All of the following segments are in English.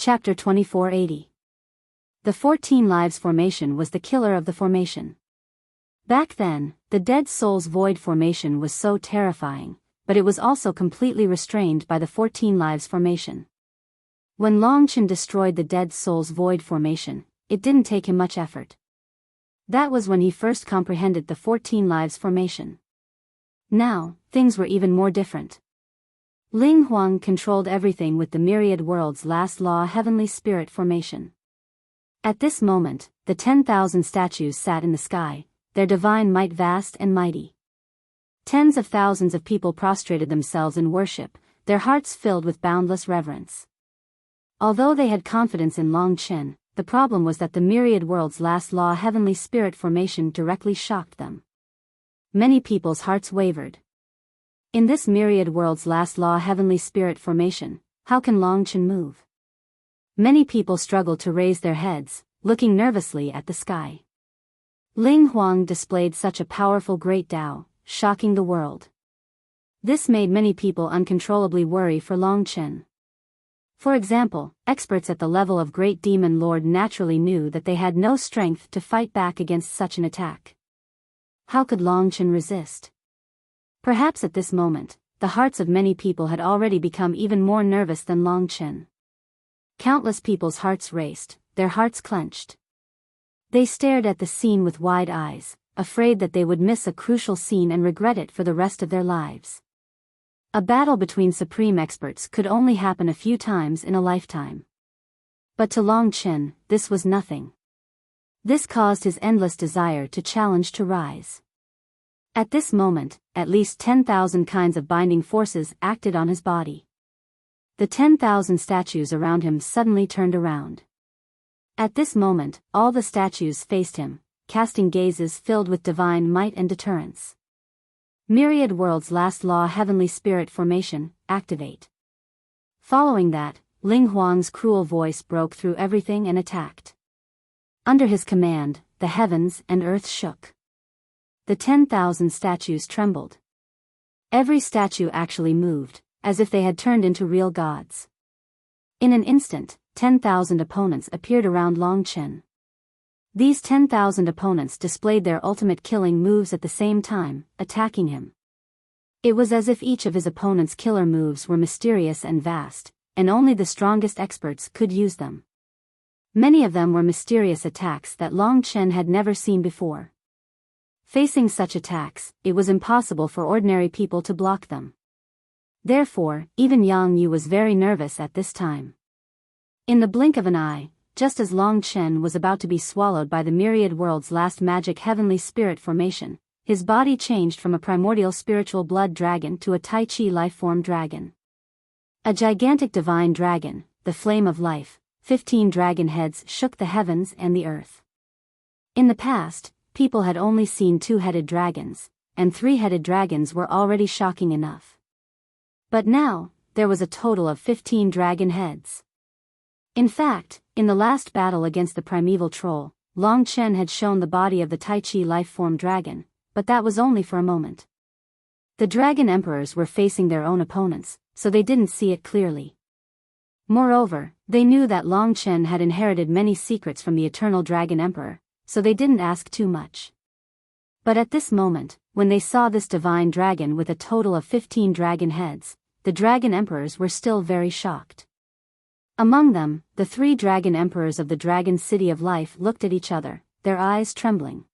Chapter 2480. The 14 Lives Formation was the killer of the formation. Back then, the Dead Souls Void Formation was so terrifying, but it was also completely restrained by the 14 Lives Formation. When Long Chen destroyed the Dead Souls Void Formation, it didn't take him much effort. That was when he first comprehended the 14 Lives Formation. Now, things were even more different. Ling Huang controlled everything with the Myriad World's Last Law Heavenly Spirit Formation. At this moment, the 10,000 statues sat in the sky, their divine might vast and mighty. Tens of thousands of people prostrated themselves in worship, their hearts filled with boundless reverence. Although they had confidence in Long Chen, the problem was that the Myriad World's Last Law Heavenly Spirit Formation directly shocked them. Many people's hearts wavered. In this Myriad World's Last Law Heavenly Spirit Formation, how can Long Chen move? Many people struggled to raise their heads, looking nervously at the sky. Ling Huang displayed such a powerful great Tao, shocking the world. This made many people uncontrollably worry for Long Chen. For example, experts at the level of Great Demon Lord naturally knew that they had no strength to fight back against such an attack. How could Long Chen resist? Perhaps at this moment, the hearts of many people had already become even more nervous than Long Chen. Countless people's hearts raced, their hearts clenched. They stared at the scene with wide eyes, afraid that they would miss a crucial scene and regret it for the rest of their lives. A battle between supreme experts could only happen a few times in a lifetime. But to Long Chen, this was nothing. This caused his endless desire to challenge to rise. At this moment, at least 10,000 kinds of binding forces acted on his body. The 10,000 statues around him suddenly turned around. At this moment, all the statues faced him, casting gazes filled with divine might and deterrence. Myriad World's Last Law Heavenly Spirit Formation, activate. Following that, Ling Huang's cruel voice broke through everything and attacked. Under his command, the heavens and earth shook. The 10,000 statues trembled. Every statue actually moved, as if they had turned into real gods. In an instant, 10,000 opponents appeared around Long Chen. These 10,000 opponents displayed their ultimate killing moves at the same time, attacking him. It was as if each of his opponent's killer moves were mysterious and vast, and only the strongest experts could use them. Many of them were mysterious attacks that Long Chen had never seen before. Facing such attacks, it was impossible for ordinary people to block them. Therefore, even Yang Yu was very nervous at this time. In the blink of an eye, just as Long Chen was about to be swallowed by the Myriad World's Last Magic Heavenly Spirit Formation, his body changed from a primordial spiritual blood dragon to a Tai Chi life-form dragon. A gigantic divine dragon, the flame of life, 15 dragon heads shook the heavens and the earth. In the past, people had only seen 2-headed dragons, and 3-headed dragons were already shocking enough. But now, there was a total of 15 dragon heads. In fact, in the last battle against the primeval troll, Long Chen had shown the body of the Tai Chi life-form dragon, but that was only for a moment. The dragon emperors were facing their own opponents, so they didn't see it clearly. Moreover, they knew that Long Chen had inherited many secrets from the eternal dragon emperor, so they didn't ask too much. But at this moment, when they saw this divine dragon with a total of 15 dragon heads, the dragon emperors were still very shocked. Among them, the 3 dragon emperors of the Dragon City of Life looked at each other, their eyes trembling.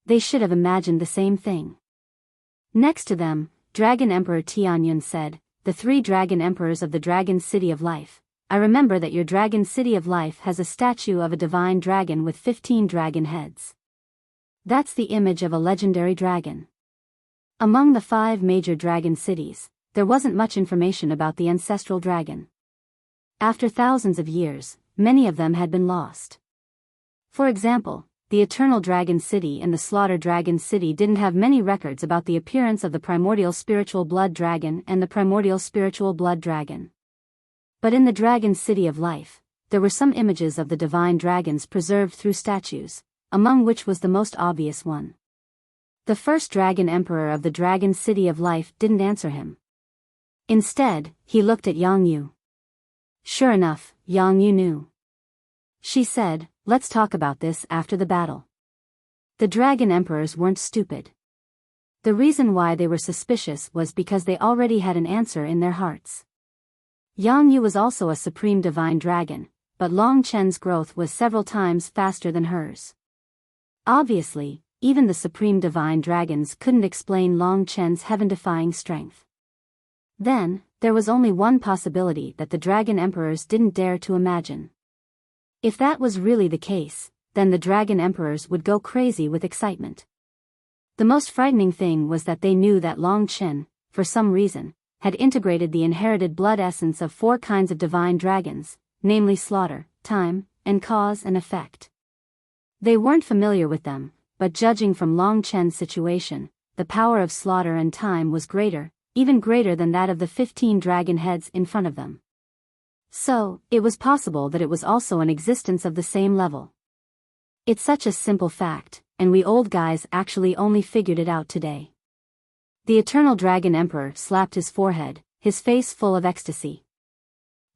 They should have imagined the same thing. Next to them, Dragon Emperor Tianyun said, "The 3 dragon emperors of the Dragon City of Life, I remember that your Dragon City of Life has a statue of a divine dragon with 15 dragon heads. That's the image of a legendary dragon." Among the 5 major dragon cities, there wasn't much information about the ancestral dragon. After thousands of years, many of them had been lost. For example, the Eternal Dragon City and the Slaughter Dragon City didn't have many records about the appearance of the Primordial Spiritual Blood Dragon and the Primordial Spiritual Blood Dragon. But in the Dragon City of Life, there were some images of the divine dragons preserved through statues, among which was the most obvious one. The first Dragon Emperor of the Dragon City of Life didn't answer him. Instead, he looked at Yang Yu. Sure enough, Yang Yu knew. She said, let's talk about this after the battle. The dragon emperors weren't stupid. The reason why they were suspicious was because they already had an answer in their hearts. Yang Yu was also a supreme divine dragon, but Long Chen's growth was several times faster than hers. Obviously, even the supreme divine dragons couldn't explain Long Chen's heaven-defying strength. Then, there was only one possibility that the dragon emperors didn't dare to imagine. If that was really the case, then the dragon emperors would go crazy with excitement. The most frightening thing was that they knew that Long Chen, for some reason, had integrated the inherited blood essence of 4 kinds of divine dragons, namely slaughter, time, and cause and effect. They weren't familiar with them, but judging from Long Chen's situation, the power of slaughter and time was greater, even greater than that of the 15 dragon heads in front of them. So, it was possible that it was also an existence of the same level. It's such a simple fact, and we old guys actually only figured it out today. The Eternal Dragon Emperor slapped his forehead, his face full of ecstasy.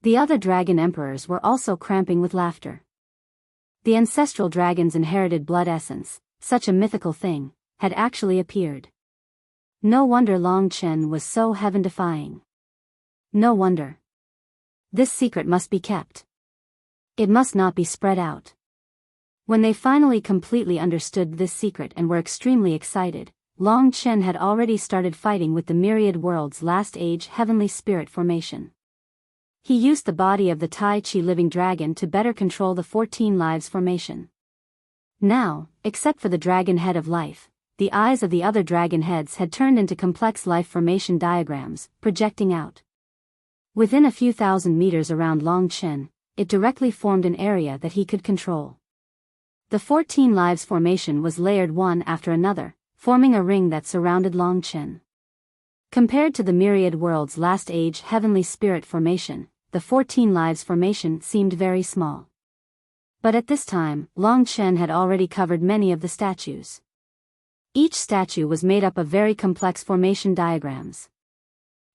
The other dragon emperors were also cramping with laughter. The ancestral dragon's inherited blood essence, such a mythical thing, had actually appeared. No wonder Long Chen was so heaven-defying. No wonder. This secret must be kept. It must not be spread out. When they finally completely understood this secret and were extremely excited, Long Chen had already started fighting with the Myriad World's Last Age Heavenly Spirit formation. He used the body of the Tai Chi living dragon to better control the 14 Lives formation. Now, except for the dragon head of life, the eyes of the other dragon heads had turned into complex life formation diagrams, projecting out. Within a few thousand meters around Long Chen, it directly formed an area that he could control. The 14 Lives formation was layered one after another, forming a ring that surrounded Long Chen. Compared to the Myriad World's Last Age Heavenly Spirit formation, the 14 Lives formation seemed very small. But at this time, Long Chen had already covered many of the statues. Each statue was made up of very complex formation diagrams.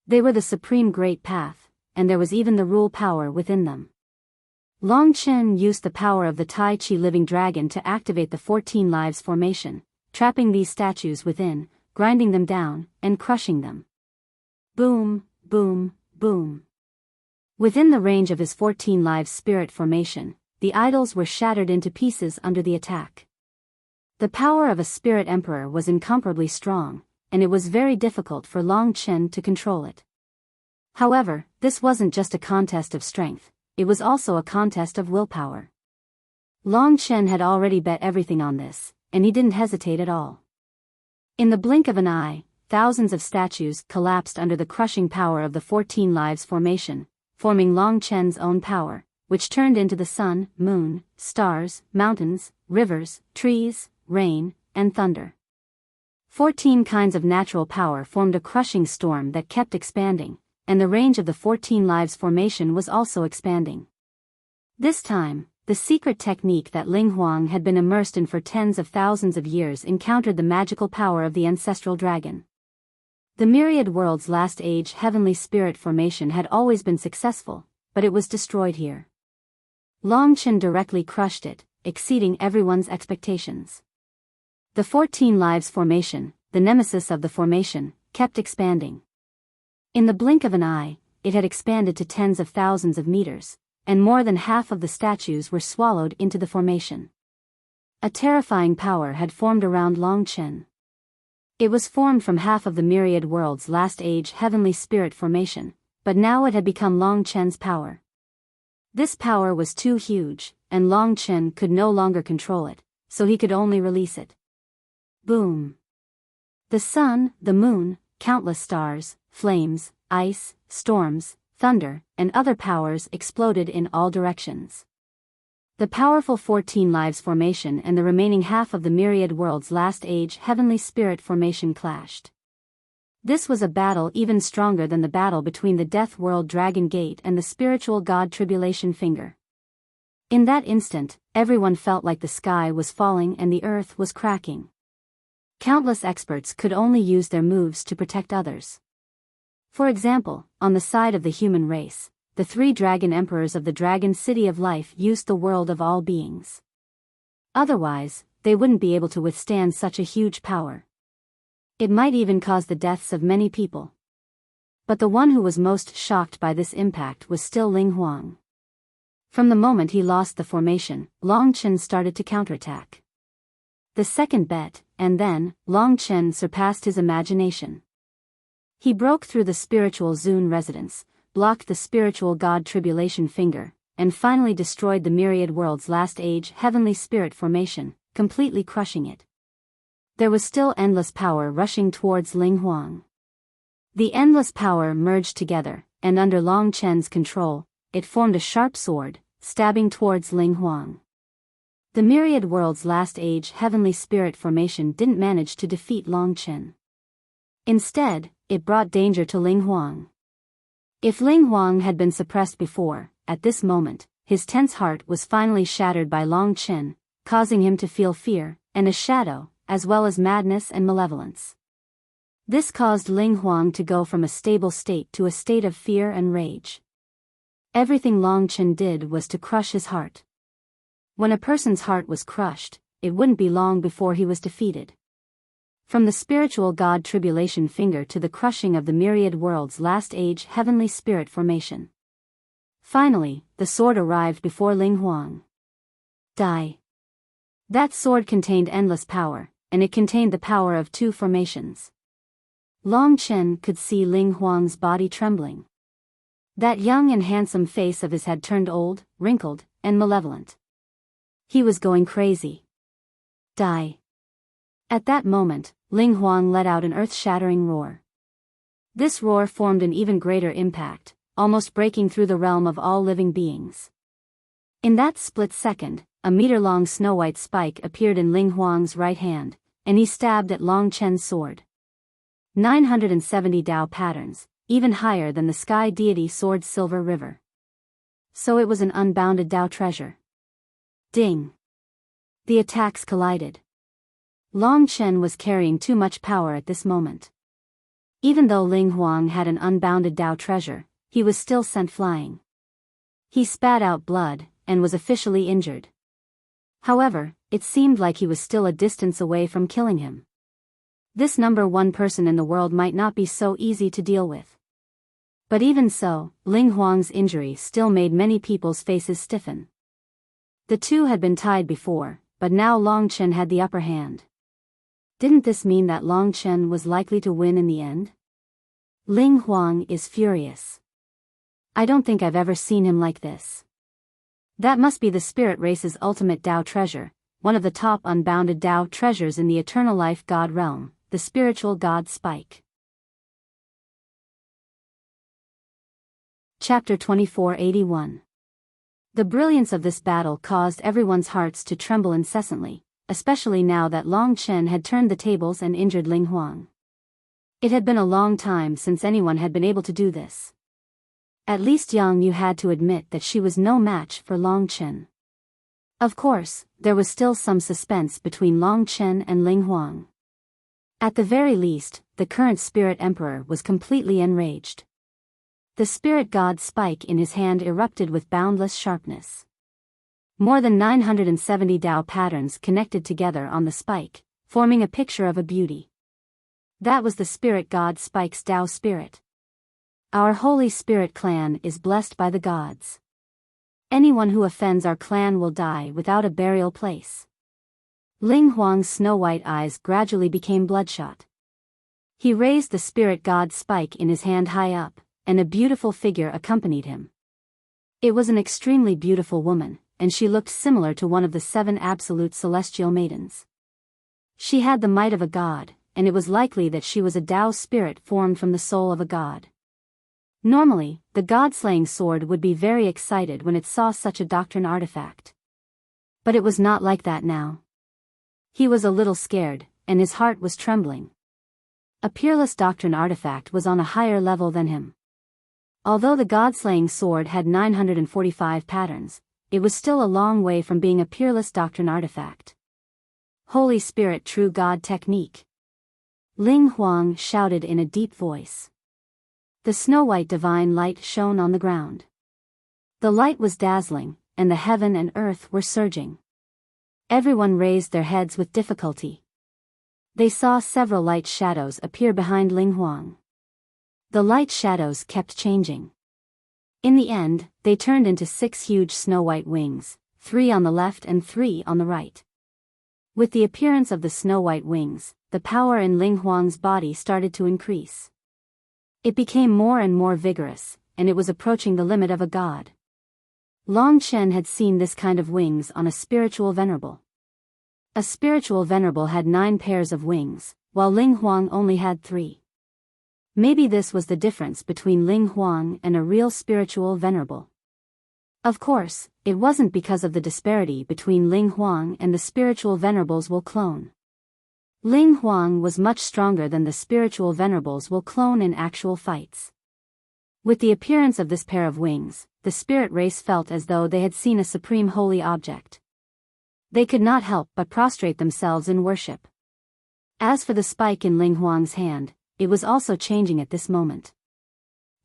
They were the supreme great path, and there was even the rule power within them. Long Chen used the power of the Tai Chi living dragon to activate the 14 Lives formation, trapping these statues within, grinding them down, and crushing them. Boom, boom, boom. Within the range of his 14 Lives spirit formation, the idols were shattered into pieces under the attack. The power of a spirit emperor was incomparably strong, and it was very difficult for Long Chen to control it. However, this wasn't just a contest of strength, it was also a contest of willpower. Long Chen had already bet everything on this, and he didn't hesitate at all. In the blink of an eye, thousands of statues collapsed under the crushing power of the 14 Lives formation, forming Long Chen's own power, which turned into the sun, moon, stars, mountains, rivers, trees, rain, and thunder. 14 kinds of natural power formed a crushing storm that kept expanding, and the range of the 14 Lives formation was also expanding. This time, the secret technique that Ling Huang had been immersed in for tens of thousands of years encountered the magical power of the ancestral dragon. The Myriad World's Last Age Heavenly Spirit formation had always been successful, but it was destroyed here. Long Chen directly crushed it, exceeding everyone's expectations. The 14 Lives formation, the nemesis of the formation, kept expanding. In the blink of an eye, it had expanded to tens of thousands of meters, and more than half of the statues were swallowed into the formation. A terrifying power had formed around Long Chen. It was formed from half of the Myriad World's Last Age Heavenly Spirit formation, but now it had become Long Chen's power. This power was too huge, and Long Chen could no longer control it, so he could only release it. Boom. The sun, the moon, countless stars, flames, ice, storms, thunder, and other powers exploded in all directions. The powerful 14 Lives formation and the remaining half of the Myriad World's Last Age Heavenly Spirit formation clashed. This was a battle even stronger than the battle between the Death World Dragon Gate and the spiritual god Tribulation Finger. In that instant, everyone felt like the sky was falling and the earth was cracking. Countless experts could only use their moves to protect others. For example, on the side of the human race, the 3 dragon emperors of the Dragon City of Life used the world of all beings. Otherwise, they wouldn't be able to withstand such a huge power. It might even cause the deaths of many people. But the one who was most shocked by this impact was still Ling Huang. From the moment he lost the formation, Long Chen started to counterattack. The second bet, and then, Long Chen surpassed his imagination. He broke through the spiritual Zun residence, blocked the spiritual god Tribulation Finger, and finally destroyed the myriad world's last age heavenly spirit formation, completely crushing it. There was still endless power rushing towards Ling Huang. The endless power merged together, and under Long Chen's control, it formed a sharp sword, stabbing towards Ling Huang. The myriad world's last age heavenly spirit formation didn't manage to defeat Long Chen. Instead, it brought danger to Ling Huang. If Ling Huang had been suppressed before, at this moment, his tense heart was finally shattered by Long Chen, causing him to feel fear, and a shadow, as well as madness and malevolence. This caused Ling Huang to go from a stable state to a state of fear and rage. Everything Long Chen did was to crush his heart. When a person's heart was crushed, it wouldn't be long before he was defeated. From the spiritual god Tribulation Finger to the crushing of the myriad world's last age heavenly spirit formation. Finally, the sword arrived before Ling Huang. Die. That sword contained endless power, and it contained the power of 2 formations. Long Chen could see Ling Huang's body trembling. That young and handsome face of his had turned old, wrinkled, and malevolent. He was going crazy. Die. At that moment, Ling Huang let out an earth-shattering roar. This roar formed an even greater impact, almost breaking through the realm of all living beings. In that split second, a meter-long snow-white spike appeared in Ling Huang's right hand, and he stabbed at Long Chen's sword. 970 Dao patterns, even higher than the sky deity sword Silver River. So it was an unbounded Dao treasure. Ding! The attacks collided. Long Chen was carrying too much power at this moment. Even though Ling Huang had an unbounded Dao treasure, he was still sent flying. He spat out blood, and was officially injured. However, it seemed like he was still a distance away from killing him. This number 1 person in the world might not be so easy to deal with. But even so, Ling Huang's injury still made many people's faces stiffen. The two had been tied before, but now Long Chen had the upper hand. Didn't this mean that Long Chen was likely to win in the end? Ling Huang is furious. I don't think I've ever seen him like this. That must be the spirit race's ultimate Dao treasure, one of the top unbounded Dao treasures in the eternal life god realm, the spiritual god Spike. Chapter 2481. The brilliance of this battle caused everyone's hearts to tremble incessantly, especially now that Long Chen had turned the tables and injured Ling Huang. It had been a long time since anyone had been able to do this. At least Yang Yu had to admit that she was no match for Long Chen. Of course, there was still some suspense between Long Chen and Ling Huang. At the very least, the current spirit emperor was completely enraged. The spirit god Spike in his hand erupted with boundless sharpness. More than 970 Dao patterns connected together on the spike, forming a picture of a beauty. That was the spirit god Spike's Dao spirit. Our holy spirit clan is blessed by the gods. Anyone who offends our clan will die without a burial place. Ling Huang's snow-white eyes gradually became bloodshot. He raised the spirit god Spike in his hand high up, and a beautiful figure accompanied him. It was an extremely beautiful woman, and she looked similar to one of the 7 absolute celestial maidens. She had the might of a god, and it was likely that she was a Dao spirit formed from the soul of a god. Normally, the god-slaying sword would be very excited when it saw such a doctrine artifact. But it was not like that now. He was a little scared, and his heart was trembling. A peerless doctrine artifact was on a higher level than him. Although the god-slaying sword had 945 patterns, it was still a long way from being a peerless doctrine artifact. Holy Spirit True God Technique. Ling Huang shouted in a deep voice. The snow-white divine light shone on the ground. The light was dazzling, and the heaven and earth were surging. Everyone raised their heads with difficulty. They saw several light shadows appear behind Ling Huang. The light shadows kept changing. In the end, they turned into 6 huge snow-white wings, 3 on the left and 3 on the right. With the appearance of the snow-white wings, the power in Ling Huang's body started to increase. It became more and more vigorous, and it was approaching the limit of a god. Long Chen had seen this kind of wings on a spiritual venerable. A spiritual venerable had 9 pairs of wings, while Ling Huang only had 3. Maybe this was the difference between Ling Huang and a real spiritual venerable. Of course, it wasn't because of the disparity between Ling Huang and the spiritual venerables will clone. Ling Huang was much stronger than the spiritual venerables will clone in actual fights. With the appearance of this pair of wings, the spirit race felt as though they had seen a supreme holy object. They could not help but prostrate themselves in worship. As for the spike in Ling Huang's hand, it was also changing at this moment.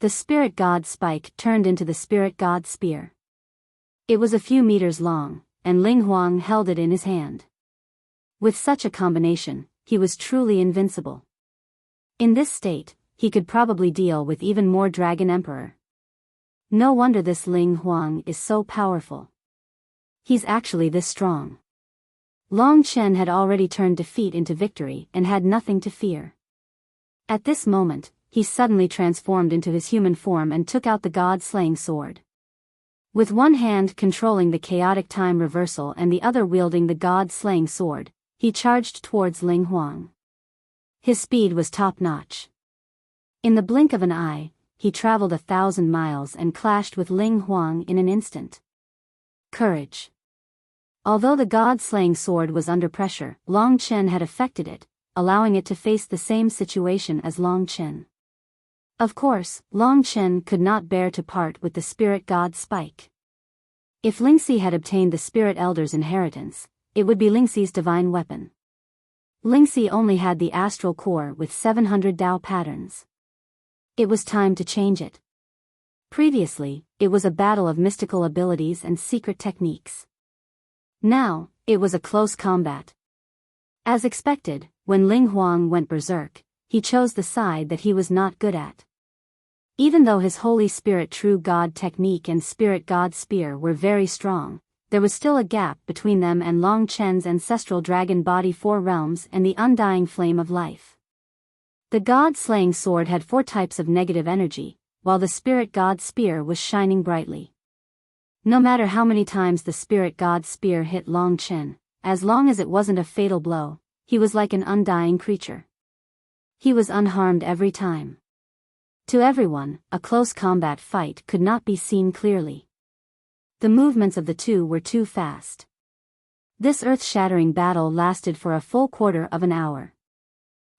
The spirit god spike turned into the spirit god spear. It was a few meters long, and Ling Huang held it in his hand. With such a combination, he was truly invincible. In this state, he could probably deal with even more Dragon Emperor. No wonder this Ling Huang is so powerful. He's actually this strong. Long Chen had already turned defeat into victory and had nothing to fear. At this moment, he suddenly transformed into his human form and took out the god-slaying sword. With one hand controlling the chaotic time reversal and the other wielding the god-slaying sword, he charged towards Ling Huang. His speed was top-notch. In the blink of an eye, he traveled 1,000 miles and clashed with Ling Huang in an instant. Courage. Although the god-slaying sword was under pressure, Long Chen had affected it, allowing it to face the same situation as Long Chen. Of course, Long Chen could not bear to part with the spirit god spike. If Lingxi had obtained the spirit elder's inheritance, it would be Lingxi's divine weapon. Lingxi only had the astral core with 700 Dao patterns. It was time to change it. Previously, it was a battle of mystical abilities and secret techniques. Now, it was a close combat. As expected, when Ling Huang went berserk, he chose the side that he was not good at. Even though his Holy Spirit True God technique and Spirit God spear were very strong, there was still a gap between them and Long Chen's ancestral dragon body 4 realms and the undying flame of life. The god-slaying sword had 4 types of negative energy, while the Spirit God spear was shining brightly. No matter how many times the Spirit God spear hit Long Chen, as long as it wasn't a fatal blow, he was like an undying creature. He was unharmed every time. To everyone, a close combat fight could not be seen clearly. The movements of the two were too fast. This earth-shattering battle lasted for a full quarter of an hour.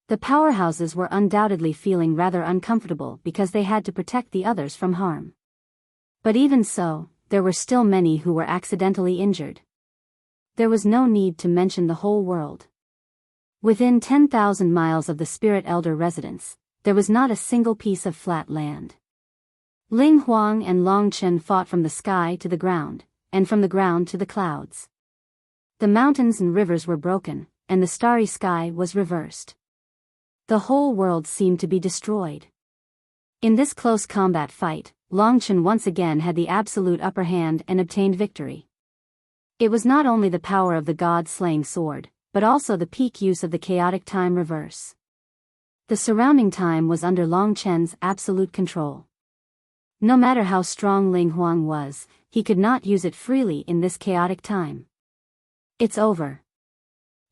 The powerhouses were undoubtedly feeling rather uncomfortable because they had to protect the others from harm. But even so, there were still many who were accidentally injured. There was no need to mention the whole world. Within 10,000 miles of the Spirit Elder residence, there was not a single piece of flat land. Ling Huang and Long Chen fought from the sky to the ground, and from the ground to the clouds. The mountains and rivers were broken, and the starry sky was reversed. The whole world seemed to be destroyed. In this close combat fight, Long Chen once again had the absolute upper hand and obtained victory. It was not only the power of the god-slaying sword, but also the peak use of the chaotic time reverse. The surrounding time was under Long Chen's absolute control. No matter how strong Ling Huang was, he could not use it freely in this chaotic time. It's over.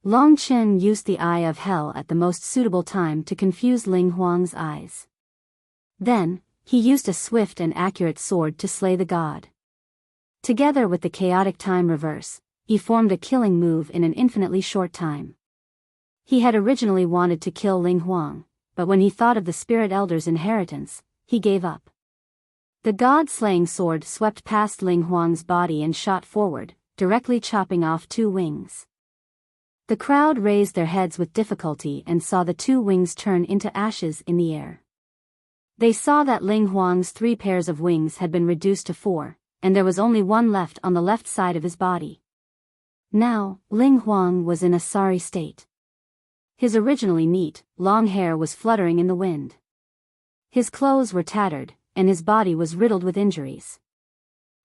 Long Chen used the Eye of Hell at the most suitable time to confuse Ling Huang's eyes. Then, he used a swift and accurate sword to slay the god. Together with the chaotic time reverse, he formed a killing move in an infinitely short time. He had originally wanted to kill Ling Huang, but when he thought of the Spirit Elder's inheritance, he gave up. The god-slaying sword swept past Ling Huang's body and shot forward, directly chopping off 2 wings. The crowd raised their heads with difficulty and saw the 2 wings turn into ashes in the air. They saw that Ling Huang's 3 pairs of wings had been reduced to 4, and there was only one left on the left side of his body. Now, Ling Huang was in a sorry state. His originally neat, long hair was fluttering in the wind. His clothes were tattered, and his body was riddled with injuries.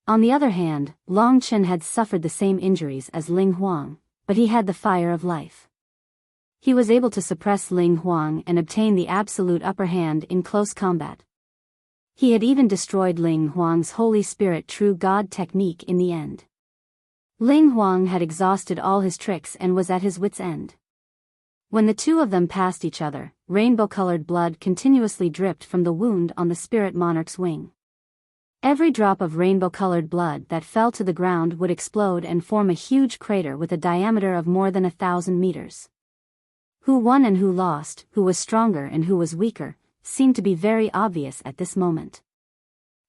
On the other hand, Long Chen had suffered the same injuries as Ling Huang, but he had the fire of life. He was able to suppress Ling Huang and obtain the absolute upper hand in close combat. He had even destroyed Ling Huang's Holy Spirit True God technique in the end. Ling Huang had exhausted all his tricks and was at his wit's end. When the two of them passed each other, rainbow-colored blood continuously dripped from the wound on the spirit monarch's wing. Every drop of rainbow-colored blood that fell to the ground would explode and form a huge crater with a diameter of more than 1,000 meters. Who won and who lost, who was stronger and who was weaker, seemed to be very obvious at this moment.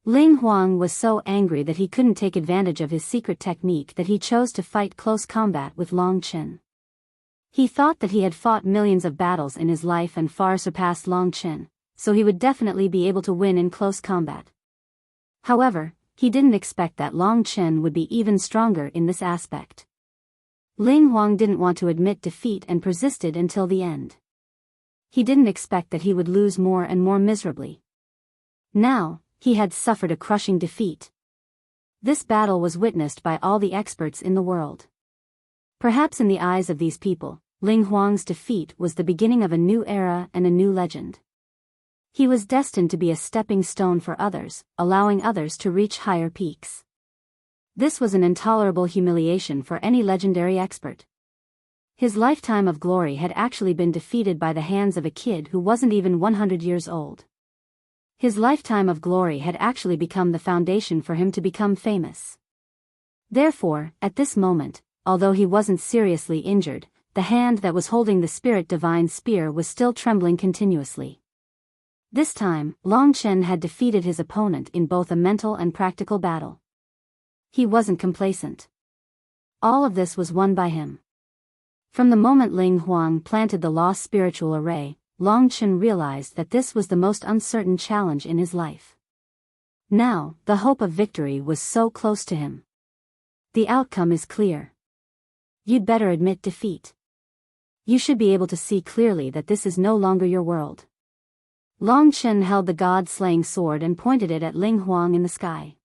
Ling Huang was so angry that he couldn't take advantage of his secret technique that he chose to fight close combat with Long Chen. He thought that he had fought millions of battles in his life and far surpassed Long Chen, so he would definitely be able to win in close combat. However, he didn't expect that Long Chen would be even stronger in this aspect. Ling Huang didn't want to admit defeat and persisted until the end. He didn't expect that he would lose more and more miserably. Now, he had suffered a crushing defeat. This battle was witnessed by all the experts in the world. Perhaps in the eyes of these people, Ling Huang's defeat was the beginning of a new era and a new legend. He was destined to be a stepping stone for others, allowing others to reach higher peaks. This was an intolerable humiliation for any legendary expert. His lifetime of glory had actually been defeated by the hands of a kid who wasn't even 100 years old. His lifetime of glory had actually become the foundation for him to become famous. Therefore, at this moment, although he wasn't seriously injured, the hand that was holding the spirit divine spear was still trembling continuously. This time, Long Chen had defeated his opponent in both a mental and practical battle. He wasn't complacent. All of this was won by him. From the moment Ling Huang planted the lost spiritual array, Long Chen realized that this was the most uncertain challenge in his life. Now, the hope of victory was so close to him. The outcome is clear. You'd better admit defeat. You should be able to see clearly that this is no longer your world. Long Chen held the god-slaying sword and pointed it at Ling Huang in the sky.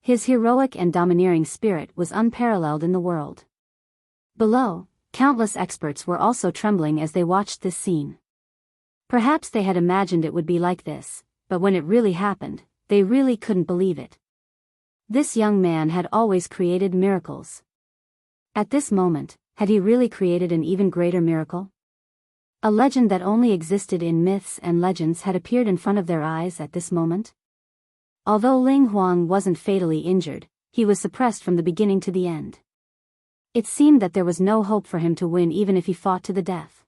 His heroic and domineering spirit was unparalleled in the world. Below, countless experts were also trembling as they watched this scene. Perhaps they had imagined it would be like this, but when it really happened, they really couldn't believe it. This young man had always created miracles. At this moment, had he really created an even greater miracle? A legend that only existed in myths and legends had appeared in front of their eyes at this moment. Although Ling Huang wasn't fatally injured, he was suppressed from the beginning to the end. It seemed that there was no hope for him to win even if he fought to the death.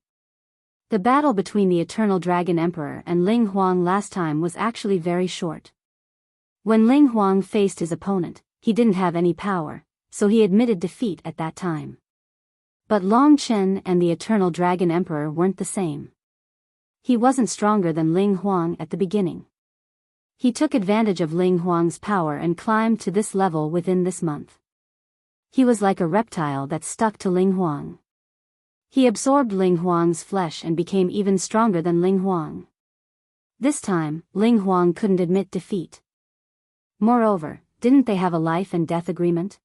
The battle between the Eternal Dragon Emperor and Ling Huang last time was actually very short. When Ling Huang faced his opponent, he didn't have any power, so he admitted defeat at that time. But Long Chen and the Eternal Dragon Emperor weren't the same. He wasn't stronger than Ling Huang at the beginning. He took advantage of Ling Huang's power and climbed to this level within this month. He was like a reptile that stuck to Ling Huang. He absorbed Ling Huang's flesh and became even stronger than Ling Huang. This time, Ling Huang couldn't admit defeat. Moreover, didn't they have a life and death agreement?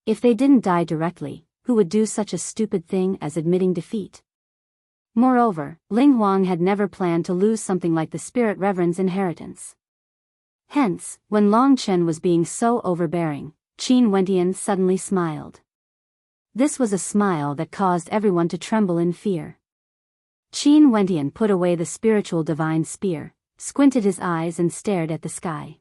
If they didn't die directly, who would do such a stupid thing as admitting defeat? Moreover, Ling Huang had never planned to lose something like the Spirit Reverend's inheritance. Hence, when Long Chen was being so overbearing, Qin Wentian suddenly smiled. This was a smile that caused everyone to tremble in fear. Qin Wentian put away the spiritual divine spear, squinted his eyes and stared at the sky.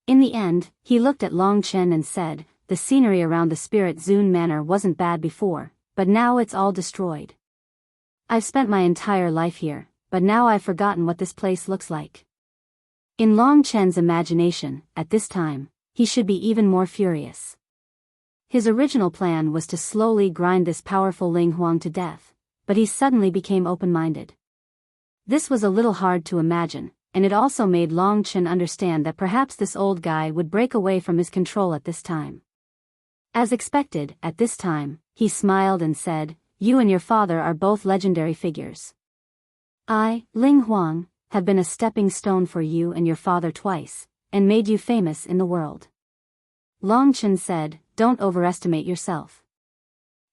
In the end, he looked at Long Chen and said, "The scenery around the Spirit Zune Manor wasn't bad before, but now it's all destroyed. I've spent my entire life here, but now I've forgotten what this place looks like." In Long Chen's imagination, at this time, he should be even more furious. His original plan was to slowly grind this powerful Ling Huang to death, but he suddenly became open-minded. This was a little hard to imagine, and it also made Long Chen understand that perhaps this old guy would break away from his control at this time. As expected, at this time, he smiled and said, "You and your father are both legendary figures. I, Ling Huang, have been a stepping stone for you and your father twice, and made you famous in the world." Long Chen said, "Don't overestimate yourself.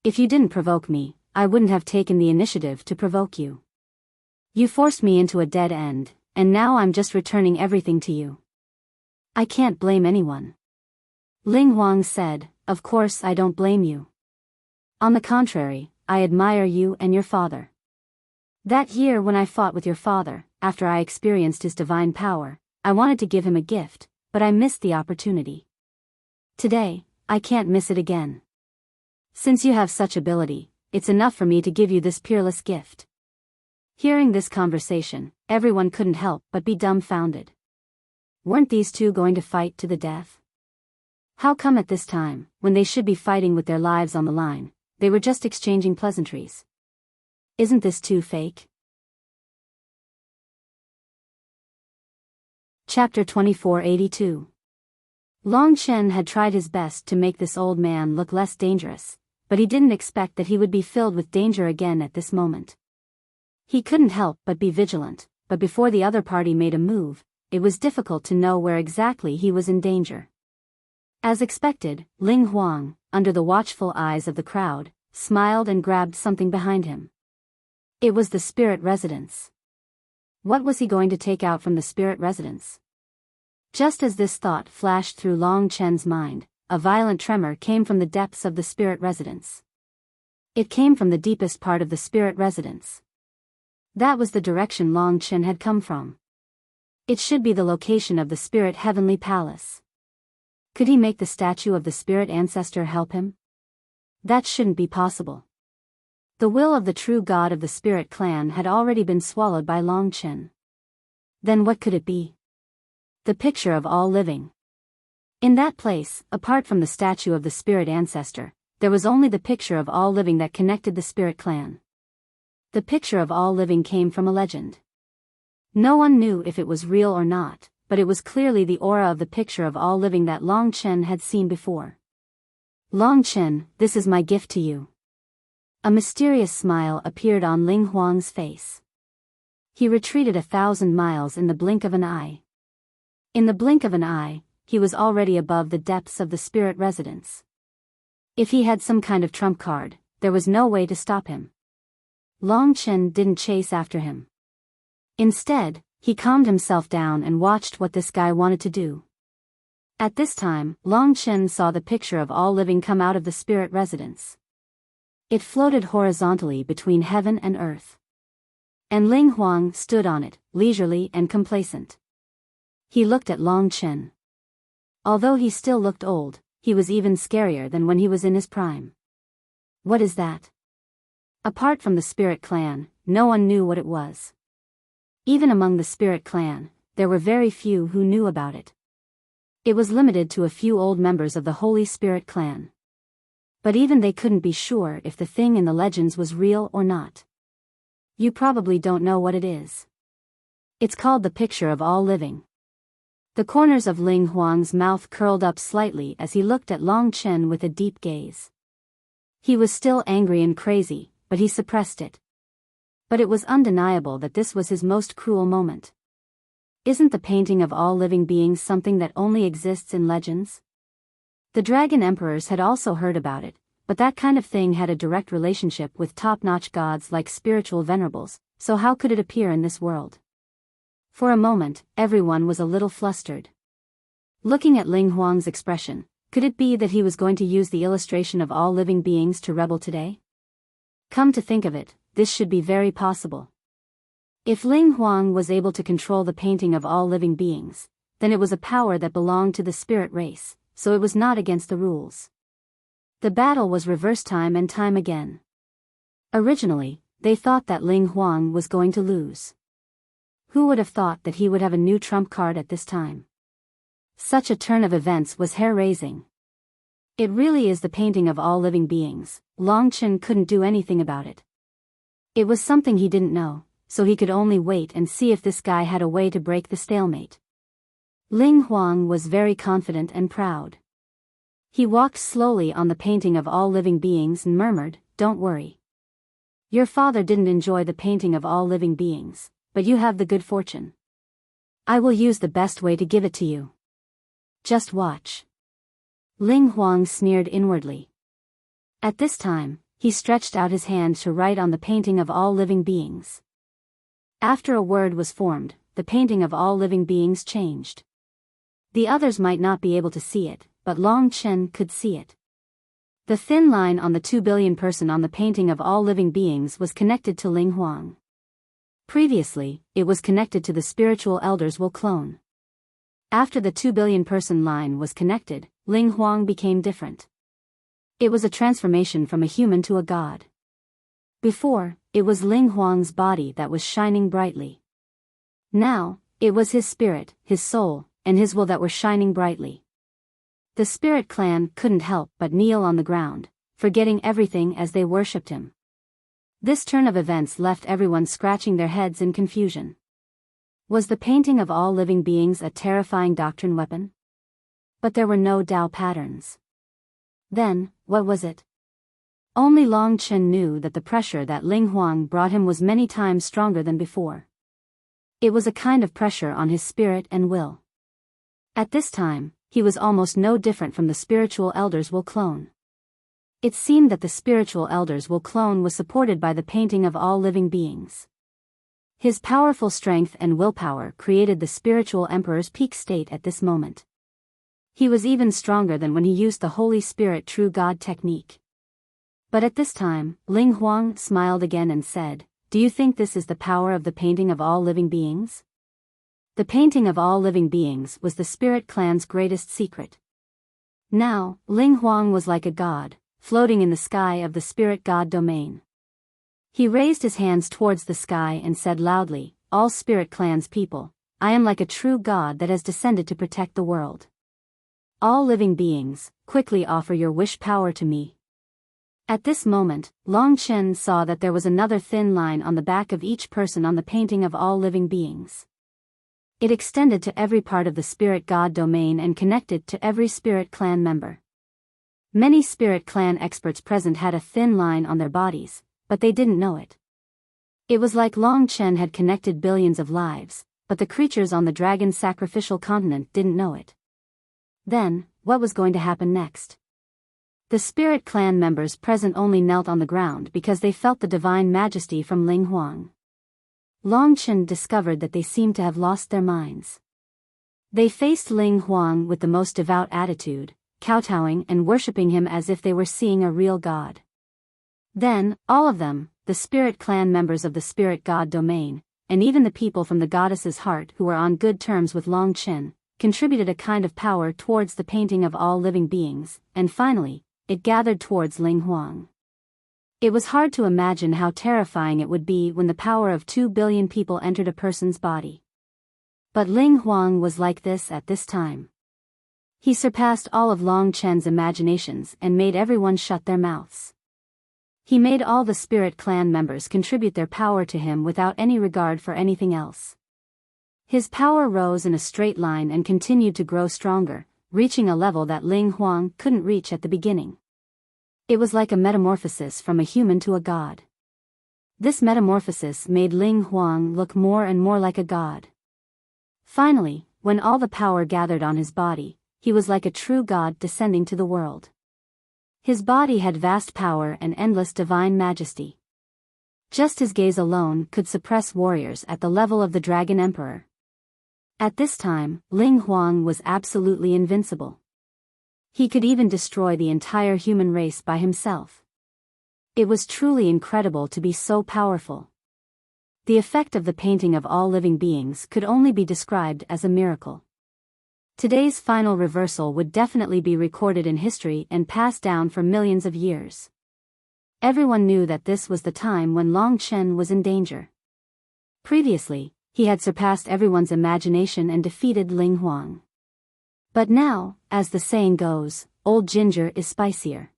If you didn't provoke me, I wouldn't have taken the initiative to provoke you. You forced me into a dead end, and now I'm just returning everything to you. I can't blame anyone." Ling Huang said, "Of course I don't blame you. On the contrary, I admire you and your father. That year when I fought with your father, after I experienced his divine power, I wanted to give him a gift, but I missed the opportunity. Today, I can't miss it again. Since you have such ability, it's enough for me to give you this peerless gift." Hearing this conversation, everyone couldn't help but be dumbfounded. Weren't these two going to fight to the death? How come at this time, when they should be fighting with their lives on the line, they were just exchanging pleasantries? Isn't this too fake? Chapter 2482. Long Chen had tried his best to make this old man look less dangerous, but he didn't expect that he would be filled with danger again at this moment. He couldn't help but be vigilant, but before the other party made a move, it was difficult to know where exactly he was in danger. As expected, Ling Huang, under the watchful eyes of the crowd, smiled and grabbed something behind him. It was the spirit residence. What was he going to take out from the spirit residence? Just as this thought flashed through Long Chen's mind, a violent tremor came from the depths of the spirit residence. It came from the deepest part of the spirit residence. That was the direction Long Chen had come from. It should be the location of the spirit heavenly palace. Could he make the statue of the spirit ancestor help him? That shouldn't be possible. The will of the true god of the spirit clan had already been swallowed by Long Chen. Then what could it be? The picture of all living. In that place, apart from the statue of the spirit ancestor, there was only the picture of all living that connected the spirit clan. The picture of all living came from a legend. No one knew if it was real or not, but it was clearly the aura of the picture of all living that Long Chen had seen before. "Long Chen, this is my gift to you." A mysterious smile appeared on Ling Huang's face. He retreated 1,000 miles in the blink of an eye. In the blink of an eye, he was already above the depths of the spirit residence. If he had some kind of trump card, there was no way to stop him. Long Chen didn't chase after him. Instead, he calmed himself down and watched what this guy wanted to do. At this time, Long Chen saw the picture of all living come out of the spirit residence. It floated horizontally between heaven and earth. And Ling Huang stood on it, leisurely and complacent. He looked at Long Chen. Although he still looked old, he was even scarier than when he was in his prime. What is that? Apart from the spirit clan, no one knew what it was. Even among the spirit clan, there were very few who knew about it. It was limited to a few old members of the Holy Spirit clan. But even they couldn't be sure if the thing in the legends was real or not. You probably don't know what it is. It's called the picture of all living. The corners of Ling Huang's mouth curled up slightly as he looked at Long Chen with a deep gaze. He was still angry and crazy, but he suppressed it. But it was undeniable that this was his most cruel moment. Isn't the painting of all living beings something that only exists in legends? The dragon emperors had also heard about it, but that kind of thing had a direct relationship with top-notch gods like spiritual venerables, so how could it appear in this world? For a moment, everyone was a little flustered. Looking at Ling Huang's expression, could it be that he was going to use the illustration of all living beings to rebel today? Come to think of it, this should be very possible. If Ling Huang was able to control the painting of all living beings, then it was a power that belonged to the spirit race, so it was not against the rules. The battle was reversed time and time again. Originally, they thought that Ling Huang was going to lose. Who would have thought that he would have a new trump card at this time? Such a turn of events was hair-raising. It really is the painting of all living beings. Long Chen couldn't do anything about it. It was something he didn't know, so he could only wait and see if this guy had a way to break the stalemate. Ling Huang was very confident and proud. He walked slowly on the painting of all living beings and murmured, "Don't worry. Your father didn't enjoy the painting of all living beings, but you have the good fortune. I will use the best way to give it to you. Just watch." Ling Huang sneered inwardly. At this time, he stretched out his hand to write on the painting of all living beings. After a word was formed, the painting of all living beings changed. The others might not be able to see it, but Long Chen could see it. The thin line on the 2 billion person on the painting of all living beings was connected to Ling Huang. Previously, it was connected to the spiritual elders will clone. After the 2 billion person line was connected, Ling Huang became different. It was a transformation from a human to a god. Before, it was Ling Huang's body that was shining brightly. Now, it was his spirit, his soul, and his will that were shining brightly. The spirit clan couldn't help but kneel on the ground, forgetting everything as they worshipped him. This turn of events left everyone scratching their heads in confusion. Was the painting of all living beings a terrifying doctrine weapon? But there were no Tao patterns. Then, what was it? Only Long Chen knew that the pressure that Ling Huang brought him was many times stronger than before. It was a kind of pressure on his spirit and will. At this time, he was almost no different from the spiritual elders will clone. It seemed that the spiritual elders will clone was supported by the painting of all living beings. His powerful strength and willpower created the spiritual emperor's peak state at this moment. He was even stronger than when he used the Holy Spirit True God technique. But at this time, Ling Huang smiled again and said, "Do you think this is the power of the painting of all living beings?" The painting of all living beings was the spirit clan's greatest secret. Now, Ling Huang was like a god, floating in the sky of the spirit god domain. He raised his hands towards the sky and said loudly, "All spirit clan's people, I am like a true god that has descended to protect the world. All living beings, quickly offer your wish power to me." At this moment, Long Chen saw that there was another thin line on the back of each person on the painting of all living beings. It extended to every part of the spirit god domain and connected to every spirit clan member. Many spirit clan experts present had a thin line on their bodies, but they didn't know it. It was like Long Chen had connected billions of lives, but the creatures on the dragon sacrificial continent didn't know it. Then, what was going to happen next? The spirit clan members present only knelt on the ground because they felt the divine majesty from Ling Huang. Long Chen discovered that they seemed to have lost their minds. They faced Ling Huang with the most devout attitude, kowtowing and worshipping him as if they were seeing a real god. Then, all of them, the spirit clan members of the spirit god domain, and even the people from the goddess's heart who were on good terms with Long Chen, contributed a kind of power towards the painting of all living beings, and finally, it gathered towards Ling Huang. It was hard to imagine how terrifying it would be when the power of 2 billion people entered a person's body. But Ling Huang was like this at this time. He surpassed all of Long Chen's imaginations and made everyone shut their mouths. He made all the spirit clan members contribute their power to him without any regard for anything else. His power rose in a straight line and continued to grow stronger, reaching a level that Ling Huang couldn't reach at the beginning. It was like a metamorphosis from a human to a god. This metamorphosis made Ling Huang look more and more like a god. Finally, when all the power gathered on his body, he was like a true god descending to the world. His body had vast power and endless divine majesty. Just his gaze alone could suppress warriors at the level of the Dragon Emperor. At this time, Ling Huang was absolutely invincible. He could even destroy the entire human race by himself. It was truly incredible to be so powerful. The effect of the painting of all living beings could only be described as a miracle. Today's final reversal would definitely be recorded in history and passed down for millions of years. Everyone knew that this was the time when Long Chen was in danger. Previously, he had surpassed everyone's imagination and defeated Ling Huang. But now, as the saying goes, old ginger is spicier.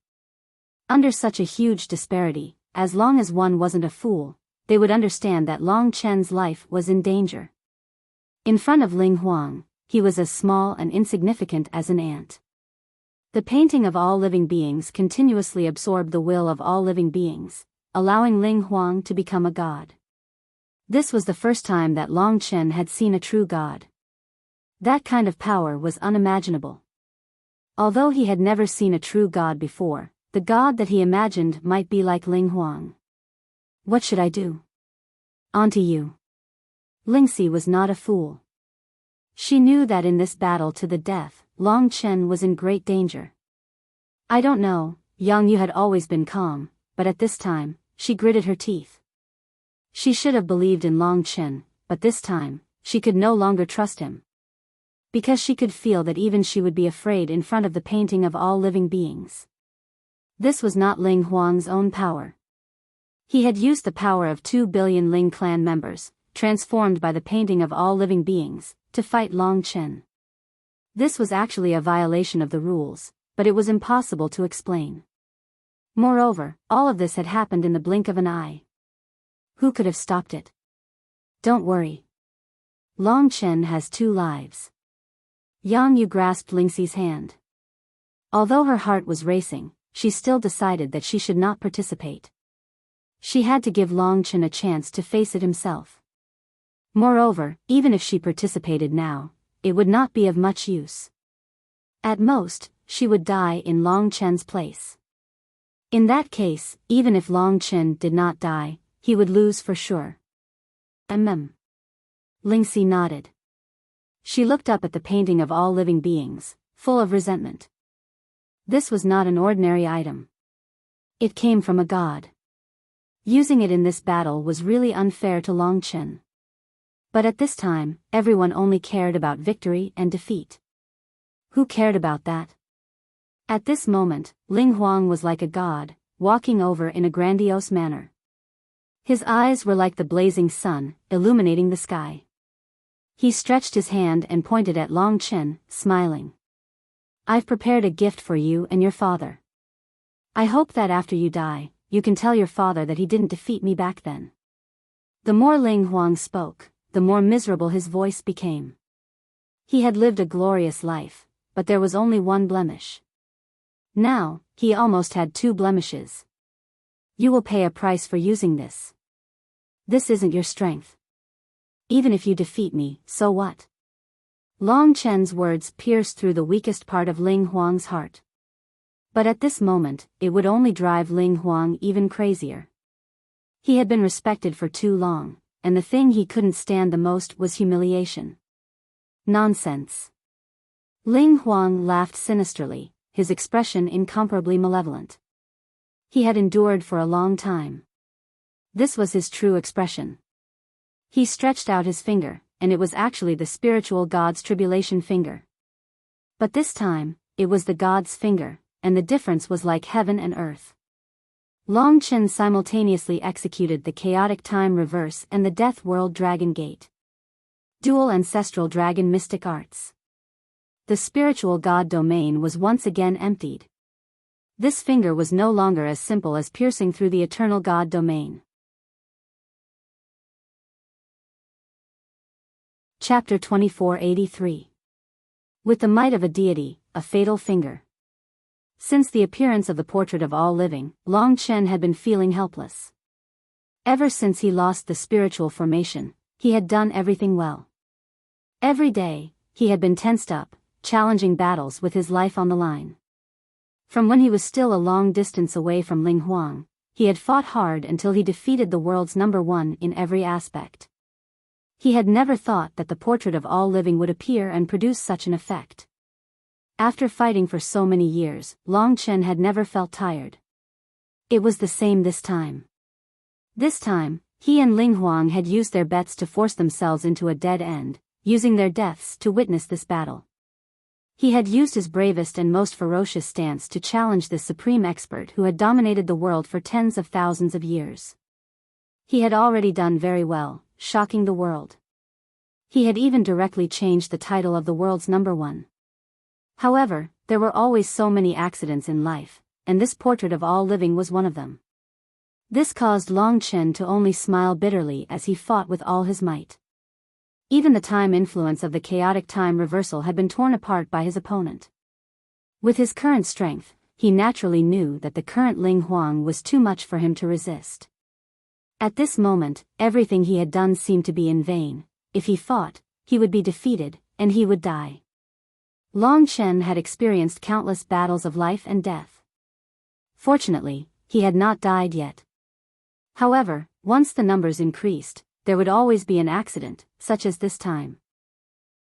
Under such a huge disparity, as long as one wasn't a fool, they would understand that Long Chen's life was in danger. In front of Ling Huang, he was as small and insignificant as an ant. The painting of all living beings continuously absorbed the will of all living beings, allowing Ling Huang to become a god. This was the first time that Long Chen had seen a true god. That kind of power was unimaginable. Although he had never seen a true god before, the god that he imagined might be like Ling Huang. What should I do? On to you. Lingxi was not a fool. She knew that in this battle to the death, Long Chen was in great danger. I don't know, Yang Yu had always been calm, but at this time, she gritted her teeth. She should have believed in Long Chen, but this time, she could no longer trust him. Because she could feel that even she would be afraid in front of the painting of all living beings. This was not Ling Huang's own power. He had used the power of 2 billion Ling clan members, transformed by the painting of all living beings, to fight Long Chen. This was actually a violation of the rules, but it was impossible to explain. Moreover, all of this had happened in the blink of an eye. Who could have stopped it? Don't worry. Long Chen has 2 lives. Yang Yu grasped Lingxi's hand. Although her heart was racing, she still decided that she should not participate. She had to give Long Chen a chance to face it himself. Moreover, even if she participated now, it would not be of much use. At most, she would die in Long Chen's place. In that case, even if Long Chen did not die, he would lose for sure. Lingxi nodded. She looked up at the painting of all living beings, full of resentment. This was not an ordinary item. It came from a god. Using it in this battle was really unfair to Long Chen. But at this time, everyone only cared about victory and defeat. Who cared about that? At this moment, Ling Huang was like a god, walking over in a grandiose manner. His eyes were like the blazing sun, illuminating the sky. He stretched his hand and pointed at Long Chen, smiling. I've prepared a gift for you and your father. I hope that after you die, you can tell your father that he didn't defeat me back then. The more Ling Huang spoke, the more miserable his voice became. He had lived a glorious life, but there was only one blemish. Now, he almost had 2 blemishes. You will pay a price for using this. This isn't your strength. Even if you defeat me, so what? Long Chen's words pierced through the weakest part of Ling Huang's heart. But at this moment, it would only drive Ling Huang even crazier. He had been respected for too long, and the thing he couldn't stand the most was humiliation. Nonsense. Ling Huang laughed sinisterly, his expression incomparably malevolent. He had endured for a long time. This was his true expression. He stretched out his finger, and it was actually the spiritual god's tribulation finger. But this time, it was the god's finger, and the difference was like heaven and earth. Long Chen simultaneously executed the chaotic time reverse and the death world dragon gate. Dual ancestral dragon mystic arts. The spiritual god domain was once again emptied. This finger was no longer as simple as piercing through the eternal god domain. Chapter 2483. With the might of a deity, a fatal finger. Since the appearance of the portrait of all living, Long Chen had been feeling helpless. Ever since he lost the spiritual formation, he had done everything well. Every day, he had been tensed up, challenging battles with his life on the line. From when he was still a long distance away from Ling Huang, he had fought hard until he defeated the world's #1 in every aspect. He had never thought that the portrait of all living would appear and produce such an effect. After fighting for so many years, Long Chen had never felt tired. It was the same this time. This time, he and Ling Huang had used their bets to force themselves into a dead end, using their deaths to witness this battle. He had used his bravest and most ferocious stance to challenge the supreme expert who had dominated the world for tens of thousands of years. He had already done very well, shocking the world. He had even directly changed the title of the world's #1. However, there were always so many accidents in life, and this portrait of all living was one of them. This caused Long Chen to only smile bitterly as he fought with all his might. Even the time influence of the chaotic time reversal had been torn apart by his opponent. With his current strength, he naturally knew that the current Ling Huang was too much for him to resist. At this moment, everything he had done seemed to be in vain. If he fought, he would be defeated, and he would die. Long Chen had experienced countless battles of life and death. Fortunately, he had not died yet. However, once the numbers increased, there would always be an accident, such as this time.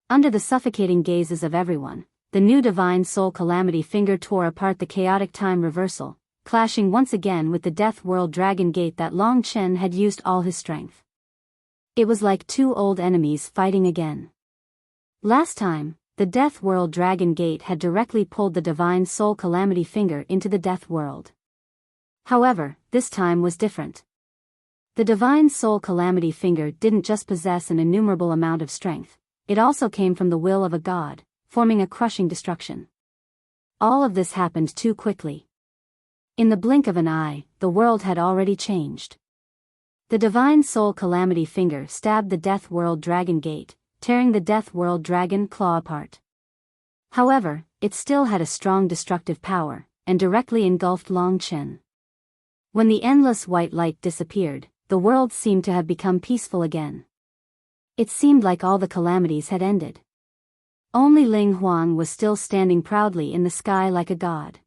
Under the suffocating gazes of everyone, the new divine soul calamity finger tore apart the chaotic time reversal, clashing once again with the death world dragon gate that Long Chen had used all his strength. It was like two old enemies fighting again. Last time, the death world dragon gate had directly pulled the divine soul calamity finger into the death world. However, this time was different. The divine soul calamity finger didn't just possess an innumerable amount of strength, it also came from the will of a god, forming a crushing destruction. All of this happened too quickly. In the blink of an eye, the world had already changed. The divine soul calamity finger stabbed the death world dragon gate, tearing the death world dragon claw apart. However, it still had a strong destructive power, and directly engulfed Long Chen. When the endless white light disappeared, the world seemed to have become peaceful again. It seemed like all the calamities had ended. Only Ling Huang was still standing proudly in the sky like a god.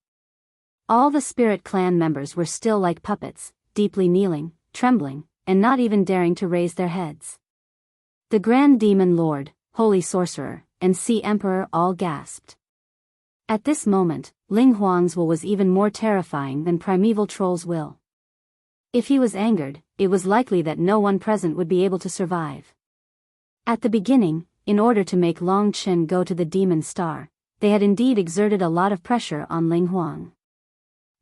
All the spirit clan members were still like puppets, deeply kneeling, trembling, and not even daring to raise their heads. The Grand Demon Lord, Holy Sorcerer, and Sea Emperor all gasped. At this moment, Ling Huang's will was even more terrifying than Primeval Troll's will. If he was angered, it was likely that no one present would be able to survive. At the beginning, in order to make Long Chen go to the Demon Star, they had indeed exerted a lot of pressure on Ling Huang.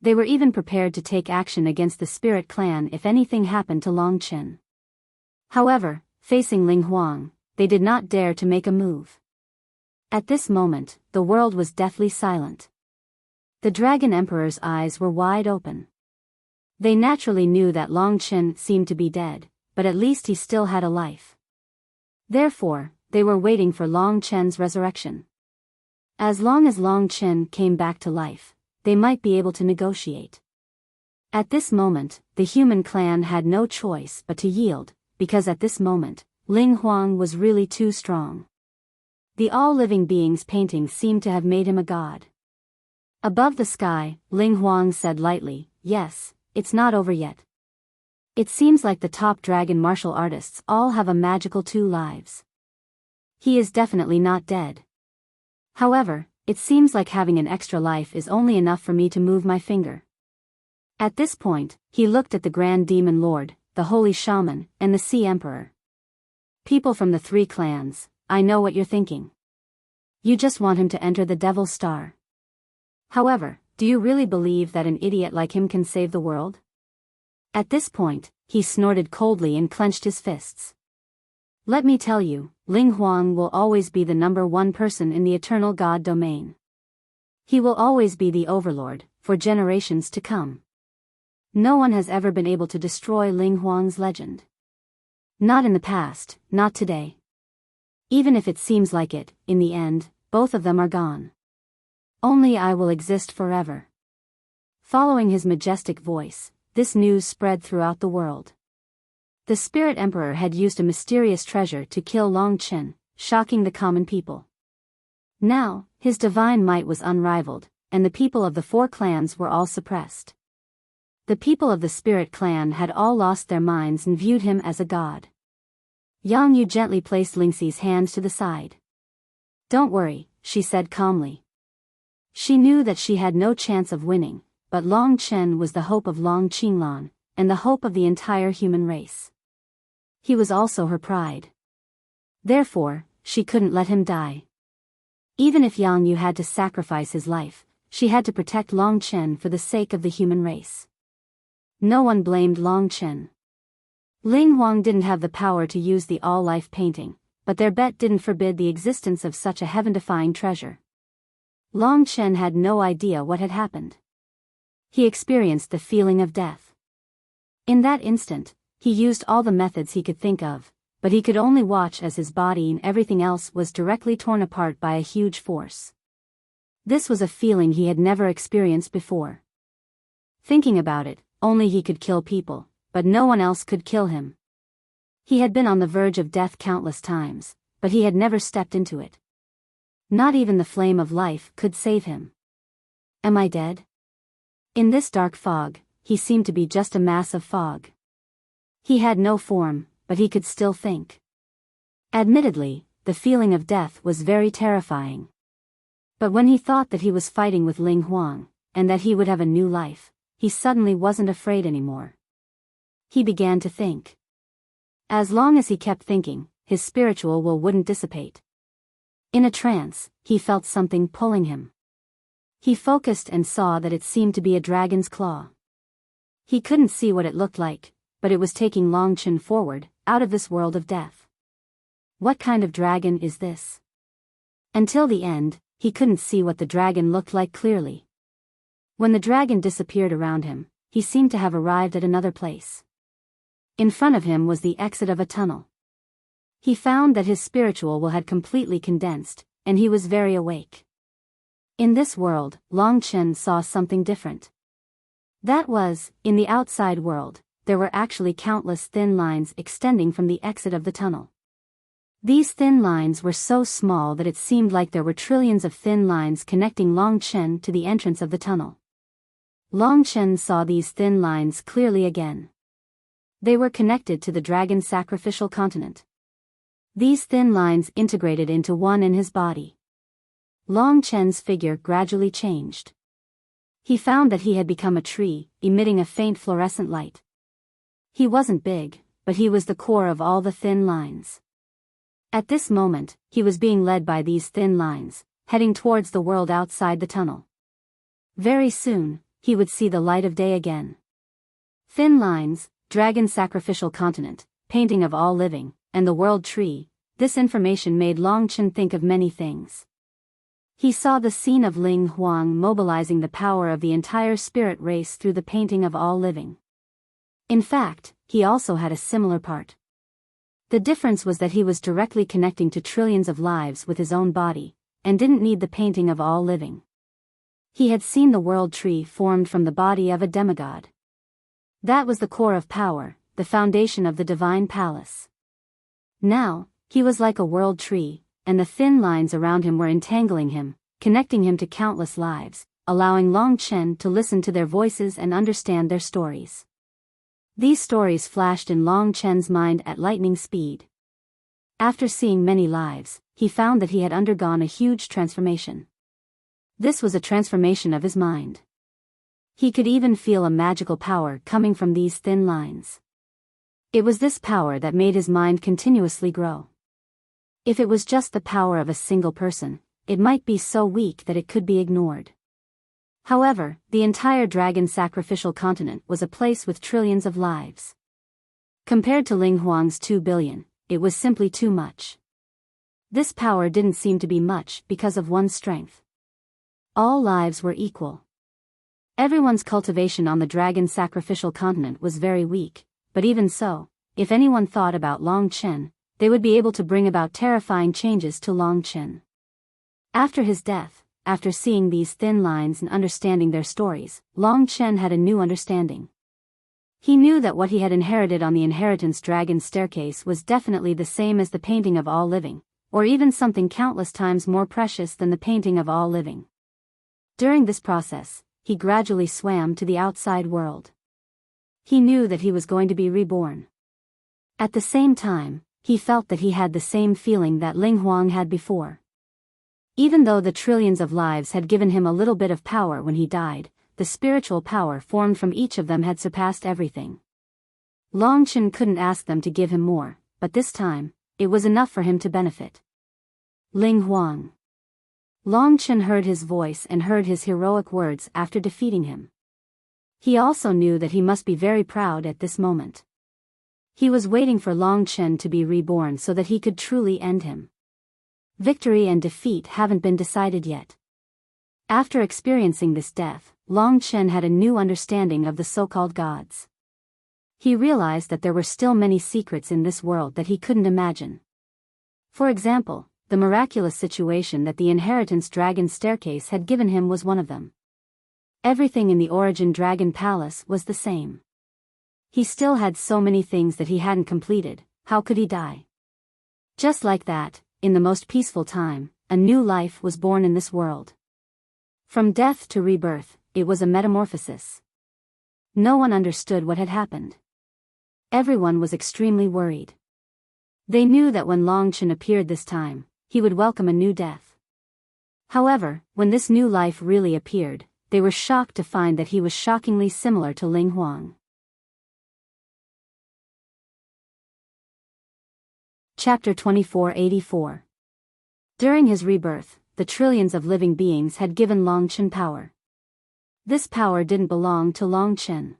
They were even prepared to take action against the Spirit Clan if anything happened to Long Chen. However, facing Ling Huang, they did not dare to make a move. At this moment, the world was deathly silent. The Dragon Emperor's eyes were wide open. They naturally knew that Long Chen seemed to be dead, but at least he still had a life. Therefore, they were waiting for Long Chen's resurrection. As long as Long Chen came back to life, they might be able to negotiate. At this moment, the human clan had no choice but to yield, because at this moment, Ling Huang was really too strong. The all-living being's painting seemed to have made him a god. Above the sky, Ling Huang said lightly, "Yes, it's not over yet. It seems like the top dragon martial artists all have a magical 2 lives. He is definitely not dead. However, it seems like having an extra life is only enough for me to move my finger." At this point, he looked at the Grand Demon Lord, the Holy Shaman, and the Sea Emperor. "People from the 3 clans, I know what you're thinking. You just want him to enter the Devil's Star. However, do you really believe that an idiot like him can save the world?" At this point, he snorted coldly and clenched his fists. "Let me tell you, Ling Huang will always be the #1 person in the eternal God domain. He will always be the overlord, for generations to come. No one has ever been able to destroy Ling Huang's legend. Not in the past, not today. Even if it seems like it, in the end, both of them are gone. Only I will exist forever." Following his majestic voice, this news spread throughout the world. The Spirit Emperor had used a mysterious treasure to kill Long Chen, shocking the common people. Now, his divine might was unrivaled, and the people of the 4 clans were all suppressed. The people of the Spirit Clan had all lost their minds and viewed him as a god. Yang Yu gently placed Lingxi's hands to the side. "Don't worry," she said calmly. She knew that she had no chance of winning, but Long Chen was the hope of Long Qinglan, and the hope of the entire human race. He was also her pride. Therefore, she couldn't let him die. Even if Yang Yu had to sacrifice his life, she had to protect Long Chen for the sake of the human race. No one blamed Long Chen. Ling Huang didn't have the power to use the all-life painting, but their bet didn't forbid the existence of such a heaven-defying treasure. Long Chen had no idea what had happened. He experienced the feeling of death. In that instant, he used all the methods he could think of, but he could only watch as his body and everything else was directly torn apart by a huge force. This was a feeling he had never experienced before. Thinking about it, only he could kill people, but no one else could kill him. He had been on the verge of death countless times, but he had never stepped into it. Not even the flame of life could save him. Am I dead? In this dark fog, he seemed to be just a mass of fog. He had no form, but he could still think. Admittedly, the feeling of death was very terrifying. But when he thought that he was fighting with Ling Huang, and that he would have a new life, he suddenly wasn't afraid anymore. He began to think. As long as he kept thinking, his spiritual will wouldn't dissipate. In a trance, he felt something pulling him. He focused and saw that it seemed to be a dragon's claw. He couldn't see what it looked like, but it was taking Long Chen forward, out of this world of death. What kind of dragon is this? Until the end, he couldn't see what the dragon looked like clearly. When the dragon disappeared around him, he seemed to have arrived at another place. In front of him was the exit of a tunnel. He found that his spiritual will had completely condensed, and he was very awake. In this world, Long Chen saw something different. That was, in the outside world, there were actually countless thin lines extending from the exit of the tunnel. These thin lines were so small that it seemed like there were trillions of thin lines connecting Long Chen to the entrance of the tunnel. Long Chen saw these thin lines clearly again. They were connected to the dragon sacrificial continent. These thin lines integrated into one in his body. Long Chen's figure gradually changed. He found that he had become a tree, emitting a faint fluorescent light. He wasn't big, but he was the core of all the thin lines. At this moment, he was being led by these thin lines, heading towards the world outside the tunnel. Very soon, he would see the light of day again. Thin lines, dragon sacrificial continent, painting of all living, and the world tree, this information made Long Chen think of many things. He saw the scene of Ling Huang mobilizing the power of the entire spirit race through the painting of all living. In fact, he also had a similar part. The difference was that he was directly connecting to trillions of lives with his own body, and didn't need the painting of all living. He had seen the world tree formed from the body of a demigod. That was the core of power, the foundation of the divine palace. Now, he was like a world tree, and the thin lines around him were entangling him, connecting him to countless lives, allowing Long Chen to listen to their voices and understand their stories. These stories flashed in Long Chen's mind at lightning speed. After seeing many lives, he found that he had undergone a huge transformation. This was a transformation of his mind. He could even feel a magical power coming from these thin lines. It was this power that made his mind continuously grow. If it was just the power of a single person, it might be so weak that it could be ignored. However, the entire dragon sacrificial continent was a place with trillions of lives. Compared to Ling Huang's 2 billion, it was simply too much. This power didn't seem to be much because of one's strength. All lives were equal. Everyone's cultivation on the dragon sacrificial continent was very weak, but even so, if anyone thought about Long Chen, they would be able to bring about terrifying changes to Long Chen. After his death, after seeing these thin lines and understanding their stories, Long Chen had a new understanding. He knew that what he had inherited on the inheritance dragon staircase was definitely the same as the painting of all living, or even something countless times more precious than the painting of all living. During this process, he gradually swam to the outside world. He knew that he was going to be reborn. At the same time, he felt that he had the same feeling that Ling Huang had before. Even though the trillions of lives had given him a little bit of power when he died, the spiritual power formed from each of them had surpassed everything. Long Chen couldn't ask them to give him more, but this time, it was enough for him to benefit. Ling Huang. Long Chen heard his voice and heard his heroic words after defeating him. He also knew that he must be very proud at this moment. He was waiting for Long Chen to be reborn so that he could truly end him. Victory and defeat haven't been decided yet. After experiencing this death, Long Chen had a new understanding of the so-called gods. He realized that there were still many secrets in this world that he couldn't imagine. For example, the miraculous situation that the inheritance dragon staircase had given him was one of them. Everything in the origin dragon palace was the same. He still had so many things that he hadn't completed. How could he die? Just like that, in the most peaceful time, a new life was born in this world. From death to rebirth, it was a metamorphosis. No one understood what had happened. Everyone was extremely worried. They knew that when Longchen appeared this time, he would welcome a new death. However, when this new life really appeared, they were shocked to find that he was shockingly similar to Ling Huang. Chapter 2484. During his rebirth, the trillions of living beings had given Longchen power. This power didn't belong to Longchen.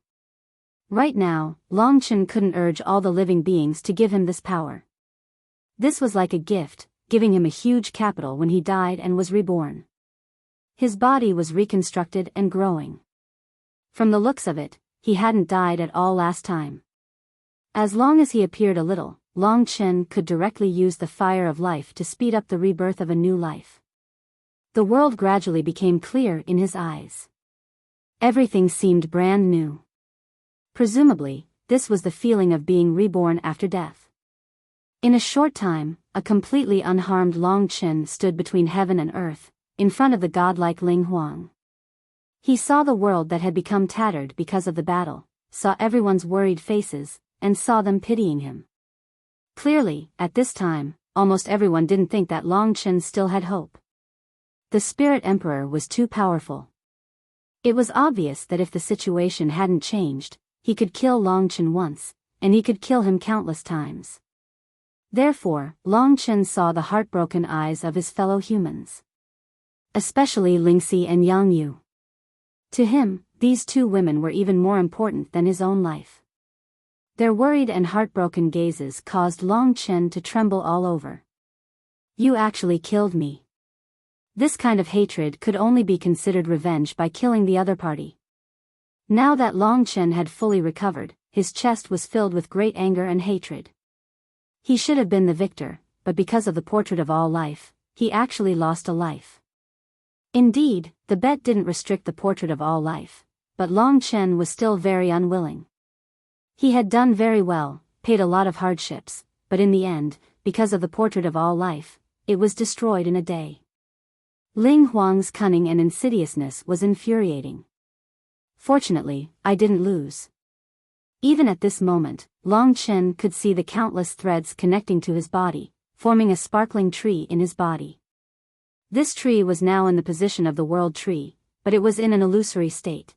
Right now, Longchen couldn't urge all the living beings to give him this power. This was like a gift, giving him a huge capital when he died and was reborn. His body was reconstructed and growing. From the looks of it, he hadn't died at all last time. As long as he appeared a little, Longchen could directly use the fire of life to speed up the rebirth of a new life. The world gradually became clear in his eyes. Everything seemed brand new. Presumably, this was the feeling of being reborn after death. In a short time, a completely unharmed Longchen stood between heaven and earth, in front of the godlike Ling Huang. He saw the world that had become tattered because of the battle, saw everyone's worried faces, and saw them pitying him. Clearly, at this time, almost everyone didn't think that Longchen still had hope. The Spirit Emperor was too powerful. It was obvious that if the situation hadn't changed, he could kill Longchen once, and he could kill him countless times. Therefore, Longchen saw the heartbroken eyes of his fellow humans. Especially Lingxi and Yang Yu. To him, these two women were even more important than his own life. Their worried and heartbroken gazes caused Longchen to tremble all over. You actually killed me. This kind of hatred could only be considered revenge by killing the other party. Now that Longchen had fully recovered, his chest was filled with great anger and hatred. He should have been the victor, but because of the portrait of all life, he actually lost a life. Indeed, the bet didn't restrict the portrait of all life, but Longchen was still very unwilling. He had done very well, paid a lot of hardships, but in the end, because of the portrait of all life, it was destroyed in a day. Ling Huang's cunning and insidiousness was infuriating. Fortunately, I didn't lose. Even at this moment, Longchen could see the countless threads connecting to his body, forming a sparkling tree in his body. This tree was now in the position of the world tree, but it was in an illusory state.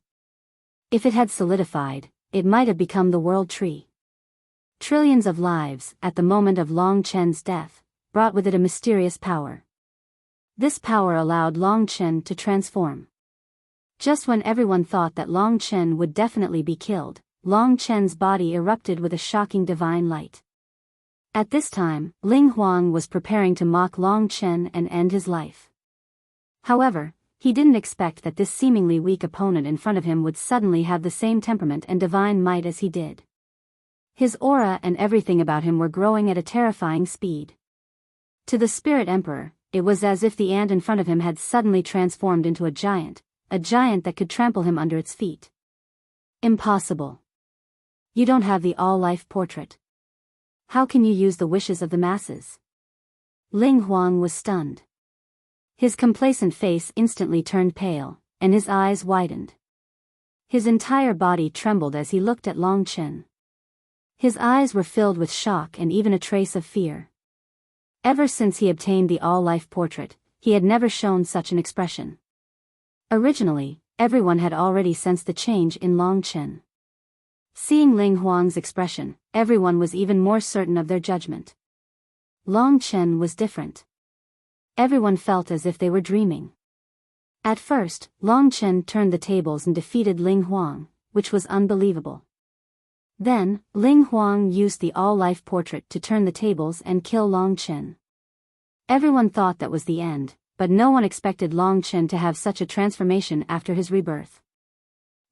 If it had solidified, it might have become the world tree. Trillions of lives, at the moment of Longchen's death, brought with it a mysterious power. This power allowed Longchen to transform. Just when everyone thought that Longchen would definitely be killed, Longchen's body erupted with a shocking divine light. At this time, Ling Huang was preparing to mock Longchen and end his life. However, he didn't expect that this seemingly weak opponent in front of him would suddenly have the same temperament and divine might as he did. His aura and everything about him were growing at a terrifying speed. To the Spirit Emperor, it was as if the ant in front of him had suddenly transformed into a giant that could trample him under its feet. Impossible. You don't have the all-life portrait. How can you use the wishes of the masses? Ling Huang was stunned. His complacent face instantly turned pale, and his eyes widened. His entire body trembled as he looked at Longchen. His eyes were filled with shock and even a trace of fear. Ever since he obtained the all-life portrait, he had never shown such an expression. Originally, everyone had already sensed the change in Longchen. Seeing Ling Huang's expression, everyone was even more certain of their judgment. Longchen was different. Everyone felt as if they were dreaming. At first, Longchen turned the tables and defeated Ling Huang, which was unbelievable. Then, Ling Huang used the all-life portrait to turn the tables and kill Longchen. Everyone thought that was the end, but no one expected Longchen to have such a transformation after his rebirth.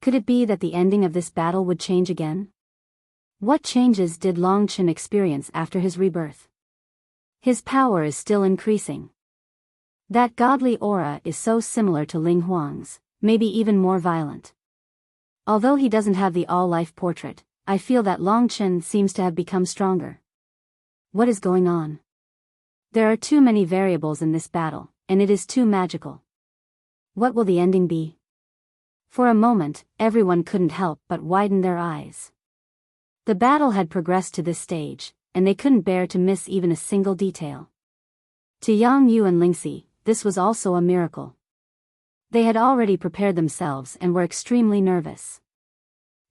Could it be that the ending of this battle would change again? What changes did Long Chen experience after his rebirth? His power is still increasing. That godly aura is so similar to Ling Huang's, maybe even more violent. Although he doesn't have the all-life portrait, I feel that Long Chen seems to have become stronger. What is going on? There are too many variables in this battle, and it is too magical. What will the ending be? For a moment, everyone couldn't help but widen their eyes. The battle had progressed to this stage, and they couldn't bear to miss even a single detail. To Yang Yu and Lingxi, this was also a miracle. They had already prepared themselves and were extremely nervous.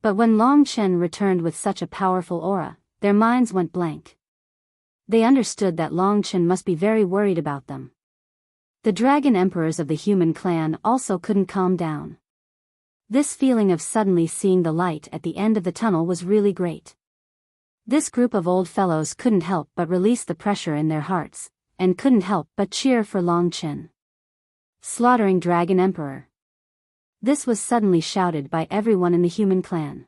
But when Long Chen returned with such a powerful aura, their minds went blank. They understood that Long Chen must be very worried about them. The dragon emperors of the human clan also couldn't calm down. This feeling of suddenly seeing the light at the end of the tunnel was really great. This group of old fellows couldn't help but release the pressure in their hearts, and couldn't help but cheer for Long Chen. Slaughtering Dragon Emperor. This was suddenly shouted by everyone in the human clan.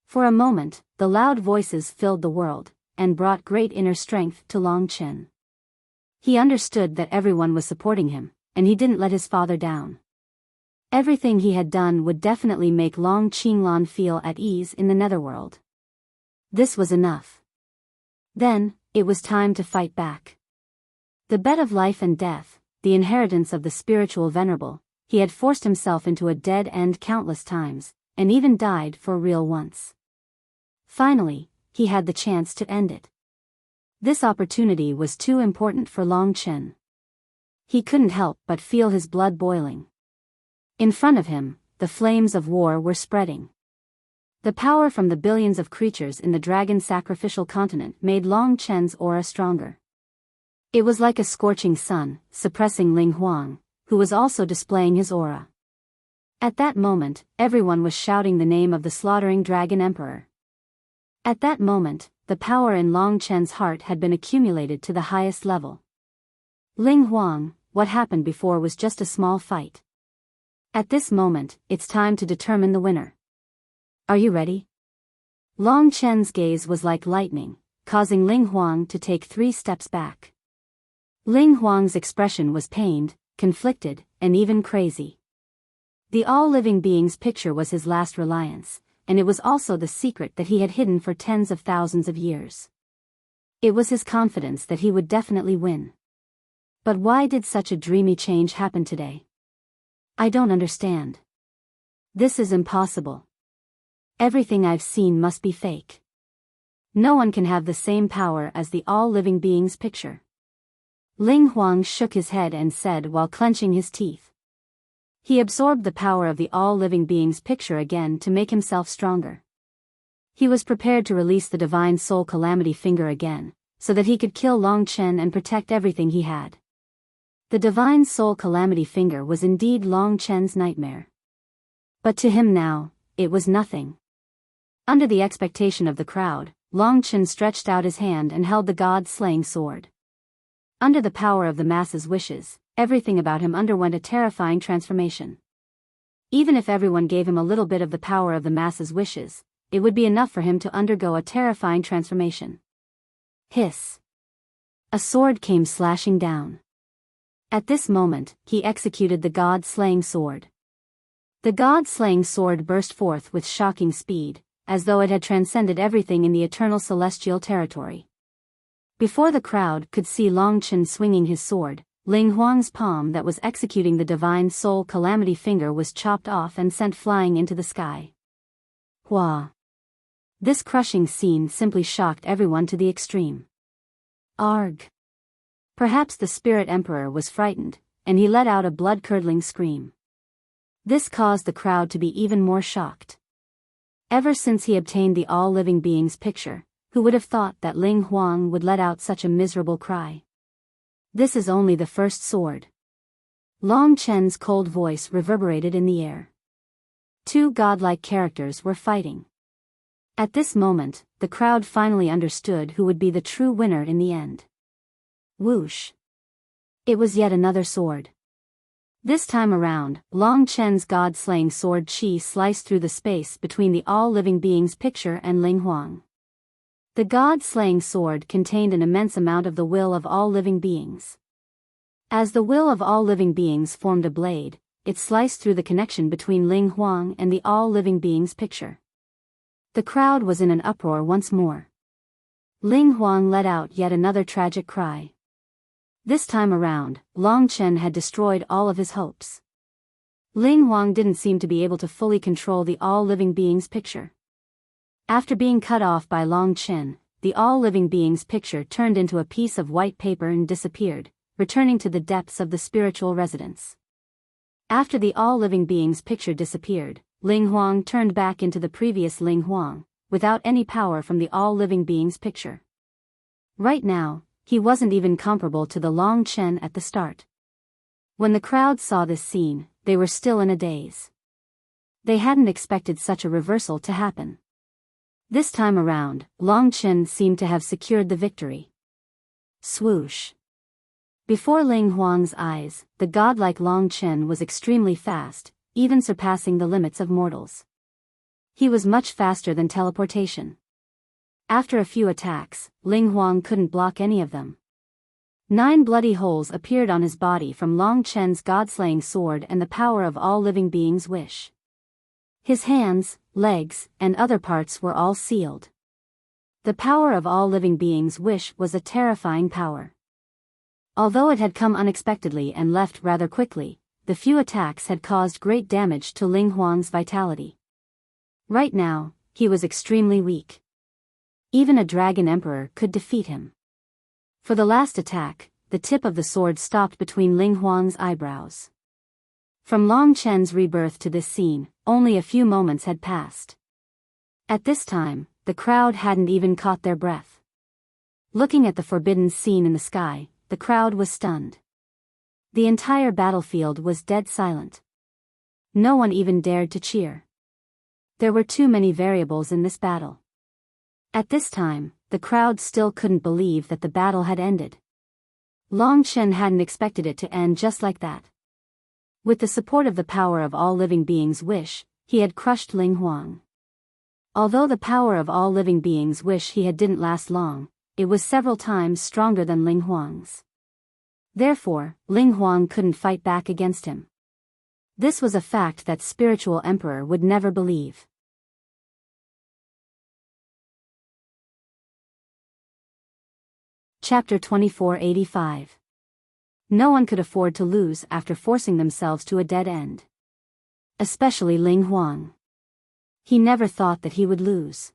For a moment, the loud voices filled the world, and brought great inner strength to Long Chen. He understood that everyone was supporting him, and he didn't let his father down. Everything he had done would definitely make Long Qinglan feel at ease in the netherworld. This was enough. Then, it was time to fight back. The bet of life and death, the inheritance of the spiritual venerable, he had forced himself into a dead end countless times, and even died for real once. Finally, he had the chance to end it. This opportunity was too important for Long Chen. He couldn't help but feel his blood boiling. In front of him, the flames of war were spreading. The power from the billions of creatures in the dragon sacrificial continent made Long Chen's aura stronger. It was like a scorching sun, suppressing Ling Huang, who was also displaying his aura. At that moment, everyone was shouting the name of the slaughtering Dragon Emperor. At that moment, the power in Long Chen's heart had been accumulated to the highest level. Ling Huang, what happened before was just a small fight. At this moment, it's time to determine the winner. Are you ready? Long Chen's gaze was like lightning, causing Ling Huang to take 3 steps back. Ling Huang's expression was pained, conflicted, and even crazy. The all-living being's picture was his last reliance, and it was also the secret that he had hidden for tens of thousands of years. It was his confidence that he would definitely win. But why did such a dreamy change happen today? I don't understand. This is impossible. Everything I've seen must be fake. No one can have the same power as the all-living being's picture. Ling Huang shook his head and said while clenching his teeth. He absorbed the power of the all-living being's picture again to make himself stronger. He was prepared to release the divine soul calamity finger again, so that he could kill Long Chen and protect everything he had. The divine soul calamity finger was indeed Long Chen's nightmare. But to him now, it was nothing. Under the expectation of the crowd, Long Chen stretched out his hand and held the god-slaying sword. Under the power of the masses' wishes, everything about him underwent a terrifying transformation. Even if everyone gave him a little bit of the power of the masses' wishes, it would be enough for him to undergo a terrifying transformation. Hiss! A sword came slashing down. At this moment, he executed the god-slaying sword. The god-slaying sword burst forth with shocking speed, as though it had transcended everything in the eternal celestial territory. Before the crowd could see Long Chen swinging his sword, Ling Huang's palm that was executing the divine soul calamity finger was chopped off and sent flying into the sky. Hua! This crushing scene simply shocked everyone to the extreme. Arg! Perhaps the Spirit Emperor was frightened, and he let out a blood-curdling scream. This caused the crowd to be even more shocked. Ever since he obtained the all-living being's picture, who would have thought that Ling Huang would let out such a miserable cry? This is only the first sword. Long Chen's cold voice reverberated in the air. 2 godlike characters were fighting. At this moment, the crowd finally understood who would be the true winner in the end. Whoosh! It was yet another sword. This time around, Long Chen's god-slaying sword Qi sliced through the space between the all-living being's picture and Ling Huang. The god-slaying sword contained an immense amount of the will of all living beings. As the will of all living beings formed a blade, it sliced through the connection between Ling Huang and the all-living beings picture. The crowd was in an uproar once more. Ling Huang let out yet another tragic cry. This time around, Long Chen had destroyed all of his hopes. Ling Huang didn't seem to be able to fully control the all-living beings picture. After being cut off by Long Chen, the all-living beings picture turned into a piece of white paper and disappeared, returning to the depths of the spiritual residence. After the all-living beings picture disappeared, Ling Huang turned back into the previous Ling Huang, without any power from the all-living beings picture. Right now, he wasn't even comparable to the Long Chen at the start. When the crowd saw this scene, they were still in a daze. They hadn't expected such a reversal to happen. This time around, Long Chen seemed to have secured the victory. Swoosh. Before Ling Huang's eyes, the godlike Long Chen was extremely fast, even surpassing the limits of mortals. He was much faster than teleportation. After a few attacks, Ling Huang couldn't block any of them. 9 bloody holes appeared on his body from Long Chen's god-slaying sword and the power of all living beings' wish. His hands, legs, and other parts were all sealed. The power of all living beings' wish was a terrifying power. Although it had come unexpectedly and left rather quickly, the few attacks had caused great damage to Ling Huang's vitality. Right now, he was extremely weak. Even a dragon emperor could defeat him. For the last attack, the tip of the sword stopped between Ling Huang's eyebrows. From Long Chen's rebirth to this scene, only a few moments had passed. At this time, the crowd hadn't even caught their breath. Looking at the forbidden scene in the sky, the crowd was stunned. The entire battlefield was dead silent. No one even dared to cheer. There were too many variables in this battle. At this time, the crowd still couldn't believe that the battle had ended. Long Chen hadn't expected it to end just like that. With the support of the power of all living beings' wish, he had crushed Ling Huang. Although the power of all living beings' wish he had didn't last long, it was several times stronger than Ling Huang's. Therefore, Ling Huang couldn't fight back against him. This was a fact that spiritual emperor would never believe. Chapter 2485. No one could afford to lose after forcing themselves to a dead end. Especially Ling Huang. He never thought that he would lose.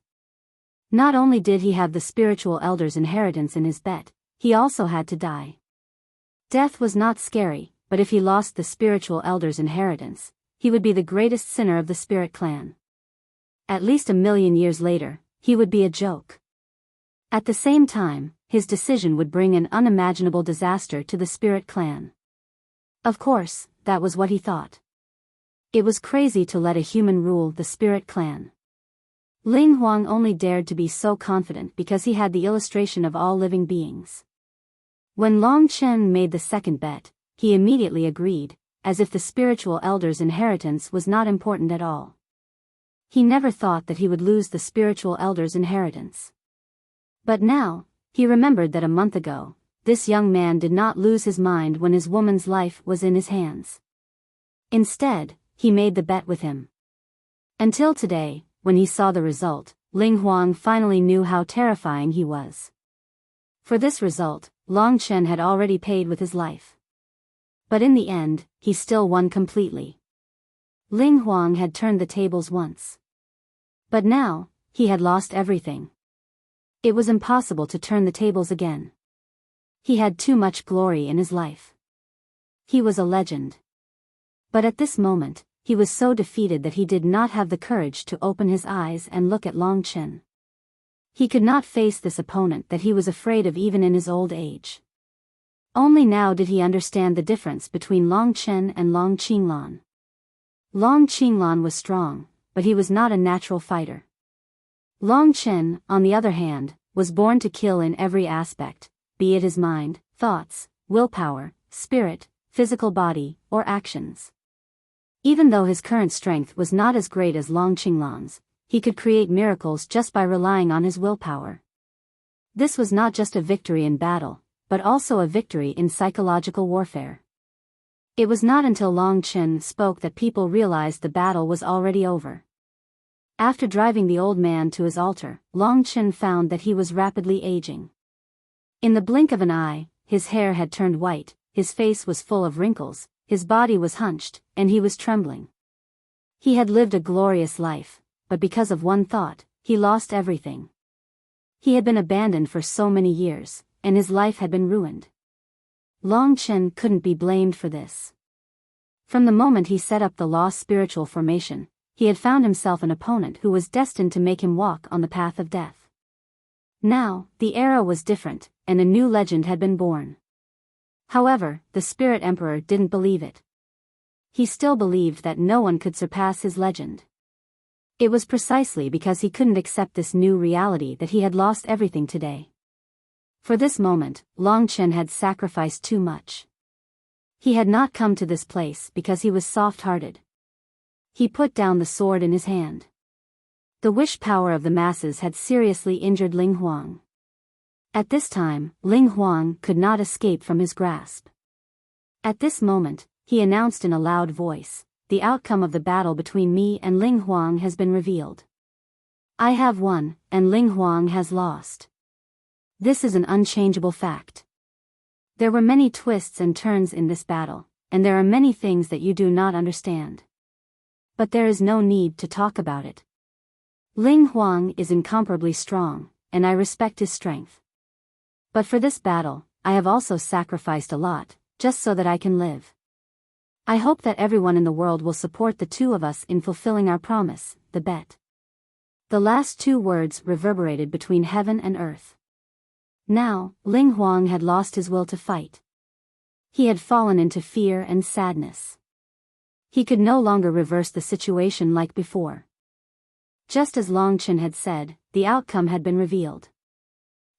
Not only did he have the spiritual elder's inheritance in his bet, he also had to die. Death was not scary, but if he lost the spiritual elder's inheritance, he would be the greatest sinner of the spirit clan. At least 1,000,000 years later, he would be a joke. At the same time, his decision would bring an unimaginable disaster to the spirit clan. Of course, that was what he thought. It was crazy to let a human rule the spirit clan. Ling Huang only dared to be so confident because he had the illustration of all living beings. When Long Chen made the second bet, he immediately agreed, as if the spiritual elder's inheritance was not important at all. He never thought that he would lose the spiritual elder's inheritance. But now, he remembered that a month ago, this young man did not lose his mind when his woman's life was in his hands. Instead, he made the bet with him. Until today, when he saw the result, Ling Huang finally knew how terrifying he was. For this result, Long Chen had already paid with his life. But in the end, he still won completely. Ling Huang had turned the tables once. But now, he had lost everything. It was impossible to turn the tables again. He had too much glory in his life. He was a legend. But at this moment, he was so defeated that he did not have the courage to open his eyes and look at Long Chen. He could not face this opponent that he was afraid of even in his old age. Only now did he understand the difference between Long Chen and Long Qinglan. Long Qinglan was strong, but he was not a natural fighter. Long Chen, on the other hand, was born to kill in every aspect, be it his mind, thoughts, willpower, spirit, physical body, or actions. Even though his current strength was not as great as Long Qinglan's, he could create miracles just by relying on his willpower. This was not just a victory in battle, but also a victory in psychological warfare. It was not until Long Chen spoke that people realized the battle was already over. After driving the old man to his altar, Long Chen found that he was rapidly aging. In the blink of an eye, his hair had turned white, his face was full of wrinkles, his body was hunched, and he was trembling. He had lived a glorious life, but because of one thought, he lost everything. He had been abandoned for so many years, and his life had been ruined. Long Chen couldn't be blamed for this. From the moment he set up the lost spiritual formation, he had found himself an opponent who was destined to make him walk on the path of death. Now, the era was different, and a new legend had been born. However, the Spirit Emperor didn't believe it. He still believed that no one could surpass his legend. It was precisely because he couldn't accept this new reality that he had lost everything today. For this moment, Long Chen had sacrificed too much. He had not come to this place because he was soft-hearted. He put down the sword in his hand. The wish power of the masses had seriously injured Ling Huang. At this time, Ling Huang could not escape from his grasp. At this moment, he announced in a loud voice, "The outcome of the battle between me and Ling Huang has been revealed. I have won, and Ling Huang has lost. This is an unchangeable fact. There were many twists and turns in this battle, and there are many things that you do not understand. But there is no need to talk about it. Ling Huang is incomparably strong, and I respect his strength. But for this battle, I have also sacrificed a lot, just so that I can live. I hope that everyone in the world will support the two of us in fulfilling our promise, the bet." The last two words reverberated between heaven and earth. Now, Ling Huang had lost his will to fight. He had fallen into fear and sadness. He could no longer reverse the situation like before. Just as Long Chen had said, the outcome had been revealed.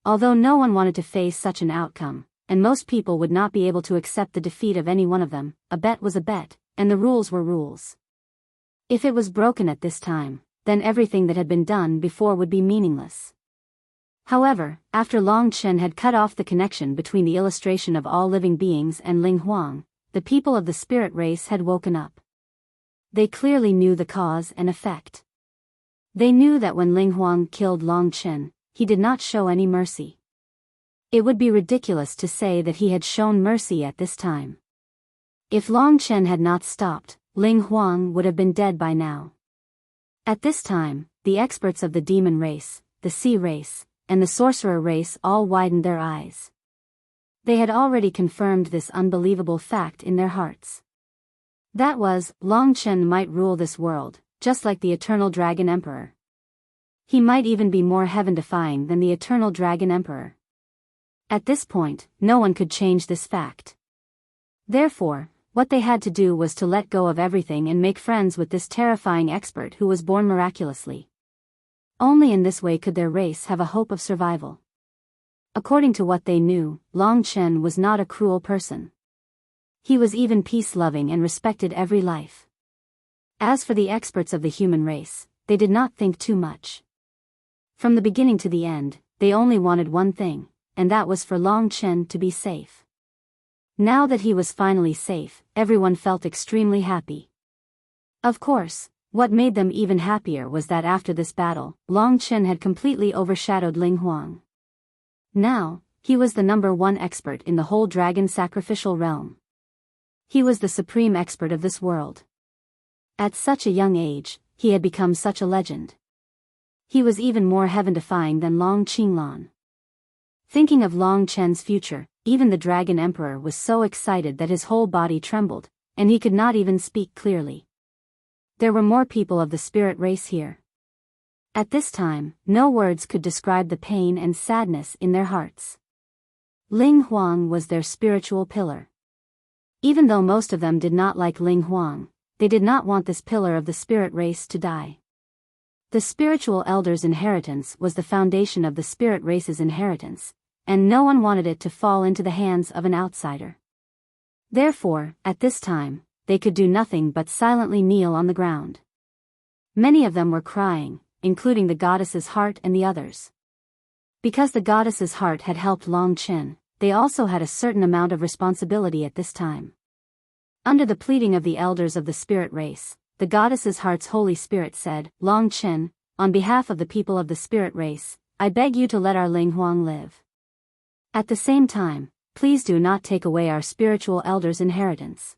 Although no one wanted to face such an outcome, and most people would not be able to accept the defeat of any one of them, a bet was a bet, and the rules were rules. If it was broken at this time, then everything that had been done before would be meaningless. However, after Long Chen had cut off the connection between the illustration of all living beings and Ling Huang, the people of the spirit race had woken up. They clearly knew the cause and effect. They knew that when Ling Huang killed Long Chen, he did not show any mercy. It would be ridiculous to say that he had shown mercy at this time. If Long Chen had not stopped, Ling Huang would have been dead by now. At this time, the experts of the demon race, the sea race, and the sorcerer race all widened their eyes. They had already confirmed this unbelievable fact in their hearts. That was, Long Chen might rule this world, just like the Eternal Dragon Emperor. He might even be more heaven-defying than the Eternal Dragon Emperor. At this point, no one could change this fact. Therefore, what they had to do was to let go of everything and make friends with this terrifying expert who was born miraculously. Only in this way could their race have a hope of survival. According to what they knew, Long Chen was not a cruel person. He was even peace-loving and respected every life. As for the experts of the human race, they did not think too much. From the beginning to the end, they only wanted one thing, and that was for Long Chen to be safe. Now that he was finally safe, everyone felt extremely happy. Of course, what made them even happier was that after this battle, Long Chen had completely overshadowed Ling Huang. Now, he was the #1 expert in the whole dragon sacrificial realm. He was the supreme expert of this world. At such a young age, he had become such a legend. He was even more heaven-defying than Long Qinglan. Thinking of Long Chen's future, even the Dragon Emperor was so excited that his whole body trembled, and he could not even speak clearly. There were more people of the spirit race here. At this time, no words could describe the pain and sadness in their hearts. Ling Huang was their spiritual pillar. Even though most of them did not like Ling Huang, they did not want this pillar of the spirit race to die. The spiritual elder's inheritance was the foundation of the spirit race's inheritance, and no one wanted it to fall into the hands of an outsider. Therefore, at this time, they could do nothing but silently kneel on the ground. Many of them were crying, including the goddess's heart and the others. Because the goddess's heart had helped Long Chen, they also had a certain amount of responsibility at this time. Under the pleading of the elders of the spirit race, the goddess's heart's Holy Spirit said, Long Chen, on behalf of the people of the spirit race, I beg you to let our Ling Huang live. At the same time, please do not take away our spiritual elders' inheritance.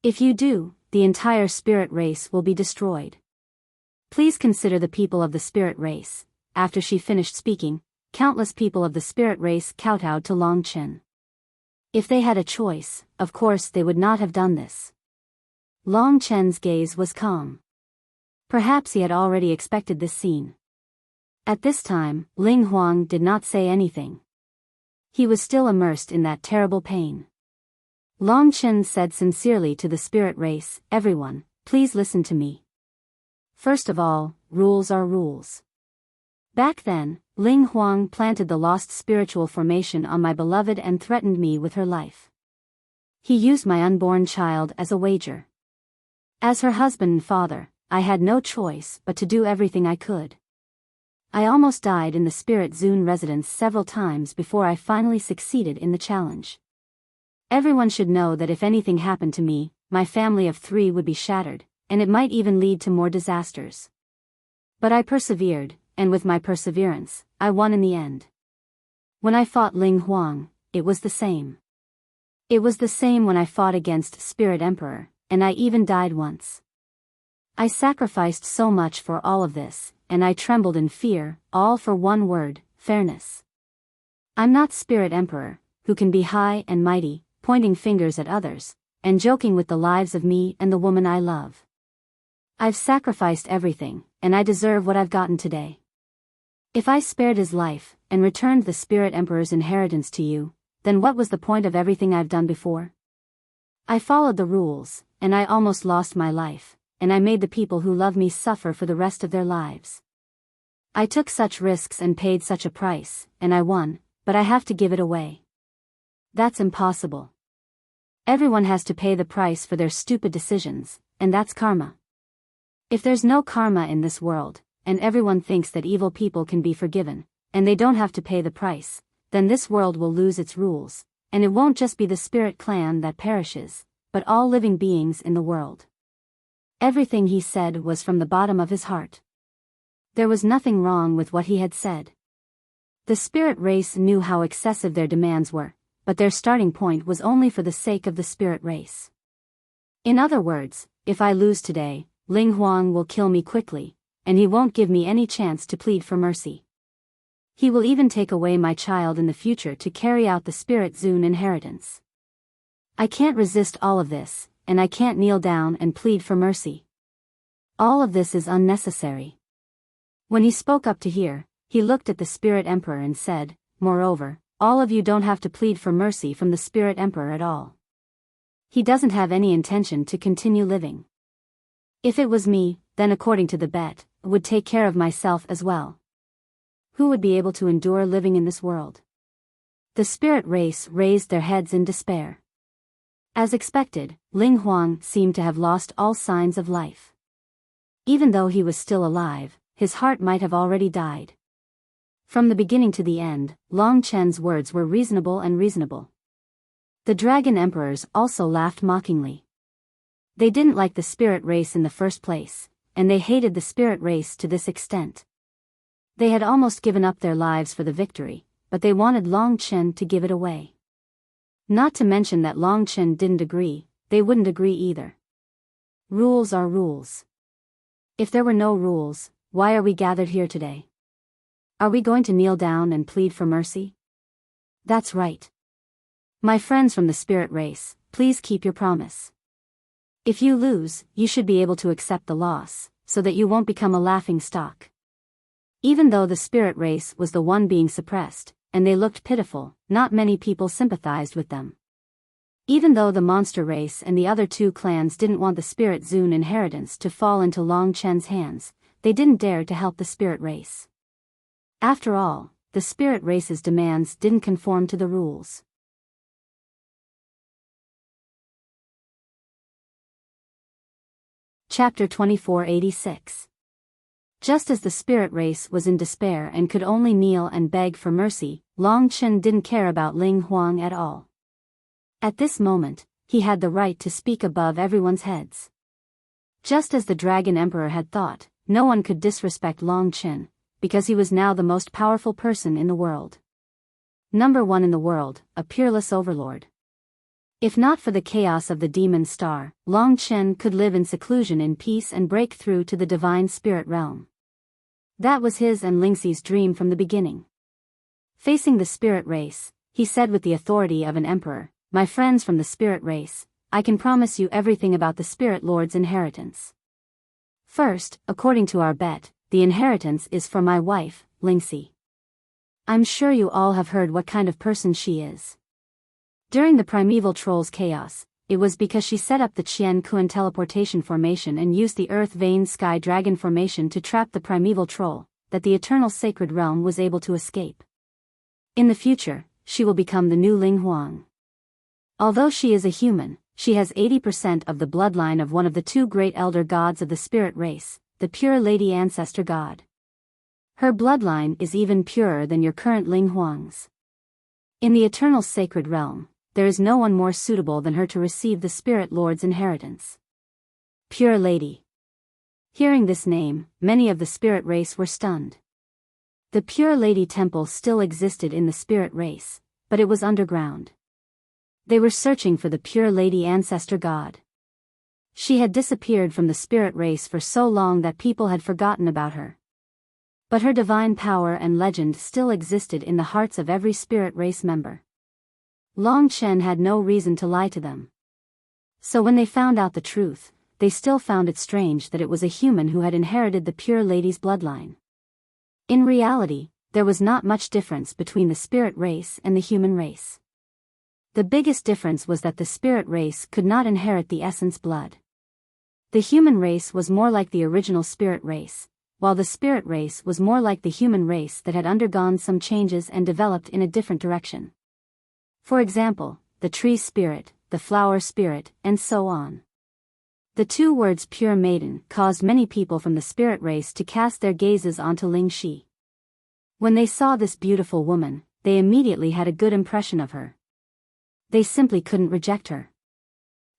If you do, the entire spirit race will be destroyed. Please consider the people of the spirit race. After she finished speaking, countless people of the spirit race kowtowed to Long Chen. If they had a choice, of course they would not have done this. Long Chen's gaze was calm. Perhaps he had already expected this scene. At this time, Ling Huang did not say anything. He was still immersed in that terrible pain. Long Chen said sincerely to the spirit race, everyone, please listen to me. First of all, rules are rules. Back then, Ling Huang planted the lost spiritual formation on my beloved and threatened me with her life. He used my unborn child as a wager. As her husband and father, I had no choice but to do everything I could. I almost died in the Spirit Zone residence several times before I finally succeeded in the challenge. Everyone should know that if anything happened to me, my family of 3 would be shattered, and it might even lead to more disasters. But I persevered, and with my perseverance, I won in the end. When I fought Ling Huang, it was the same. It was the same when I fought against Spirit Emperor, and I even died once. I sacrificed so much for all of this, and I trembled in fear, all for one word, fairness. I'm not Spirit Emperor, who can be high and mighty, pointing fingers at others, and joking with the lives of me and the woman I love. I've sacrificed everything, and I deserve what I've gotten today. If I spared his life, and returned the Spirit Emperor's inheritance to you, then what was the point of everything I've done before? I followed the rules, and I almost lost my life, and I made the people who love me suffer for the rest of their lives. I took such risks and paid such a price, and I won, but I have to give it away. That's impossible. Everyone has to pay the price for their stupid decisions, and that's karma. If there's no karma in this world, and everyone thinks that evil people can be forgiven, and they don't have to pay the price, then this world will lose its rules, and it won't just be the spirit clan that perishes, but all living beings in the world. Everything he said was from the bottom of his heart. There was nothing wrong with what he had said. The spirit race knew how excessive their demands were, but their starting point was only for the sake of the spirit race. In other words, if I lose today, Ling Huang will kill me quickly, and he won't give me any chance to plead for mercy. He will even take away my child in the future to carry out the Spirit Zone inheritance. I can't resist all of this, and I can't kneel down and plead for mercy. All of this is unnecessary. When he spoke up to here, he looked at the Spirit Emperor and said, moreover, all of you don't have to plead for mercy from the Spirit Emperor at all. He doesn't have any intention to continue living. If it was me, then according to the bet, I would take care of myself as well. Who would be able to endure living in this world? The spirit race raised their heads in despair. As expected, Ling Huang seemed to have lost all signs of life. Even though he was still alive, his heart might have already died. From the beginning to the end, Long Chen's words were reasonable and reasonable. The dragon emperors also laughed mockingly. They didn't like the spirit race in the first place, and they hated the spirit race to this extent. They had almost given up their lives for the victory, but they wanted Long Chen to give it away. Not to mention that Long Chen didn't agree, they wouldn't agree either. Rules are rules. If there were no rules, why are we gathered here today? Are we going to kneel down and plead for mercy? That's right. My friends from the spirit race, please keep your promise. If you lose, you should be able to accept the loss, so that you won't become a laughing stock. Even though the spirit race was the one being suppressed, and they looked pitiful, not many people sympathized with them. Even though the monster race and the other 2 clans didn't want the Spirit Zone inheritance to fall into Long Chen's hands, they didn't dare to help the spirit race. After all, the spirit race's demands didn't conform to the rules. Chapter 2486. Just as the spirit race was in despair and could only kneel and beg for mercy, Long Chen didn't care about Ling Huang at all. At this moment, he had the right to speak above everyone's heads. Just as the Dragon Emperor had thought, no one could disrespect Long Chen, because he was now the most powerful person in the world. Number 1 in the world, a peerless overlord. If not for the chaos of the demon star, Long Chen could live in seclusion in peace and break through to the divine spirit realm. That was his and Lingxi's dream from the beginning. Facing the spirit race, he said with the authority of an emperor, "My friends from the spirit race, I can promise you everything about the spirit lord's inheritance. First, according to our bet, the inheritance is for my wife, Lingxi. I'm sure you all have heard what kind of person she is. During the primeval troll's chaos, it was because she set up the Qian Kuan teleportation formation and used the Earth Vein Sky Dragon formation to trap the primeval troll, that the eternal sacred realm was able to escape. In the future, she will become the new Ling Huang. Although she is a human, she has 80% of the bloodline of one of the 2 great elder gods of the spirit race, the pure Lady Ancestor God. Her bloodline is even purer than your current Ling Huang's. In the eternal sacred realm, there is no one more suitable than her to receive the Spirit Lord's inheritance. Pure Lady. Hearing this name, many of the spirit race were stunned. The Pure Lady Temple still existed in the spirit race, but it was underground. They were searching for the Pure Lady Ancestor God. She had disappeared from the spirit race for so long that people had forgotten about her. But her divine power and legend still existed in the hearts of every spirit race member. Long Chen had no reason to lie to them. So when they found out the truth, they still found it strange that it was a human who had inherited the Pure Lady's bloodline. In reality, there was not much difference between the spirit race and the human race. The biggest difference was that the spirit race could not inherit the essence blood. The human race was more like the original spirit race, while the spirit race was more like the human race that had undergone some changes and developed in a different direction. For example, the tree spirit, the flower spirit, and so on. The 2 words pure maiden caused many people from the spirit race to cast their gazes onto Ling Shi. When they saw this beautiful woman, they immediately had a good impression of her. They simply couldn't reject her.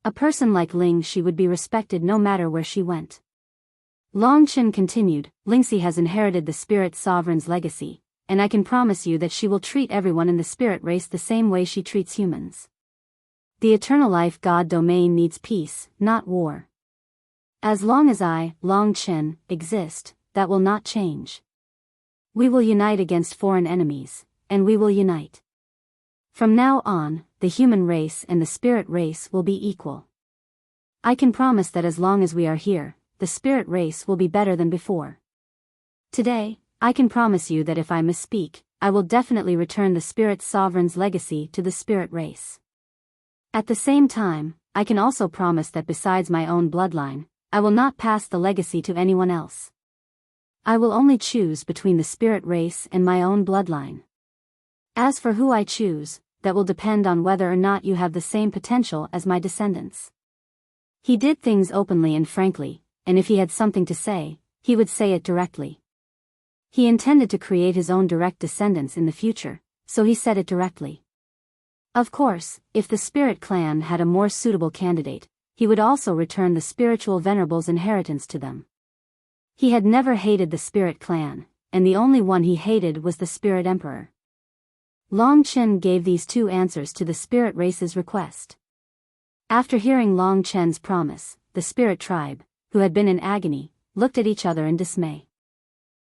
A person like Ling Shi would be respected no matter where she went. Long Chen continued, "Lingxi has inherited the spirit sovereign's legacy, and I can promise you that she will treat everyone in the spirit race the same way she treats humans. The eternal life God domain needs peace, not war. As long as I, Long Chen, exist, that will not change. We will unite against foreign enemies, and we will unite. From now on, the human race and the spirit race will be equal. I can promise that as long as we are here, the spirit race will be better than before. Today, I can promise you that if I misspeak, I will definitely return the spirit sovereign's legacy to the spirit race. At the same time, I can also promise that besides my own bloodline, I will not pass the legacy to anyone else. I will only choose between the spirit race and my own bloodline. As for who I choose, that will depend on whether or not you have the same potential as my descendants." He did things openly and frankly, and if he had something to say, he would say it directly. He intended to create his own direct descendants in the future, so he said it directly. Of course, if the spirit clan had a more suitable candidate, he would also return the spiritual venerable's inheritance to them. He had never hated the spirit clan, and the only one he hated was the spirit emperor. Long Chen gave these 2 answers to the spirit race's request. After hearing Long Chen's promise, the spirit tribe, who had been in agony, looked at each other in dismay.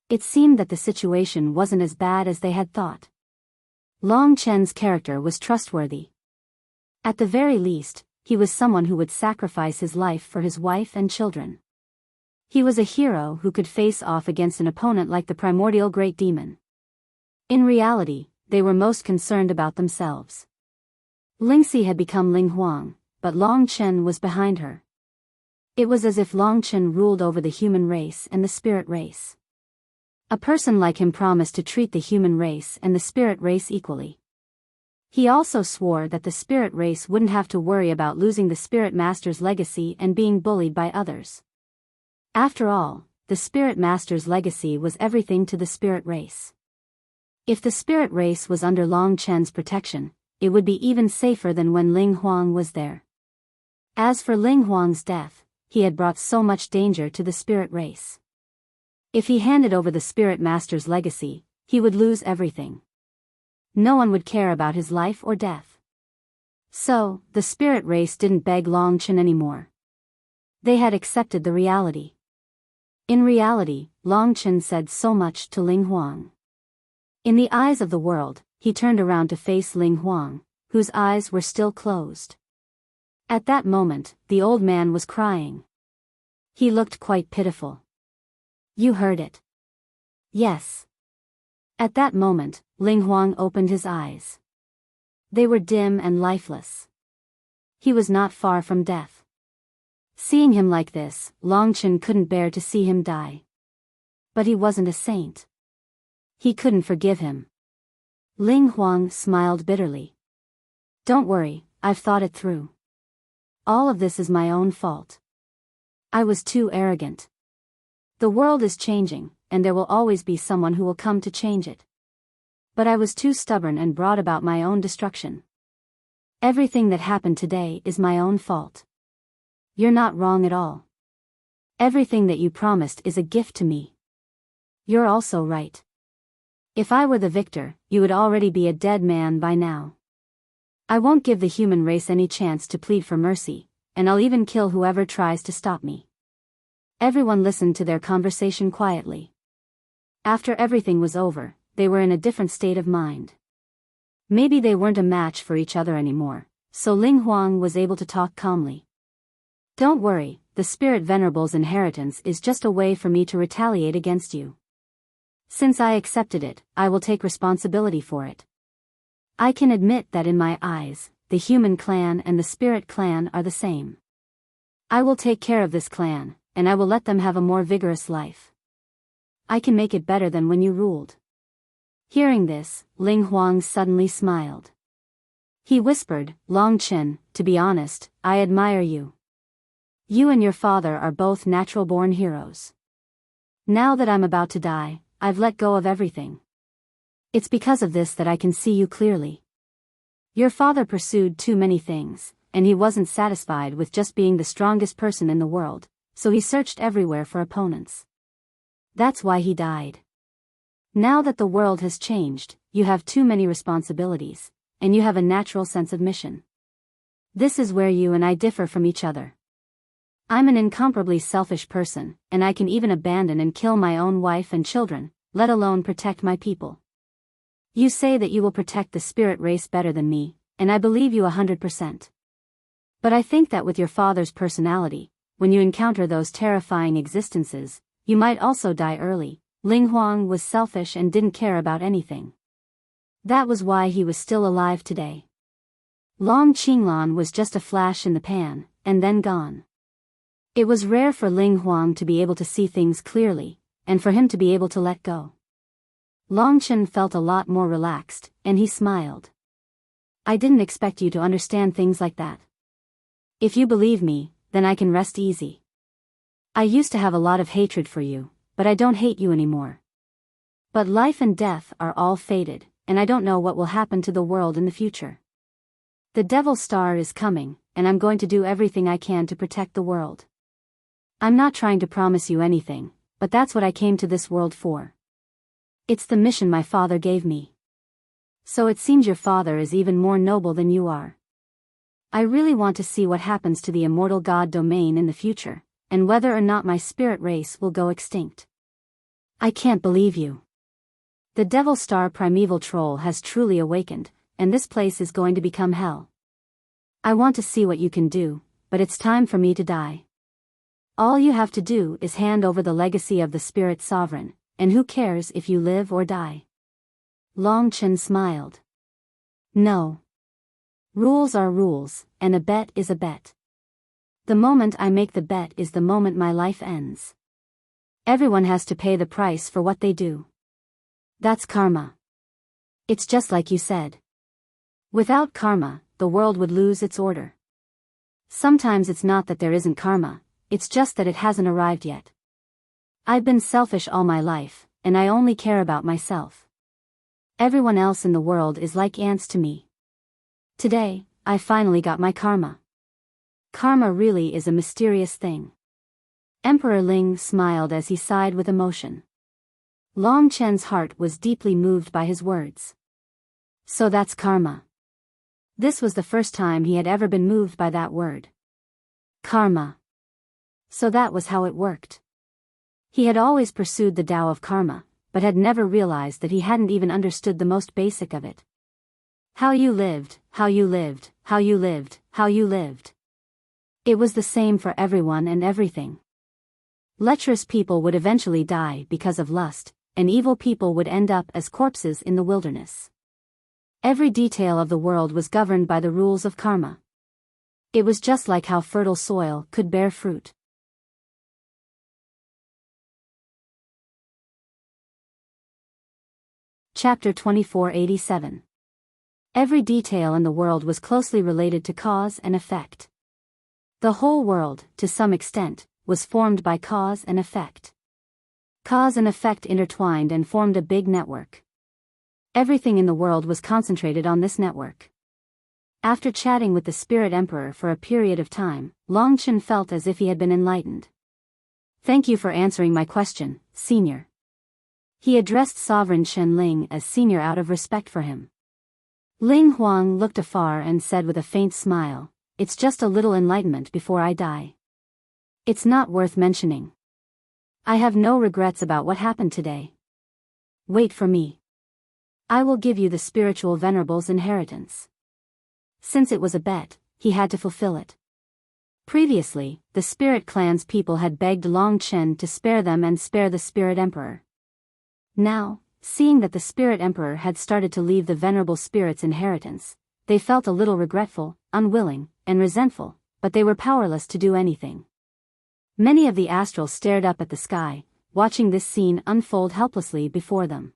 It seemed that the situation wasn't as bad as they had thought. Long Chen's character was trustworthy. At the very least, he was someone who would sacrifice his life for his wife and children. He was a hero who could face off against an opponent like the primordial great demon. In reality, they were most concerned about themselves. Lingxi had become Ling Huang, but Long Chen was behind her. It was as if Long Chen ruled over the human race and the spirit race. A person like him promised to treat the human race and the spirit race equally. He also swore that the spirit race wouldn't have to worry about losing the spirit master's legacy and being bullied by others. After all, the spirit master's legacy was everything to the spirit race. If the spirit race was under Long Chen's protection, it would be even safer than when Ling Huang was there. As for Ling Huang's death, he had brought so much danger to the spirit race. If he handed over the spirit master's legacy, he would lose everything. No one would care about his life or death. So, the spirit race didn't beg Long Chen anymore. They had accepted the reality. In reality, Long Chen said so much to Ling Huang. In the eyes of the world, he turned around to face Ling Huang, whose eyes were still closed. At that moment, the old man was crying. He looked quite pitiful. You heard it. Yes. At that moment, Ling Huang opened his eyes. They were dim and lifeless. He was not far from death. Seeing him like this, Long Chen couldn't bear to see him die. But he wasn't a saint. He couldn't forgive him. Ling Huang smiled bitterly. Don't worry, I've thought it through. All of this is my own fault. I was too arrogant. The world is changing, and there will always be someone who will come to change it. But I was too stubborn and brought about my own destruction. Everything that happened today is my own fault. You're not wrong at all. Everything that you promised is a gift to me. You're also right. If I were the victor, you would already be a dead man by now. I won't give the human race any chance to plead for mercy, and I'll even kill whoever tries to stop me. Everyone listened to their conversation quietly. After everything was over, they were in a different state of mind. Maybe they weren't a match for each other anymore, so Ling Huang was able to talk calmly. Don't worry, the Spirit Venerable's inheritance is just a way for me to retaliate against you. Since I accepted it, I will take responsibility for it. I can admit that in my eyes, the human clan and the spirit clan are the same. I will take care of this clan, and I will let them have a more vigorous life. I can make it better than when you ruled. Hearing this, Ling Huang suddenly smiled. He whispered, Long Chen, to be honest, I admire you. You and your father are both natural-born heroes. Now that I'm about to die, I've let go of everything. It's because of this that I can see you clearly. Your father pursued too many things, and he wasn't satisfied with just being the strongest person in the world, so he searched everywhere for opponents. That's why he died. Now that the world has changed, you have too many responsibilities, and you have a natural sense of mission. This is where you and I differ from each other. I'm an incomparably selfish person, and I can even abandon and kill my own wife and children, let alone protect my people. You say that you will protect the spirit race better than me, and I believe you 100%. But I think that with your father's personality, when you encounter those terrifying existences, you might also die early. Ling Huang was selfish and didn't care about anything. That was why he was still alive today. Long Qinglan was just a flash in the pan, and then gone. It was rare for Ling Huang to be able to see things clearly, and for him to be able to let go. Long Chen felt a lot more relaxed, and he smiled. I didn't expect you to understand things like that. If you believe me, then I can rest easy. I used to have a lot of hatred for you, but I don't hate you anymore. But life and death are all fated, and I don't know what will happen to the world in the future. The Devil Star is coming, and I'm going to do everything I can to protect the world. I'm not trying to promise you anything, but that's what I came to this world for. It's the mission my father gave me. So it seems your father is even more noble than you are. I really want to see what happens to the immortal god domain in the future, and whether or not my spirit race will go extinct. I can't believe you. The Devil Star primeval troll has truly awakened, and this place is going to become hell. I want to see what you can do, but it's time for me to die. All you have to do is hand over the legacy of the spirit sovereign, and who cares if you live or die? Long Chen smiled. No. Rules are rules, and a bet is a bet. The moment I make the bet is the moment my life ends. Everyone has to pay the price for what they do. That's karma. It's just like you said. Without karma, the world would lose its order. Sometimes it's not that there isn't karma, it's just that it hasn't arrived yet. I've been selfish all my life, and I only care about myself. Everyone else in the world is like ants to me. Today, I finally got my karma. Karma really is a mysterious thing. Emperor Ling smiled as he sighed with emotion. Long Chen's heart was deeply moved by his words. So that's karma. This was the first time he had ever been moved by that word. Karma. So that was how it worked. He had always pursued the Tao of karma, but had never realized that he hadn't even understood the most basic of it. How you lived, how you lived, how you lived, how you lived. It was the same for everyone and everything. Lecherous people would eventually die because of lust, and evil people would end up as corpses in the wilderness. Every detail of the world was governed by the rules of karma. It was just like how fertile soil could bear fruit. Chapter 2487. Every detail in the world was closely related to cause and effect. The whole world, to some extent, was formed by cause and effect. Cause and effect intertwined and formed a big network. Everything in the world was concentrated on this network. After chatting with the Spirit Emperor for a period of time, Long Chen felt as if he had been enlightened. Thank you for answering my question, Senior. He addressed Sovereign Chen Ling as Senior out of respect for him. Ling Huang looked afar and said with a faint smile, "It's just a little enlightenment before I die. It's not worth mentioning. I have no regrets about what happened today. Wait for me. I will give you the spiritual venerables' inheritance." Since it was a bet, he had to fulfill it. Previously, the Spirit Clan's people had begged Long Chen to spare them and spare the Spirit Emperor. Now, seeing that the Spirit Emperor had started to leave the Venerable Spirit's inheritance, they felt a little regretful, unwilling, and resentful, but they were powerless to do anything. Many of the astrals stared up at the sky, watching this scene unfold helplessly before them.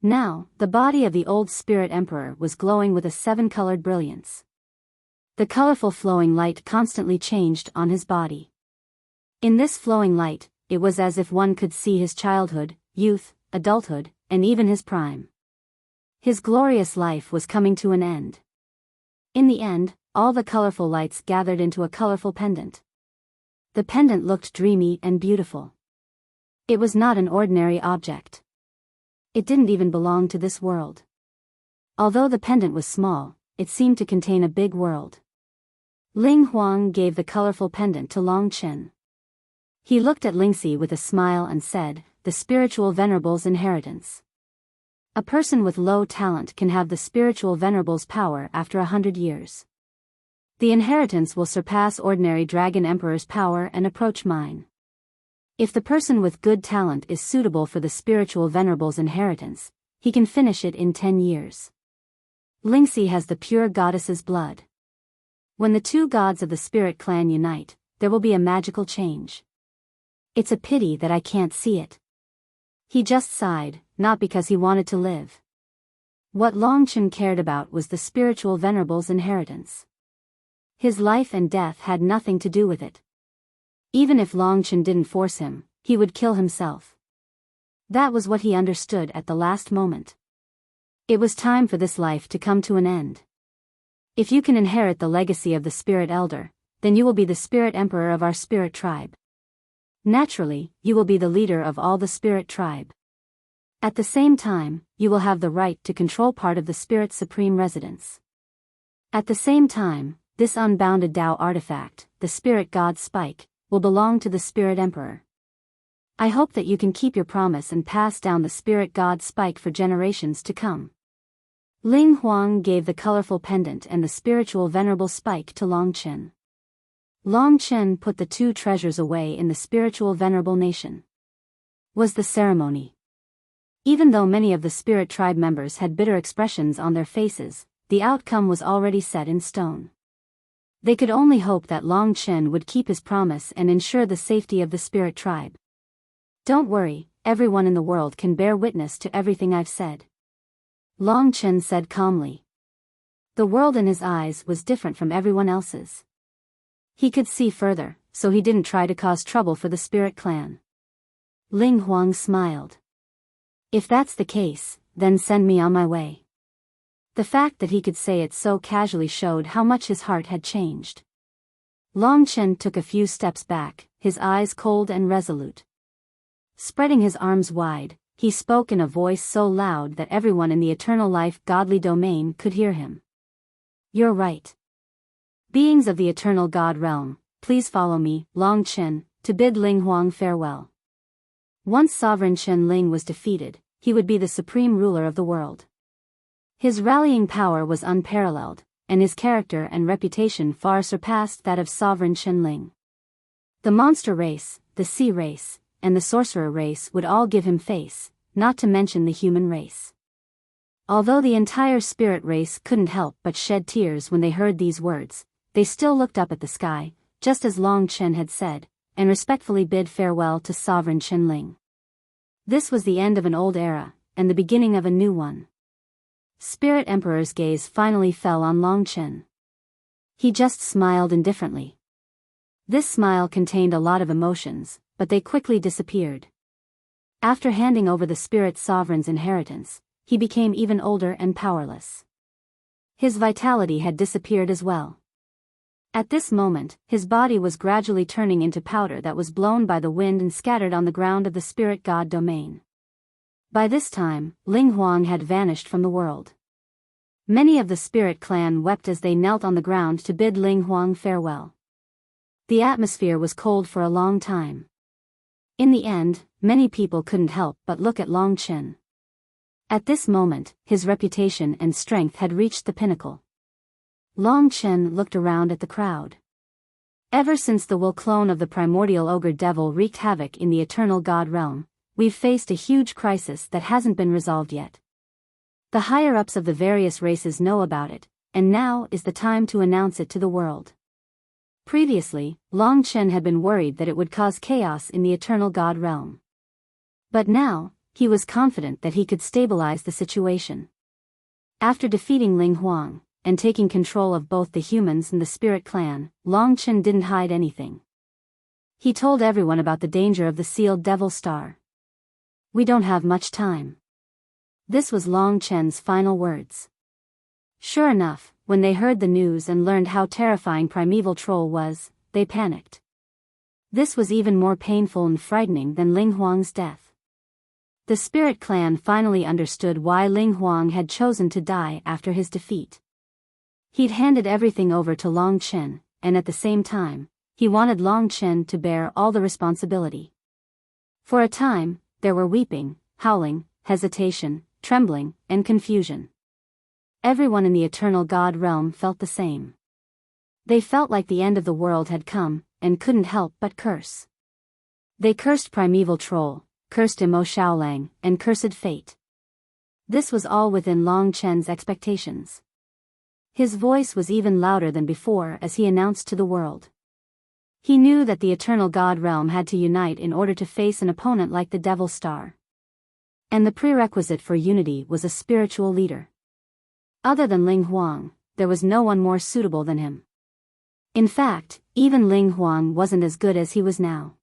Now, the body of the old Spirit Emperor was glowing with a seven-colored brilliance. The colorful flowing light constantly changed on his body. In this flowing light, it was as if one could see his childhood, youth, adulthood, and even his prime. His glorious life was coming to an end. In the end, all the colorful lights gathered into a colorful pendant. The pendant looked dreamy and beautiful. It was not an ordinary object. It didn't even belong to this world. Although the pendant was small, it seemed to contain a big world. Ling Huang gave the colorful pendant to Long Chen. He looked at Lingxi with a smile and said, "The spiritual venerable's inheritance. A person with low talent can have the spiritual venerable's power after 100 years. The inheritance will surpass ordinary Dragon Emperor's power and approach mine. If the person with good talent is suitable for the spiritual venerable's inheritance, he can finish it in 10 years. Lingxi has the pure goddess's blood. When the two gods of the Spirit Clan unite, there will be a magical change. It's a pity that I can't see it." He just sighed, not because he wanted to live. What Long Chen cared about was the spiritual venerable's inheritance. His life and death had nothing to do with it. Even if Long Chen didn't force him, he would kill himself. That was what he understood at the last moment. It was time for this life to come to an end. If you can inherit the legacy of the Spirit Elder, then you will be the Spirit Emperor of our Spirit Tribe. Naturally, you will be the leader of all the Spirit Tribe. At the same time, you will have the right to control part of the Spirit's supreme residence. At the same time, this unbounded Tao artifact, the Spirit God's Spike, will belong to the Spirit Emperor. I hope that you can keep your promise and pass down the Spirit God's Spike for generations to come." Ling Huang gave the colorful pendant and the spiritual venerable spike to Long Chen. Long Chen put the two treasures away in the spiritual venerable nation. Was the ceremony. Even though many of the Spirit Tribe members had bitter expressions on their faces, the outcome was already set in stone. They could only hope that Long Chen would keep his promise and ensure the safety of the Spirit Tribe. "Don't worry, everyone in the world can bear witness to everything I've said," Long Chen said calmly. The world in his eyes was different from everyone else's. He could see further, so he didn't try to cause trouble for the Spirit Clan. Ling Huang smiled. If that's the case, then send me on my way. The fact that he could say it so casually showed how much his heart had changed. Long Chen took a few steps back, his eyes cold and resolute. Spreading his arms wide, he spoke in a voice so loud that everyone in the eternal life godly domain could hear him. You're right. Beings of the eternal God realm, please follow me, Long Chen, to bid Ling Huang farewell. Once Sovereign Chen Ling was defeated, he would be the supreme ruler of the world. His rallying power was unparalleled, and his character and reputation far surpassed that of Sovereign Chen Ling. The monster race, the sea race, and the sorcerer race would all give him face, not to mention the human race. Although the entire spirit race couldn't help but shed tears when they heard these words, they still looked up at the sky, just as Long Chen had said, and respectfully bid farewell to Sovereign Chen Ling. This was the end of an old era, and the beginning of a new one. Spirit Emperor's gaze finally fell on Long Chen. He just smiled indifferently. This smile contained a lot of emotions, but they quickly disappeared. After handing over the Spirit Sovereign's inheritance, he became even older and powerless. His vitality had disappeared as well. At this moment, his body was gradually turning into powder that was blown by the wind and scattered on the ground of the spirit god domain. By this time, Ling Huang had vanished from the world. Many of the spirit clan wept as they knelt on the ground to bid Ling Huang farewell. The atmosphere was cold for a long time. In the end, many people couldn't help but look at Long Chen. At this moment, his reputation and strength had reached the pinnacle. Long Chen looked around at the crowd. Ever since the Will clone of the primordial ogre devil wreaked havoc in the eternal god realm, we've faced a huge crisis that hasn't been resolved yet. The higher-ups of the various races know about it, and now is the time to announce it to the world. Previously, Long Chen had been worried that it would cause chaos in the eternal god realm. But now, he was confident that he could stabilize the situation. After defeating Ling Huang, and taking control of both the humans and the spirit clan, Long Chen didn't hide anything. He told everyone about the danger of the sealed devil star. We don't have much time. This was Long Chen's final words. Sure enough, when they heard the news and learned how terrifying Primeval Troll was, they panicked. This was even more painful and frightening than Ling Huang's death. The spirit clan finally understood why Ling Huang had chosen to die after his defeat. He'd handed everything over to Long Chen, and at the same time, he wanted Long Chen to bear all the responsibility. For a time, there were weeping, howling, hesitation, trembling, and confusion. Everyone in the eternal god realm felt the same. They felt like the end of the world had come, and couldn't help but curse. They cursed Primeval Troll, cursed Imo Shaolang, and cursed fate. This was all within Long Chen's expectations. His voice was even louder than before as he announced to the world. He knew that the eternal god realm had to unite in order to face an opponent like the Devil Star. And the prerequisite for unity was a spiritual leader. Other than Ling Huang, there was no one more suitable than him. In fact, even Ling Huang wasn't as good as he was now.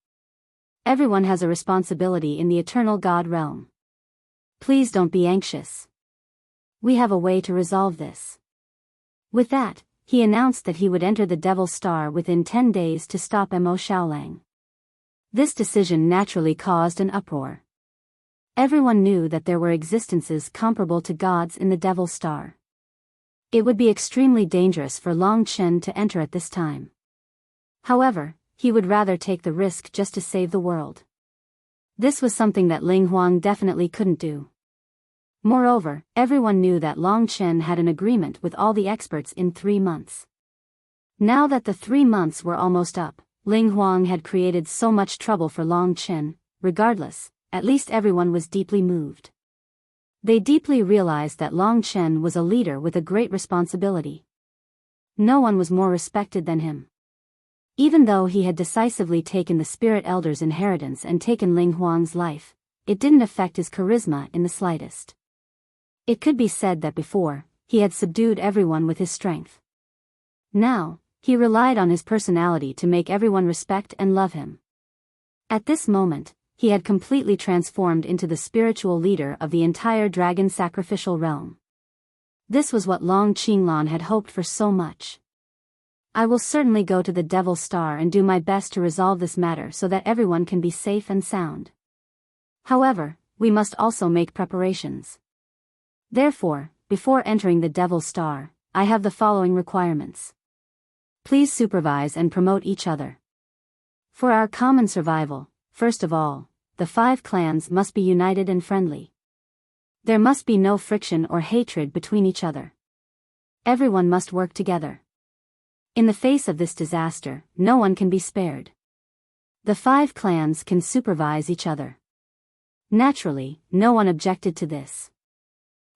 Everyone has a responsibility in the eternal god realm. Please don't be anxious. We have a way to resolve this. With that, he announced that he would enter the Devil Star within 10 days to stop Imo Shaolang. This decision naturally caused an uproar. Everyone knew that there were existences comparable to gods in the Devil Star. It would be extremely dangerous for Long Chen to enter at this time. However, he would rather take the risk just to save the world. This was something that Ling Huang definitely couldn't do. Moreover, everyone knew that Long Chen had an agreement with all the experts in 3 months. Now that the 3 months were almost up, Ling Huang had created so much trouble for Long Chen. Regardless, at least everyone was deeply moved. They deeply realized that Long Chen was a leader with a great responsibility. No one was more respected than him. Even though he had decisively taken the Spirit Elder's inheritance and taken Ling Huang's life, it didn't affect his charisma in the slightest. It could be said that before, he had subdued everyone with his strength. Now, he relied on his personality to make everyone respect and love him. At this moment, he had completely transformed into the spiritual leader of the entire dragon sacrificial realm. This was what Long Qinglan had hoped for so much. I will certainly go to the Devil's Star and do my best to resolve this matter so that everyone can be safe and sound. However, we must also make preparations. Therefore, before entering the Devil's Star, I have the following requirements. Please supervise and promote each other. For our common survival, first of all, the 5 clans must be united and friendly. There must be no friction or hatred between each other. Everyone must work together. In the face of this disaster, no one can be spared. The 5 clans can supervise each other. Naturally, no one objected to this.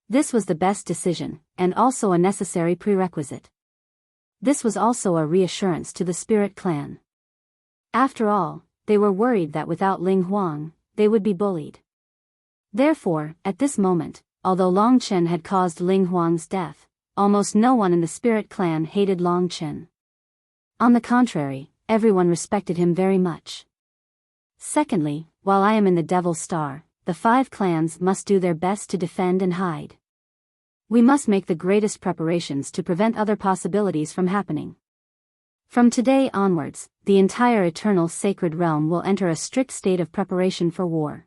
This was the best decision, and also a necessary prerequisite. This was also a reassurance to the Spirit Clan. After all, they were worried that without Ling Huang, they would be bullied. Therefore, at this moment, although Long Chen had caused Ling Huang's death, almost no one in the Spirit Clan hated Long Chen. On the contrary, everyone respected him very much. Secondly, while I am in the Devil's Star, the 5 clans must do their best to defend and hide. We must make the greatest preparations to prevent other possibilities from happening. From today onwards, the entire eternal sacred realm will enter a strict state of preparation for war.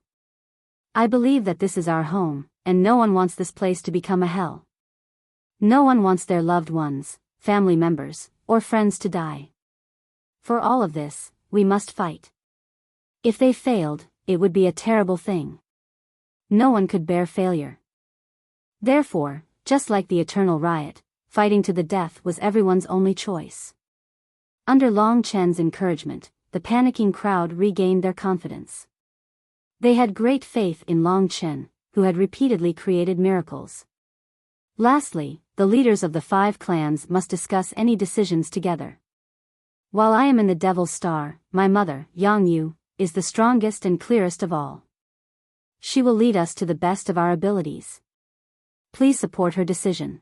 I believe that this is our home, and no one wants this place to become a hell. No one wants their loved ones, family members, or friends to die. For all of this, we must fight. If they failed, it would be a terrible thing. No one could bear failure. Therefore, just like the eternal riot, fighting to the death was everyone's only choice. Under Long Chen's encouragement, the panicking crowd regained their confidence. They had great faith in Long Chen, who had repeatedly created miracles. Lastly, the leaders of the 5 clans must discuss any decisions together. While I am in the Devil's Star, my mother, Yang Yu, is the strongest and clearest of all. She will lead us to the best of our abilities. Please support her decision.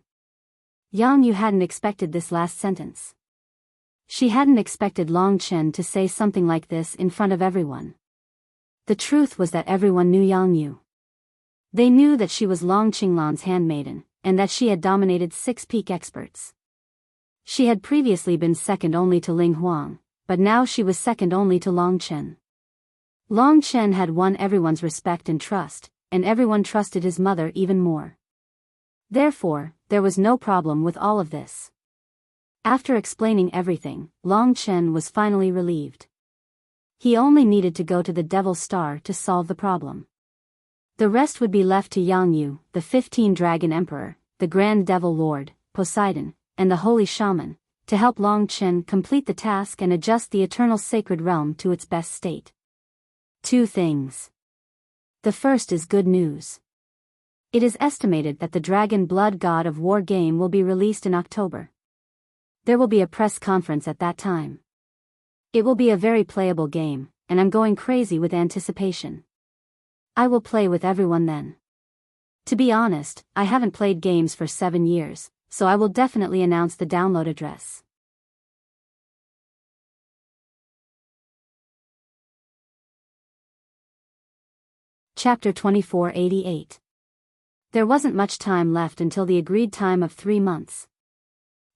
Yang Yu hadn't expected this last sentence. She hadn't expected Long Chen to say something like this in front of everyone. The truth was that everyone knew Yang Yu. They knew that she was Long Qinglan's handmaiden, and that she had dominated 6 peak experts. She had previously been second only to Ling Huang, but now she was second only to Long Chen. Long Chen had won everyone's respect and trust, and everyone trusted his mother even more. Therefore, there was no problem with all of this. After explaining everything, Long Chen was finally relieved. He only needed to go to the Devil's Star to solve the problem. The rest would be left to Yang Yu, the 15 Dragon Emperor, the Grand Devil Lord, Poseidon, and the Holy Shaman, to help Long Chen complete the task and adjust the eternal sacred realm to its best state. 2 things. The first is good news. It is estimated that the Dragon Blood God of War game will be released in October. There will be a press conference at that time. It will be a very playable game, and I'm going crazy with anticipation. I will play with everyone then. To be honest, I haven't played games for 7 years, so I will definitely announce the download address. Chapter 2488. There wasn't much time left until the agreed time of 3 months.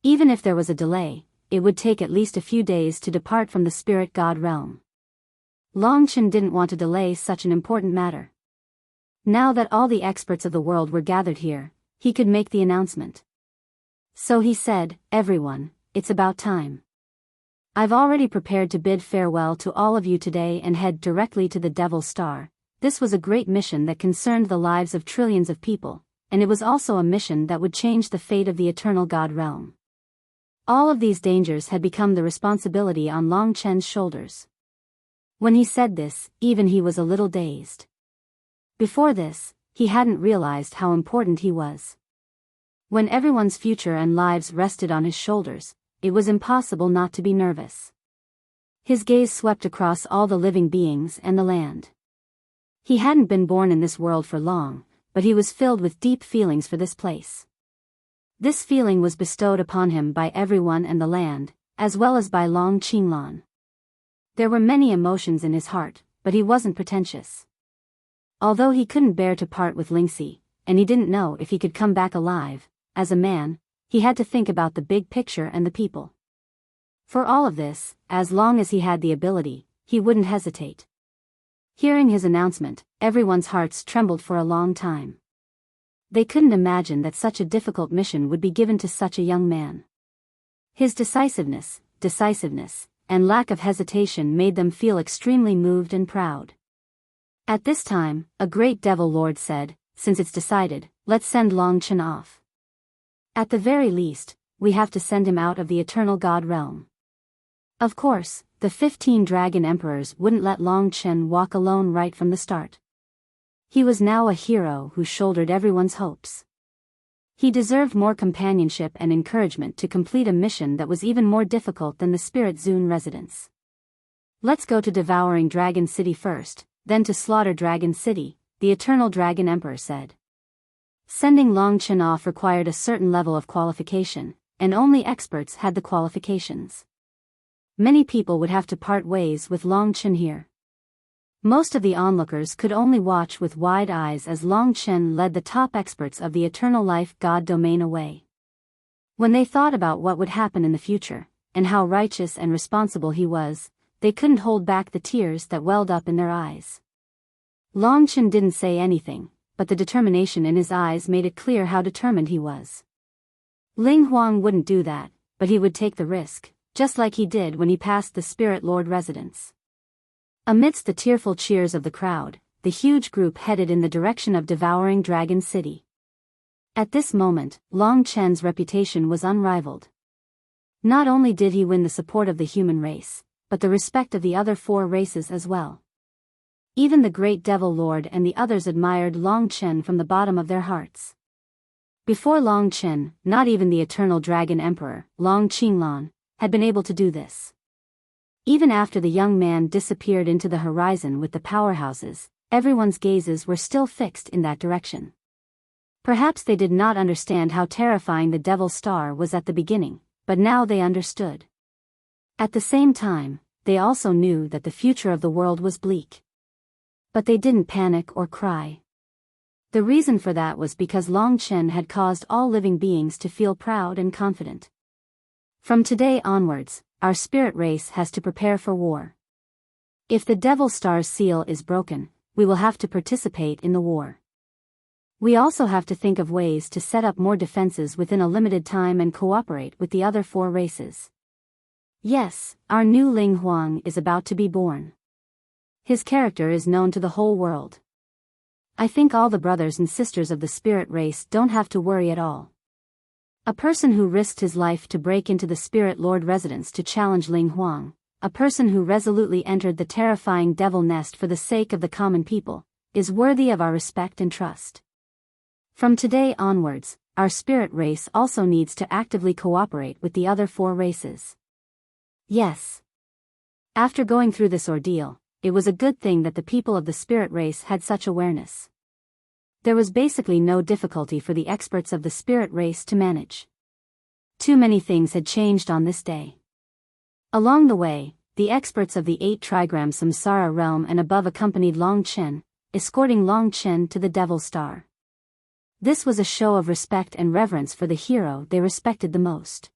Even if there was a delay, it would take at least a few days to depart from the spirit god realm. Long Chen didn't want to delay such an important matter. Now that all the experts of the world were gathered here, he could make the announcement. So he said, "Everyone, it's about time. I've already prepared to bid farewell to all of you today and head directly to the Devil's Star." This was a great mission that concerned the lives of trillions of people, and it was also a mission that would change the fate of the eternal God realm. All of these dangers had become the responsibility on Long Chen's shoulders. When he said this, even he was a little dazed. Before this, he hadn't realized how important he was. When everyone's future and lives rested on his shoulders, it was impossible not to be nervous. His gaze swept across all the living beings and the land. He hadn't been born in this world for long, but he was filled with deep feelings for this place. This feeling was bestowed upon him by everyone and the land, as well as by Long Qinglan. There were many emotions in his heart, but he wasn't pretentious. Although he couldn't bear to part with Lingxi, and he didn't know if he could come back alive, as a man, he had to think about the big picture and the people. For all of this, as long as he had the ability, he wouldn't hesitate. Hearing his announcement, everyone's hearts trembled for a long time. They couldn't imagine that such a difficult mission would be given to such a young man. His decisiveness, and lack of hesitation made them feel extremely moved and proud. At this time, a great devil lord said, "Since it's decided, let's send Long Chen off. At the very least, we have to send him out of the eternal god realm." Of course, the 15 dragon emperors wouldn't let Long Chen walk alone right from the start. He was now a hero who shouldered everyone's hopes. He deserved more companionship and encouragement to complete a mission that was even more difficult than the Spirit Zone residence. "Let's go to Devouring Dragon City first, then to Slaughter Dragon City," the Eternal Dragon Emperor said. Sending Long Chen off required a certain level of qualification, and only experts had the qualifications. Many people would have to part ways with Long Chen here. Most of the onlookers could only watch with wide eyes as Long Chen led the top experts of the Eternal Life God domain away. When they thought about what would happen in the future, and how righteous and responsible he was, they couldn't hold back the tears that welled up in their eyes. Long Chen didn't say anything, but the determination in his eyes made it clear how determined he was. Ling Huang wouldn't do that, but he would take the risk, just like he did when he passed the Spirit Lord residence. Amidst the tearful cheers of the crowd, the huge group headed in the direction of Devouring Dragon City. At this moment, Long Chen's reputation was unrivaled. Not only did he win the support of the human race, but the respect of the other 4 races as well. Even the Great Devil Lord and the others admired Long Chen from the bottom of their hearts. Before Long Chen, not even the Eternal Dragon Emperor, Long Qinglan, had been able to do this. Even after the young man disappeared into the horizon with the powerhouses, everyone's gazes were still fixed in that direction. Perhaps they did not understand how terrifying the Devil Star was at the beginning, but now they understood. At the same time, they also knew that the future of the world was bleak. But they didn't panic or cry. The reason for that was because Long Chen had caused all living beings to feel proud and confident. From today onwards, our spirit race has to prepare for war. If the Devil Star's seal is broken, we will have to participate in the war. We also have to think of ways to set up more defenses within a limited time and cooperate with the other 4 races. Yes, our new Ling Huang is about to be born. His character is known to the whole world. I think all the brothers and sisters of the spirit race don't have to worry at all. A person who risked his life to break into the Spirit Lord residence to challenge Ling Huang, a person who resolutely entered the terrifying devil nest for the sake of the common people, is worthy of our respect and trust. From today onwards, our spirit race also needs to actively cooperate with the other 4 races. Yes. After going through this ordeal, it was a good thing that the people of the spirit race had such awareness. There was basically no difficulty for the experts of the spirit race to manage. Too many things had changed on this day. Along the way, the experts of the 8 trigram samsara realm and above accompanied Long Chen, escorting Long Chen to the Devil Star. This was a show of respect and reverence for the hero they respected the most.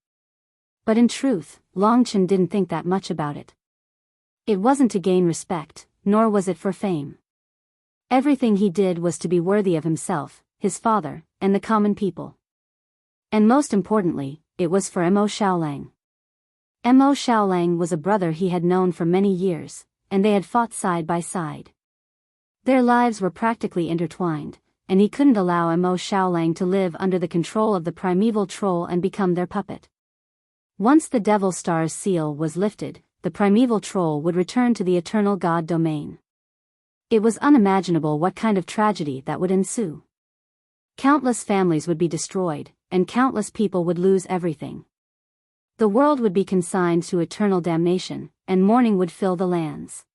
But in truth, Long Chen didn't think that much about it. It wasn't to gain respect, nor was it for fame. Everything he did was to be worthy of himself, his father, and the common people. And most importantly, it was for Mo Xiaolang. Mo Xiaolang was a brother he had known for many years, and they had fought side by side. Their lives were practically intertwined, and he couldn't allow Mo Xiaolang to live under the control of the primeval troll and become their puppet. Once the Devil Star's seal was lifted, the primeval troll would return to the eternal god domain. It was unimaginable what kind of tragedy that would ensue. Countless families would be destroyed, and countless people would lose everything. The world would be consigned to eternal damnation, and mourning would fill the lands.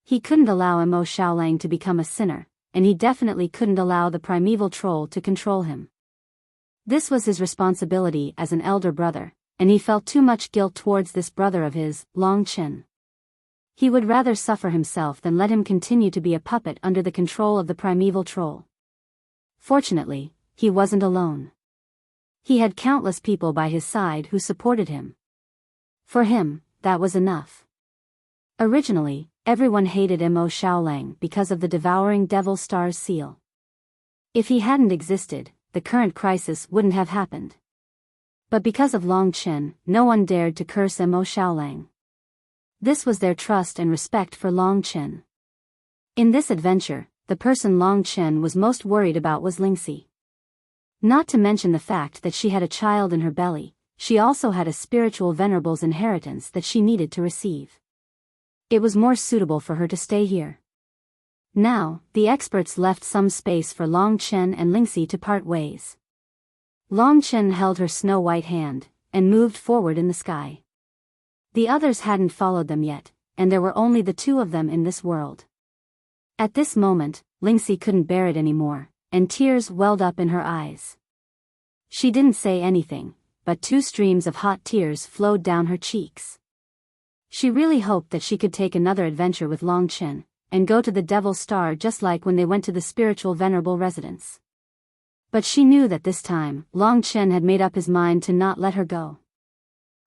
He couldn't allow Mo Xiaolang to become a sinner, and he definitely couldn't allow the primeval troll to control him. This was his responsibility as an elder brother, and he felt too much guilt towards this brother of his, Long Chen. He would rather suffer himself than let him continue to be a puppet under the control of the primeval troll. Fortunately, he wasn't alone. He had countless people by his side who supported him. For him, that was enough. Originally, everyone hated Mo Xiaolang because of the devouring devil star's seal. If he hadn't existed, the current crisis wouldn't have happened. But because of Long Chen, no one dared to curse Mo Xiaolang. This was their trust and respect for Long Chen. In this adventure, the person Long Chen was most worried about was Lingxi. Not to mention the fact that she had a child in her belly, she also had a spiritual venerable's inheritance that she needed to receive. It was more suitable for her to stay here. Now, the experts left some space for Long Chen and Lingxi to part ways. Long Chen held her snow-white hand, and moved forward in the sky. The others hadn't followed them yet, and there were only the two of them in this world. At this moment, Lingxi couldn't bear it anymore, and tears welled up in her eyes. She didn't say anything, but 2 streams of hot tears flowed down her cheeks. She really hoped that she could take another adventure with Long Chen, and go to the Devil Star just like when they went to the spiritual venerable residence. But she knew that this time, Long Chen had made up his mind to not let her go.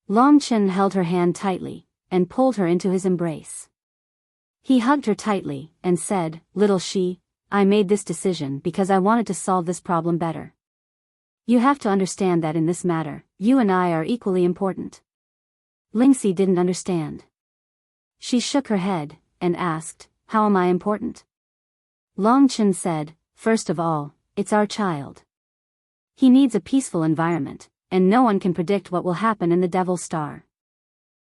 Long Chen held her hand tightly, and pulled her into his embrace. He hugged her tightly, and said, "Little she, I made this decision because I wanted to solve this problem better. You have to understand that in this matter, you and I are equally important." Lingxi didn't understand. She shook her head, and asked, "How am I important?" Long Chen said, "First of all, it's our child. He needs a peaceful environment, and no one can predict what will happen in the Devil Star.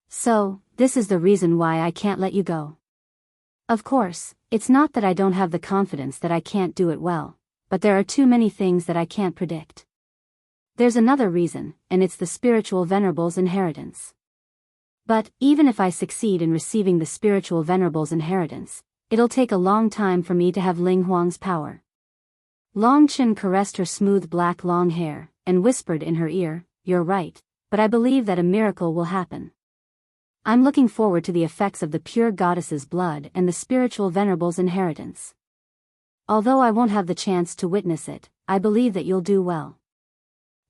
So, this is the reason why I can't let you go. Of course, it's not that I don't have the confidence that I can't do it well, but there are too many things that I can't predict. There's another reason, and it's the spiritual venerable's inheritance. But, even if I succeed in receiving the spiritual venerable's inheritance, it'll take a long time for me to have Ling Huang's power." Long Chen caressed her smooth black long hair, and whispered in her ear, "You're right, but I believe that a miracle will happen. I'm looking forward to the effects of the pure goddess's blood and the spiritual venerable's inheritance. Although I won't have the chance to witness it, I believe that you'll do well.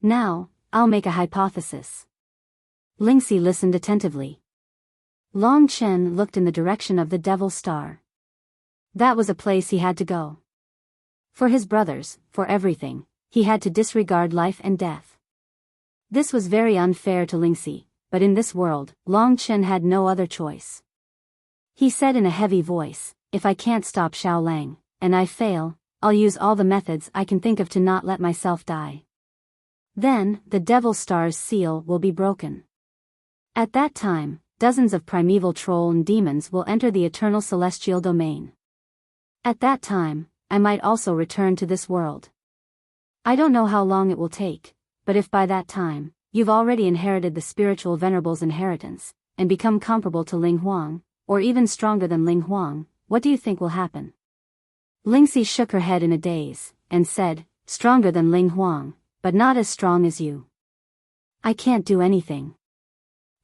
Now, I'll make a hypothesis." Lingxi listened attentively. Long Chen looked in the direction of the Devil Star. That was a place he had to go. For his brothers, for everything, he had to disregard life and death. This was very unfair to Lingxi, but in this world, Long Chen had no other choice. He said in a heavy voice, "If I can't stop Xiaolang, and I fail, I'll use all the methods I can think of to not let myself die. Then, the Devil Star's seal will be broken. At that time, dozens of primeval troll and demons will enter the eternal celestial domain. At that time, I might also return to this world. I don't know how long it will take, but if by that time, you've already inherited the spiritual venerable's inheritance, and become comparable to Ling Huang, or even stronger than Ling Huang, what do you think will happen?" Lingxi shook her head in a daze, and said, "Stronger than Ling Huang, but not as strong as you. I can't do anything."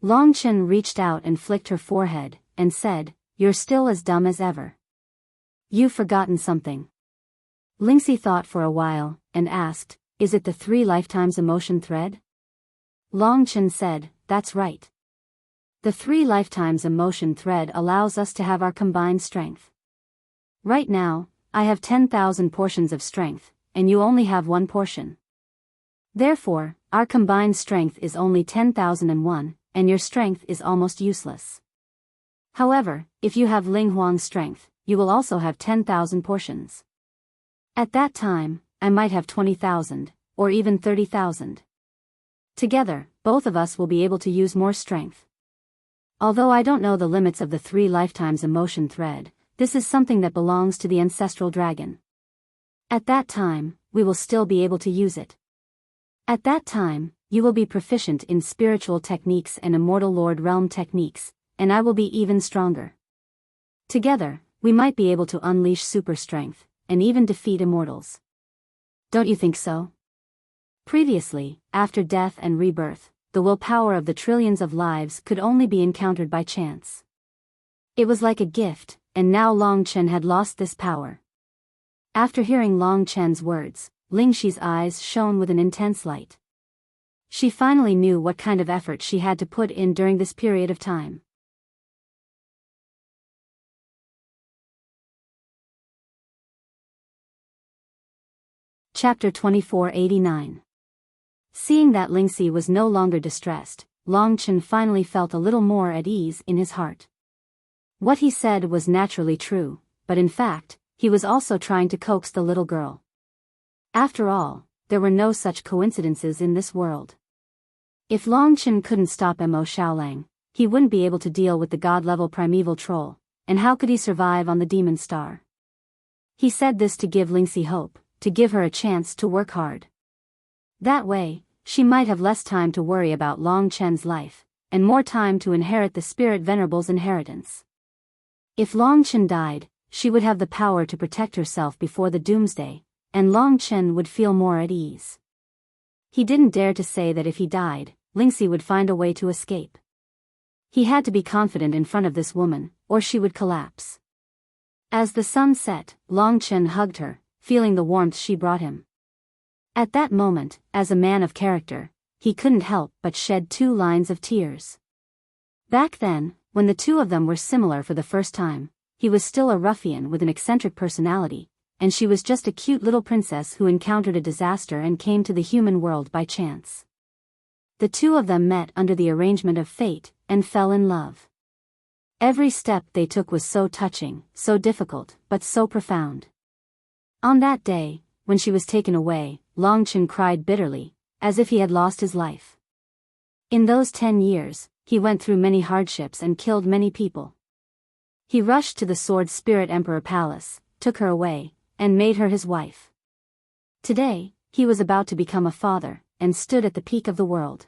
Long Chen reached out and flicked her forehead, and said, "You're still as dumb as ever. You've forgotten something." Lingxi thought for a while, and asked, "Is it the 3 lifetimes emotion thread?" Long Chen said, "That's right. The 3 lifetimes emotion thread allows us to have our combined strength. Right now, I have 10,000 portions of strength, and you only have 1 portion. Therefore, our combined strength is only 10,001, and your strength is almost useless. However, if you have Ling Huang's strength, you will also have 10,000 portions. At that time, I might have 20,000, or even 30,000. Together, both of us will be able to use more strength. Although I don't know the limits of the 3 lifetimes emotion thread, this is something that belongs to the ancestral dragon. At that time, we will still be able to use it. At that time, you will be proficient in spiritual techniques and immortal Lord Realm techniques, and I will be even stronger. Together, we might be able to unleash super strength, and even defeat immortals. Don't you think so?" Previously, after death and rebirth, the willpower of the trillions of lives could only be encountered by chance. It was like a gift, and now Long Chen had lost this power. After hearing Long Chen's words, Ling Xi's eyes shone with an intense light. She finally knew what kind of effort she had to put in during this period of time. Chapter 2489. Seeing that Lingxi was no longer distressed, Long Chen finally felt a little more at ease in his heart. What he said was naturally true, but in fact, he was also trying to coax the little girl. After all, there were no such coincidences in this world. If Long Chen couldn't stop Mo Xiaolang, he wouldn't be able to deal with the god-level primeval troll, and how could he survive on the demon star? He said this to give Lingxi hope, to give her a chance to work hard. That way, she might have less time to worry about Long Chen's life, and more time to inherit the Spirit Venerable's inheritance. If Long Chen died, she would have the power to protect herself before the doomsday, and Long Chen would feel more at ease. He didn't dare to say that if he died, Lingxi would find a way to escape. He had to be confident in front of this woman, or she would collapse. As the sun set, Long Chen hugged her, feeling the warmth she brought him. At that moment, as a man of character, he couldn't help but shed 2 lines of tears. Back then, when the two of them were similar for the first time, he was still a ruffian with an eccentric personality, and she was just a cute little princess who encountered a disaster and came to the human world by chance. The two of them met under the arrangement of fate, and fell in love. Every step they took was so touching, so difficult, but so profound. On that day, when she was taken away, Long Chen cried bitterly, as if he had lost his life. In those 10 years, he went through many hardships and killed many people. He rushed to the Sword Spirit Emperor Palace, took her away, and made her his wife. Today, he was about to become a father, and stood at the peak of the world.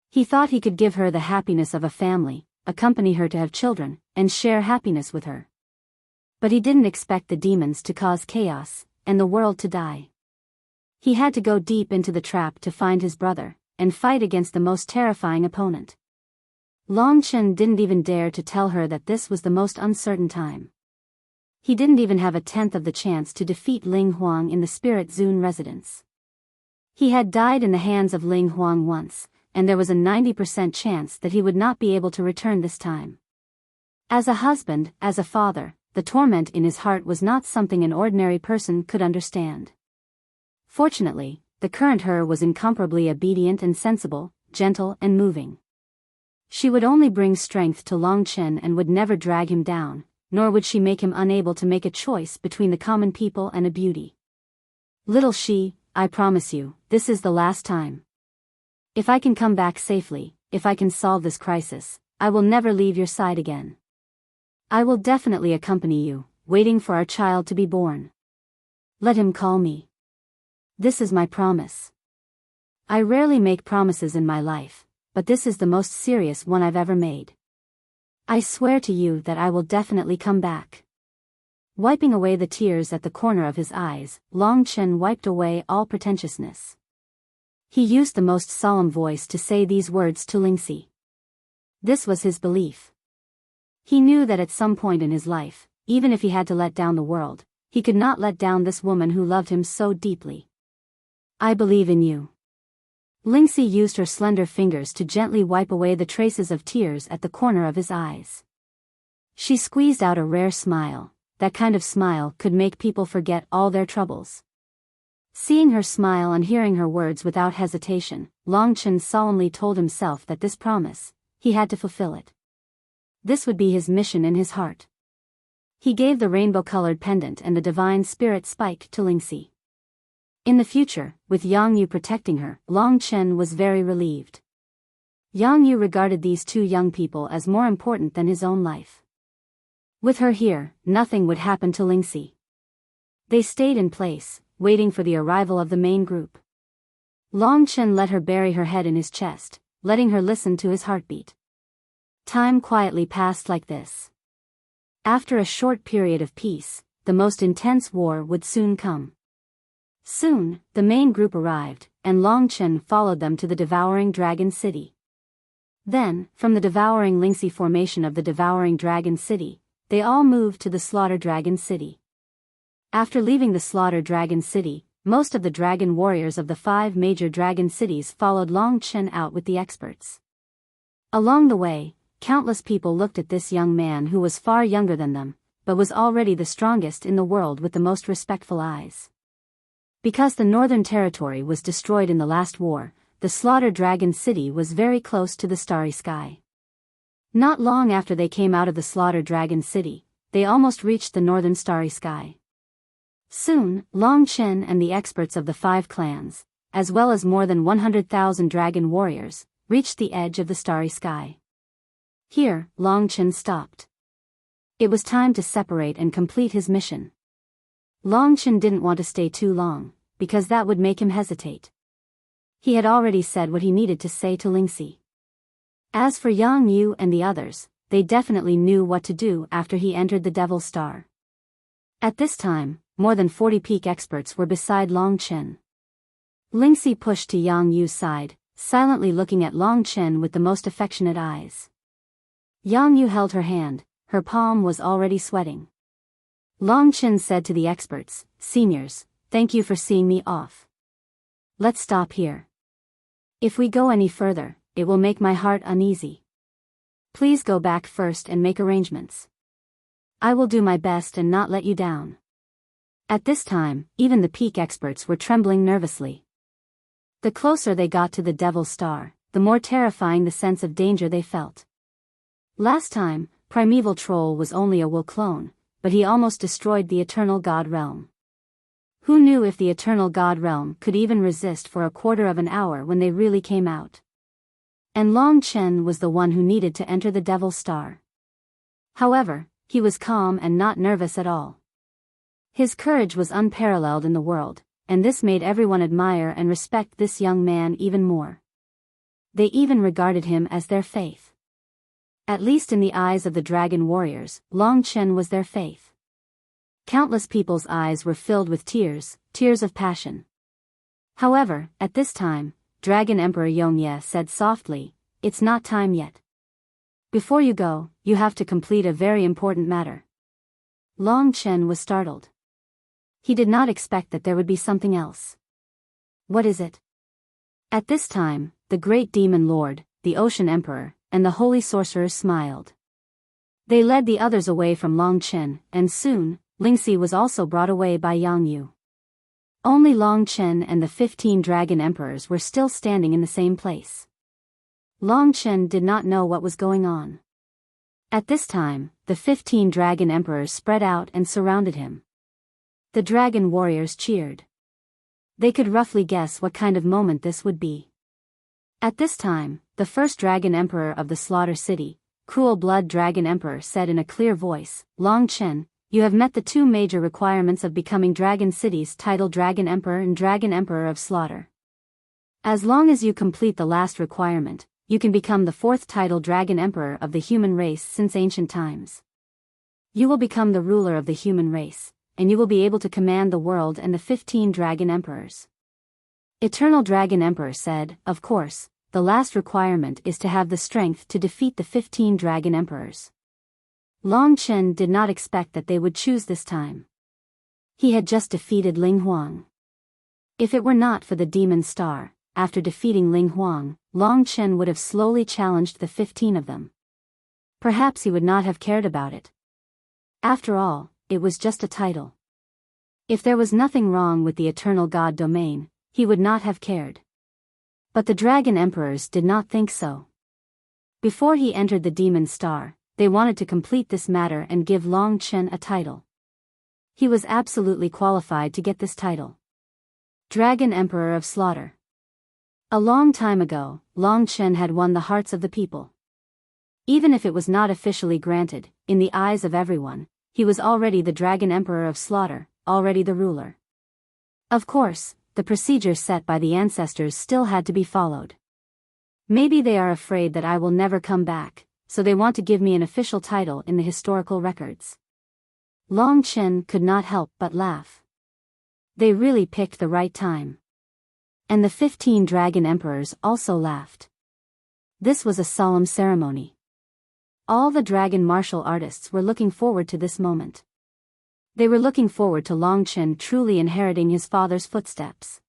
He thought he could give her the happiness of a family, accompany her to have children, and share happiness with her. But he didn't expect the demons to cause chaos, and the world to die. He had to go deep into the trap to find his brother, and fight against the most terrifying opponent. Long Chen didn't even dare to tell her that this was the most uncertain time. He didn't even have a tenth of the chance to defeat Ling Huang in the Spirit Zune residence. He had died in the hands of Ling Huang once, and there was a 90% chance that he would not be able to return this time. As a husband, as a father, the torment in his heart was not something an ordinary person could understand. Fortunately, the current her was incomparably obedient and sensible, gentle and moving. She would only bring strength to Long Chen and would never drag him down, nor would she make him unable to make a choice between the common people and a beauty. Little She, I promise you, this is the last time. If I can come back safely, if I can solve this crisis, I will never leave your side again. I will definitely accompany you, waiting for our child to be born. Let him call me. This is my promise. I rarely make promises in my life, but this is the most serious one I've ever made. I swear to you that I will definitely come back. Wiping away the tears at the corner of his eyes, Long Chen wiped away all pretentiousness. He used the most solemn voice to say these words to Lingxi. This was his belief. He knew that at some point in his life, even if he had to let down the world, he could not let down this woman who loved him so deeply. I believe in you. Lingxi used her slender fingers to gently wipe away the traces of tears at the corner of his eyes. She squeezed out a rare smile. That kind of smile could make people forget all their troubles. Seeing her smile and hearing her words without hesitation, Long Chen solemnly told himself that this promise, he had to fulfill it. This would be his mission in his heart. He gave the rainbow-colored pendant and the divine spirit spike to Lingxi. In the future, with Yang Yu protecting her, Long Chen was very relieved. Yang Yu regarded these two young people as more important than his own life. With her here, nothing would happen to Lingxi. They stayed in place, waiting for the arrival of the main group. Long Chen let her bury her head in his chest, letting her listen to his heartbeat. Time quietly passed like this. After a short period of peace, the most intense war would soon come. Soon, the main group arrived, and Long Chen followed them to the devouring dragon city. Then, from the devouring Lingxi formation of the devouring dragon city, they all moved to the slaughter dragon city. After leaving the slaughter dragon city, most of the dragon warriors of the 5 major dragon cities followed Long Chen out with the experts. Along the way, countless people looked at this young man who was far younger than them, but was already the strongest in the world with the most respectful eyes. Because the Northern Territory was destroyed in the last war, the Slaughter Dragon City was very close to the starry sky. Not long after they came out of the Slaughter Dragon City, they almost reached the northern starry sky. Soon, Long Chen and the experts of the 5 clans, as well as more than 100,000 dragon warriors, reached the edge of the starry sky. Here, Long Chen stopped. It was time to separate and complete his mission. Long Chen didn't want to stay too long, because that would make him hesitate. He had already said what he needed to say to Lingxi. As for Yang Yu and the others, they definitely knew what to do after he entered the Devil Star. At this time, more than 40 peak experts were beside Long Chen. Lingxi pushed to Yang Yu's side, silently looking at Long Chen with the most affectionate eyes. Yang Yu held her hand, her palm was already sweating. Long Chen said to the experts, "Seniors, thank you for seeing me off. Let's stop here. If we go any further, it will make my heart uneasy. Please go back first and make arrangements. I will do my best and not let you down." At this time, even the peak experts were trembling nervously. The closer they got to the Devil's Star, the more terrifying the sense of danger they felt. Last time, Primeval Troll was only a Wu clone, but he almost destroyed the Eternal God Realm. Who knew if the Eternal God Realm could even resist for a quarter of an hour when they really came out? And Long Chen was the one who needed to enter the Devil's Star. However, he was calm and not nervous at all. His courage was unparalleled in the world, and this made everyone admire and respect this young man even more. They even regarded him as their faith. At least in the eyes of the dragon warriors, Long Chen was their faith. Countless people's eyes were filled with tears, tears of passion. However, at this time, Dragon Emperor Yongye said softly, "It's not time yet. Before you go, you have to complete a very important matter." Long Chen was startled. He did not expect that there would be something else. "What is it?" At this time, the great demon lord, the Ocean Emperor, and the holy sorcerers smiled. They led the others away from Long Chen, and soon, Lingxi was also brought away by Yang Yu. Only Long Chen and the 15 dragon emperors were still standing in the same place. Long Chen did not know what was going on. At this time, the 15 dragon emperors spread out and surrounded him. The dragon warriors cheered. They could roughly guess what kind of moment this would be. At this time, the first dragon emperor of the Slaughter City, Cruel Blood Dragon Emperor, said in a clear voice, "Long Chen, you have met the 2 major requirements of becoming Dragon City's title Dragon Emperor and Dragon Emperor of Slaughter. As long as you complete the last requirement, you can become the 4th title Dragon Emperor of the human race since ancient times. You will become the ruler of the human race, and you will be able to command the world and the 15 dragon emperors." Eternal Dragon Emperor said, "Of course, the last requirement is to have the strength to defeat the 15 dragon emperors." Long Chen did not expect that they would choose this time. He had just defeated Ling Huang. If it were not for the Demon Star, after defeating Ling Huang, Long Chen would have slowly challenged the 15 of them. Perhaps he would not have cared about it. After all, it was just a title. If there was nothing wrong with the Eternal God domain, he would not have cared. But the Dragon Emperors did not think so. Before he entered the Demon Star, they wanted to complete this matter and give Long Chen a title. He was absolutely qualified to get this title. Dragon Emperor of Slaughter. A long time ago, Long Chen had won the hearts of the people. Even if it was not officially granted, in the eyes of everyone, he was already the Dragon Emperor of Slaughter, already the ruler. Of course, the procedures set by the ancestors still had to be followed. Maybe they are afraid that I will never come back, so they want to give me an official title in the historical records. Long Chen could not help but laugh. They really picked the right time. And the 15 dragon emperors also laughed. This was a solemn ceremony. All the dragon martial artists were looking forward to this moment. They were looking forward to Long Chen truly inheriting his father's footsteps.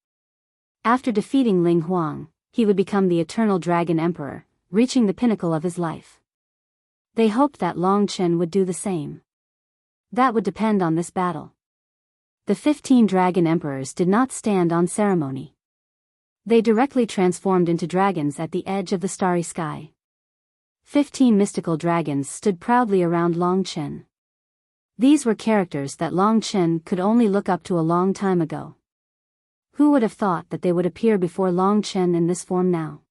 After defeating Ling Huang, he would become the eternal Dragon Emperor, reaching the pinnacle of his life. They hoped that Long Chen would do the same. That would depend on this battle. The 15 Dragon Emperors did not stand on ceremony. They directly transformed into dragons at the edge of the starry sky. 15 mystical dragons stood proudly around Long Chen. These were characters that Long Chen could only look up to a long time ago. Who would have thought that they would appear before Long Chen in this form now?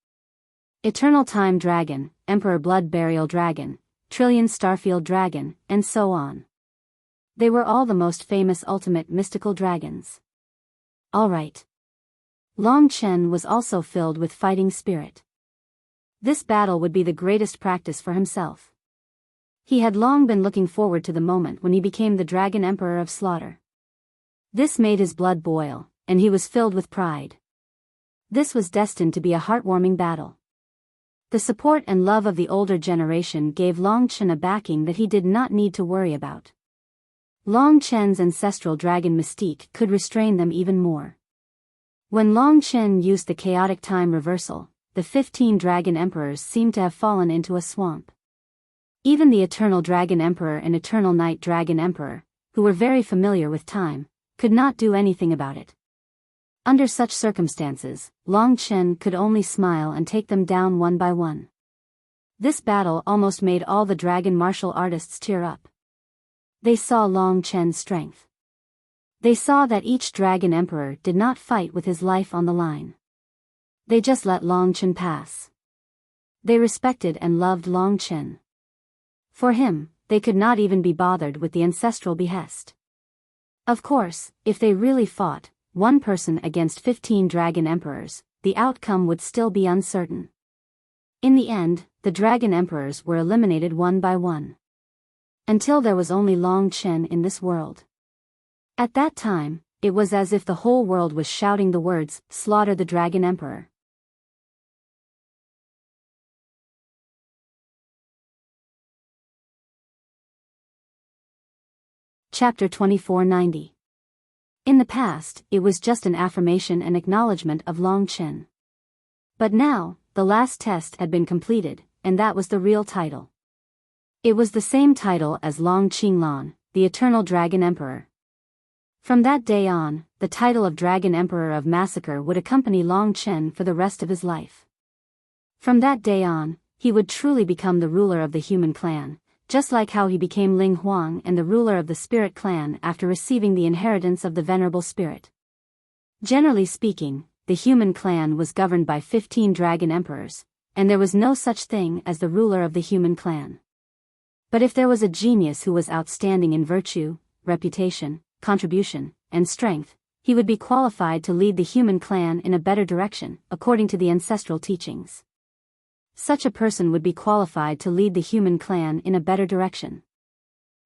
Eternal Time Dragon, Emperor Blood Burial Dragon, Trillion Starfield Dragon, and so on. They were all the most famous ultimate mystical dragons. Alright. Long Chen was also filled with fighting spirit. This battle would be the greatest practice for himself. He had long been looking forward to the moment when he became the Dragon Emperor of Slaughter. This made his blood boil, and he was filled with pride. This was destined to be a heartwarming battle. The support and love of the older generation gave Long Chen a backing that he did not need to worry about. Long Chen's ancestral dragon mystique could restrain them even more. When Long Chen used the chaotic time reversal, the 15 Dragon Emperors seemed to have fallen into a swamp. Even the Eternal Dragon Emperor and Eternal Night Dragon Emperor, who were very familiar with time, could not do anything about it. Under such circumstances, Long Chen could only smile and take them down one by one. This battle almost made all the dragon martial artists tear up. They saw Long Chen's strength. They saw that each Dragon Emperor did not fight with his life on the line. They just let Long Chen pass. They respected and loved Long Chen. For him, they could not even be bothered with the ancestral behest. Of course, if they really fought, one person against 15 Dragon Emperors, the outcome would still be uncertain. In the end, the Dragon Emperors were eliminated one by one. Until there was only Long Chen in this world. At that time, it was as if the whole world was shouting the words, "Slaughter the Dragon Emperor." Chapter 2490. In the past, it was just an affirmation and acknowledgement of Long Chen. But now, the last test had been completed, and that was the real title. It was the same title as Long Qinglan, the Eternal Dragon Emperor. From that day on, the title of Dragon Emperor of Massacre would accompany Long Chen for the rest of his life. From that day on, he would truly become the ruler of the human clan, just like how he became Ling Huang and the ruler of the spirit clan after receiving the inheritance of the venerable spirit. Generally speaking, the human clan was governed by 15 Dragon Emperors, and there was no such thing as the ruler of the human clan. But if there was a genius who was outstanding in virtue, reputation, contribution, and strength, he would be qualified to lead the human clan in a better direction, according to the ancestral teachings. Such a person would be qualified to lead the human clan in a better direction.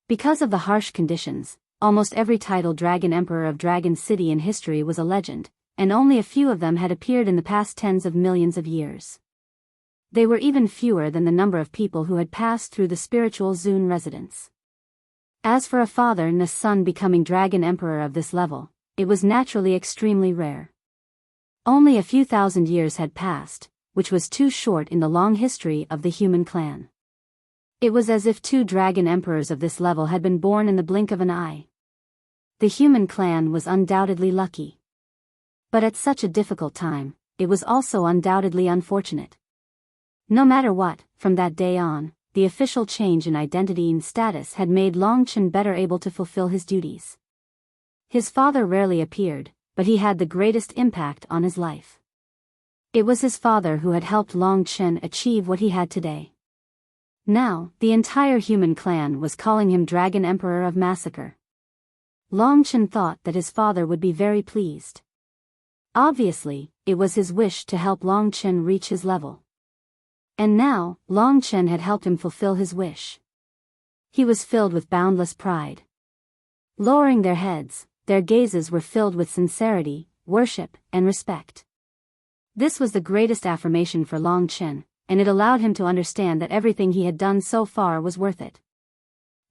Because of the harsh conditions, almost every titled Dragon Emperor of Dragon City in history was a legend, and only a few of them had appeared in the past tens of millions of years. They were even fewer than the number of people who had passed through the spiritual Zun residence. As for a father and a son becoming Dragon Emperor of this level, it was naturally extremely rare. Only a few thousand years had passed, which was too short in the long history of the human clan. It was as if 2 Dragon Emperors of this level had been born in the blink of an eye. The human clan was undoubtedly lucky. But at such a difficult time, it was also undoubtedly unfortunate. No matter what, from that day on, the official change in identity and status had made Long Chen better able to fulfill his duties. His father rarely appeared, but he had the greatest impact on his life. It was his father who had helped Long Chen achieve what he had today. Now, the entire human clan was calling him Dragon Emperor of Massacre. Long Chen thought that his father would be very pleased. Obviously, it was his wish to help Long Chen reach his level. And now, Long Chen had helped him fulfill his wish. He was filled with boundless pride. Lowering their heads, their gazes were filled with sincerity, worship, and respect. This was the greatest affirmation for Long Chen, and it allowed him to understand that everything he had done so far was worth it.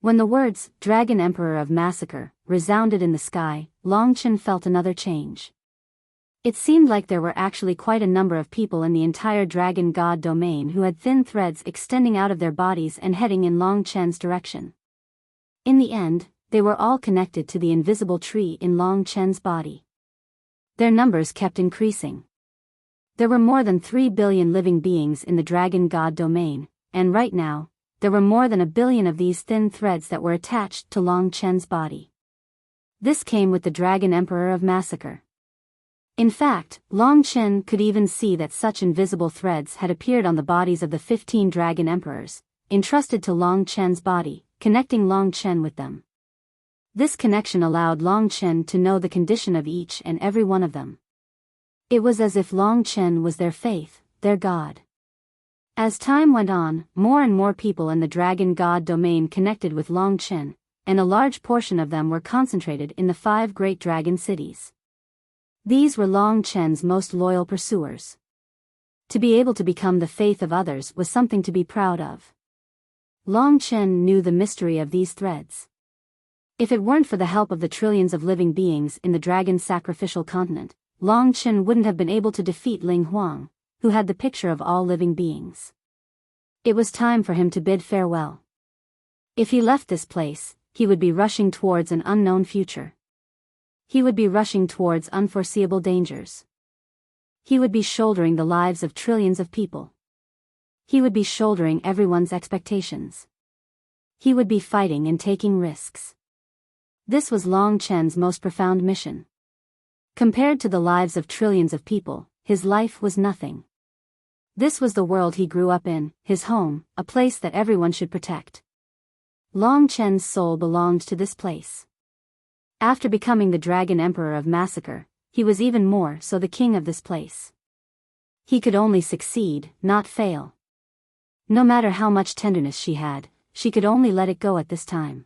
When the words, Dragon Emperor of Massacre, resounded in the sky, Long Chen felt another change. It seemed like there were actually quite a number of people in the entire Dragon God domain who had thin threads extending out of their bodies and heading in Long Chen's direction. In the end, they were all connected to the invisible tree in Long Chen's body. Their numbers kept increasing. There were more than 3 billion living beings in the Dragon God domain, and right now, there were more than 1 billion of these thin threads that were attached to Long Chen's body. This came with the Dragon Emperor of Massacre. In fact, Long Chen could even see that such invisible threads had appeared on the bodies of the 15 Dragon Emperors, entrusted to Long Chen's body, connecting Long Chen with them. This connection allowed Long Chen to know the condition of each and every one of them. It was as if Long Chen was their faith, their god. As time went on, more and more people in the Dragon God domain connected with Long Chen, and a large portion of them were concentrated in the 5 great dragon cities. These were Long Chen's most loyal pursuers. To be able to become the faith of others was something to be proud of. Long Chen knew the mystery of these threads. If it weren't for the help of the trillions of living beings in the dragon's sacrificial continent, Long Chen wouldn't have been able to defeat Ling Huang, who had the picture of all living beings. It was time for him to bid farewell. If he left this place, he would be rushing towards an unknown future. He would be rushing towards unforeseeable dangers. He would be shouldering the lives of trillions of people. He would be shouldering everyone's expectations. He would be fighting and taking risks. This was Long Chen's most profound mission. Compared to the lives of trillions of people, his life was nothing. This was the world he grew up in, his home, a place that everyone should protect. Long Chen's soul belonged to this place. After becoming the Dragon Emperor of Massacre, he was even more so the king of this place. He could only succeed, not fail. No matter how much tenderness she had, she could only let it go at this time.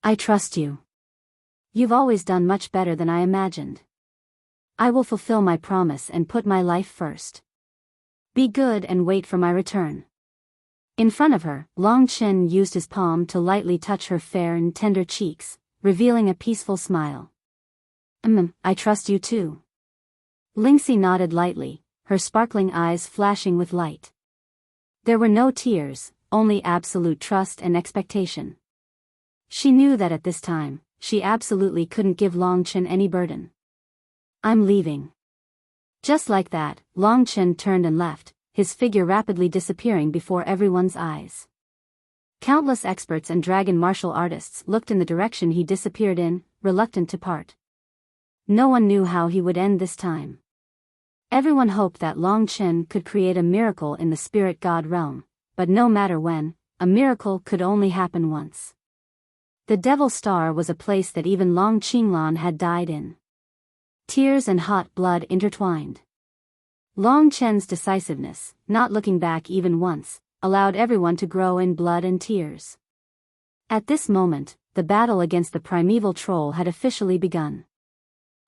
I trust you. You've always done much better than I imagined. I will fulfill my promise and put my life first. Be good and wait for my return. In front of her, Long Chen used his palm to lightly touch her fair and tender cheeks, revealing a peaceful smile. I trust you too. Lingxi nodded lightly, her sparkling eyes flashing with light. There were no tears, only absolute trust and expectation. She knew that at this time, she absolutely couldn't give Long Chen any burden. I'm leaving. Just like that, Long Chen turned and left, his figure rapidly disappearing before everyone's eyes. Countless experts and dragon martial artists looked in the direction he disappeared in, reluctant to part. No one knew how he would end this time. Everyone hoped that Long Chen could create a miracle in the spirit god realm, but no matter when, a miracle could only happen once. The Devil Star was a place that even Long Qinglan had died in. Tears and hot blood intertwined. Long Chen's decisiveness, not looking back even once, allowed everyone to grow in blood and tears. At this moment, the battle against the primeval troll had officially begun.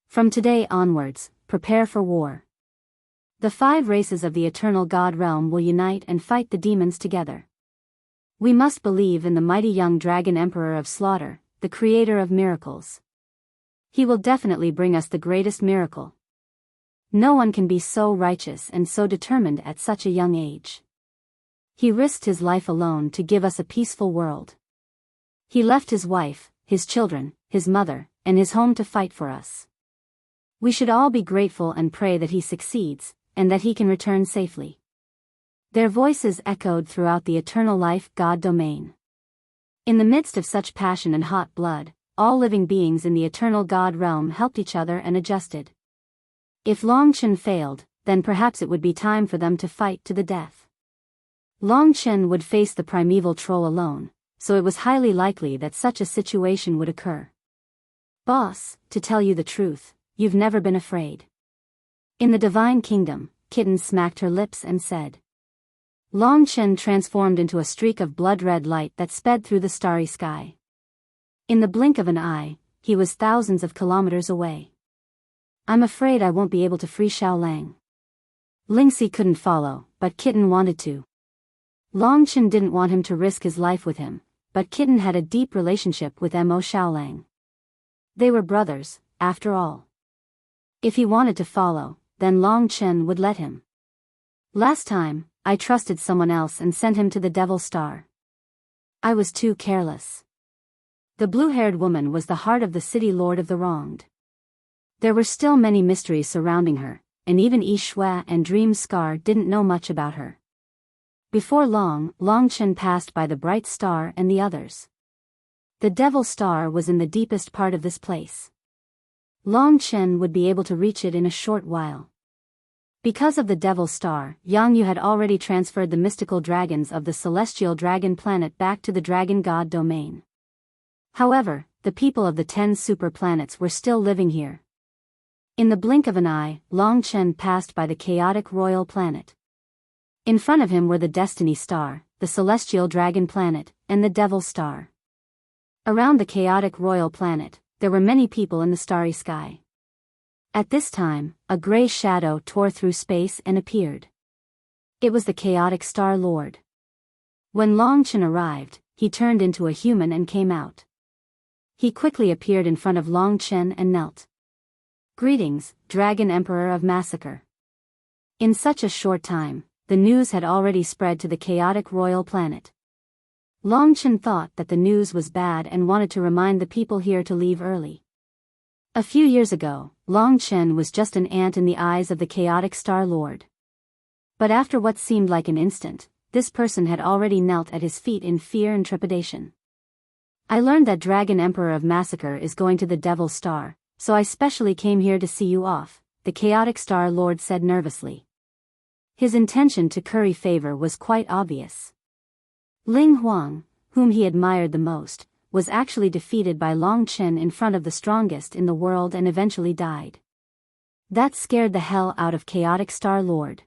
From today onwards, prepare for war. The 5 races of the eternal god realm will unite and fight the demons together. We must believe in the mighty young Dragon Emperor of Slaughter, the creator of miracles. He will definitely bring us the greatest miracle. No one can be so righteous and so determined at such a young age. He risked his life alone to give us a peaceful world. He left his wife, his children, his mother, and his home to fight for us. We should all be grateful and pray that he succeeds, and that he can return safely. Their voices echoed throughout the eternal life god domain. In the midst of such passion and hot blood, all living beings in the eternal god realm helped each other and adjusted. If Long Chen failed, then perhaps it would be time for them to fight to the death. Long Chen would face the primeval troll alone, so it was highly likely that such a situation would occur. Boss, to tell you the truth, you've never been afraid. In the Divine Kingdom, Kitten smacked her lips and said. Long Chen transformed into a streak of blood-red light that sped through the starry sky. In the blink of an eye, he was thousands of kilometers away. I'm afraid I won't be able to free Xiao Lang. Lingxi couldn't follow, but Kitten wanted to. Longchen didn't want him to risk his life with him, but Kitten had a deep relationship with Mo Xiaolang. They were brothers, after all. If he wanted to follow, then Longchen would let him. Last time, I trusted someone else and sent him to the Devil Star. I was too careless. The blue-haired woman was the heart of the city lord of the wronged. There were still many mysteries surrounding her, and even Yi Shui and Dream Scar didn't know much about her. Before long, Longchen passed by the bright star and the others. The Devil Star was in the deepest part of this place. Longchen would be able to reach it in a short while. Because of the Devil Star, Yang Yu had already transferred the mystical dragons of the celestial dragon planet back to the dragon god domain. However, the people of the 10 super planets were still living here. In the blink of an eye, Longchen passed by the chaotic royal planet. In front of him were the Destiny Star, the celestial dragon planet, and the Devil Star. Around the chaotic royal planet, there were many people in the starry sky. At this time, a gray shadow tore through space and appeared. It was the chaotic Star Lord. When Longchen arrived, he turned into a human and came out. He quickly appeared in front of Longchen and knelt. Greetings, Dragon Emperor of Massacre. In such a short time, the news had already spread to the chaotic royal planet. Longchen thought that the news was bad and wanted to remind the people here to leave early. A few years ago, Longchen was just an ant in the eyes of the chaotic Star Lord. But after what seemed like an instant, this person had already knelt at his feet in fear and trepidation. I learned that Dragon Emperor of Massacre is going to the Devil Star, so I specially came here to see you off, the chaotic Star Lord said nervously. His intention to curry favor was quite obvious. Ling Huang, whom he admired the most, was actually defeated by Longchen in front of the strongest in the world and eventually died. That scared the hell out of chaotic Star Lord.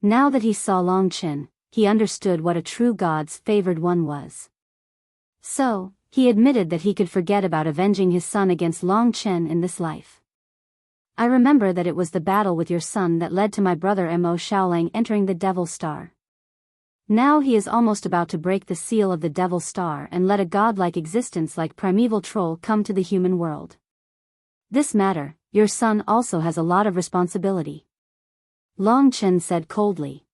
Now that he saw Longchen, he understood what a true god's favored one was. So, he admitted that he could forget about avenging his son against Longchen in this life. I remember that it was the battle with your son that led to my brother Mo Xiaolang entering the Devil Star. Now he is almost about to break the seal of the Devil Star and let a godlike existence like primeval troll come to the human world. This matter, your son also has a lot of responsibility. Longchen said coldly.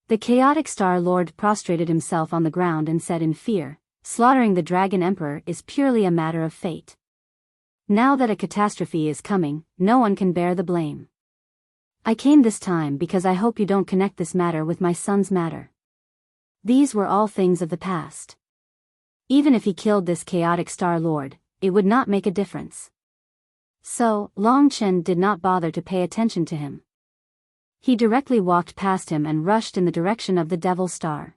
The chaotic Star Lord prostrated himself on the ground and said in fear, slaughtering the Dragon Emperor is purely a matter of fate. Now that a catastrophe is coming, no one can bear the blame. I came this time because I hope you don't connect this matter with my son's matter. These were all things of the past. Even if he killed this chaotic Star Lord, it would not make a difference. So, Longchen did not bother to pay attention to him. He directly walked past him and rushed in the direction of the Devil Star.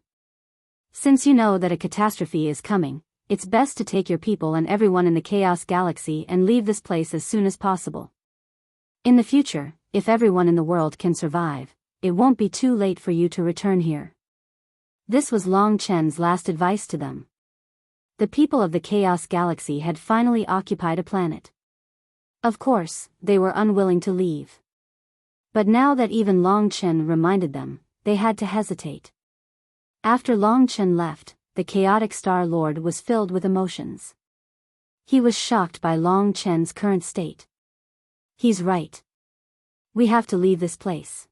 Since you know that a catastrophe is coming, it's best to take your people and everyone in the Chaos Galaxy and leave this place as soon as possible. In the future, if everyone in the world can survive, it won't be too late for you to return here. This was Longchen's last advice to them. The people of the Chaos Galaxy had finally occupied a planet. Of course, they were unwilling to leave. But now that even Longchen reminded them, they had to hesitate. After Longchen left, the chaotic Star Lord was filled with emotions. He was shocked by Longchen's current state. He's right. We have to leave this place.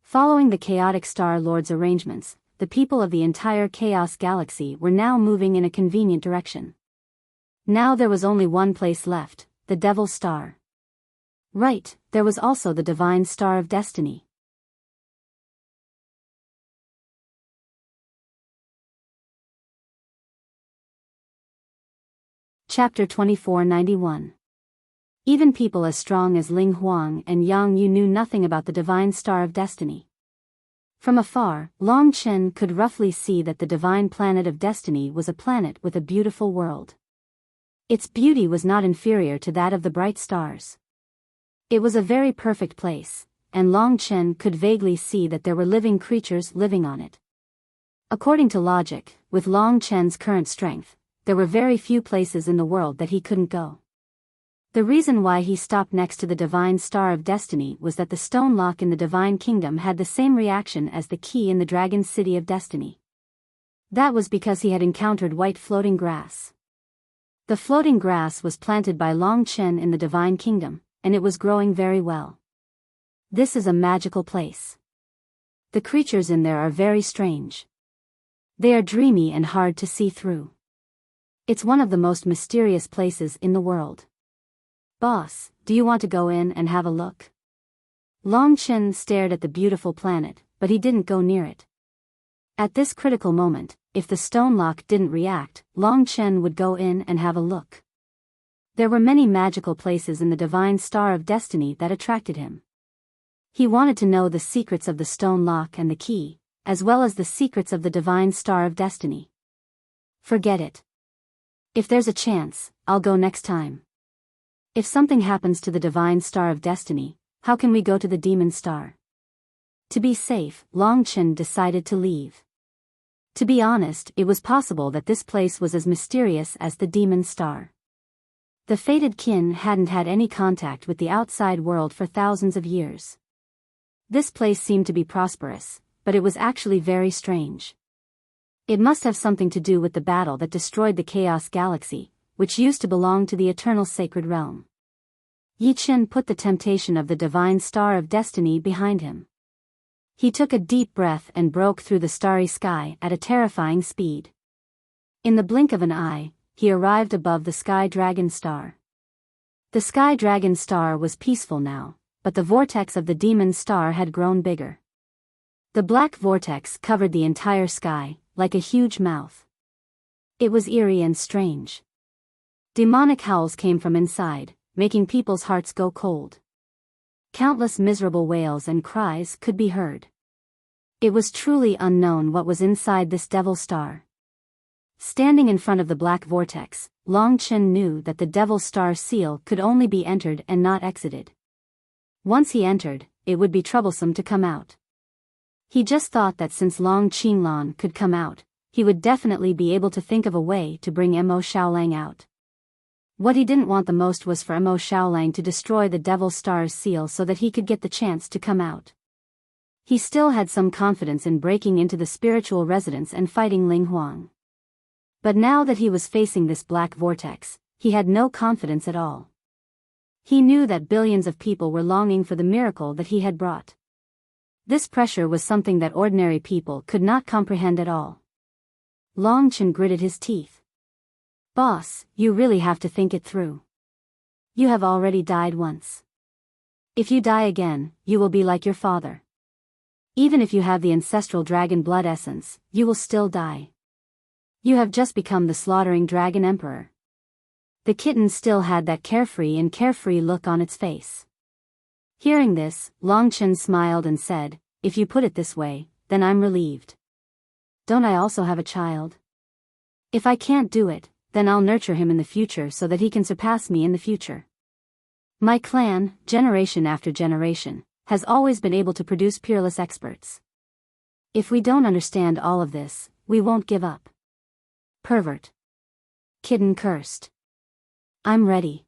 Following the chaotic Star Lord's arrangements, the people of the entire Chaos Galaxy were now moving in a convenient direction. Now there was only one place left, the Devil Star. Right, there was also the Divine Star of Destiny. Chapter 2491. Even people as strong as Ling Huang and Yang Yu knew nothing about the Divine Star of Destiny. From afar, Longchen could roughly see that the Divine Planet of Destiny was a planet with a beautiful world. Its beauty was not inferior to that of the bright stars. It was a very perfect place, and Longchen could vaguely see that there were living creatures living on it. According to logic, with Longchen's current strength, there were very few places in the world that he couldn't go. The reason why he stopped next to the divine star of destiny was that the stone lock in the divine kingdom had the same reaction as the key in the dragon city of destiny. That was because he had encountered white floating grass. The floating grass was planted by Long Chen in the divine kingdom, and it was growing very well. This is a magical place. The creatures in there are very strange. They are dreamy and hard to see through. It's one of the most mysterious places in the world. Boss, do you want to go in and have a look? Long Chen stared at the beautiful planet, but he didn't go near it. At this critical moment, if the stone lock didn't react, Long Chen would go in and have a look. There were many magical places in the divine star of destiny that attracted him. He wanted to know the secrets of the stone lock and the key, as well as the secrets of the divine star of destiny. Forget it. If there's a chance, I'll go next time. If something happens to the divine star of destiny, how can we go to the demon star? To be safe, Long Chen decided to leave. To be honest, it was possible that this place was as mysterious as the demon star. The fated kin hadn't had any contact with the outside world for thousands of years. This place seemed to be prosperous, but it was actually very strange. It must have something to do with the battle that destroyed the Chaos Galaxy, which used to belong to the Eternal Sacred Realm. Yi Chen put the temptation of the divine star of destiny behind him. He took a deep breath and broke through the starry sky at a terrifying speed. In the blink of an eye, he arrived above the Sky Dragon Star. The Sky Dragon Star was peaceful now, but the vortex of the demon star had grown bigger. The black vortex covered the entire sky, like a huge mouth. It was eerie and strange. Demonic howls came from inside, making people's hearts go cold. Countless miserable wails and cries could be heard. It was truly unknown what was inside this devil star. Standing in front of the black vortex, Long Chen knew that the devil star seal could only be entered and not exited. Once he entered, it would be troublesome to come out. He just thought that since Long Qinlan could come out, he would definitely be able to think of a way to bring Mo Xiaolang out. What he didn't want the most was for Mo Xiaolang to destroy the Devil Star's seal so that he could get the chance to come out. He still had some confidence in breaking into the spiritual residence and fighting Ling Huang. But now that he was facing this black vortex, he had no confidence at all. He knew that billions of people were longing for the miracle that he had brought. This pressure was something that ordinary people could not comprehend at all. Long Chen gritted his teeth. Boss, you really have to think it through. You have already died once. If you die again, you will be like your father. Even if you have the ancestral dragon blood essence, you will still die. You have just become the slaughtering dragon emperor. The kitten still had that carefree look on its face. Hearing this, Long Chen smiled and said, "If you put it this way, then I'm relieved. Don't I also have a child? If I can't do it, then I'll nurture him in the future so that he can surpass me in the future. My clan, generation after generation, has always been able to produce peerless experts. If we don't understand all of this, we won't give up." Pervert. Kitten cursed. I'm ready.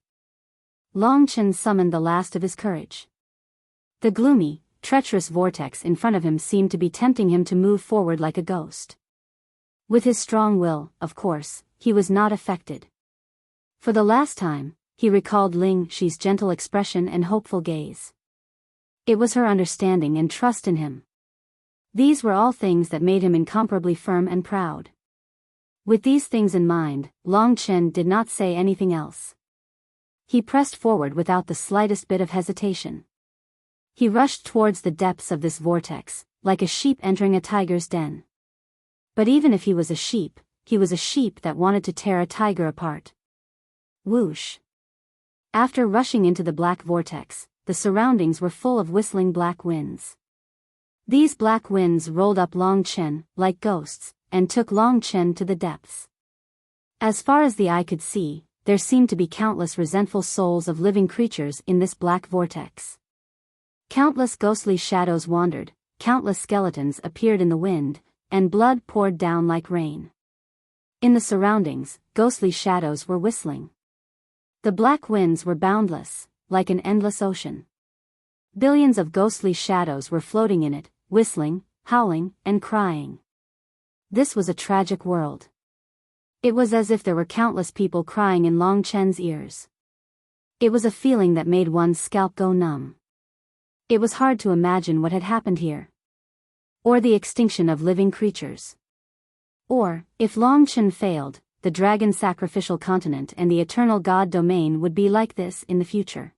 Long Chen summoned the last of his courage. The gloomy, treacherous vortex in front of him seemed to be tempting him to move forward like a ghost. With his strong will, of course, he was not affected. For the last time, he recalled Ling Shi's gentle expression and hopeful gaze. It was her understanding and trust in him. These were all things that made him incomparably firm and proud. With these things in mind, Long Chen did not say anything else. He pressed forward without the slightest bit of hesitation. He rushed towards the depths of this vortex, like a sheep entering a tiger's den. But even if he was a sheep, he was a sheep that wanted to tear a tiger apart. Whoosh. After rushing into the black vortex, the surroundings were full of whistling black winds. These black winds rolled up Long Chen, like ghosts, and took Long Chen to the depths. As far as the eye could see, there seemed to be countless resentful souls of living creatures in this black vortex. Countless ghostly shadows wandered, countless skeletons appeared in the wind, and blood poured down like rain. In the surroundings, ghostly shadows were whistling. The black winds were boundless, like an endless ocean. Billions of ghostly shadows were floating in it, whistling, howling, and crying. This was a tragic world. It was as if there were countless people crying in Long Chen's ears. It was a feeling that made one's scalp go numb. It was hard to imagine what had happened here. Or the extinction of living creatures. Or, if Long Chen failed, the dragon sacrificial continent and the eternal god domain would be like this in the future.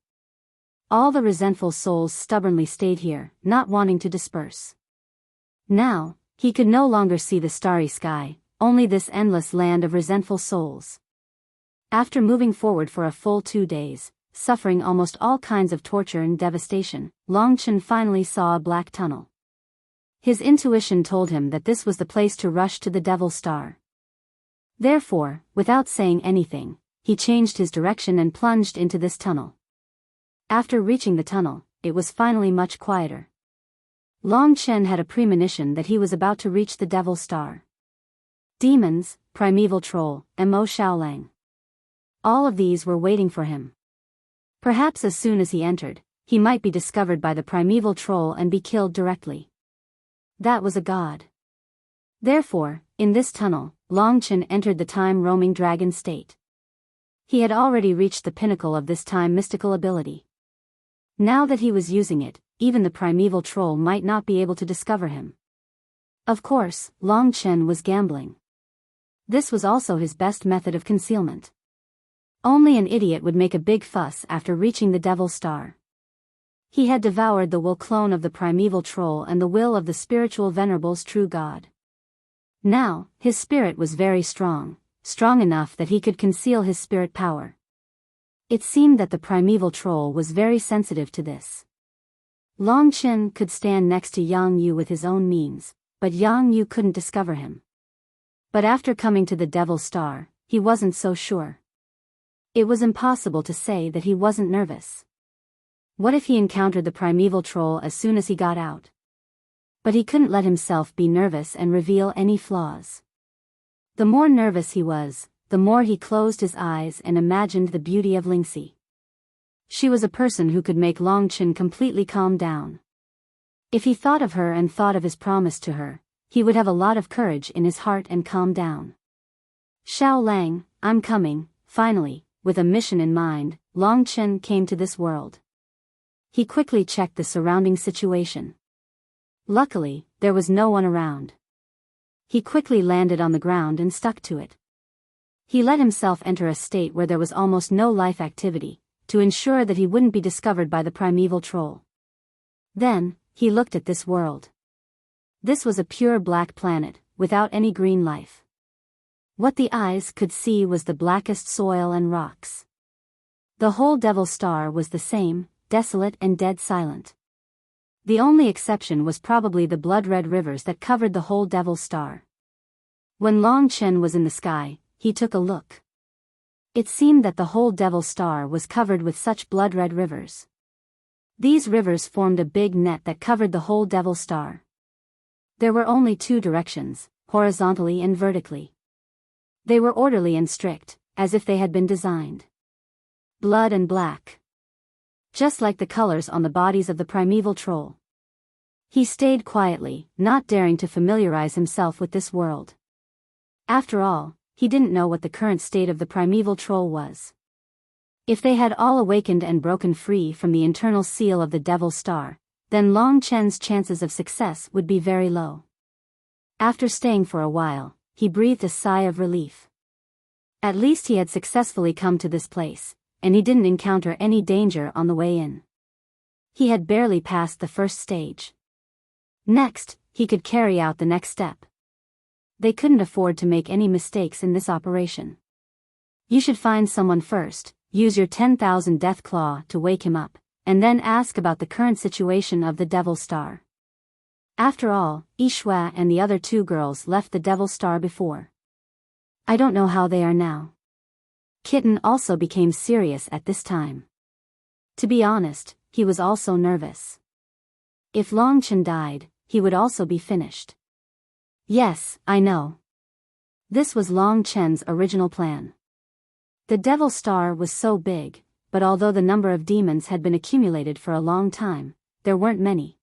All the resentful souls stubbornly stayed here, not wanting to disperse. Now, he could no longer see the starry sky, only this endless land of resentful souls. After moving forward for a full 2 days, suffering almost all kinds of torture and devastation, Long Chen finally saw a black tunnel. His intuition told him that this was the place to rush to the Devil Star. Therefore, without saying anything, he changed his direction and plunged into this tunnel. After reaching the tunnel, it was finally much quieter. Long Chen had a premonition that he was about to reach the Devil Star. Demons, primeval troll, Mo Xiaolang. All of these were waiting for him. Perhaps as soon as he entered, he might be discovered by the primeval troll and be killed directly. That was a god. Therefore, in this tunnel, Long Chen entered the time-roaming dragon state. He had already reached the pinnacle of this time mystical ability. Now that he was using it, even the primeval troll might not be able to discover him. Of course, Long Chen was gambling. This was also his best method of concealment. Only an idiot would make a big fuss after reaching the Devil Star. He had devoured the will clone of the primeval troll and the will of the spiritual venerable's true god. Now, his spirit was very strong enough that he could conceal his spirit power. It seemed that the primeval troll was very sensitive to this. Long Chen could stand next to Yang Yu with his own means, but Yang Yu couldn't discover him. But after coming to the Devil Star, he wasn't so sure. It was impossible to say that he wasn't nervous. What if he encountered the primeval troll as soon as he got out? But he couldn't let himself be nervous and reveal any flaws. The more nervous he was, the more he closed his eyes and imagined the beauty of Lingxi. She was a person who could make Long Chen completely calm down. If he thought of her and thought of his promise to her, he would have a lot of courage in his heart and calm down. Xiao Lang, I'm coming, finally. With a mission in mind, Long Chen came to this world. He quickly checked the surrounding situation. Luckily, there was no one around. He quickly landed on the ground and stuck to it. He let himself enter a state where there was almost no life activity, to ensure that he wouldn't be discovered by the primeval troll. Then, he looked at this world. This was a pure black planet, without any green life. What the eyes could see was the blackest soil and rocks. The whole Devil Star was the same, desolate and dead silent. The only exception was probably the blood-red rivers that covered the whole Devil Star. When Long Chen was in the sky, he took a look. It seemed that the whole Devil Star was covered with such blood-red rivers. These rivers formed a big net that covered the whole Devil Star. There were only 2 directions, horizontally and vertically. They were orderly and strict, as if they had been designed. Blood and black. Just like the colors on the bodies of the primeval troll. He stayed quietly, not daring to familiarize himself with this world. After all, he didn't know what the current state of the primeval troll was. If they had all awakened and broken free from the internal seal of the Devil Star, then Long Chen's chances of success would be very low. After staying for a while, he breathed a sigh of relief. At least he had successfully come to this place, and he didn't encounter any danger on the way in. He had barely passed the first stage. Next, he could carry out the next step. They couldn't afford to make any mistakes in this operation. You should find someone first, use your 10,000 death claw to wake him up, and then ask about the current situation of the Devil Star. After all, Yishui and the other 2 girls left the Devil Star before. I don't know how they are now. Kitten also became serious at this time. To be honest, he was also nervous. If Long Chen died, he would also be finished. Yes, I know. This was Long Chen's original plan. The Devil Star was so big, but although the number of demons had been accumulated for a long time, there weren't many.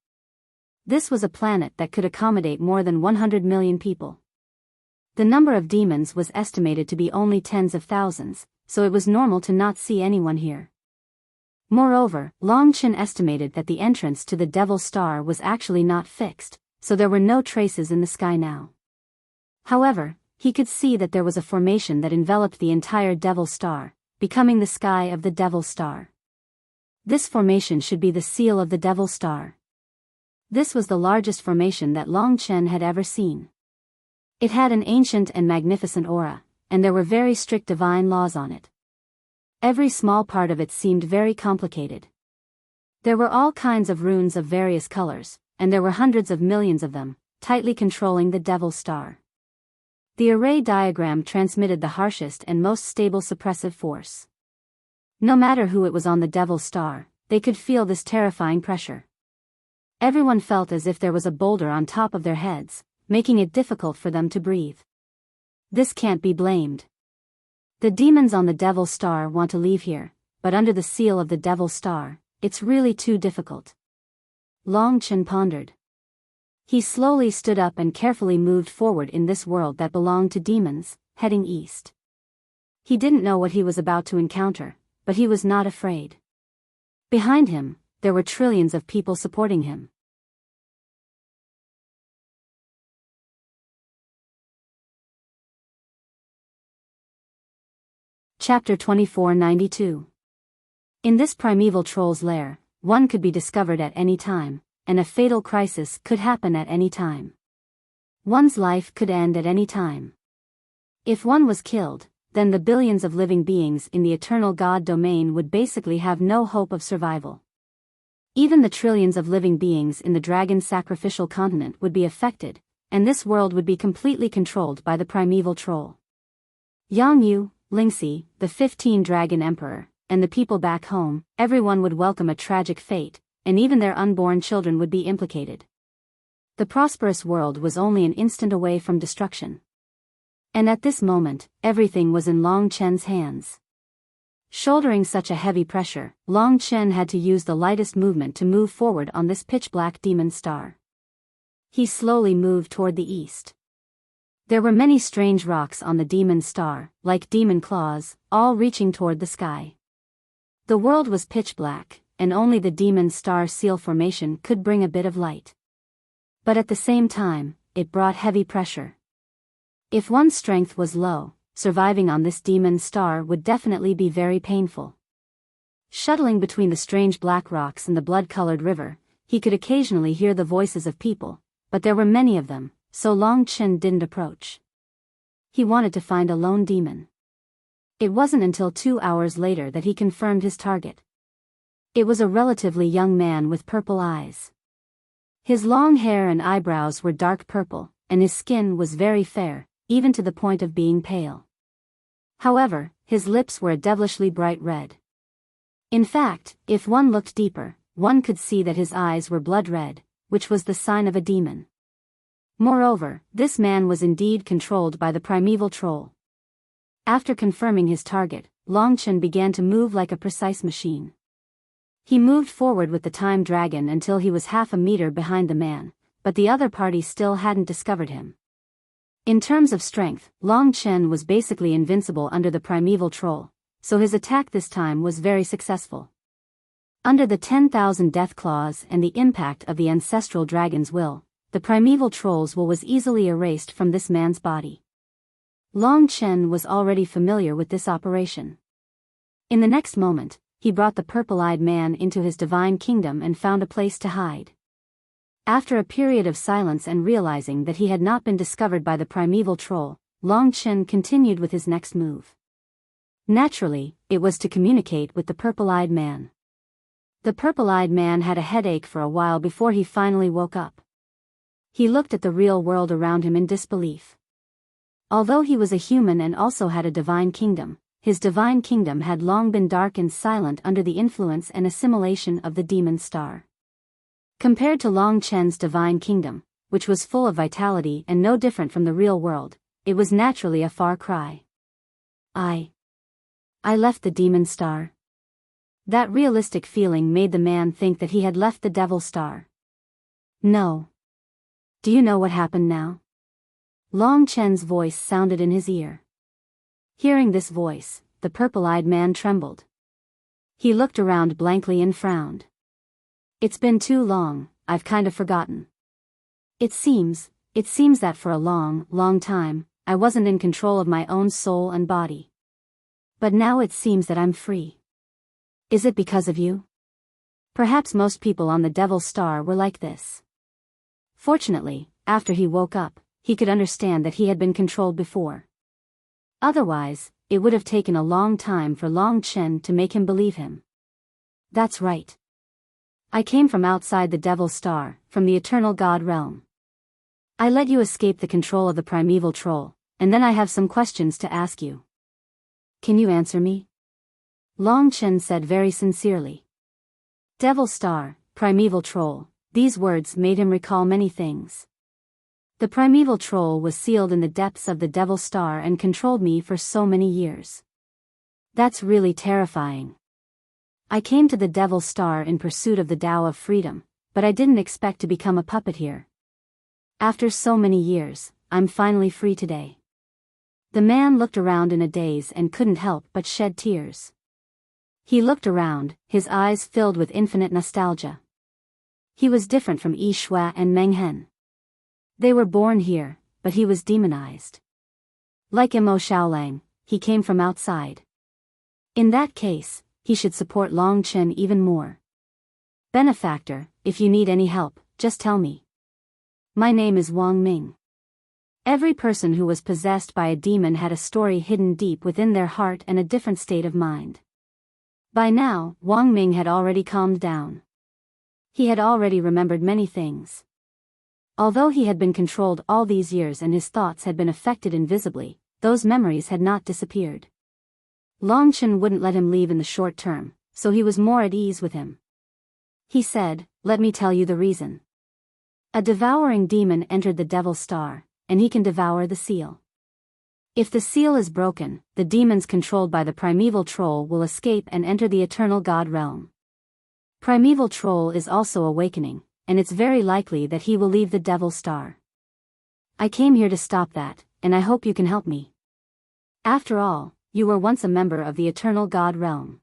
This was a planet that could accommodate more than 100 million people. The number of demons was estimated to be only tens of thousands, so it was normal to not see anyone here. Moreover, Long Chen estimated that the entrance to the Devil Star was actually not fixed, so there were no traces in the sky now. However, he could see that there was a formation that enveloped the entire Devil Star, becoming the sky of the Devil Star. This formation should be the seal of the Devil Star. This was the largest formation that Long Chen had ever seen. It had an ancient and magnificent aura, and there were very strict divine laws on it. Every small part of it seemed very complicated. There were all kinds of runes of various colors, and there were hundreds of millions of them, tightly controlling the Devil Star. The array diagram transmitted the harshest and most stable suppressive force. No matter who it was on the Devil Star, they could feel this terrifying pressure. Everyone felt as if there was a boulder on top of their heads, making it difficult for them to breathe. This can't be blamed. The demons on the Devil Star want to leave here, but under the seal of the Devil Star, it's really too difficult. Long Chen pondered. He slowly stood up and carefully moved forward in this world that belonged to demons, heading east. He didn't know what he was about to encounter, but he was not afraid. Behind him, there were trillions of people supporting him. Chapter 2492. In this primeval troll's lair, one could be discovered at any time, and a fatal crisis could happen at any time. One's life could end at any time. If one was killed, then the billions of living beings in the eternal God domain would basically have no hope of survival. Even the trillions of living beings in the dragon sacrificial continent would be affected, and this world would be completely controlled by the primeval troll. Yang Yu, Lingxi, the 15 Dragon Emperor, and the people back home, everyone would welcome a tragic fate, and even their unborn children would be implicated. The prosperous world was only an instant away from destruction. And at this moment, everything was in Long Chen's hands. Shouldering such a heavy pressure, Long Chen had to use the lightest movement to move forward on this pitch-black demon star. He slowly moved toward the east. There were many strange rocks on the demon star, like demon claws, all reaching toward the sky. The world was pitch black, and only the demon star seal formation could bring a bit of light. But at the same time, it brought heavy pressure. If one's strength was low, surviving on this demon star would definitely be very painful. Shuttling between the strange black rocks and the blood-colored river, he could occasionally hear the voices of people, but there were many of them, so Long Chen didn't approach. He wanted to find a lone demon. It wasn't until 2 hours later that he confirmed his target. It was a relatively young man with purple eyes. His long hair and eyebrows were dark purple, and his skin was very fair, even to the point of being pale. However, his lips were a devilishly bright red. In fact, if one looked deeper, one could see that his eyes were blood red, which was the sign of a demon. Moreover, this man was indeed controlled by the primeval troll. After confirming his target, Long Chen began to move like a precise machine. He moved forward with the time dragon until he was half a meter behind the man, but the other party still hadn't discovered him. In terms of strength, Long Chen was basically invincible under the primeval troll, so his attack this time was very successful. Under the 10,000 death claws and the impact of the ancestral dragon's will, the primeval troll's will was easily erased from this man's body. Long Chen was already familiar with this operation. In the next moment, he brought the purple-eyed man into his divine kingdom and found a place to hide. After a period of silence and realizing that he had not been discovered by the primeval troll, Long Chen continued with his next move. Naturally, it was to communicate with the purple-eyed man. The purple-eyed man had a headache for a while before he finally woke up. He looked at the real world around him in disbelief. Although he was a human and also had a divine kingdom, his divine kingdom had long been dark and silent under the influence and assimilation of the demon star. Compared to Long Chen's divine kingdom, which was full of vitality and no different from the real world, it was naturally a far cry. I left the demon star. That realistic feeling made the man think that he had left the devil star. No. Do you know what happened now? Long Chen's voice sounded in his ear. Hearing this voice, the purple-eyed man trembled. He looked around blankly and frowned. It's been too long, I've kind of forgotten. It seems that for a long, long time, I wasn't in control of my own soul and body. But now it seems that I'm free. Is it because of you? Perhaps most people on the Devil's Star were like this. Fortunately, after he woke up, he could understand that he had been controlled before. Otherwise, it would have taken a long time for Long Chen to make him believe him. That's right. I came from outside the Devil's Star, from the Eternal God realm. I let you escape the control of the primeval troll, and then I have some questions to ask you. Can you answer me? Long Chen said very sincerely. Devil's Star, primeval troll, these words made him recall many things. The primeval troll was sealed in the depths of the Devil's Star and controlled me for so many years. That's really terrifying. I came to the Devil's Star in pursuit of the Tao of freedom, but I didn't expect to become a puppet here. After so many years, I'm finally free today. The man looked around in a daze and couldn't help but shed tears. He looked around, his eyes filled with infinite nostalgia. He was different from Yi Shui and Meng Hen. They were born here, but he was demonized. Like Mo Xiaolang, he came from outside. In that case, he should support Long Chen even more. Benefactor, if you need any help, just tell me. My name is Wang Ming. Every person who was possessed by a demon had a story hidden deep within their heart and a different state of mind. By now, Wang Ming had already calmed down. He had already remembered many things. Although he had been controlled all these years and his thoughts had been affected invisibly, those memories had not disappeared. Long Chen wouldn't let him leave in the short term, so he was more at ease with him. He said, "Let me tell you the reason. A devouring demon entered the Devil's Star, and he can devour the seal. If the seal is broken, the demons controlled by the primeval troll will escape and enter the Eternal God realm. Primeval troll is also awakening, and it's very likely that he will leave the Devil's Star. I came here to stop that, and I hope you can help me. After all, you were once a member of the Eternal God realm."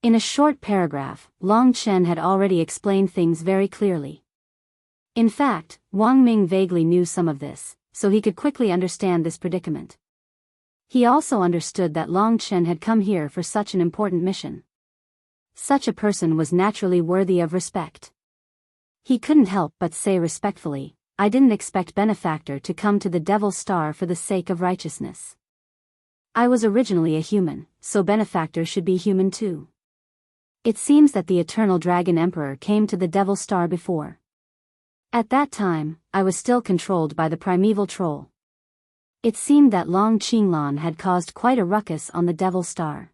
In a short paragraph, Long Chen had already explained things very clearly. In fact, Wang Ming vaguely knew some of this, so he could quickly understand this predicament. He also understood that Long Chen had come here for such an important mission. Such a person was naturally worthy of respect. He couldn't help but say respectfully, "I didn't expect Benefactor to come to the Devil's Star for the sake of righteousness. I was originally a human, so Benefactor should be human too. It seems that the Eternal Dragon Emperor came to the Devil's Star before. At that time, I was still controlled by the primeval troll. It seemed that Long Qinglan had caused quite a ruckus on the Devil's Star.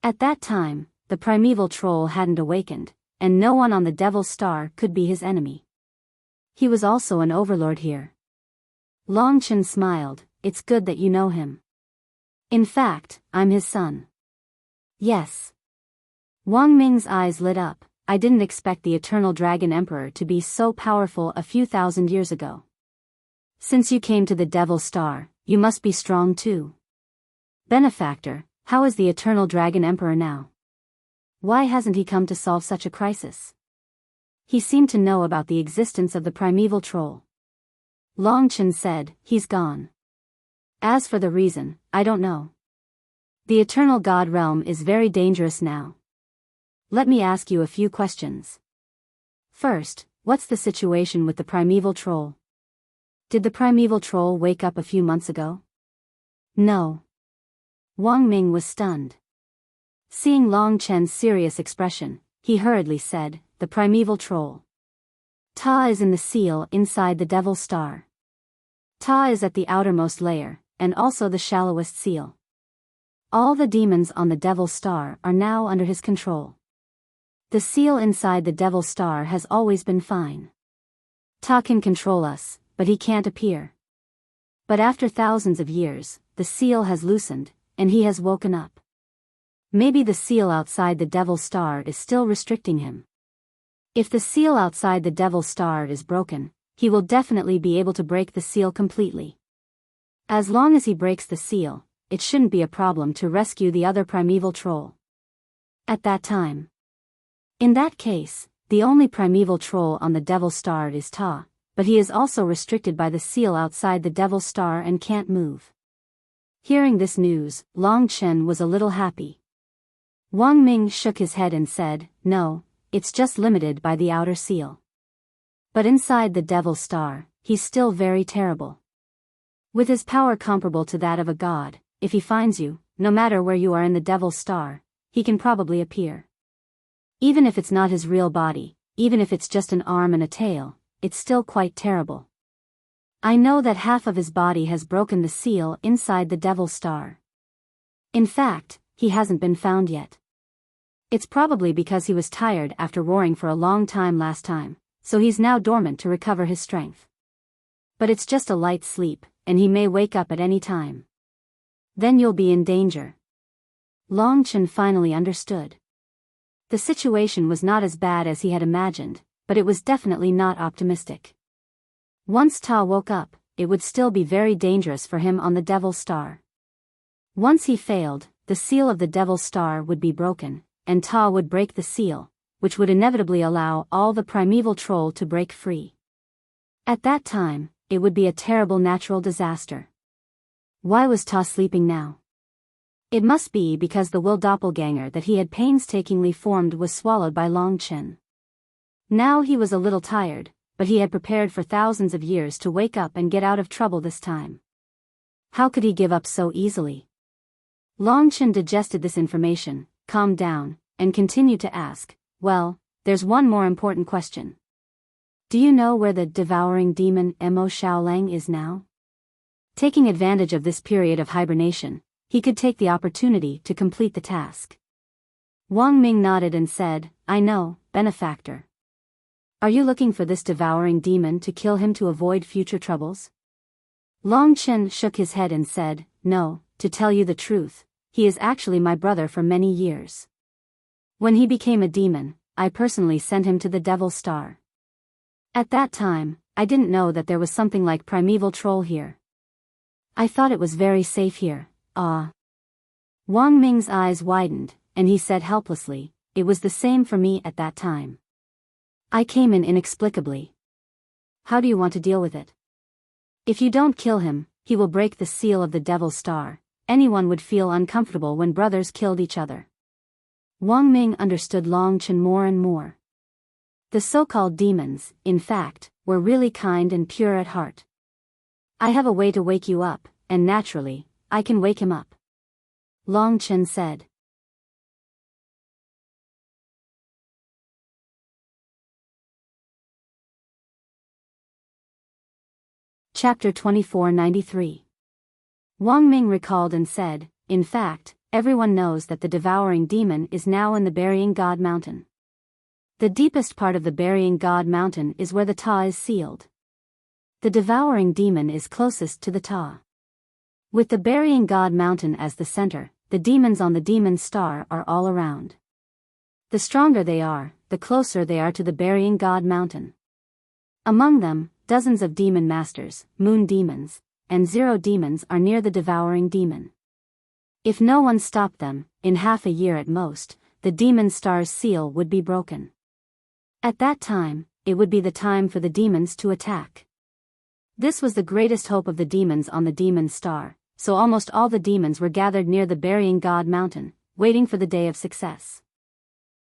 At that time, the primeval troll hadn't awakened, and no one on the Devil's Star could be his enemy. He was also an overlord here." Long Chen smiled, "It's good that you know him. In fact, I'm his son." "Yes." Wang Ming's eyes lit up. "I didn't expect the Eternal Dragon Emperor to be so powerful a few thousand years ago. Since you came to the Devil's Star, you must be strong too. Benefactor, how is the Eternal Dragon Emperor now? Why hasn't he come to solve such a crisis? He seemed to know about the existence of the primeval troll." Long Chen said, "He's gone. As for the reason, I don't know. The Eternal God realm is very dangerous now. Let me ask you a few questions. First, what's the situation with the primeval troll? Did the primeval troll wake up a few months ago?" "No." Wang Ming was stunned. Seeing Long Chen's serious expression, he hurriedly said, "The primeval troll. Ta is in the seal inside the Devil's Star. Ta is at the outermost layer, and also the shallowest seal. All the demons on the Devil's Star are now under his control. The seal inside the Devil's Star has always been fine. Ta can control us, but he can't appear. But after thousands of years, the seal has loosened, and he has woken up. Maybe the seal outside the Devil's Star is still restricting him. If the seal outside the Devil's Star is broken, he will definitely be able to break the seal completely. As long as he breaks the seal, it shouldn't be a problem to rescue the other primeval troll. At that time. In that case, the only primeval troll on the Devil's Star is Ta, but he is also restricted by the seal outside the Devil's Star and can't move. Hearing this news, Long Chen was a little happy. Wang Ming shook his head and said, "No, it's just limited by the outer seal. But inside the Devil's Star, he's still very terrible. With his power comparable to that of a god, if he finds you, no matter where you are in the Devil's Star, he can probably appear. Even if it's not his real body, even if it's just an arm and a tail, it's still quite terrible. I know that half of his body has broken the seal inside the Devil's Star. In fact, he hasn't been found yet. It's probably because he was tired after roaring for a long time last time, so he's now dormant to recover his strength. But it's just a light sleep, and he may wake up at any time. Then you'll be in danger." Long Chen finally understood. The situation was not as bad as he had imagined, but it was definitely not optimistic. Once Ta woke up, it would still be very dangerous for him on the Devil's Star. Once he failed, the seal of the Devil's Star would be broken, and Ta would break the seal, which would inevitably allow all the primeval troll to break free. At that time, it would be a terrible natural disaster. Why was Ta sleeping now? It must be because the will doppelganger that he had painstakingly formed was swallowed by Long Chen. Now he was a little tired, but he had prepared for thousands of years to wake up and get out of trouble this time. How could he give up so easily? Long Chen digested this information, calmed down, and continued to ask, "Well, there's one more important question. Do you know where the devouring demon Mo Shaolang is now?" Taking advantage of this period of hibernation, he could take the opportunity to complete the task. Wang Ming nodded and said, "I know, benefactor. Are you looking for this devouring demon to kill him to avoid future troubles?" Long Chen shook his head and said, "No, to tell you the truth, he is actually my brother for many years. When he became a demon, I personally sent him to the Devil's Star. At that time, I didn't know that there was something like primeval troll here. I thought it was very safe here." "Ah." Wang Ming's eyes widened, and he said helplessly, "It was the same for me at that time. I came in inexplicably. How do you want to deal with it? If you don't kill him, he will break the seal of the Devil's Star. Anyone would feel uncomfortable when brothers killed each other." Wang Ming understood Long Chen more and more. The so-called demons, in fact, were really kind and pure at heart. "I have a way to wake you up, and naturally, I can wake him up," Long Chen said. Chapter 2493. Wang Ming recalled and said, "In fact, everyone knows that the devouring demon is now in the Burying God Mountain. The deepest part of the Burying God Mountain is where the Ta is sealed. The devouring demon is closest to the Ta. With the Burying God Mountain as the center, the demons on the Demon Star are all around. The stronger they are, the closer they are to the Burying God Mountain. Among them, dozens of demon masters, moon demons, and zero demons are near the devouring demon. If no one stopped them, in half a year at most, the Demon Star's seal would be broken. At that time, it would be the time for the demons to attack. This was the greatest hope of the demons on the Demon Star, so almost all the demons were gathered near the Burying God Mountain, waiting for the day of success.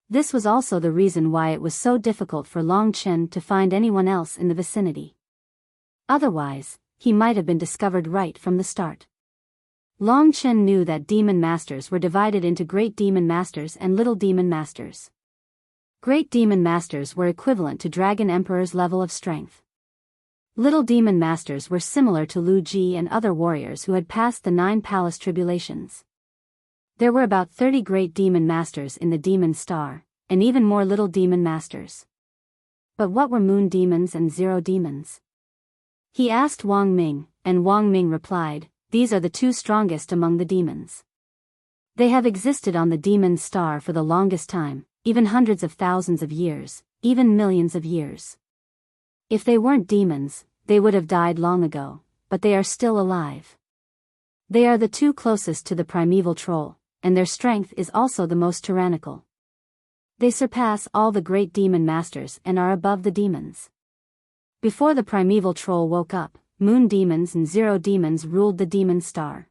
This was also the reason why it was so difficult for Long Chen to find anyone else in the vicinity. Otherwise, he might have been discovered right from the start. Long Chen knew that demon masters were divided into great demon masters and little demon masters. Great demon masters were equivalent to Dragon Emperor's level of strength. Little demon masters were similar to Lu Ji and other warriors who had passed the 9 palace tribulations. There were about 30 great demon masters in the Demon Star, and even more little demon masters. But what were moon demons and zero demons? He asked Wang Ming, and Wang Ming replied, "These are the 2 strongest among the demons. They have existed on the demon star for the longest time, even hundreds of thousands of years, even millions of years. If they weren't demons, they would have died long ago, but they are still alive. They are the two closest to the primeval troll, and their strength is also the most tyrannical. They surpass all the great demon masters and are above the demons. Before the primeval troll woke up, moon demons and zero demons ruled the demon star.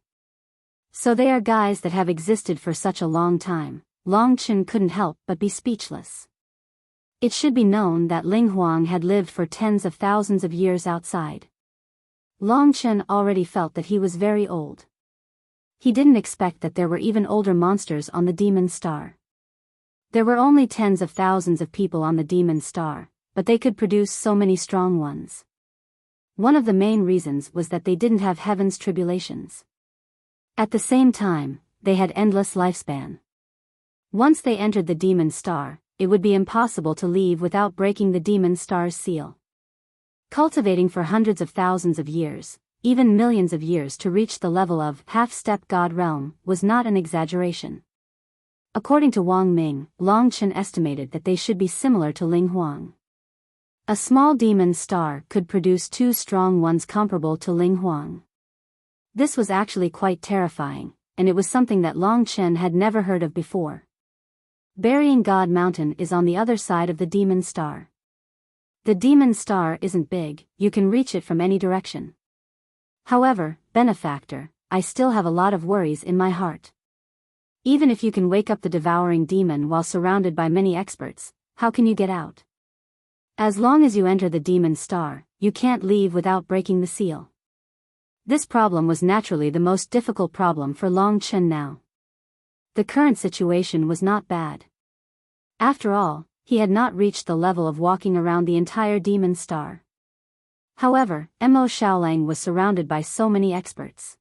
So they are guys that have existed for such a long time. Long Chen couldn't help but be speechless. It should be known that Ling Huang had lived for tens of thousands of years outside. Long Chen already felt that he was very old. He didn't expect that there were even older monsters on the demon star. There were only tens of thousands of people on the demon star, but they could produce so many strong ones. One of the main reasons was that they didn't have heaven's tribulations. At the same time, they had endless lifespan. Once they entered the demon star, it would be impossible to leave without breaking the demon star's seal. Cultivating for hundreds of thousands of years, even millions of years to reach the level of half-step God realm was not an exaggeration. According to Wang Ming, Long Chen estimated that they should be similar to Ling Huang. A small demon star could produce two strong ones comparable to Ling Huang. This was actually quite terrifying, and it was something that Long Chen had never heard of before. Burying God Mountain is on the other side of the demon star. The demon star isn't big, you can reach it from any direction. However, benefactor, I still have a lot of worries in my heart. Even if you can wake up the devouring demon while surrounded by many experts, how can you get out? As long as you enter the demon star, you can't leave without breaking the seal. This problem was naturally the most difficult problem for Long Chen now. The current situation was not bad. After all, he had not reached the level of walking around the entire demon star. However, Mo Xiaolang was surrounded by so many experts.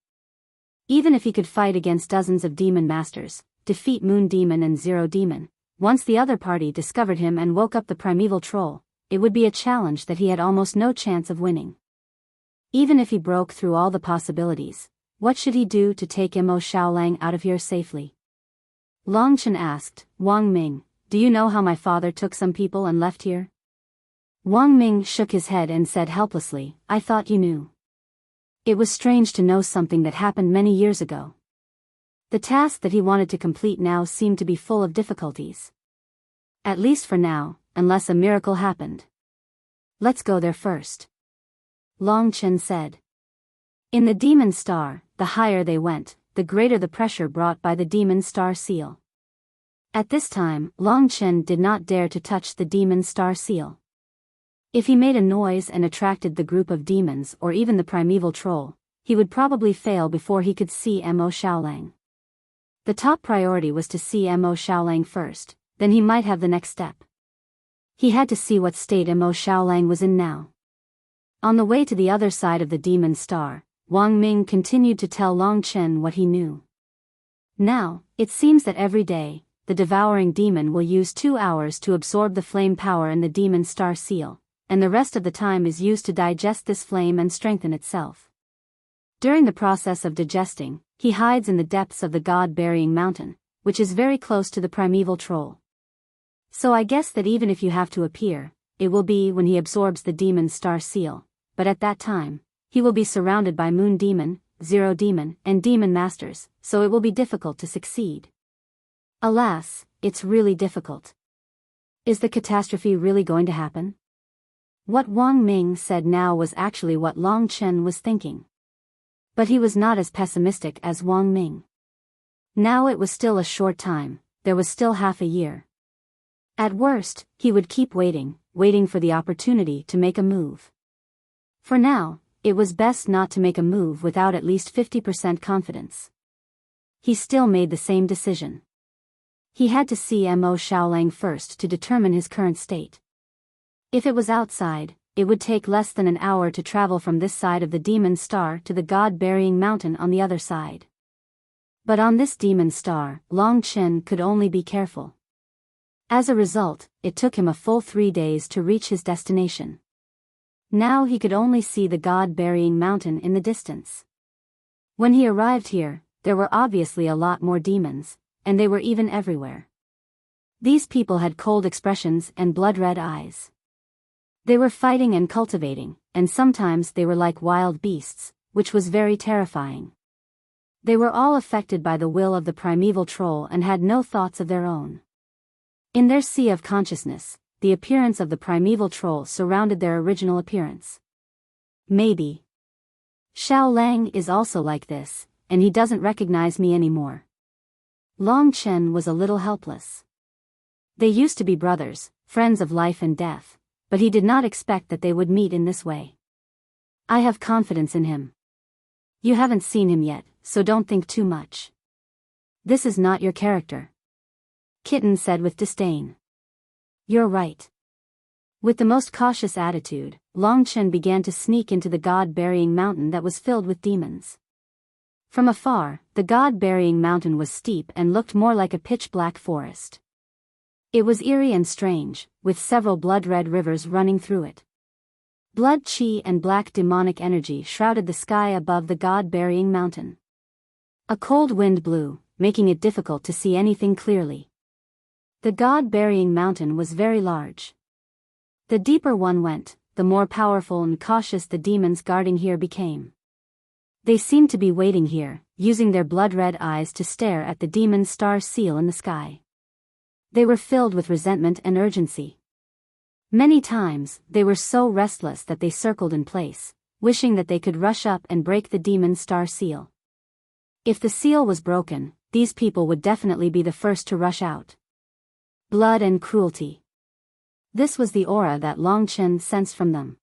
Even if he could fight against dozens of demon masters, defeat Moon Demon and Zero Demon, once the other party discovered him and woke up the primeval troll, it would be a challenge that he had almost no chance of winning. Even if he broke through all the possibilities, what should he do to take Mo Xiaolang out of here safely? Long Chen asked, Wang Ming, do you know how my father took some people and left here? Wang Ming shook his head and said helplessly, I thought you knew. It was strange to know something that happened many years ago. The task that he wanted to complete now seemed to be full of difficulties. At least for now, unless a miracle happened. Let's go there first. Long Chen said. In the demon star, the higher they went, the greater the pressure brought by the demon star seal. At this time, Long Chen did not dare to touch the demon star seal. If he made a noise and attracted the group of demons or even the primeval troll, he would probably fail before he could see Mo Xiaolang. The top priority was to see Mo Xiaolang first, then he might have the next step. He had to see what state Mo Xiaolang was in now. On the way to the other side of the demon star, Wang Ming continued to tell Long Chen what he knew. Now, it seems that every day, the devouring demon will use 2 hours to absorb the flame power in the demon star seal, and the rest of the time is used to digest this flame and strengthen itself. During the process of digesting, he hides in the depths of the God-burying mountain, which is very close to the primeval troll. So I guess that even if you have to appear, it will be when he absorbs the demon star seal, but at that time, he will be surrounded by Moon Demon, Zero Demon, and Demon Masters, so it will be difficult to succeed. Alas, it's really difficult. Is the catastrophe really going to happen? What Wang Ming said now was actually what Long Chen was thinking. But he was not as pessimistic as Wang Ming. Now it was still a short time, there was still half a year. At worst, he would keep waiting for the opportunity to make a move. For now, it was best not to make a move without at least 50% confidence. He still made the same decision. He had to see Mo Xiaolang first to determine his current state. If it was outside, it would take less than an hour to travel from this side of the demon star to the God-burying mountain on the other side. But on this demon star, Long Chen could only be careful. As a result, it took him a full 3 days to reach his destination. Now he could only see the God-burying mountain in the distance. When he arrived here, there were obviously a lot more demons, and they were even everywhere. These people had cold expressions and blood-red eyes. They were fighting and cultivating, and sometimes they were like wild beasts, which was very terrifying. They were all affected by the will of the primeval troll and had no thoughts of their own. In their sea of consciousness, the appearance of the primeval troll surrounded their original appearance. Maybe Xiao Lang is also like this, and he doesn't recognize me anymore. Long Chen was a little helpless. They used to be brothers, friends of life and death, but he did not expect that they would meet in this way. I have confidence in him. You haven't seen him yet, so don't think too much. This is not your character. Kitten said with disdain. You're right. With the most cautious attitude, Long Chen began to sneak into the god-burying mountain that was filled with demons. From afar, the god-burying mountain was steep and looked more like a pitch-black forest. It was eerie and strange, with several blood-red rivers running through it. Blood chi and black demonic energy shrouded the sky above the god-burying mountain. A cold wind blew, making it difficult to see anything clearly. The god-burying mountain was very large. The deeper one went, the more powerful and cautious the demons guarding here became. They seemed to be waiting here, using their blood-red eyes to stare at the demon star seal in the sky. They were filled with resentment and urgency. Many times, they were so restless that they circled in place, wishing that they could rush up and break the demon star seal. If the seal was broken, these people would definitely be the first to rush out. Blood and cruelty. This was the aura that Long Chen sensed from them.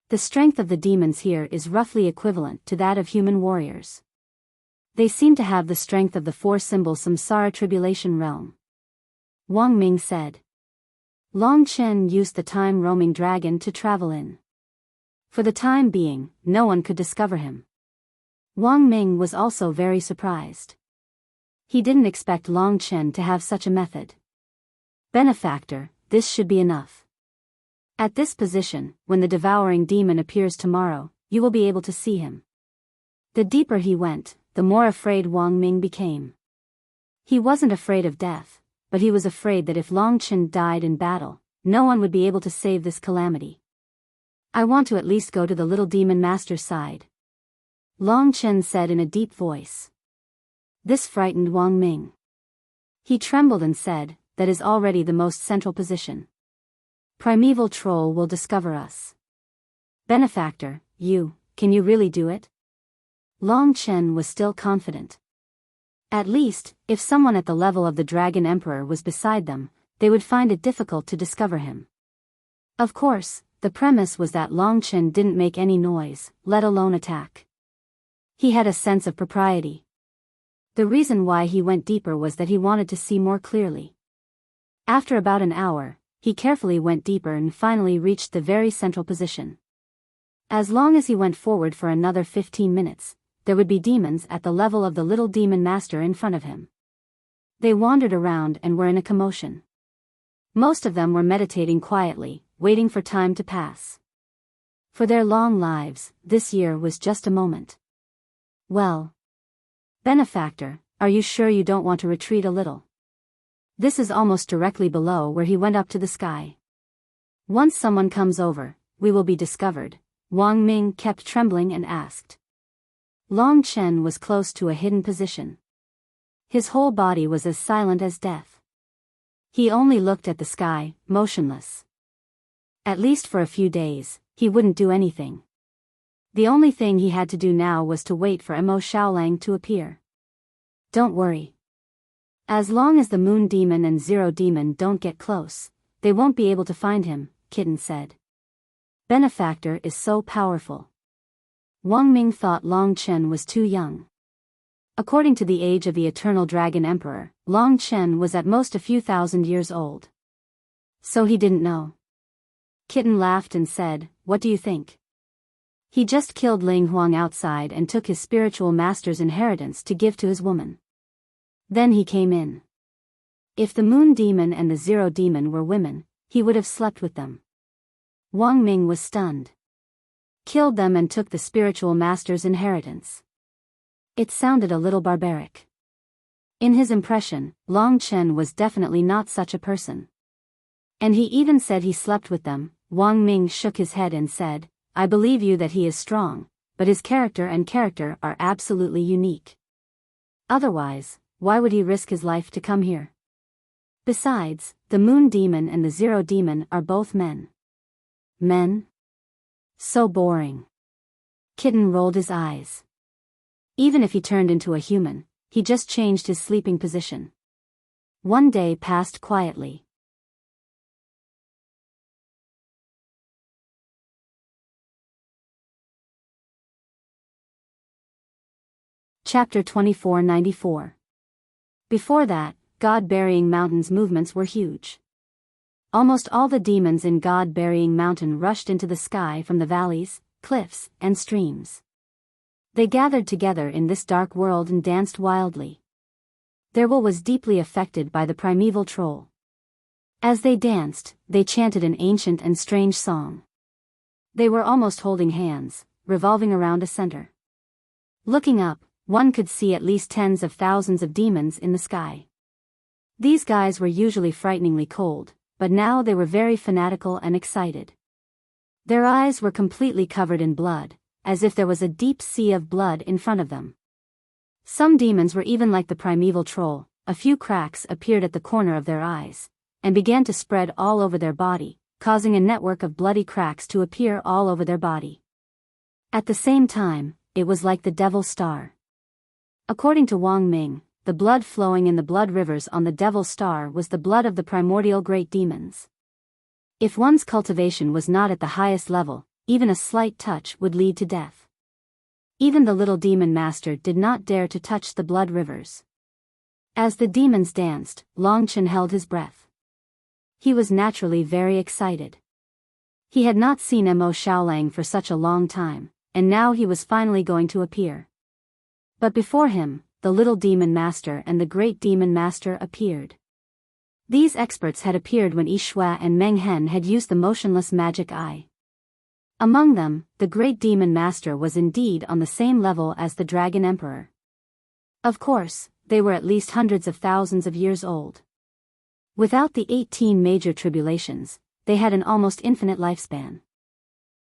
The strength of the demons here is roughly equivalent to that of human warriors. They seem to have the strength of the four-symbol samsara tribulation realm. Wang Ming said. Long Chen used the time-roaming dragon to travel in. For the time being, no one could discover him. Wang Ming was also very surprised. He didn't expect Long Chen to have such a method. Benefactor, this should be enough. At this position, when the devouring demon appears tomorrow, you will be able to see him. The deeper he went, the more afraid Wang Ming became. He wasn't afraid of death, but he was afraid that if Long Chen died in battle, no one would be able to save this calamity. I want to at least go to the little demon master's side. Long Chen said in a deep voice. This frightened Wang Ming. He trembled and said, that is already the most central position. Primeval troll will discover us. Benefactor, can you really do it? Long Chen was still confident. At least, if someone at the level of the Dragon Emperor was beside them, they would find it difficult to discover him. Of course, the premise was that Long Chen didn't make any noise, let alone attack. He had a sense of propriety. The reason why he went deeper was that he wanted to see more clearly. After about an hour, he carefully went deeper and finally reached the very central position. As long as he went forward for another 15 minutes, there would be demons at the level of the little demon master in front of him. They wandered around and were in a commotion. Most of them were meditating quietly, waiting for time to pass. For their long lives, this year was just a moment. Well, Benefactor, are you sure you don't want to retreat a little? This is almost directly below where he went up to the sky. Once someone comes over, we will be discovered, Wang Ming kept trembling and asked. Long Chen was close to a hidden position. His whole body was as silent as death. He only looked at the sky, motionless. At least for a few days, he wouldn't do anything. The only thing he had to do now was to wait for Mo Xiaolang to appear. Don't worry. As long as the Moon Demon and Zero Demon don't get close, they won't be able to find him, Kitten said. Benefactor is so powerful. Wang Ming thought Long Chen was too young. According to the age of the Eternal Dragon Emperor, Long Chen was at most a few thousand years old. So he didn't know. Kitten laughed and said, what do you think? He just killed Ling Huang outside and took his spiritual master's inheritance to give to his woman. Then he came in. If the Moon Demon and the Zero Demon were women, he would have slept with them. Wang Ming was stunned. Killed them and took the spiritual master's inheritance. It sounded a little barbaric. In his impression, Long Chen was definitely not such a person. And he even said he slept with them. Wang Ming shook his head and said, I believe you that he is strong, but his character are absolutely unique. Otherwise, why would he risk his life to come here? Besides, the Moon Demon and the Zero Demon are both men. Men? So boring. Kitten rolled his eyes. Even if he turned into a human, he just changed his sleeping position. One day passed quietly. Chapter 2494. Before that, God-Burying Mountain's movements were huge. Almost all the demons in God-Burying Mountain rushed into the sky from the valleys, cliffs, and streams. They gathered together in this dark world and danced wildly. Their will was deeply affected by the primeval troll. As they danced, they chanted an ancient and strange song. They were almost holding hands, revolving around a center. Looking up, one could see at least tens of thousands of demons in the sky. These guys were usually frighteningly cold, but now they were very fanatical and excited. Their eyes were completely covered in blood, as if there was a deep sea of blood in front of them. Some demons were even like the primeval troll. A few cracks appeared at the corner of their eyes, and began to spread all over their body, causing a network of bloody cracks to appear all over their body. At the same time, it was like the Devil's Star. According to Wang Ming, the blood flowing in the blood rivers on the Devil's Star was the blood of the primordial great demons. If one's cultivation was not at the highest level, even a slight touch would lead to death. Even the little demon master did not dare to touch the blood rivers. As the demons danced, Long Chen held his breath. He was naturally very excited. He had not seen Mo Xiaolang for such a long time, and now he was finally going to appear. But before him, the little demon master and the great demon master appeared. These experts had appeared when Yishui and Meng Hen had used the motionless magic eye. Among them, the great demon master was indeed on the same level as the Dragon Emperor. Of course, they were at least hundreds of thousands of years old. Without the 18 major tribulations, they had an almost infinite lifespan.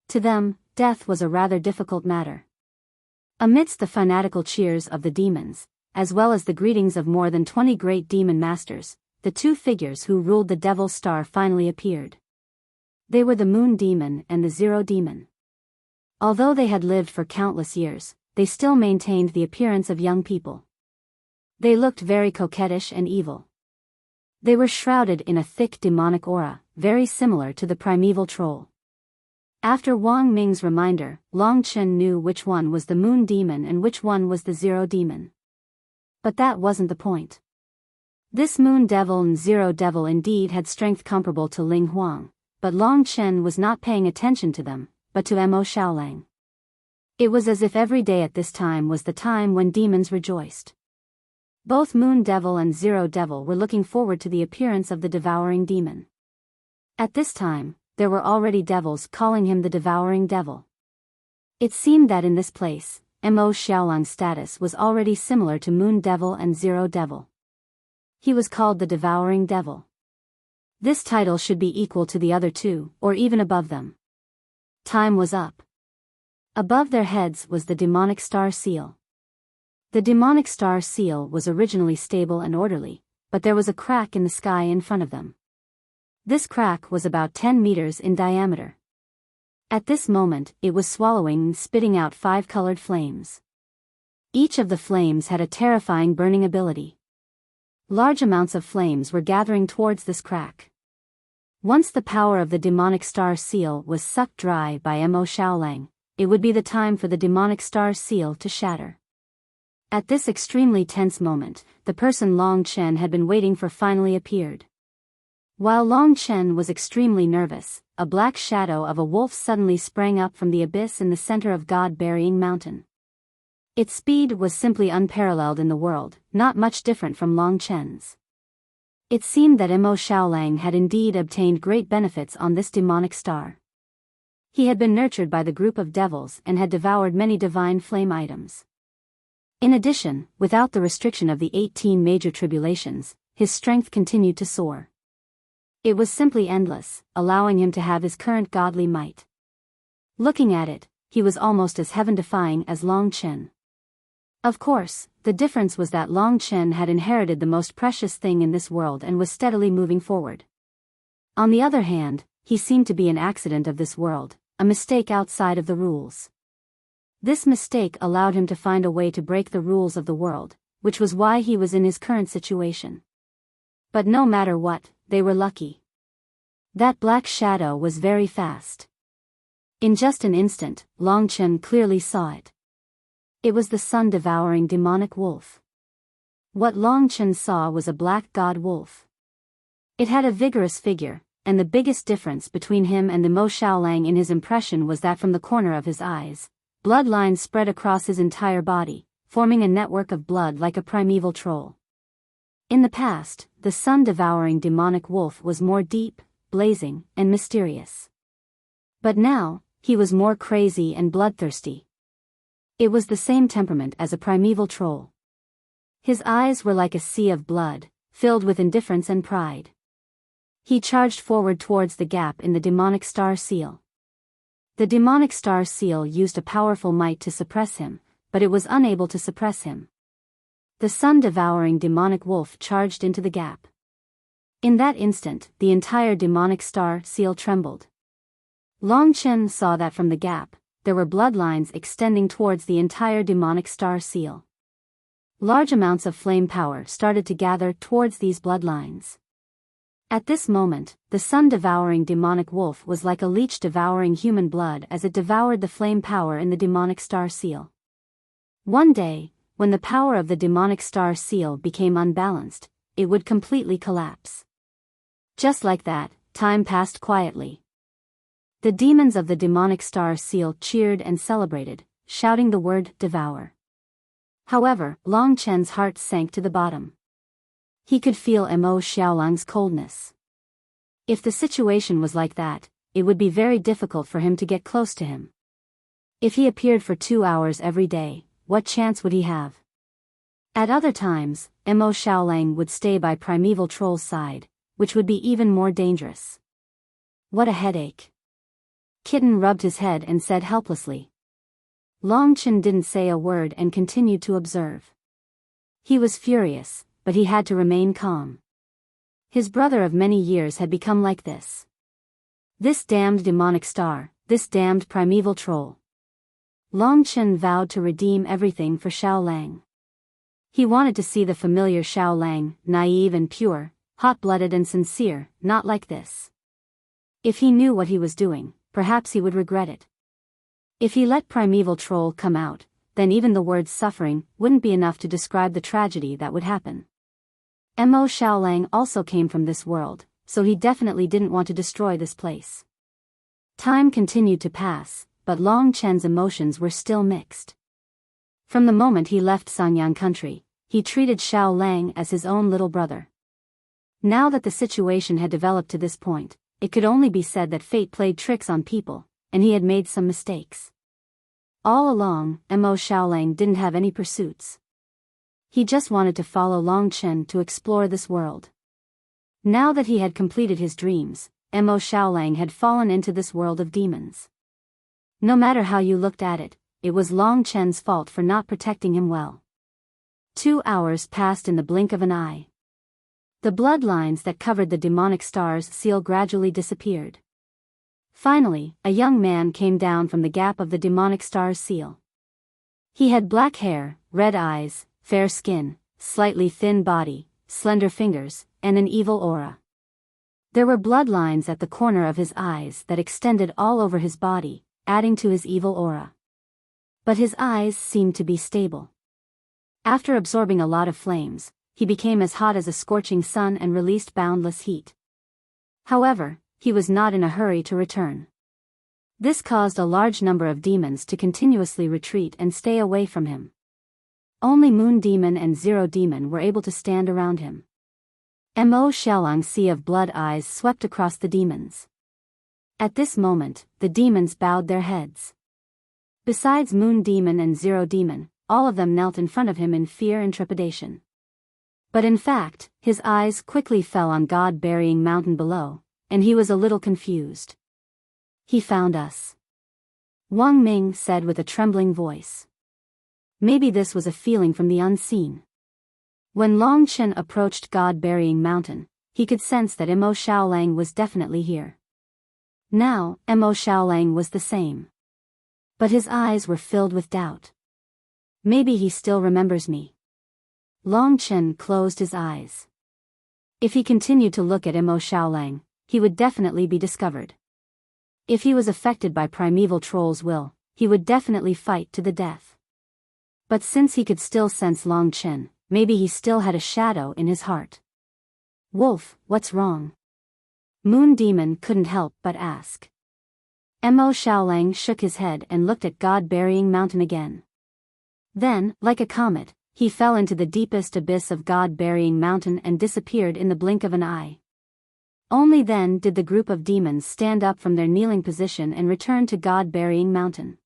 To them, death was a rather difficult matter. Amidst the fanatical cheers of the demons, as well as the greetings of more than 20 great demon masters, the two figures who ruled the Devil's Star finally appeared. They were the Moon Demon and the Zero Demon. Although they had lived for countless years, they still maintained the appearance of young people. They looked very coquettish and evil. They were shrouded in a thick demonic aura, very similar to the primeval troll. After Wang Ming's reminder, Long Chen knew which one was the Moon Demon and which one was the Zero Demon. But that wasn't the point. This Moon Devil and Zero Devil indeed had strength comparable to Ling Huang, but Long Chen was not paying attention to them, but to Mo Xiaolang. It was as if every day at this time was the time when demons rejoiced. Both Moon Devil and Zero Devil were looking forward to the appearance of the devouring demon. At this time, there were already devils calling him the devouring devil. It seemed that in this place, Mo Xiaolang's status was already similar to Moon Devil and Zero Devil. He was called the devouring devil. This title should be equal to the other two, or even above them. Time was up. Above their heads was the demonic star seal. The demonic star seal was originally stable and orderly, but there was a crack in the sky in front of them. This crack was about 10 meters in diameter. At this moment, it was swallowing and spitting out 5 colored flames. Each of the flames had a terrifying burning ability. Large amounts of flames were gathering towards this crack. Once the power of the demonic star seal was sucked dry by Mo Xiaolang, it would be the time for the demonic star seal to shatter. At this extremely tense moment, the person Long Chen had been waiting for finally appeared. While Long Chen was extremely nervous, a black shadow of a wolf suddenly sprang up from the abyss in the center of God-Burying Mountain. Its speed was simply unparalleled in the world, not much different from Long Chen's. It seemed that Mo Xiaolang had indeed obtained great benefits on this demonic star. He had been nurtured by the group of devils and had devoured many divine flame items. In addition, without the restriction of the 18 major tribulations, his strength continued to soar. It was simply endless, allowing him to have his current godly might. Looking at it, he was almost as heaven-defying as Long Chen. Of course, the difference was that Long Chen had inherited the most precious thing in this world and was steadily moving forward. On the other hand, he seemed to be an accident of this world, a mistake outside of the rules. This mistake allowed him to find a way to break the rules of the world, which was why he was in his current situation. But no matter what, they were lucky. That black shadow was very fast. In just an instant, Long Chen clearly saw it. It was the sun-devouring demonic wolf. What Long Chen saw was a black god wolf. It had a vigorous figure, and the biggest difference between him and the Mo Xiaolang in his impression was that from the corner of his eyes, blood lines spread across his entire body, forming a network of blood like a primeval troll. In the past, the sun-devouring demonic wolf was more deep, blazing, and mysterious. But now, he was more crazy and bloodthirsty. It was the same temperament as a primeval troll. His eyes were like a sea of blood, filled with indifference and pride. He charged forward towards the gap in the demonic star seal. The demonic star seal used a powerful might to suppress him, but it was unable to suppress him. The sun-devouring demonic wolf charged into the gap. In that instant, the entire demonic star seal trembled. Long Chen saw that from the gap, there were bloodlines extending towards the entire demonic star seal. Large amounts of flame power started to gather towards these bloodlines. At this moment, the sun-devouring demonic wolf was like a leech devouring human blood as it devoured the flame power in the demonic star seal. One day, when the power of the demonic star seal became unbalanced, it would completely collapse. Just like that, time passed quietly. The demons of the demonic star seal cheered and celebrated, shouting the word devour. However, Long Chen's heart sank to the bottom. He could feel Mo Xiaolang's coldness. If the situation was like that, it would be very difficult for him to get close to him. If he appeared for 2 hours every day, what chance would he have? At other times, Mo Xiaolang would stay by primeval troll's side, which would be even more dangerous. What a headache. Kitten rubbed his head and said helplessly. Long Chen didn't say a word and continued to observe. He was furious, but he had to remain calm. His brother of many years had become like this. This damned demonic star, this damned primeval troll. Long Chen vowed to redeem everything for Xiaolang. He wanted to see the familiar Xiaolang, naive and pure, hot-blooded and sincere, not like this. If he knew what he was doing, perhaps he would regret it. If he let primeval troll come out, then even the word suffering wouldn't be enough to describe the tragedy that would happen. Mo Xiaolang also came from this world, so he definitely didn't want to destroy this place. Time continued to pass, but Long Chen's emotions were still mixed. From the moment he left Sangyang country, he treated Xiaolang as his own little brother. Now that the situation had developed to this point, it could only be said that fate played tricks on people, and he had made some mistakes. All along, Mo Xiaolang didn't have any pursuits. He just wanted to follow Long Chen to explore this world. Now that he had completed his dreams, Mo Xiaolang had fallen into this world of demons. No matter how you looked at it, it was Long Chen's fault for not protecting him well. 2 hours passed in the blink of an eye. The bloodlines that covered the demonic star's seal gradually disappeared. Finally, a young man came down from the gap of the demonic star's seal. He had black hair, red eyes, fair skin, slightly thin body, slender fingers, and an evil aura. There were bloodlines at the corner of his eyes that extended all over his body, adding to his evil aura. But his eyes seemed to be stable. After absorbing a lot of flames, he became as hot as a scorching sun and released boundless heat. However, he was not in a hurry to return. This caused a large number of demons to continuously retreat and stay away from him. Only Moon Demon and Zero Demon were able to stand around him. Mo Xiaolang's sea of blood eyes swept across the demons. At this moment, the demons bowed their heads. Besides Moon Demon and Zero Demon, all of them knelt in front of him in fear and trepidation. But in fact, his eyes quickly fell on God-burying mountain below, and he was a little confused. "He found us," Wang Ming said with a trembling voice. Maybe this was a feeling from the unseen. When Long Chen approached God-burying mountain, he could sense that Mo Xiaolang was definitely here. Now, Mo Xiaolang was the same. But his eyes were filled with doubt. Maybe he still remembers me. Long Chen closed his eyes. If he continued to look at Mo Xiaolang, he would definitely be discovered. If he was affected by primeval troll's will, he would definitely fight to the death. But since he could still sense Long Chen, maybe he still had a shadow in his heart. "Wolf, what's wrong?" Moon Demon couldn't help but ask. Mo Xiaolang shook his head and looked at God-burying mountain again. Then, like a comet, he fell into the deepest abyss of God-burying mountain and disappeared in the blink of an eye. Only then did the group of demons stand up from their kneeling position and return to God-burying mountain.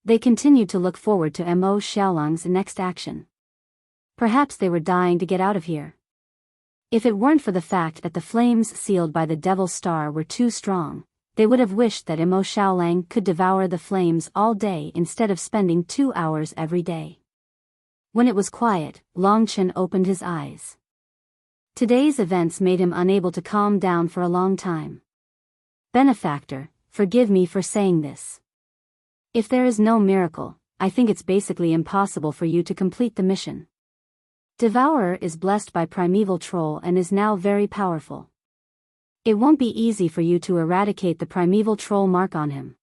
They continued to look forward to Mo Xiaolang's next action. Perhaps they were dying to get out of here. If it weren't for the fact that the flames sealed by the Devil Star were too strong, they would have wished that Mo Xiaolang could devour the flames all day instead of spending 2 hours every day. When it was quiet, Long Chen opened his eyes. Today's events made him unable to calm down for a long time. "Benefactor, forgive me for saying this. If there is no miracle, I think it's basically impossible for you to complete the mission. Devourer is blessed by primeval troll and is now very powerful. It won't be easy for you to eradicate the primeval troll mark on him.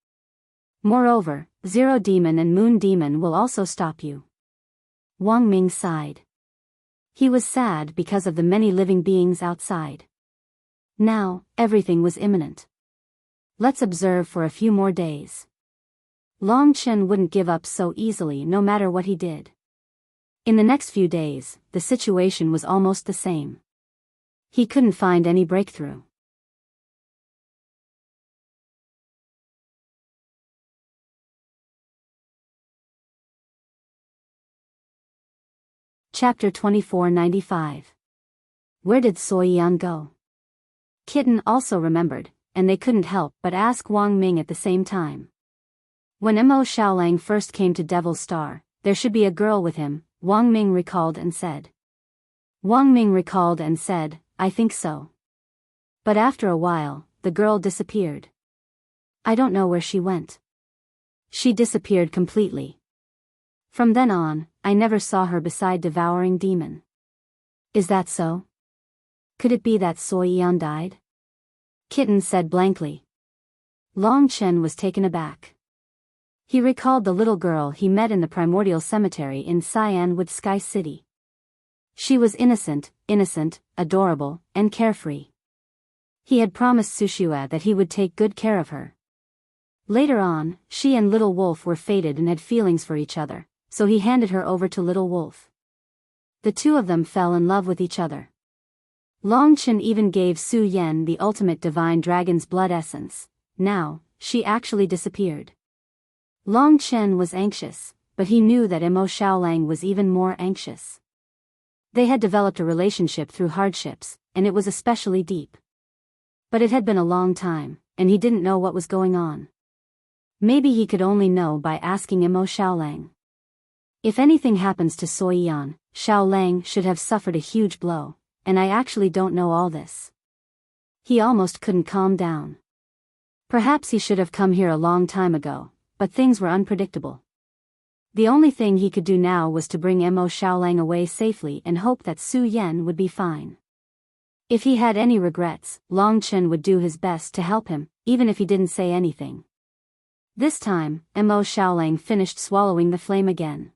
Moreover, Zero Demon and Moon Demon will also stop you." Wang Ming sighed. He was sad because of the many living beings outside. Now, everything was imminent. Let's observe for a few more days. Long Chen wouldn't give up so easily no matter what he did. In the next few days, the situation was almost the same. He couldn't find any breakthrough. Chapter 2495. Where did Soyan go? Kitten also remembered, and they couldn't help but ask Wang Ming at the same time. When Mo Xiaolang first came to Devil's Star, there should be a girl with him, Wang Ming recalled and said. "I think so. But after a while, the girl disappeared. I don't know where she went. She disappeared completely. From then on, I never saw her beside devouring demon." "Is that so? Could it be that Soyan died?" Kitten said blankly. Long Chen was taken aback. He recalled the little girl he met in the primordial cemetery in Cyanwood Sky City. She was innocent, adorable, and carefree. He had promised Sushua that he would take good care of her. Later on, she and Little Wolf were fated and had feelings for each other, so he handed her over to Little Wolf. The two of them fell in love with each other. Long Chen even gave Su Yan the ultimate divine dragon's blood essence. Now, she actually disappeared. Long Chen was anxious, but he knew that Mo Xiaolang was even more anxious. They had developed a relationship through hardships, and it was especially deep. But it had been a long time, and he didn't know what was going on. Maybe he could only know by asking Mo Xiaolang. If anything happens to Soyan, Xiaolang should have suffered a huge blow, and I actually don't know all this. He almost couldn't calm down. Perhaps he should have come here a long time ago, but things were unpredictable. The only thing he could do now was to bring Mo Xiaolang away safely and hope that Su Yan would be fine. If he had any regrets, Long Chen would do his best to help him, even if he didn't say anything. This time, Mo Xiaolang finished swallowing the flame again.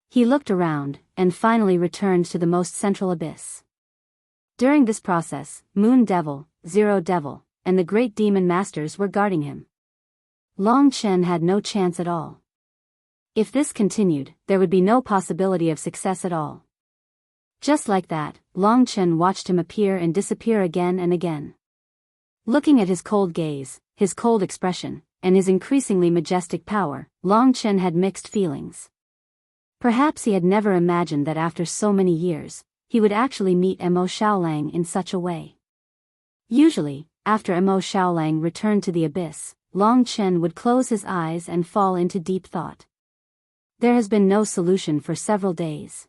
He looked around, and finally returned to the most central abyss. During this process, Moon Devil, Zero Devil, and the Great Demon Masters were guarding him. Long Chen had no chance at all. If this continued, there would be no possibility of success at all. Just like that, Long Chen watched him appear and disappear again and again. Looking at his cold gaze, his cold expression, and his increasingly majestic power, Long Chen had mixed feelings. Perhaps he had never imagined that after so many years, he would actually meet Mo Xiaolang in such a way. Usually, after Mo Xiaolang returned to the abyss, Long Chen would close his eyes and fall into deep thought. There has been no solution for several days.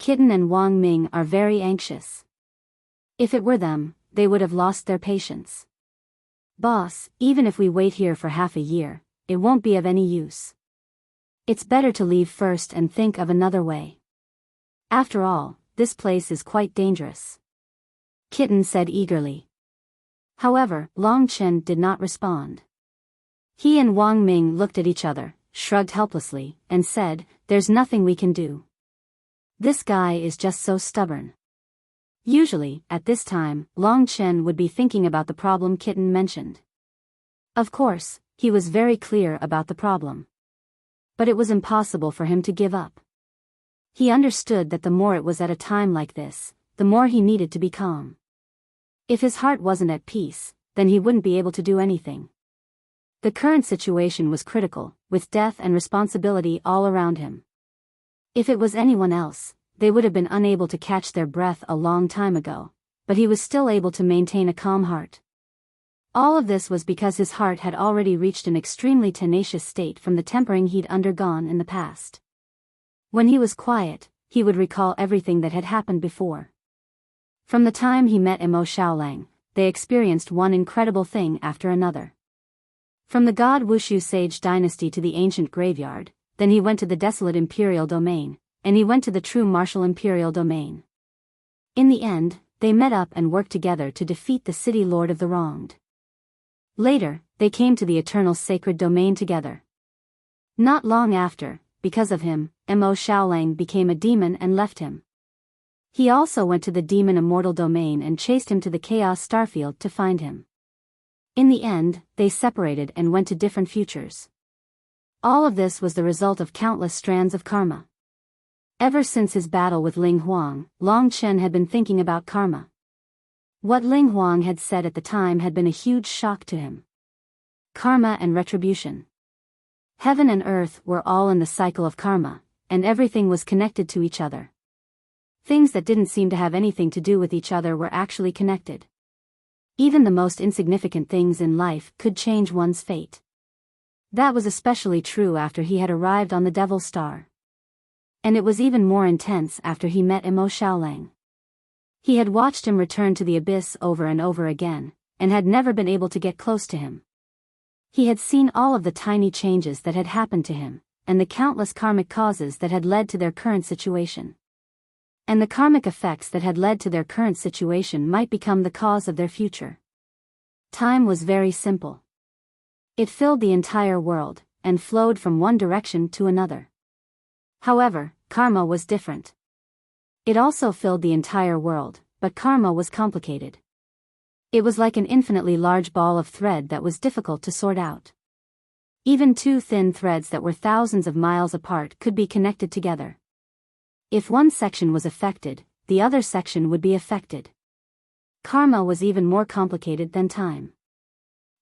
Kitten and Wang Ming are very anxious. If it were them, they would have lost their patience. Boss, even if we wait here for half a year, it won't be of any use. It's better to leave first and think of another way. After all, this place is quite dangerous. Kitten said eagerly. However, Long Chen did not respond. He and Wang Ming looked at each other, shrugged helplessly, and said, "There's nothing we can do. This guy is just so stubborn." Usually, at this time, Long Chen would be thinking about the problem Kitten mentioned. Of course, he was very clear about the problem. But it was impossible for him to give up. He understood that the more it was at a time like this, the more he needed to be calm. If his heart wasn't at peace, then he wouldn't be able to do anything. The current situation was critical, with death and responsibility all around him. If it was anyone else, they would have been unable to catch their breath a long time ago, but he was still able to maintain a calm heart. All of this was because his heart had already reached an extremely tenacious state from the tempering he'd undergone in the past. When he was quiet, he would recall everything that had happened before. From the time he met Mo Xiaolang, they experienced one incredible thing after another. From the god Wuxia sage dynasty to the ancient graveyard, then he went to the desolate imperial domain, and he went to the true martial imperial domain. In the end, they met up and worked together to defeat the city lord of the wronged. Later, they came to the eternal sacred domain together. Not long after, because of him, Mo Xiaolang became a demon and left him. He also went to the demon immortal domain and chased him to the chaos starfield to find him. In the end, they separated and went to different futures. All of this was the result of countless strands of karma. Ever since his battle with Ling Huang, Long Chen had been thinking about karma. What Ling Huang had said at the time had been a huge shock to him. Karma and retribution. Heaven and earth were all in the cycle of karma, and everything was connected to each other. Things that didn't seem to have anything to do with each other were actually connected. Even the most insignificant things in life could change one's fate. That was especially true after he had arrived on the Devil Star. And it was even more intense after he met Mo Xiaolang. He had watched him return to the abyss over and over again, and had never been able to get close to him. He had seen all of the tiny changes that had happened to him, and the countless karmic causes that had led to their current situation. And the karmic effects that had led to their current situation might become the cause of their future. Time was very simple. It filled the entire world, and flowed from one direction to another. However, karma was different. It also filled the entire world, but karma was complicated. It was like an infinitely large ball of thread that was difficult to sort out. Even two thin threads that were thousands of miles apart could be connected together. If one section was affected, the other section would be affected. Karma was even more complicated than time.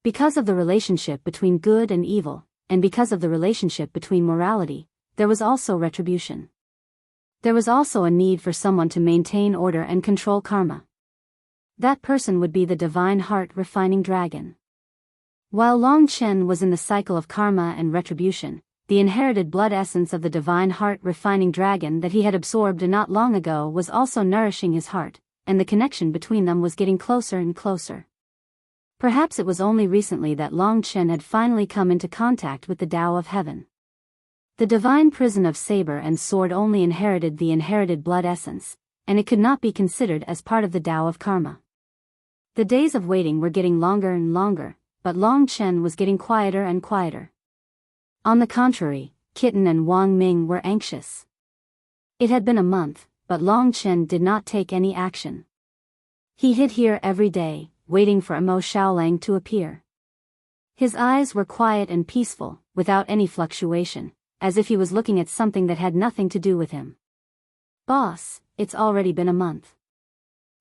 Because of the relationship between good and evil, and because of the relationship between morality, there was also retribution. There was also a need for someone to maintain order and control karma. That person would be the divine heart refining dragon. While Long Chen was in the cycle of karma and retribution, the inherited blood essence of the divine heart refining dragon that he had absorbed not long ago was also nourishing his heart, and the connection between them was getting closer and closer. Perhaps it was only recently that Long Chen had finally come into contact with the Tao of Heaven. The divine prison of saber and sword only inherited the inherited blood essence, and it could not be considered as part of the Tao of karma. The days of waiting were getting longer and longer, but Long Chen was getting quieter and quieter. On the contrary, Kitten and Wang Ming were anxious. It had been a month, but Long Chen did not take any action. He hid here every day, waiting for Mo Xiaolang to appear. His eyes were quiet and peaceful, without any fluctuation, as if he was looking at something that had nothing to do with him. Boss, it's already been a month.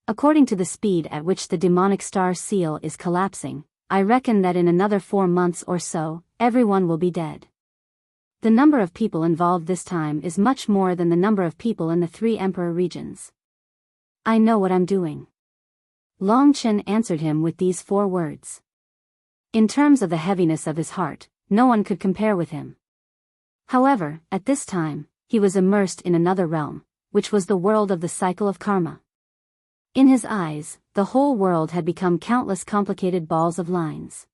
According to the speed at which the demonic star seal is collapsing, I reckon that in another 4 months or so, everyone will be dead. The number of people involved this time is much more than the number of people in the 3 emperor regions. I know what I'm doing. Long Chen answered him with these 4 words. In terms of the heaviness of his heart, no one could compare with him. However, at this time, he was immersed in another realm, which was the world of the cycle of karma. In his eyes, the whole world had become countless complicated balls of lines.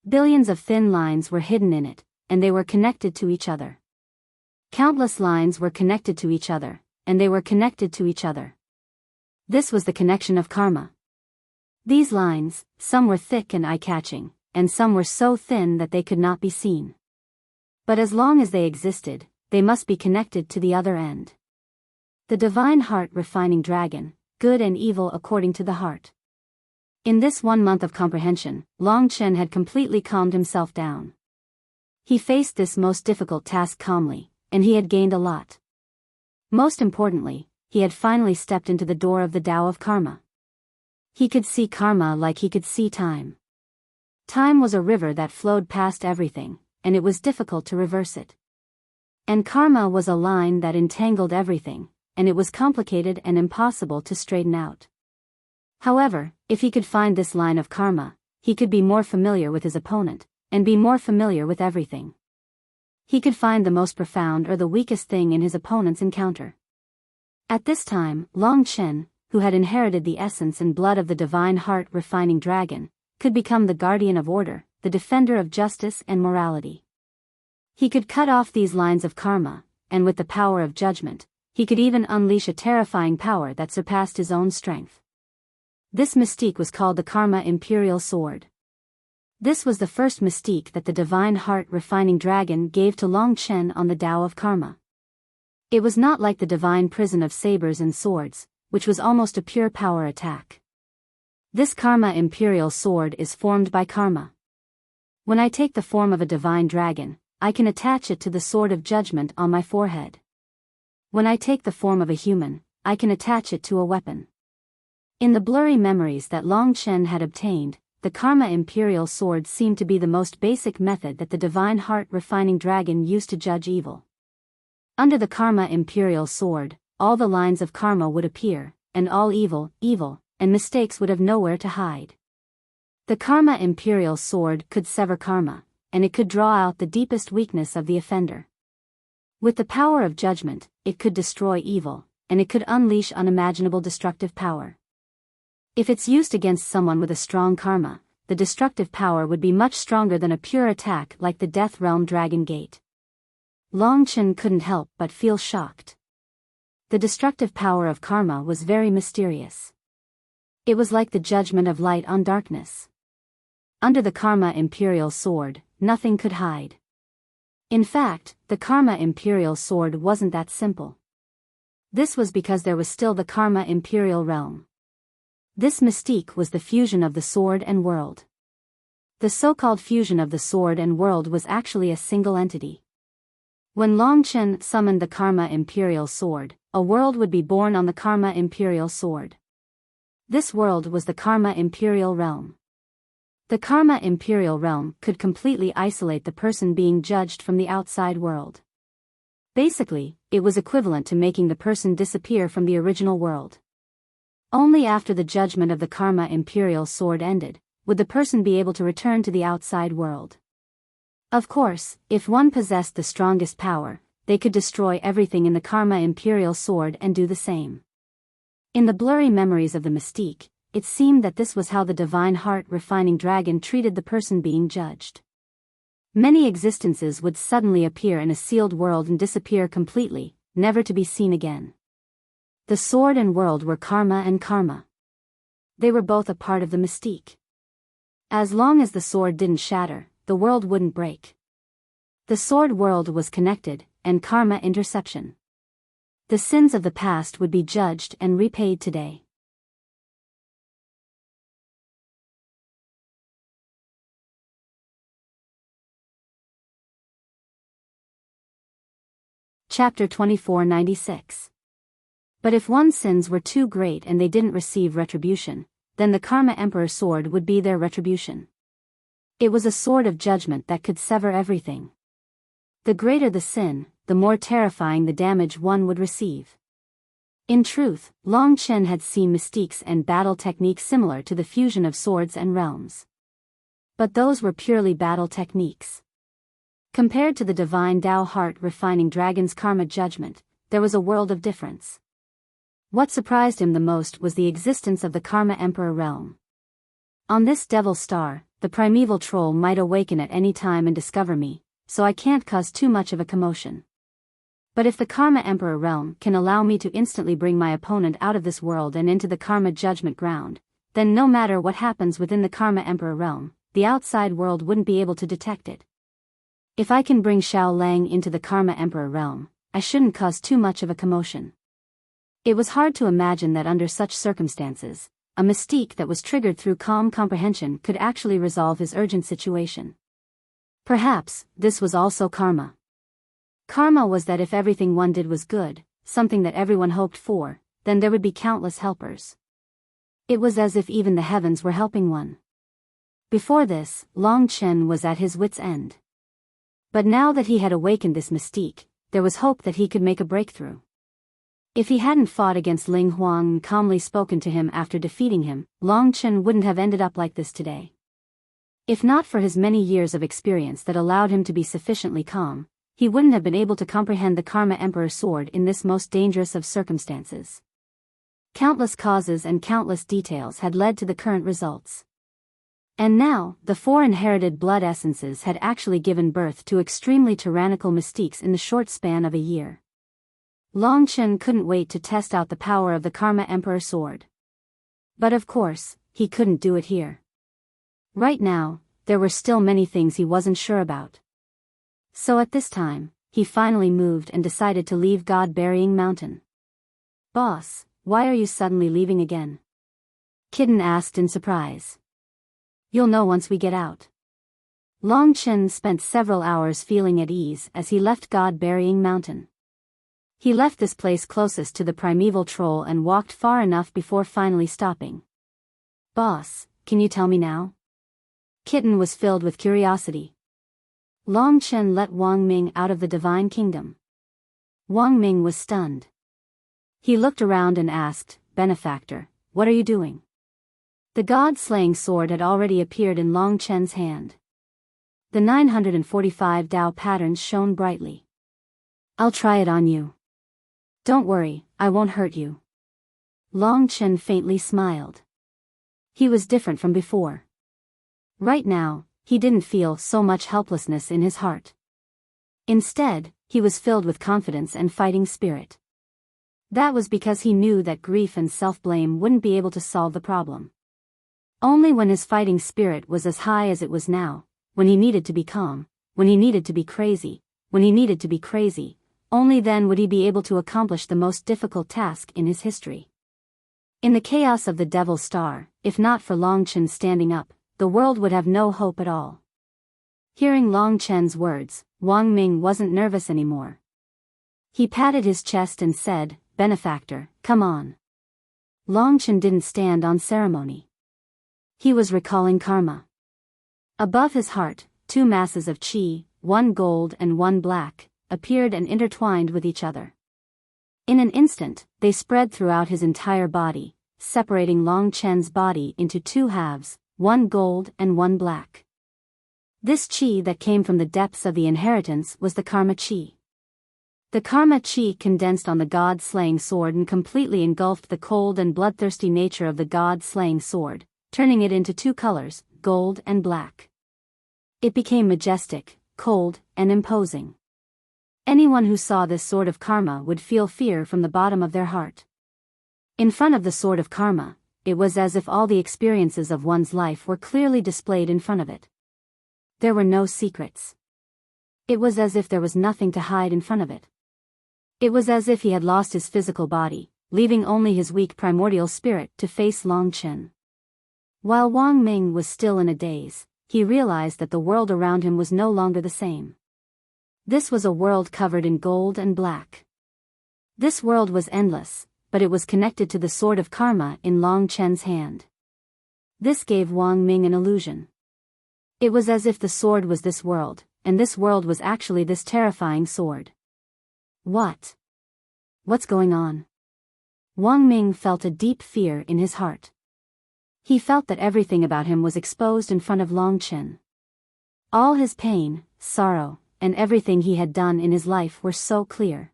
Billions of thin lines were hidden in it, and they were connected to each other. Countless lines were connected to each other, and they were connected to each other. This was the connection of karma. These lines, some were thick and eye-catching, and some were so thin that they could not be seen. But as long as they existed, they must be connected to the other end. The divine heart refining dragon, good and evil according to the heart. In this 1 month of comprehension, Long Chen had completely calmed himself down. He faced this most difficult task calmly, and he had gained a lot. Most importantly, he had finally stepped into the door of the Tao of Karma. He could see karma like he could see time. Time was a river that flowed past everything, and it was difficult to reverse it. And karma was a line that entangled everything, and it was complicated and impossible to straighten out. However, if he could find this line of karma, he could be more familiar with his opponent, and be more familiar with everything. He could find the most profound or the weakest thing in his opponent's encounter. At this time, Long Chen, who had inherited the essence and blood of the divine heart refining dragon, could become the guardian of order, the defender of justice and morality. He could cut off these lines of karma, and with the power of judgment, he could even unleash a terrifying power that surpassed his own strength. This mystique was called the Karma Imperial Sword. This was the first mystique that the divine heart refining dragon gave to Long Chen on the Tao of Karma. It was not like the divine prison of sabers and swords, which was almost a pure power attack. This Karma Imperial Sword is formed by karma. When I take the form of a divine dragon, I can attach it to the sword of judgment on my forehead. When I take the form of a human, I can attach it to a weapon. In the blurry memories that Long Chen had obtained, the Karma Imperial Sword seemed to be the most basic method that the divine heart refining dragon used to judge evil. Under the Karma Imperial Sword, all the lines of karma would appear, and all evil, and mistakes would have nowhere to hide. The Karma Imperial Sword could sever karma, and it could draw out the deepest weakness of the offender. With the power of judgment, it could destroy evil, and it could unleash unimaginable destructive power. If it's used against someone with a strong karma, the destructive power would be much stronger than a pure attack like the Death Realm Dragon Gate. Long Chen couldn't help but feel shocked. The destructive power of karma was very mysterious. It was like the judgment of light on darkness. Under the Karma Imperial Sword, nothing could hide. In fact, the Karma Imperial Sword wasn't that simple. This was because there was still the Karma Imperial Realm. This mystique was the fusion of the sword and world. The so-called fusion of the sword and world was actually a single entity. When Long Chen summoned the Karma Imperial Sword, a world would be born on the Karma Imperial Sword. This world was the Karma Imperial Realm. The Karma Imperial Realm could completely isolate the person being judged from the outside world. Basically, it was equivalent to making the person disappear from the original world. Only after the judgment of the Karma Imperial Sword ended, would the person be able to return to the outside world. Of course, if one possessed the strongest power, they could destroy everything in the Karma Imperial Sword and do the same. In the blurry memories of the mystique, it seemed that this was how the divine heart refining dragon treated the person being judged. Many existences would suddenly appear in a sealed world and disappear completely, never to be seen again. The sword and world were karma and karma. They were both a part of the mystique. As long as the sword didn't shatter, the world wouldn't break. The sword world was connected, and karma interception. The sins of the past would be judged and repaid today. Chapter 2496. But if one's sins were too great and they didn't receive retribution, then the Karma Emperor Sword would be their retribution. It was a sword of judgment that could sever everything. The greater the sin, the more terrifying the damage one would receive. In truth, Long Chen had seen mystiques and battle techniques similar to the fusion of swords and realms. But those were purely battle techniques. Compared to the divine Tao heart-refining dragon's karma judgment, there was a world of difference. What surprised him the most was the existence of the Karma Emperor realm. On this devil star, the primeval troll might awaken at any time and discover me, so I can't cause too much of a commotion. But if the Karma Emperor realm can allow me to instantly bring my opponent out of this world and into the Karma judgment ground, then no matter what happens within the Karma Emperor realm, the outside world wouldn't be able to detect it. If I can bring Xiao Lang into the Karma Emperor realm, I shouldn't cause too much of a commotion. It was hard to imagine that under such circumstances, a mystique that was triggered through calm comprehension could actually resolve his urgent situation. Perhaps, this was also karma. Karma was that if everything one did was good, something that everyone hoped for, then there would be countless helpers. It was as if even the heavens were helping one. Before this, Long Chen was at his wit's end. But now that he had awakened this mystique, there was hope that he could make a breakthrough. If he hadn't fought against Ling Huang and calmly spoken to him after defeating him, Long Chen wouldn't have ended up like this today. If not for his many years of experience that allowed him to be sufficiently calm, he wouldn't have been able to comprehend the Karma Emperor sword in this most dangerous of circumstances. Countless causes and countless details had led to the current results. And now, the 4 inherited blood essences had actually given birth to extremely tyrannical mystiques in the short span of a year. Long Chen couldn't wait to test out the power of the Karma Emperor sword. But of course, he couldn't do it here. Right now, there were still many things he wasn't sure about. So at this time, he finally moved and decided to leave God-Burying Mountain. "Boss, why are you suddenly leaving again?" Kitten asked in surprise. "You'll know once we get out." Long Chen spent several hours feeling at ease as he left God-Burying Mountain. He left this place closest to the primeval troll and walked far enough before finally stopping. "Boss, can you tell me now?" Kitten was filled with curiosity. Long Chen let Wang Ming out of the Divine Kingdom. Wang Ming was stunned. He looked around and asked, "Benefactor, what are you doing?" The god-slaying sword had already appeared in Long Chen's hand. The 945 Tao patterns shone brightly. "I'll try it on you. Don't worry, I won't hurt you." Long Chen faintly smiled. He was different from before. Right now, he didn't feel so much helplessness in his heart. Instead, he was filled with confidence and fighting spirit. That was because he knew that grief and self-blame wouldn't be able to solve the problem. Only when his fighting spirit was as high as it was now, when he needed to be calm, when he needed to be crazy, only then would he be able to accomplish the most difficult task in his history. In the chaos of the Devil's Star, if not for Long Chen standing up, the world would have no hope at all. Hearing Long Chen's words, Wang Ming wasn't nervous anymore. He patted his chest and said, "Benefactor, come on." Long Chen didn't stand on ceremony. He was recalling karma. Above his heart, 2 masses of qi, one gold and one black, appeared and intertwined with each other. In an instant, they spread throughout his entire body, separating Long Chen's body into 2 halves, one gold and one black. This qi that came from the depths of the inheritance was the karma qi. The karma qi condensed on the god-slaying sword and completely engulfed the cold and bloodthirsty nature of the god-slaying sword, turning it into 2 colors, gold and black. It became majestic, cold, and imposing. Anyone who saw this sword of karma would feel fear from the bottom of their heart. In front of the sword of karma, it was as if all the experiences of one's life were clearly displayed in front of it. There were no secrets. It was as if there was nothing to hide in front of it. It was as if he had lost his physical body, leaving only his weak primordial spirit to face Long Chen. While Wang Ming was still in a daze, he realized that the world around him was no longer the same. This was a world covered in gold and black. This world was endless, but it was connected to the sword of karma in Long Chen's hand. This gave Wang Ming an illusion. It was as if the sword was this world, and this world was actually this terrifying sword. What? What's going on? Wang Ming felt a deep fear in his heart. He felt that everything about him was exposed in front of Long Chen. All his pain, sorrow, and everything he had done in his life were so clear.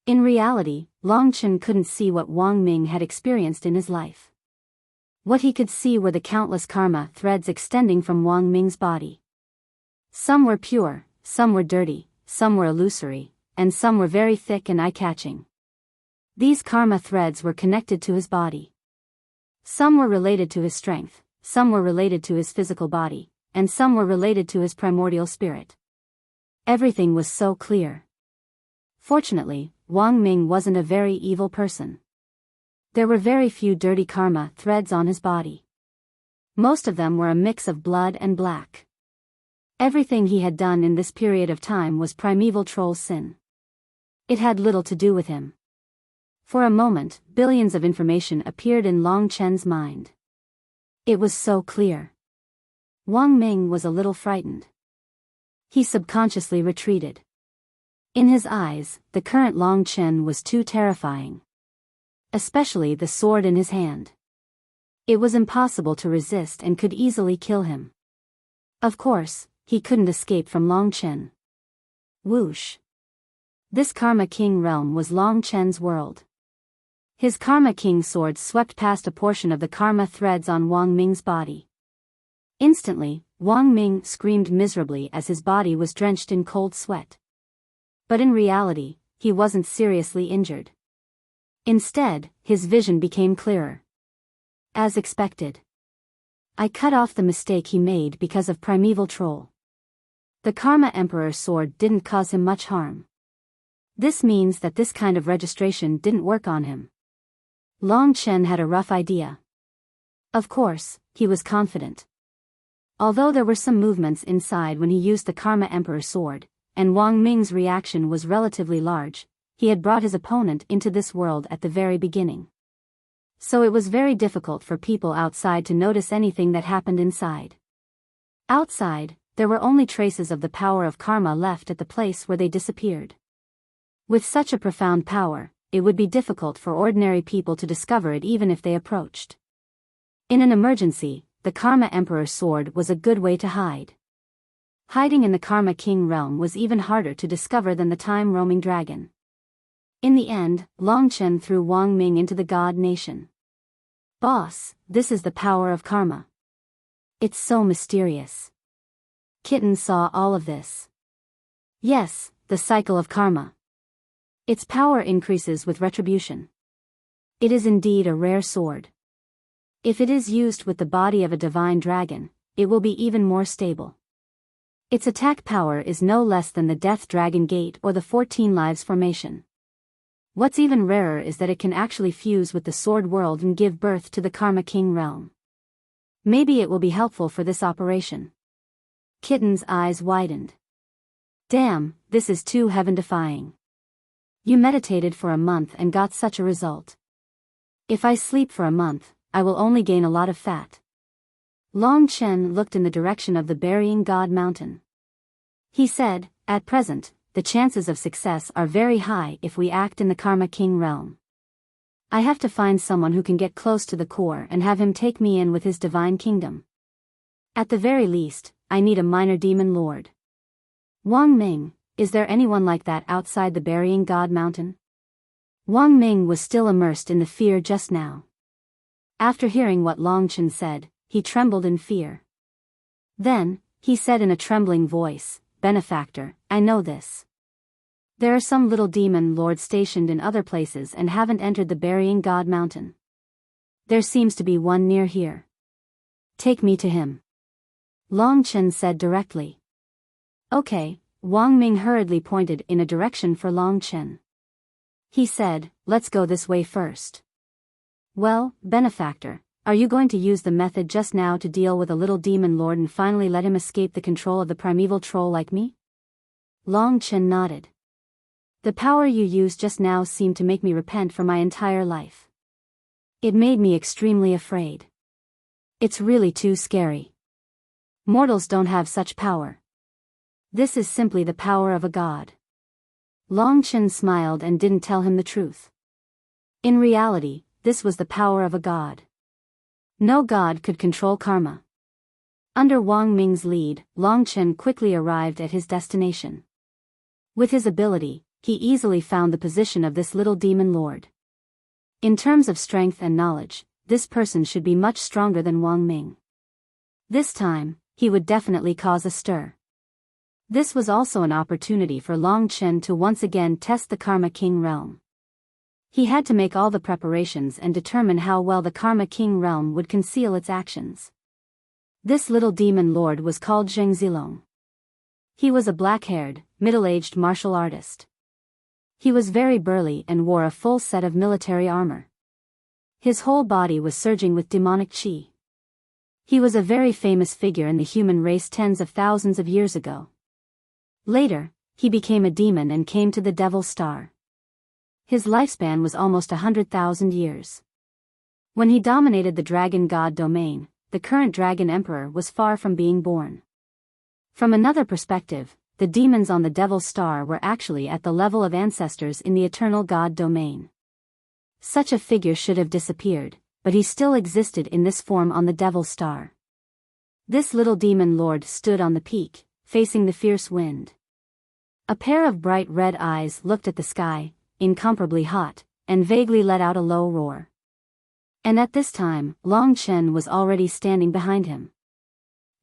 In reality, Long Chen couldn't see what Wang Ming had experienced in his life. What he could see were the countless karma threads extending from Wang Ming's body. Some were pure, some were dirty, some were illusory, and some were very thick and eye-catching. These karma threads were connected to his body. Some were related to his strength, some were related to his physical body, and some were related to his primordial spirit. Everything was so clear. Fortunately, Wang Ming wasn't a very evil person. There were very few dirty karma threads on his body. Most of them were a mix of blood and black. Everything he had done in this period of time was primeval troll sin. It had little to do with him. For a moment, billions of information appeared in Long Chen's mind. It was so clear. Wang Ming was a little frightened. He subconsciously retreated. In his eyes, the current Long Chen was too terrifying. Especially the sword in his hand. It was impossible to resist and could easily kill him. Of course, he couldn't escape from Long Chen. Whoosh. This Karma King realm was Long Chen's world. His Karma King sword swept past a portion of the karma threads on Wang Ming's body. Instantly, Wang Ming screamed miserably as his body was drenched in cold sweat. But in reality, he wasn't seriously injured. Instead, his vision became clearer. As expected. I cut off the mistake he made because of primeval troll. The Karma Emperor's sword didn't cause him much harm. This means that this kind of registration didn't work on him. Long Chen had a rough idea. Of course, he was confident. Although there were some movements inside when he used the Karma Emperor's sword, and Wang Ming's reaction was relatively large, he had brought his opponent into this world at the very beginning. So it was very difficult for people outside to notice anything that happened inside. Outside, there were only traces of the power of karma left at the place where they disappeared. With such a profound power, it would be difficult for ordinary people to discover it even if they approached. In an emergency, the Karma Emperor's sword was a good way to hide. Hiding in the Karma King realm was even harder to discover than the time-roaming dragon. In the end, Long Chen threw Wang Ming into the God Nation. Boss, this is the power of karma. It's so mysterious. Kitten saw all of this. Yes, the cycle of karma. Its power increases with retribution. It is indeed a rare sword. If it is used with the body of a divine dragon, it will be even more stable. Its attack power is no less than the Death Dragon Gate or the 14 Lives formation. What's even rarer is that it can actually fuse with the sword world and give birth to the Karma King realm. Maybe it will be helpful for this operation. Kitten's eyes widened. Damn, this is too heaven-defying. You meditated for a month and got such a result. If I sleep for a month, I will only gain a lot of fat. Long Chen looked in the direction of the Burying God Mountain. He said, at present, the chances of success are very high if we act in the Karma King realm. I have to find someone who can get close to the core and have him take me in with his divine kingdom. At the very least, I need a minor demon lord. Wang Ming, is there anyone like that outside the Burying God Mountain? Wang Ming was still immersed in the fear just now. After hearing what Long Chen said, he trembled in fear. Then, he said in a trembling voice, Benefactor, I know this. There are some little demon lords stationed in other places and haven't entered the Burying God Mountain. There seems to be one near here. Take me to him. Long Chen said directly. Okay, Wang Ming hurriedly pointed in a direction for Long Chen. He said, let's go this way first. Well, Benefactor, are you going to use the method just now to deal with a little demon lord and finally let him escape the control of the primeval troll like me? Long Chen nodded. The power you used just now seemed to make me repent for my entire life. It made me extremely afraid. It's really too scary. Mortals don't have such power. This is simply the power of a god. Long Chen smiled and didn't tell him the truth. In reality, this was the power of a god. No god could control karma. Under Wang Ming's lead, Long Chen quickly arrived at his destination. With his ability, he easily found the position of this little demon lord. In terms of strength and knowledge, this person should be much stronger than Wang Ming. This time, he would definitely cause a stir. This was also an opportunity for Long Chen to once again test the Karma King realm. He had to make all the preparations and determine how well the Karma King realm would conceal its actions. This little demon lord was called Zheng Zilong. He was a black-haired, middle-aged martial artist. He was very burly and wore a full set of military armor. His whole body was surging with demonic qi. He was a very famous figure in the human race tens of thousands of years ago. Later, he became a demon and came to the Devil Star. His lifespan was almost 100,000 years. When he dominated the dragon god domain, the current dragon emperor was far from being born. From another perspective, the demons on the Devil Star were actually at the level of ancestors in the eternal god domain. Such a figure should have disappeared, but he still existed in this form on the Devil Star. This little demon lord stood on the peak, facing the fierce wind. A pair of bright red eyes looked at the sky, incomparably hot, and vaguely let out a low roar. And at this time, Long Chen was already standing behind him.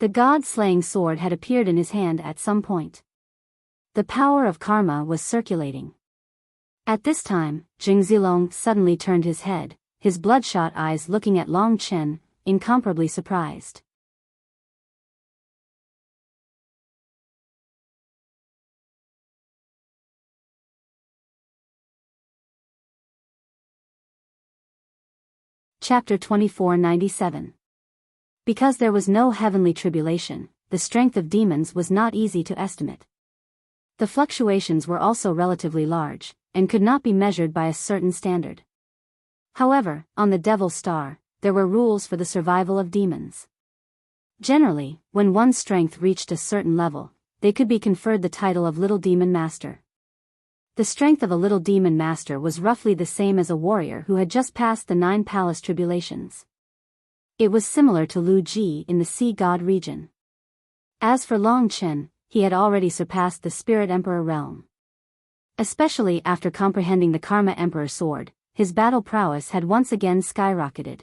The god-slaying sword had appeared in his hand at some point. The power of karma was circulating. At this time, Zheng Zilong suddenly turned his head, his bloodshot eyes looking at Long Chen, incomparably surprised. Chapter 2497. Because there was no heavenly tribulation, the strength of demons was not easy to estimate. The fluctuations were also relatively large, and could not be measured by a certain standard. However, on the Devil Star, there were rules for the survival of demons. Generally, when one's strength reached a certain level, they could be conferred the title of Little Demon Master. The strength of a Little Demon Master was roughly the same as a warrior who had just passed the 9 palace tribulations. It was similar to Lu Ji in the Sea God region. As for Long Chen, he had already surpassed the Spirit Emperor realm. Especially after comprehending the Karma Emperor sword, his battle prowess had once again skyrocketed.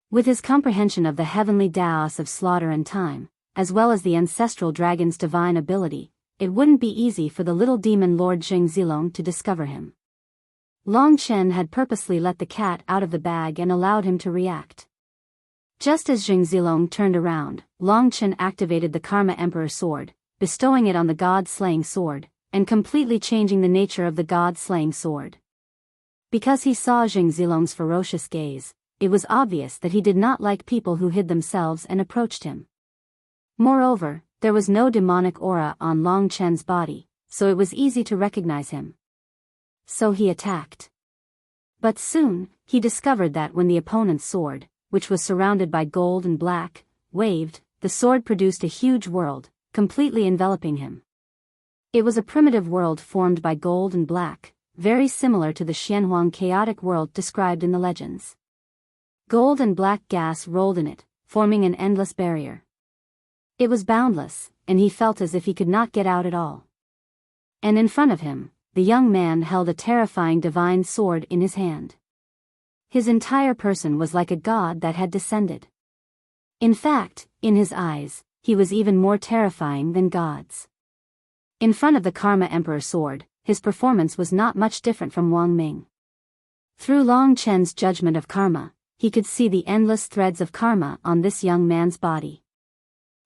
With his comprehension of the heavenly Daos of slaughter and time, as well as the ancestral dragon's divine ability, it wouldn't be easy for the little demon Lord Zheng Zilong to discover him. Long Chen had purposely let the cat out of the bag and allowed him to react. Just as Zheng Zilong turned around, Long Chen activated the Karma Emperor sword, bestowing it on the god-slaying sword, and completely changing the nature of the god-slaying sword. Because he saw Zheng Zilong's ferocious gaze, it was obvious that he did not like people who hid themselves and approached him. Moreover, there was no demonic aura on Long Chen's body, so it was easy to recognize him. So he attacked. But soon, he discovered that when the opponent's sword, which was surrounded by gold and black, waved, the sword produced a huge world, completely enveloping him. It was a primitive world formed by gold and black, very similar to the Xianhuang chaotic world described in the legends. Gold and black gas rolled in it, forming an endless barrier. It was boundless, and he felt as if he could not get out at all. And in front of him, the young man held a terrifying divine sword in his hand. His entire person was like a god that had descended. In fact, in his eyes, he was even more terrifying than gods. In front of the Karma Emperor sword, his performance was not much different from Wang Ming. Through Long Chen's judgment of karma, he could see the endless threads of karma on this young man's body.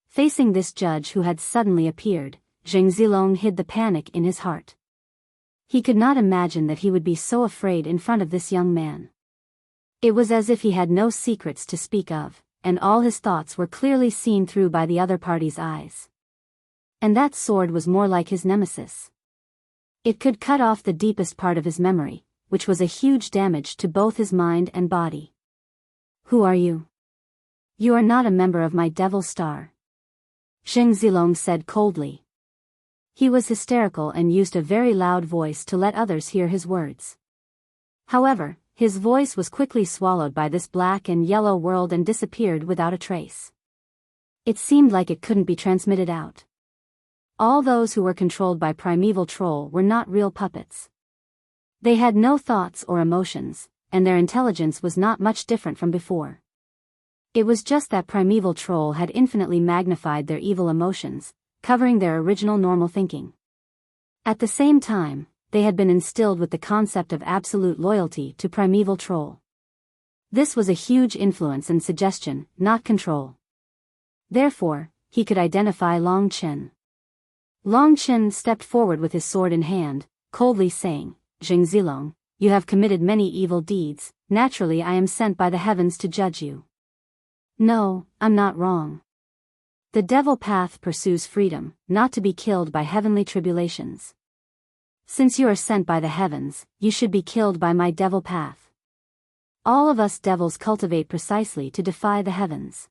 Facing this judge who had suddenly appeared, Zheng Zilong hid the panic in his heart. He could not imagine that he would be so afraid in front of this young man. It was as if he had no secrets to speak of, and all his thoughts were clearly seen through by the other party's eyes. And that sword was more like his nemesis. It could cut off the deepest part of his memory, which was a huge damage to both his mind and body. Who are you? You are not a member of my Devil Star. Zheng Zilong said coldly. He was hysterical and used a very loud voice to let others hear his words. However, his voice was quickly swallowed by this black and yellow world and disappeared without a trace. It seemed like it couldn't be transmitted out. All those who were controlled by primeval troll were not real puppets. They had no thoughts or emotions, and their intelligence was not much different from before. It was just that primeval troll had infinitely magnified their evil emotions, covering their original normal thinking. At the same time, they had been instilled with the concept of absolute loyalty to primeval troll. This was a huge influence and suggestion, not control. Therefore, he could identify Long Chen. Long Chen stepped forward with his sword in hand, coldly saying, "Jing Zilong, you have committed many evil deeds, naturally I am sent by the heavens to judge you." "No, I'm not wrong. The devil path pursues freedom, not to be killed by heavenly tribulations. Since you are sent by the heavens, you should be killed by my devil path. All of us devils cultivate precisely to defy the heavens."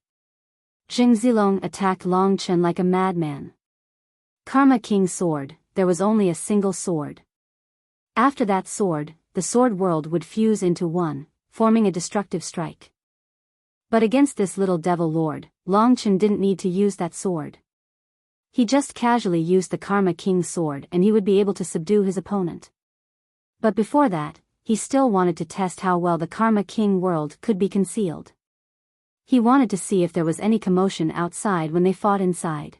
Jing Zilong attacked Long Chen like a madman. Karma King Sword, there was only a single sword. After that sword, the sword world would fuse into one, forming a destructive strike. But against this little devil lord, Long Chen didn't need to use that sword. He just casually used the Karma King Sword and he would be able to subdue his opponent. But before that, he still wanted to test how well the Karma King world could be concealed. He wanted to see if there was any commotion outside when they fought inside.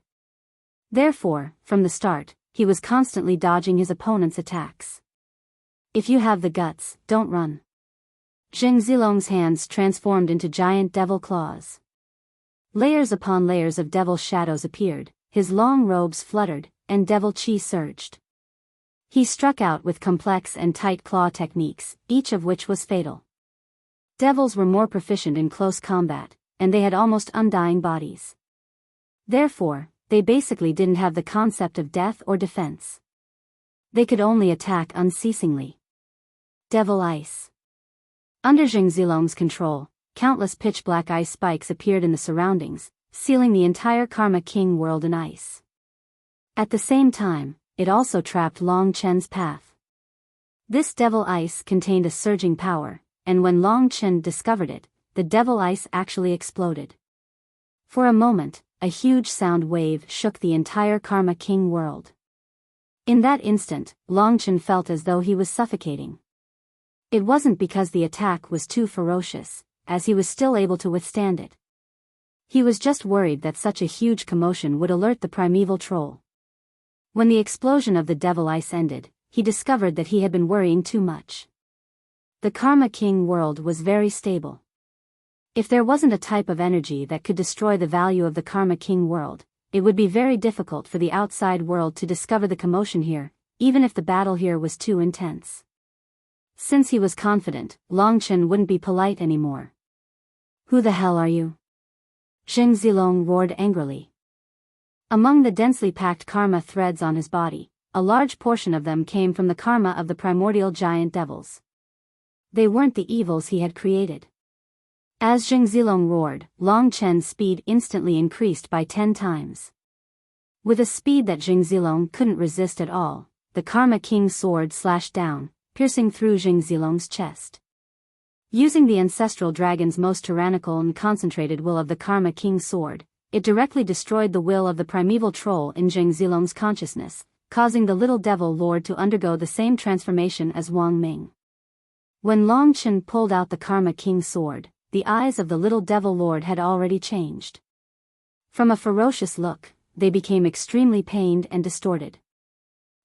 Therefore, from the start, he was constantly dodging his opponent's attacks. "If you have the guts, don't run." Jing Zilong's hands transformed into giant devil claws. Layers upon layers of devil shadows appeared, his long robes fluttered, and devil chi surged. He struck out with complex and tight claw techniques, each of which was fatal. Devils were more proficient in close combat, and they had almost undying bodies. Therefore, they basically didn't have the concept of death or defense. They could only attack unceasingly. Devil Ice. Under Jing Zilong's control, countless pitch-black ice spikes appeared in the surroundings, sealing the entire Karma King world in ice. At the same time, it also trapped Long Chen's path. This devil ice contained a surging power, and when Long Chen discovered it, the devil ice actually exploded. For a moment, a huge sound wave shook the entire Karma King world. In that instant, Long Chen felt as though he was suffocating. It wasn't because the attack was too ferocious, as he was still able to withstand it. He was just worried that such a huge commotion would alert the primeval troll. When the explosion of the devil ice ended, he discovered that he had been worrying too much. The Karma King world was very stable. If there wasn't a type of energy that could destroy the value of the Karma King world, it would be very difficult for the outside world to discover the commotion here, even if the battle here was too intense. Since he was confident, Long Chen wouldn't be polite anymore. "Who the hell are you?" Jing Zilong roared angrily. Among the densely packed karma threads on his body, a large portion of them came from the karma of the primordial giant devils. They weren't the evils he had created. As Jing Zilong roared, Long Chen's speed instantly increased by 10 times. With a speed that Jing Zilong couldn't resist at all, the Karma King's sword slashed down, piercing through Jing Zilong's chest. Using the ancestral dragon's most tyrannical and concentrated will of the Karma King's sword, it directly destroyed the will of the primeval troll in Jing Zilong's consciousness, causing the little devil lord to undergo the same transformation as Wang Ming. When Long Chen pulled out the Karma King's sword, the eyes of the little devil lord had already changed. From a ferocious look, they became extremely pained and distorted.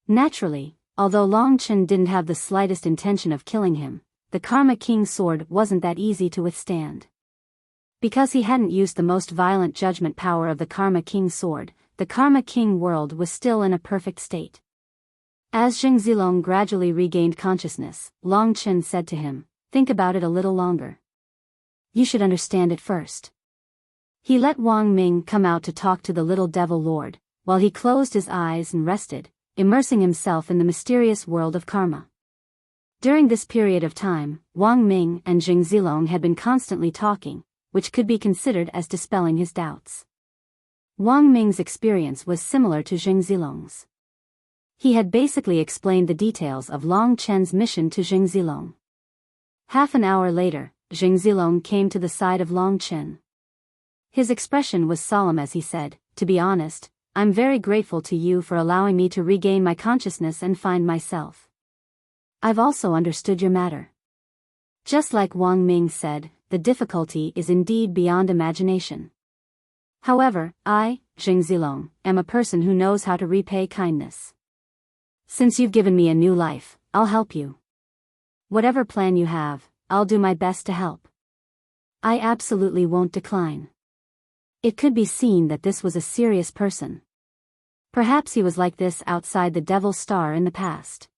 Naturally, although Long Chen didn't have the slightest intention of killing him, the Karma King's sword wasn't that easy to withstand. Because he hadn't used the most violent judgment power of the Karma King's sword, the Karma King world was still in a perfect state. As Jing Zilong gradually regained consciousness, Long Chen said to him, "Think about it a little longer. You should understand it first." He let Wang Ming come out to talk to the little devil lord, while he closed his eyes and rested, immersing himself in the mysterious world of karma. During this period of time, Wang Ming and Jing Zilong had been constantly talking, which could be considered as dispelling his doubts. Wang Ming's experience was similar to Jing Zilong's. He had basically explained the details of Long Chen's mission to Zheng Zilong. Half an hour later, Zheng Zilong came to the side of Long Chen. His expression was solemn as he said, "To be honest, I'm very grateful to you for allowing me to regain my consciousness and find myself. I've also understood your matter." Just like Wang Ming said, the difficulty is indeed beyond imagination. However, I, Zheng Zilong, am a person who knows how to repay kindness. Since you've given me a new life, I'll help you. Whatever plan you have, I'll do my best to help. I absolutely won't decline. It could be seen that this was a serious person. Perhaps he was like this outside the Devil's Star in the past.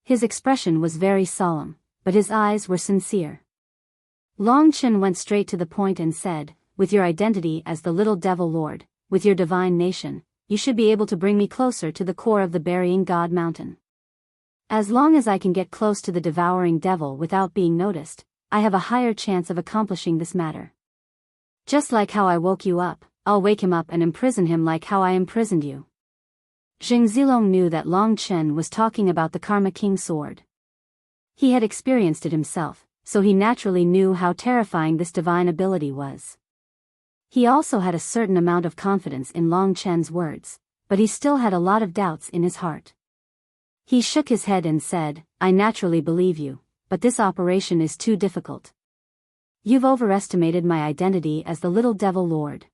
His expression was very solemn, but his eyes were sincere. Long Chen went straight to the point and said, "With your identity as the Little Devil Lord, with your divine nation, you should be able to bring me closer to the core of the Burying God Mountain. As long as I can get close to the devouring devil without being noticed, I have a higher chance of accomplishing this matter. Just like how I woke you up, I'll wake him up and imprison him like how I imprisoned you." Zheng Zilong knew that Long Chen was talking about the Karma King sword. He had experienced it himself, so he naturally knew how terrifying this divine ability was. He also had a certain amount of confidence in Long Chen's words, but he still had a lot of doubts in his heart. He shook his head and said, "I naturally believe you, but this operation is too difficult. You've overestimated my identity as the Little Devil Lord.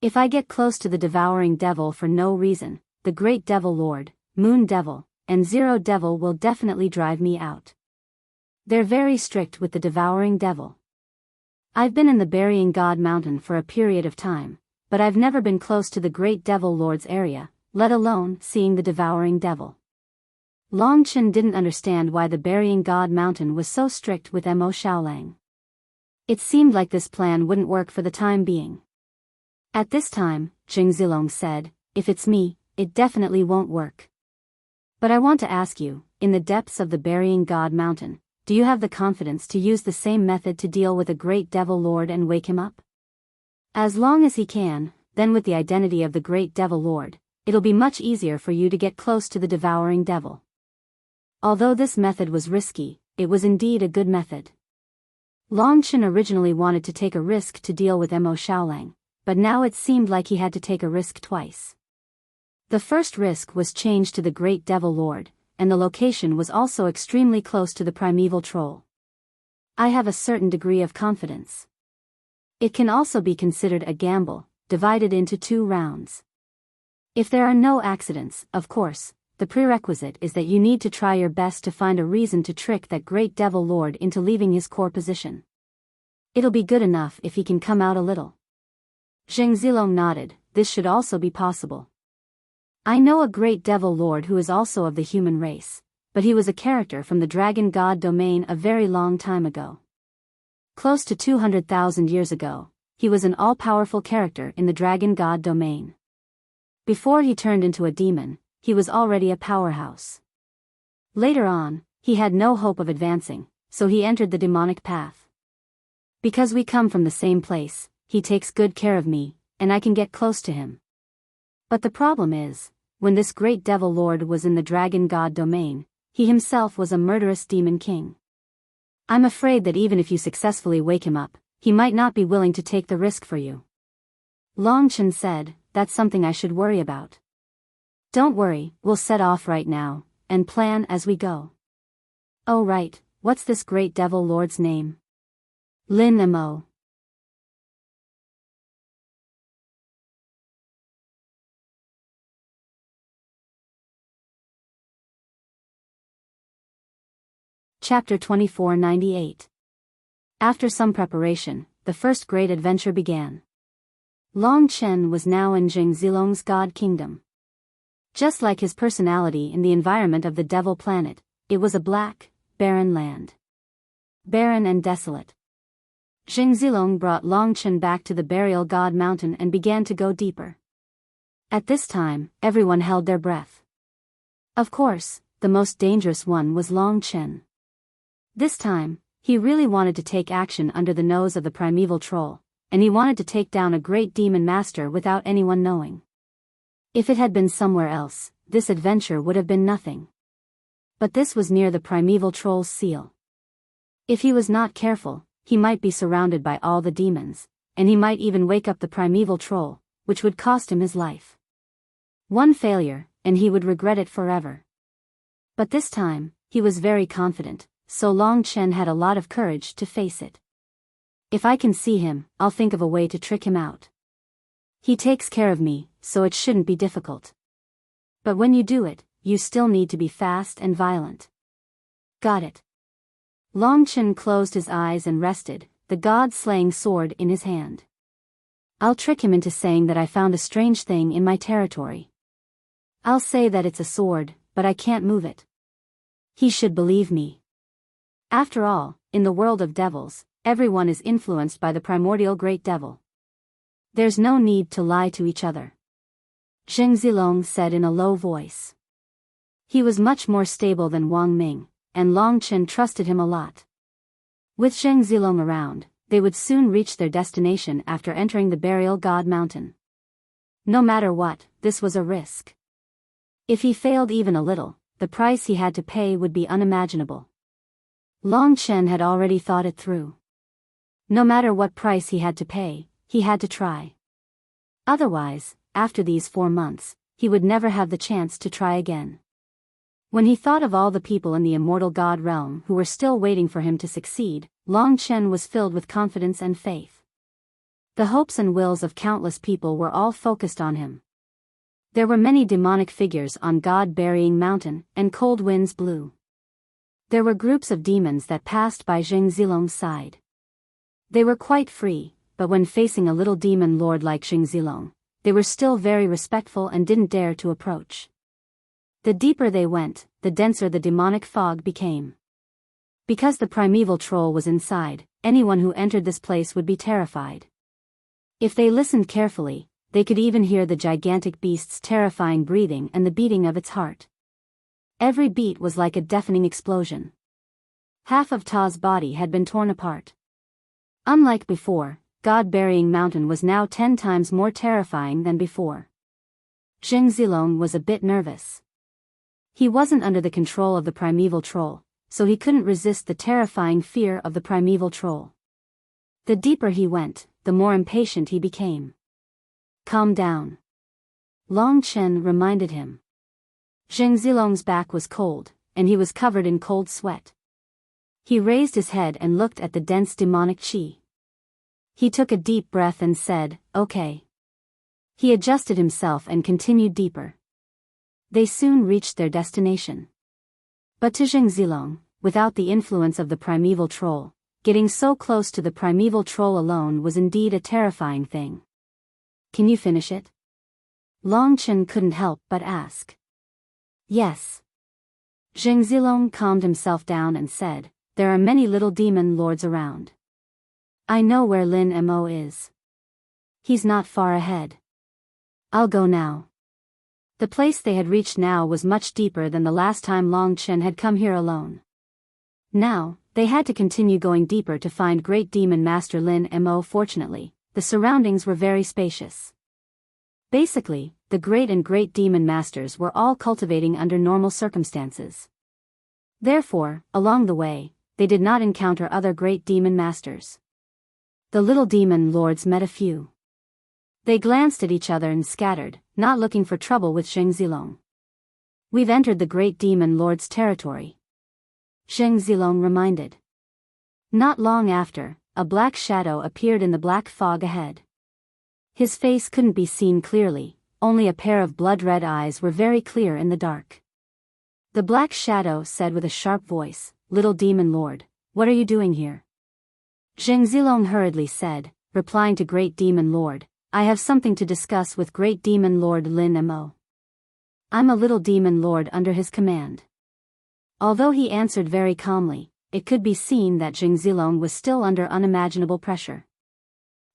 If I get close to the devouring devil for no reason, the Great Devil Lord, Moon Devil, and Zero Devil will definitely drive me out. They're very strict with the devouring devil. I've been in the Burying God Mountain for a period of time, but I've never been close to the Great Devil Lord's area, let alone seeing the devouring devil." Long Chen didn't understand why the Burying God Mountain was so strict with Mo Shaolang. It seemed like this plan wouldn't work for the time being. At this time, Zheng Zilong said, "If it's me, it definitely won't work. But I want to ask you, in the depths of the Burying God Mountain, do you have the confidence to use the same method to deal with a Great Devil Lord and wake him up? As long as he can, then with the identity of the Great Devil Lord, it'll be much easier for you to get close to the devouring devil." Although this method was risky, it was indeed a good method. Long Chen originally wanted to take a risk to deal with Mo Shaolang, but now it seemed like he had to take a risk twice. The first risk was changed to the Great Devil Lord, and the location was also extremely close to the primeval troll. I have a certain degree of confidence. It can also be considered a gamble, divided into 2 rounds. If there are no accidents, of course, the prerequisite is that you need to try your best to find a reason to trick that Great Devil Lord into leaving his core position. It'll be good enough if he can come out a little. Zheng Zilong nodded. This should also be possible. I know a Great Devil Lord who is also of the human race, but he was a character from the Dragon God domain a very long time ago. Close to 200,000 years ago, he was an all-powerful character in the Dragon God domain. Before he turned into a demon, he was already a powerhouse. Later on, he had no hope of advancing, so he entered the demonic path. Because we come from the same place, he takes good care of me, and I can get close to him. But the problem is, when this Great Devil Lord was in the Dragon God domain, he himself was a murderous demon king. I'm afraid that even if you successfully wake him up, he might not be willing to take the risk for you. Long Chen said, "That's something I should worry about." "Don't worry, we'll set off right now, and plan as we go." "Oh right, what's this Great Devil Lord's name?" "Lin Mo." Chapter 2498. After some preparation, the first great adventure began. Long Chen was now in Zheng Zilong's God Kingdom. Just like his personality in the environment of the Devil Planet, it was a black, barren land. Barren and desolate. Zheng Zilong brought Long Chen back to the Burial God Mountain and began to go deeper. At this time, everyone held their breath. Of course, the most dangerous one was Long Chen. This time, he really wanted to take action under the nose of the primeval troll, and he wanted to take down a great demon master without anyone knowing. If it had been somewhere else, this adventure would have been nothing. But this was near the primeval troll's seal. If he was not careful, he might be surrounded by all the demons, and he might even wake up the primeval troll, which would cost him his life. One failure, and he would regret it forever. But this time, he was very confident, so Long Chen had a lot of courage to face it. If I can see him, I'll think of a way to trick him out. He takes care of me, so it shouldn't be difficult. But when you do it, you still need to be fast and violent. Got it. Long Chen closed his eyes and rested, the god-slaying sword in his hand. I'll trick him into saying that I found a strange thing in my territory. I'll say that it's a sword, but I can't move it. He should believe me. After all, in the world of devils, everyone is influenced by the primordial great devil. There's no need to lie to each other. Zheng Zilong said in a low voice. He was much more stable than Wang Ming, and Long Chen trusted him a lot. With Zheng Zilong around, they would soon reach their destination after entering the Burial God Mountain. No matter what, this was a risk. If he failed even a little, the price he had to pay would be unimaginable. Long Chen had already thought it through. No matter what price he had to pay, he had to try. Otherwise, after these 4 months, he would never have the chance to try again. When he thought of all the people in the immortal god realm who were still waiting for him to succeed, Long Chen was filled with confidence and faith. The hopes and wills of countless people were all focused on him. There were many demonic figures on God-burying mountain, and cold winds blew. There were groups of demons that passed by Zheng Zilong's side. They were quite free, but when facing a little demon lord like Zheng Zilong, they were still very respectful and didn't dare to approach. The deeper they went, the denser the demonic fog became. Because the primeval troll was inside, anyone who entered this place would be terrified. If they listened carefully, they could even hear the gigantic beast's terrifying breathing and the beating of its heart. Every beat was like a deafening explosion. Half of Ta's body had been torn apart. Unlike before, God-burying mountain was now 10 times more terrifying than before. Zheng Zilong was a bit nervous. He wasn't under the control of the primeval troll, so he couldn't resist the terrifying fear of the primeval troll. The deeper he went, the more impatient he became. Calm down. Long Chen reminded him. Zheng Zilong's back was cold, and he was covered in cold sweat. He raised his head and looked at the dense demonic qi. He took a deep breath and said, "Okay." He adjusted himself and continued deeper. They soon reached their destination. But to Zheng Zilong, without the influence of the primeval troll, getting so close to the primeval troll alone was indeed a terrifying thing. "Can you finish it?" Long Chen couldn't help but ask. "Yes." Zheng Zilong calmed himself down and said, "There are many little demon lords around. I know where Lin Mo is. He's not far ahead. I'll go now." The place they had reached now was much deeper than the last time Long Chen had come here alone. Now, they had to continue going deeper to find Great Demon Master Lin Mo. Fortunately, the surroundings were very spacious. Basically, the Great and Great Demon Masters were all cultivating under normal circumstances. Therefore, along the way, they did not encounter other Great Demon Masters. The little demon lords met a few. They glanced at each other and scattered, not looking for trouble with Zheng Zilong. "We've entered the Great Demon Lord's territory," Zheng Zilong reminded. Not long after, a black shadow appeared in the black fog ahead. His face couldn't be seen clearly, only a pair of blood-red eyes were very clear in the dark. The black shadow said with a sharp voice, "Little Demon Lord, what are you doing here?" Zheng Zilong hurriedly said, replying to Great Demon Lord, "I have something to discuss with Great Demon Lord Lin Mo. I'm a little demon lord under his command." Although he answered very calmly, it could be seen that Zheng Zilong was still under unimaginable pressure.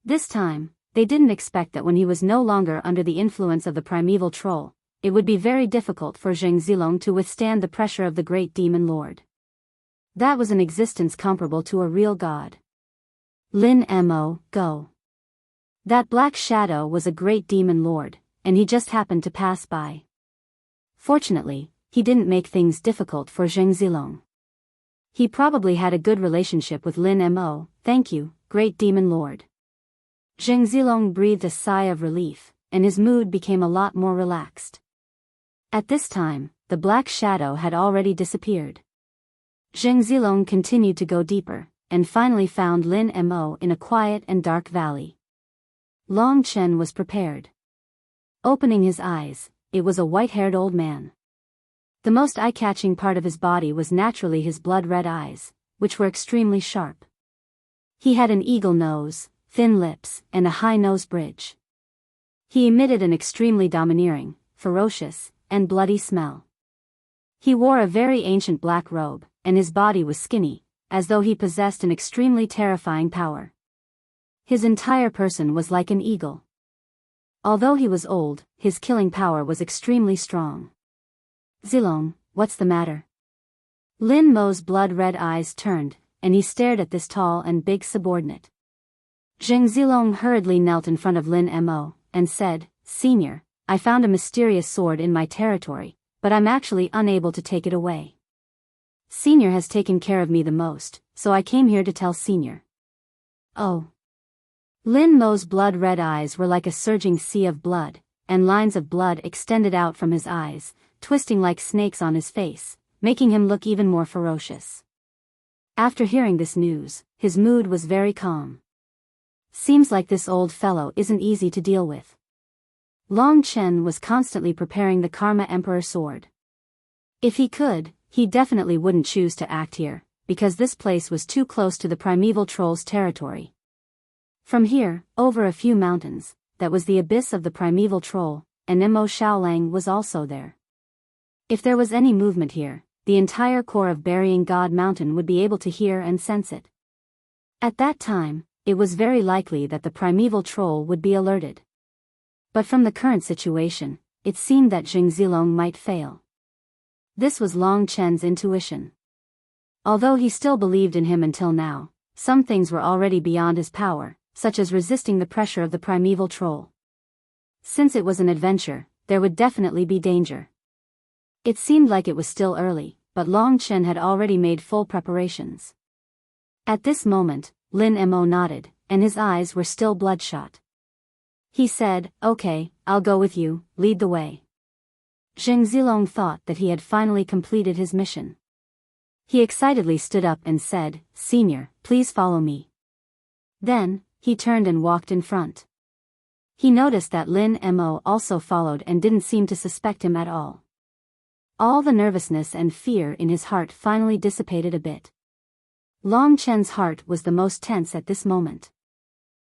This time, they didn't expect that when he was no longer under the influence of the primeval troll, it would be very difficult for Zheng Zilong to withstand the pressure of the Great Demon Lord. That was an existence comparable to a real god. "Lin Mo, go." That black shadow was a Great Demon Lord, and he just happened to pass by. Fortunately, he didn't make things difficult for Zheng Zilong. He probably had a good relationship with Lin Mo. Thank you, great demon lord. Zheng Zilong breathed a sigh of relief, and his mood became a lot more relaxed. At this time, the black shadow had already disappeared. Zheng Zilong continued to go deeper, and finally found Lin Mo in a quiet and dark valley. Long Chen was prepared. Opening his eyes, it was a white-haired old man. The most eye-catching part of his body was naturally his blood-red eyes, which were extremely sharp. He had an eagle nose, thin lips, and a high nose bridge. He emitted an extremely domineering, ferocious, and bloody smell. He wore a very ancient black robe, and his body was skinny, as though he possessed an extremely terrifying power. His entire person was like an eagle. Although he was old, his killing power was extremely strong. Zilong, what's the matter? Lin Mo's blood-red eyes turned, and he stared at this tall and big subordinate. Zheng Zilong hurriedly knelt in front of Lin Mo, and said, Senior, I found a mysterious sword in my territory, but I'm actually unable to take it away. Senior has taken care of me the most, so I came here to tell Senior. Oh. Lin Mo's blood-red eyes were like a surging sea of blood, and lines of blood extended out from his eyes, twisting like snakes on his face, making him look even more ferocious. After hearing this news, his mood was very calm. Seems like this old fellow isn't easy to deal with. Long Chen was constantly preparing the Karma Emperor sword. If he could, he definitely wouldn't choose to act here, because this place was too close to the primeval troll's territory. From here, over a few mountains, that was the abyss of the primeval troll, and Mo Shaolang was also there. If there was any movement here, the entire core of Burying God Mountain would be able to hear and sense it. At that time, it was very likely that the primeval troll would be alerted. But from the current situation, it seemed that Zheng Zilong might fail. This was Long Chen's intuition. Although he still believed in him until now, some things were already beyond his power, such as resisting the pressure of the primeval troll. Since it was an adventure, there would definitely be danger. It seemed like it was still early, but Long Chen had already made full preparations. At this moment, Lin Mo nodded, and his eyes were still bloodshot. He said, Okay, I'll go with you, lead the way. Zheng Zilong thought that he had finally completed his mission. He excitedly stood up and said, Senior, please follow me. Then, he turned and walked in front. He noticed that Lin Mo also followed and didn't seem to suspect him at all. All the nervousness and fear in his heart finally dissipated a bit. Long Chen's heart was the most tense at this moment.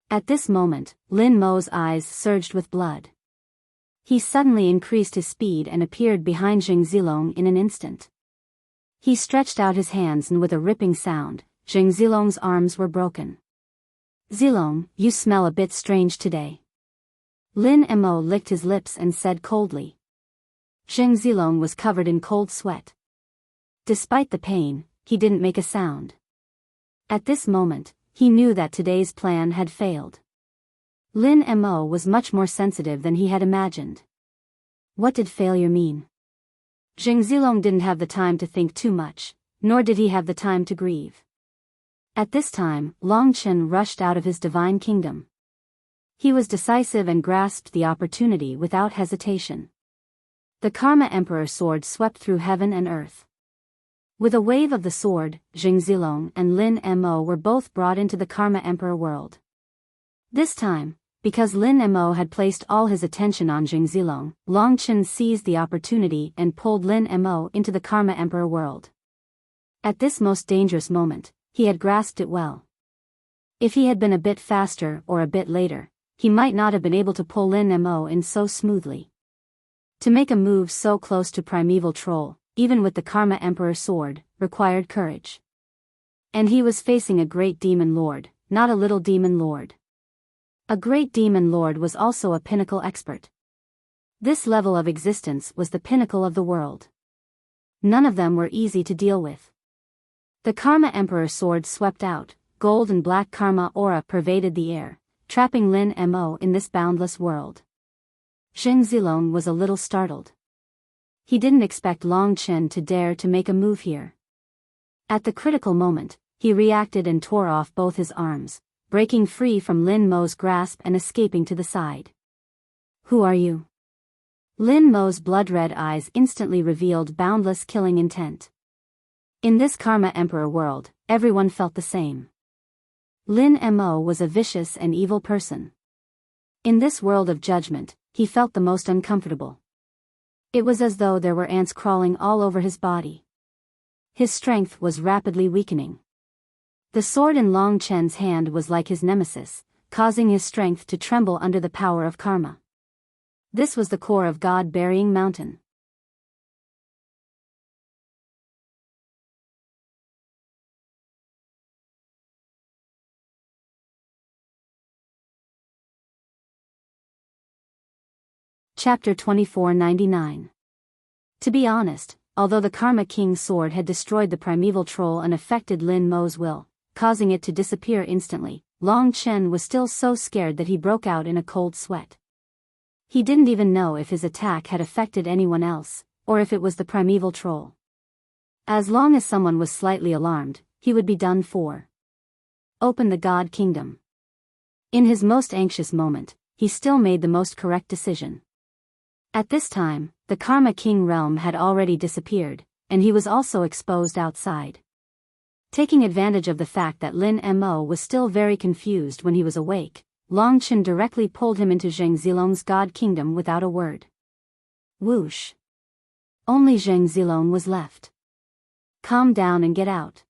At this moment, Lin Mo's eyes surged with blood. He suddenly increased his speed and appeared behind Zheng Zilong in an instant. He stretched out his hands and with a ripping sound, Zheng Zilong's arms were broken. Zilong, you smell a bit strange today. Lin Mo licked his lips and said coldly. Zheng Zilong was covered in cold sweat. Despite the pain, he didn't make a sound. At this moment, he knew that today's plan had failed. Lin Mo was much more sensitive than he had imagined. What did failure mean? Zheng Zilong didn't have the time to think too much, nor did he have the time to grieve. At this time, Long Chen rushed out of his divine kingdom. He was decisive and grasped the opportunity without hesitation. The Karma Emperor sword swept through heaven and earth. With a wave of the sword, Zheng Zilong and Lin Mo were both brought into the Karma Emperor world. This time, because Lin Mo had placed all his attention on Zheng Zilong, Long Chen seized the opportunity and pulled Lin Mo into the Karma Emperor world. At this most dangerous moment, he had grasped it well. If he had been a bit faster or a bit later, he might not have been able to pull Lin Mo in so smoothly. To make a move so close to primeval troll, even with the Karma Emperor sword, required courage. And he was facing a great demon lord, not a little demon lord. A great demon lord was also a pinnacle expert. This level of existence was the pinnacle of the world. None of them were easy to deal with. The Karma Emperor sword swept out, gold and black karma aura pervaded the air, trapping Lin Mo in this boundless world. Zheng Zilong was a little startled. He didn't expect Long Chen to dare to make a move here. At the critical moment, he reacted and tore off both his arms, breaking free from Lin Mo's grasp and escaping to the side. Who are you? Lin Mo's blood-red eyes instantly revealed boundless killing intent. In this Karma Emperor world, everyone felt the same. Lin Mo was a vicious and evil person. In this world of judgment, he felt the most uncomfortable. It was as though there were ants crawling all over his body. His strength was rapidly weakening. The sword in Long Chen's hand was like his nemesis, causing his strength to tremble under the power of karma. This was the core of God-burying mountain. Chapter 2499. To be honest, although the Karma King's sword had destroyed the primeval troll and affected Lin Mo's will, causing it to disappear instantly, Long Chen was still so scared that he broke out in a cold sweat. He didn't even know if his attack had affected anyone else, or if it was the primeval troll. As long as someone was slightly alarmed, he would be done for. Open the God Kingdom. In his most anxious moment, he still made the most correct decision. At this time, the Karma King realm had already disappeared, and he was also exposed outside. Taking advantage of the fact that Lin Mo was still very confused when he was awake, Long Chen directly pulled him into Zheng Zilong's God Kingdom without a word. Whoosh. Only Zheng Zilong was left. Calm down and get out.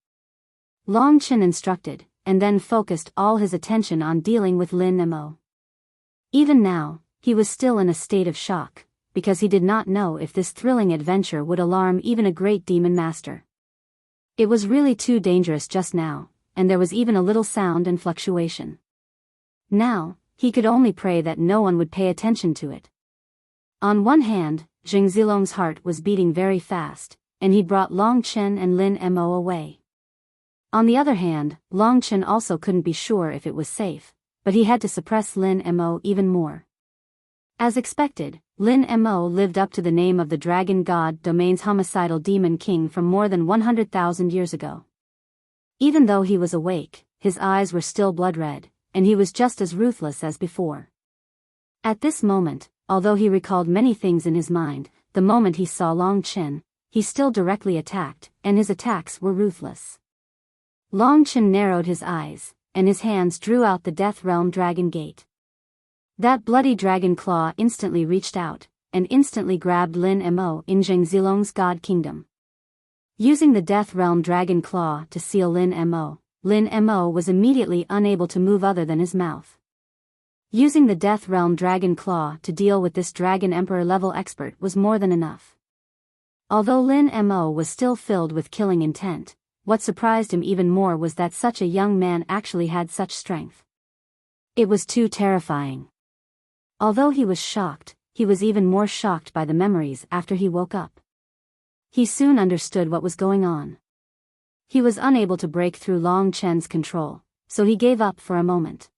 Long Chen instructed, and then focused all his attention on dealing with Lin Mo. Even now, he was still in a state of shock, because he did not know if this thrilling adventure would alarm even a great demon master. It was really too dangerous just now, and there was even a little sound and fluctuation. Now, he could only pray that no one would pay attention to it. On one hand, Zheng Zilong's heart was beating very fast, and he brought Long Chen and Lin Mo away. On the other hand, Long Chen also couldn't be sure if it was safe, but he had to suppress Lin Mo even more. As expected, Lin Mo lived up to the name of the Dragon God Domain's homicidal demon king from more than 100,000 years ago. Even though he was awake, his eyes were still blood-red, and he was just as ruthless as before. At this moment, although he recalled many things in his mind, the moment he saw Long Chen, he still directly attacked, and his attacks were ruthless. Long Chen narrowed his eyes, and his hands drew out the Death Realm Dragon Gate. That bloody dragon claw instantly reached out, and instantly grabbed Lin Mo in Zheng Zilong's God Kingdom. Using the Death Realm Dragon Claw to seal Lin Mo was immediately unable to move other than his mouth. Using the Death Realm Dragon Claw to deal with this Dragon Emperor level expert was more than enough. Although Lin Mo was still filled with killing intent, what surprised him even more was that such a young man actually had such strength. It was too terrifying. Although he was shocked, he was even more shocked by the memories after he woke up. He soon understood what was going on. He was unable to break through Long Chen's control, so he gave up for a moment.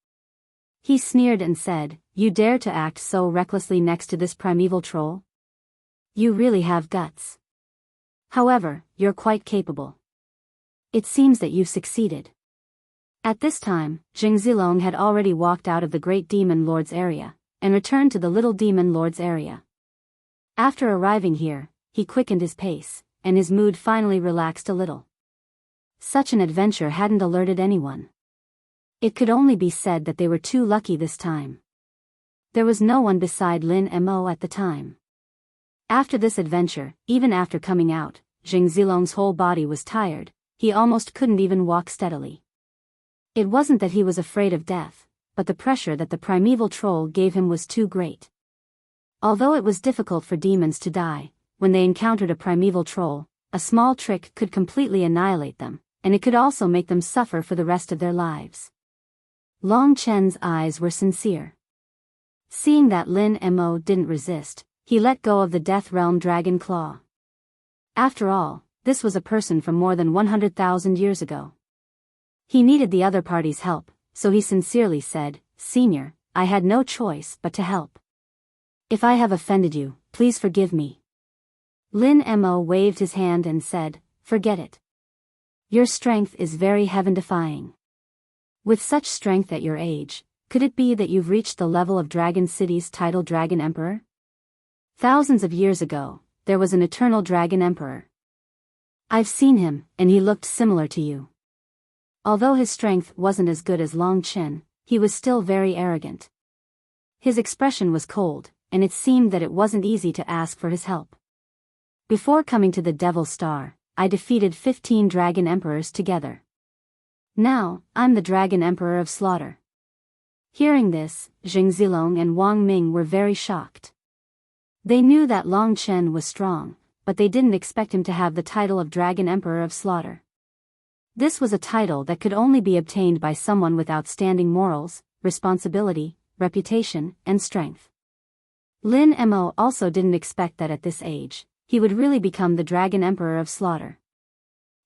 He sneered and said, "You dare to act so recklessly next to this primeval troll? You really have guts. However, you're quite capable. It seems that you've succeeded." At this time, Zheng Zilong had already walked out of the Great Demon Lord's area, and returned to the Little Demon Lord's area. After arriving here, he quickened his pace, and his mood finally relaxed a little. Such an adventure hadn't alerted anyone. It could only be said that they were too lucky this time. There was no one beside Lin Mo at the time. After this adventure, even after coming out, Zheng Zilong's whole body was tired, he almost couldn't even walk steadily. It wasn't that he was afraid of death, but the pressure that the primeval troll gave him was too great. Although it was difficult for demons to die, when they encountered a primeval troll, a small trick could completely annihilate them, and it could also make them suffer for the rest of their lives. Long Chen's eyes were sincere. Seeing that Lin Mo didn't resist, he let go of the Death Realm Dragon Claw. After all, this was a person from more than 100,000 years ago. He needed the other party's help, so he sincerely said, "Senior, I had no choice but to help. If I have offended you, please forgive me." Lin Mo waved his hand and said, "Forget it. Your strength is very heaven-defying. With such strength at your age, could it be that you've reached the level of Dragon City's title Dragon Emperor? Thousands of years ago, there was an eternal Dragon Emperor. I've seen him, and he looked similar to you. Although his strength wasn't as good as Long Chen, he was still very arrogant. His expression was cold, and it seemed that it wasn't easy to ask for his help. Before coming to the Devil Star, I defeated 15 Dragon Emperors together. Now, I'm the Dragon Emperor of Slaughter." Hearing this, Zheng Zilong and Wang Ming were very shocked. They knew that Long Chen was strong, but they didn't expect him to have the title of Dragon Emperor of Slaughter. This was a title that could only be obtained by someone with outstanding morals, responsibility, reputation, and strength. Lin Mo also didn't expect that at this age, he would really become the Dragon Emperor of Slaughter.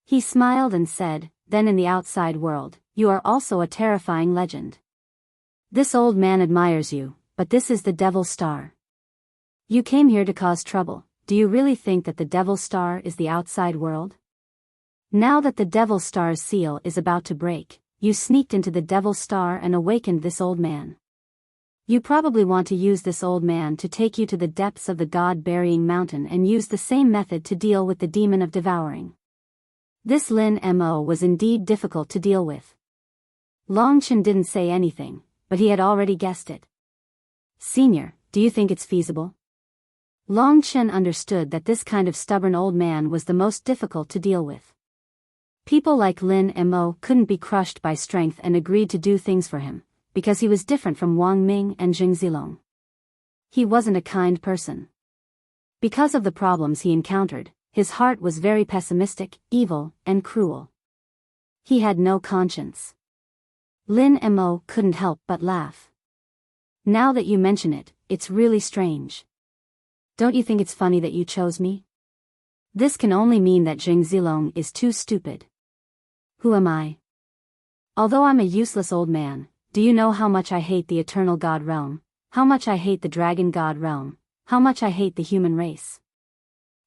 He smiled and said, "Then in the outside world, you are also a terrifying legend. This old man admires you, but this is the Devil Star. You came here to cause trouble. Do you really think that the Devil Star is the outside world? Now that the Devil Star's seal is about to break, you sneaked into the Devil Star and awakened this old man. You probably want to use this old man to take you to the depths of the God-burying mountain and use the same method to deal with the demon of devouring." This Lin Mo was indeed difficult to deal with. Long Chen didn't say anything, but he had already guessed it. "Senior, do you think it's feasible?" Long Chen understood that this kind of stubborn old man was the most difficult to deal with. People like Lin Mo couldn't be crushed by strength and agreed to do things for him, because he was different from Wang Ming and Zheng Zilong. He wasn't a kind person. Because of the problems he encountered, his heart was very pessimistic, evil, and cruel. He had no conscience. Lin Mo couldn't help but laugh. "Now that you mention it, it's really strange. Don't you think it's funny that you chose me? This can only mean that Zheng Zilong is too stupid. Who am I? Although I'm a useless old man, do you know how much I hate the Eternal God Realm, how much I hate the Dragon God Realm, how much I hate the human race?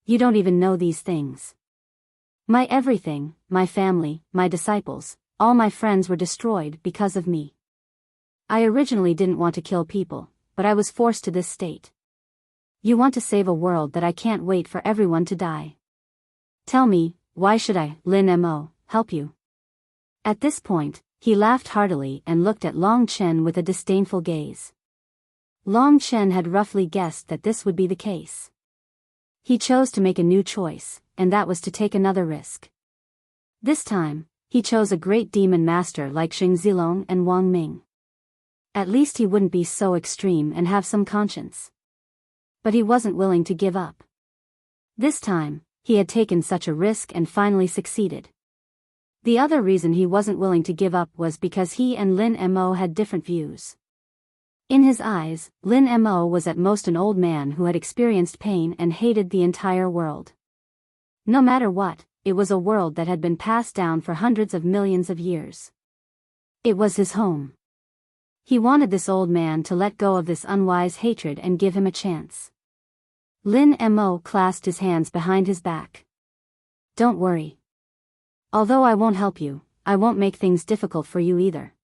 You don't even know these things. My everything, my family, my disciples, all my friends were destroyed because of me. I originally didn't want to kill people, but I was forced to this state. You want to save a world that I can't wait for everyone to die. Tell me, why should I, Lin Mo, help you?" At this point, he laughed heartily and looked at Long Chen with a disdainful gaze. Long Chen had roughly guessed that this would be the case. He chose to make a new choice, and that was to take another risk. This time, he chose a great demon master like Zheng Zilong and Wang Ming. At least he wouldn't be so extreme and have some conscience. But he wasn't willing to give up. This time, he had taken such a risk and finally succeeded. The other reason he wasn't willing to give up was because he and Lin Mo had different views. In his eyes, Lin Mo was at most an old man who had experienced pain and hated the entire world. No matter what, it was a world that had been passed down for hundreds of millions of years. It was his home. He wanted this old man to let go of this unwise hatred and give him a chance. Lin Mo clasped his hands behind his back. "Don't worry. Although I won't help you, I won't make things difficult for you either.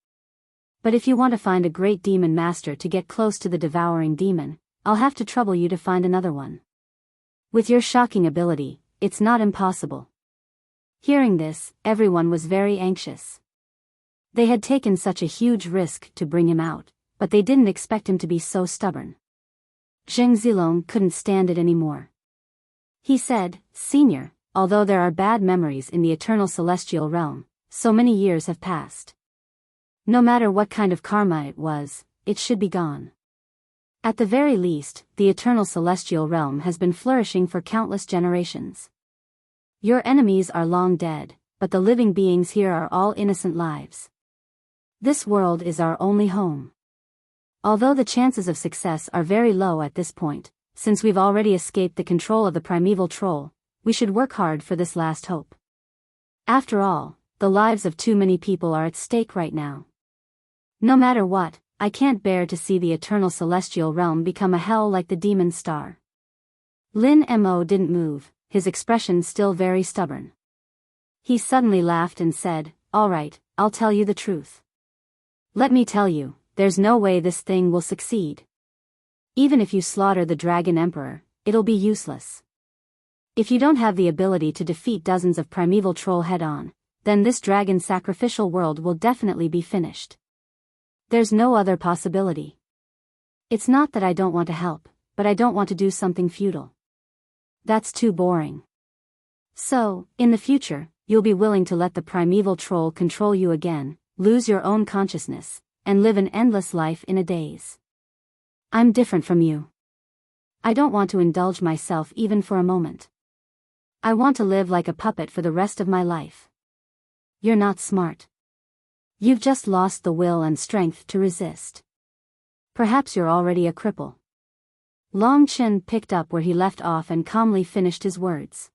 But if you want to find a great demon master to get close to the devouring demon, I'll have to trouble you to find another one. With your shocking ability, it's not impossible." Hearing this, everyone was very anxious. They had taken such a huge risk to bring him out, but they didn't expect him to be so stubborn. Zheng Zilong couldn't stand it anymore. He said, "Senior, although there are bad memories in the eternal celestial realm, so many years have passed. No matter what kind of karma it was, it should be gone. At the very least, the eternal celestial realm has been flourishing for countless generations. Your enemies are long dead, but the living beings here are all innocent lives. This world is our only home. Although the chances of success are very low at this point, since we've already escaped the control of the primeval troll, we should work hard for this last hope. After all, the lives of too many people are at stake right now. No matter what, I can't bear to see the eternal celestial realm become a hell like the demon star." Lin Mo didn't move, his expression still very stubborn. He suddenly laughed and said, "All right, I'll tell you the truth. Let me tell you, there's no way this thing will succeed. Even if you slaughter the Dragon Emperor, it'll be useless. If you don't have the ability to defeat dozens of primeval troll head-on, then this dragon sacrificial world will definitely be finished. There's no other possibility. It's not that I don't want to help, but I don't want to do something futile. That's too boring. So, in the future, you'll be willing to let the primeval troll control you again, lose your own consciousness, and live an endless life in a daze. I'm different from you. I don't want to indulge myself even for a moment. I want to live like a puppet for the rest of my life. You're not smart. You've just lost the will and strength to resist. Perhaps you're already a cripple." Long Chen picked up where he left off and calmly finished his words.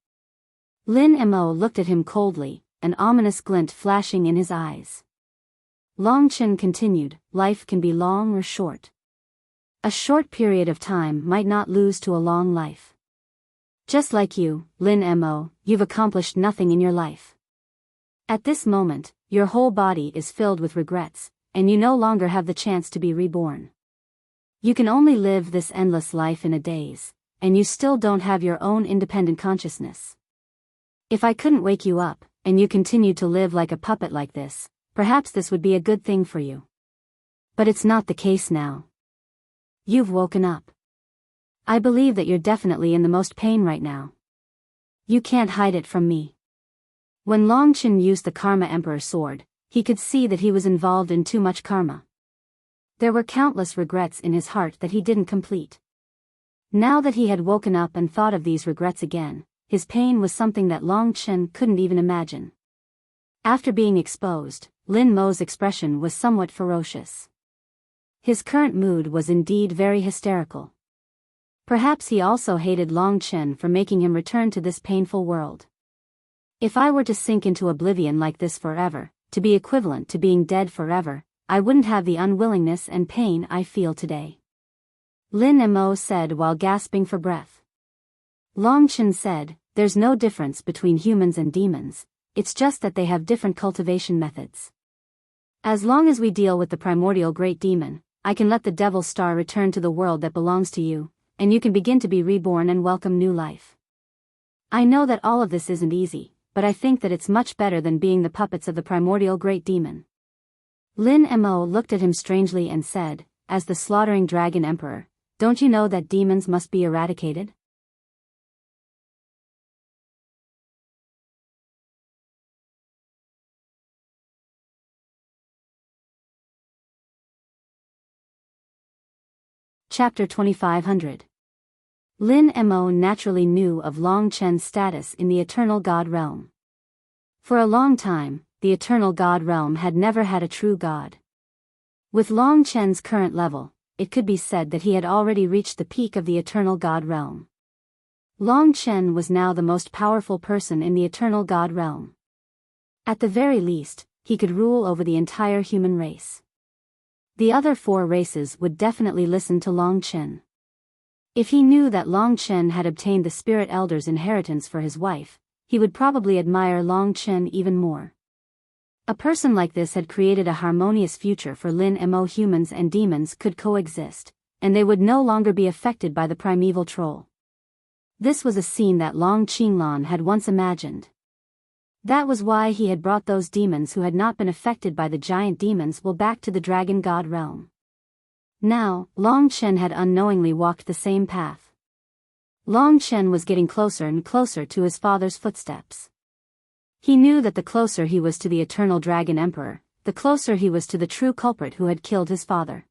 Lin Mo looked at him coldly, an ominous glint flashing in his eyes. Long Chen continued, "Life can be long or short. A short period of time might not lose to a long life. Just like you, Lin Mo, you've accomplished nothing in your life. At this moment, your whole body is filled with regrets, and you no longer have the chance to be reborn. You can only live this endless life in a daze, and you still don't have your own independent consciousness. If I couldn't wake you up, and you continued to live like a puppet like this, perhaps this would be a good thing for you. But it's not the case now. You've woken up. I believe that you're definitely in the most pain right now. You can't hide it from me." When Long Chen used the Karma Emperor sword, he could see that he was involved in too much karma. There were countless regrets in his heart that he didn't complete. Now that he had woken up and thought of these regrets again, his pain was something that Long Chen couldn't even imagine. After being exposed, Lin Mo's expression was somewhat ferocious. His current mood was indeed very hysterical. Perhaps he also hated Long Chen for making him return to this painful world. "If I were to sink into oblivion like this forever, to be equivalent to being dead forever, I wouldn't have the unwillingness and pain I feel today," Lin Mo said while gasping for breath. Long Chen said, "There's no difference between humans and demons, it's just that they have different cultivation methods. As long as we deal with the primordial great demon, I can let the Devil's Star return to the world that belongs to you, and you can begin to be reborn and welcome new life. I know that all of this isn't easy, but I think that it's much better than being the puppets of the primordial great demon." Lin Mo looked at him strangely and said, "As the slaughtering Dragon Emperor, don't you know that demons must be eradicated?" Chapter 2500. Lin Mo naturally knew of Long Chen's status in the Eternal God Realm. For a long time, the Eternal God Realm had never had a true god. With Long Chen's current level, it could be said that he had already reached the peak of the Eternal God Realm. Long Chen was now the most powerful person in the Eternal God Realm. At the very least, he could rule over the entire human race. The other 4 races would definitely listen to Long Chen. If he knew that Long Chen had obtained the Spirit Elder's inheritance for his wife, he would probably admire Long Chen even more. A person like this had created a harmonious future for Lin Mo. Humans and demons could coexist, and they would no longer be affected by the primeval troll. This was a scene that Long Qinglan had once imagined. That was why he had brought those demons who had not been affected by the giant demons back to the Dragon God realm. Now, Long Chen had unknowingly walked the same path. Long Chen was getting closer and closer to his father's footsteps. He knew that the closer he was to the Eternal Dragon Emperor, the closer he was to the true culprit who had killed his father.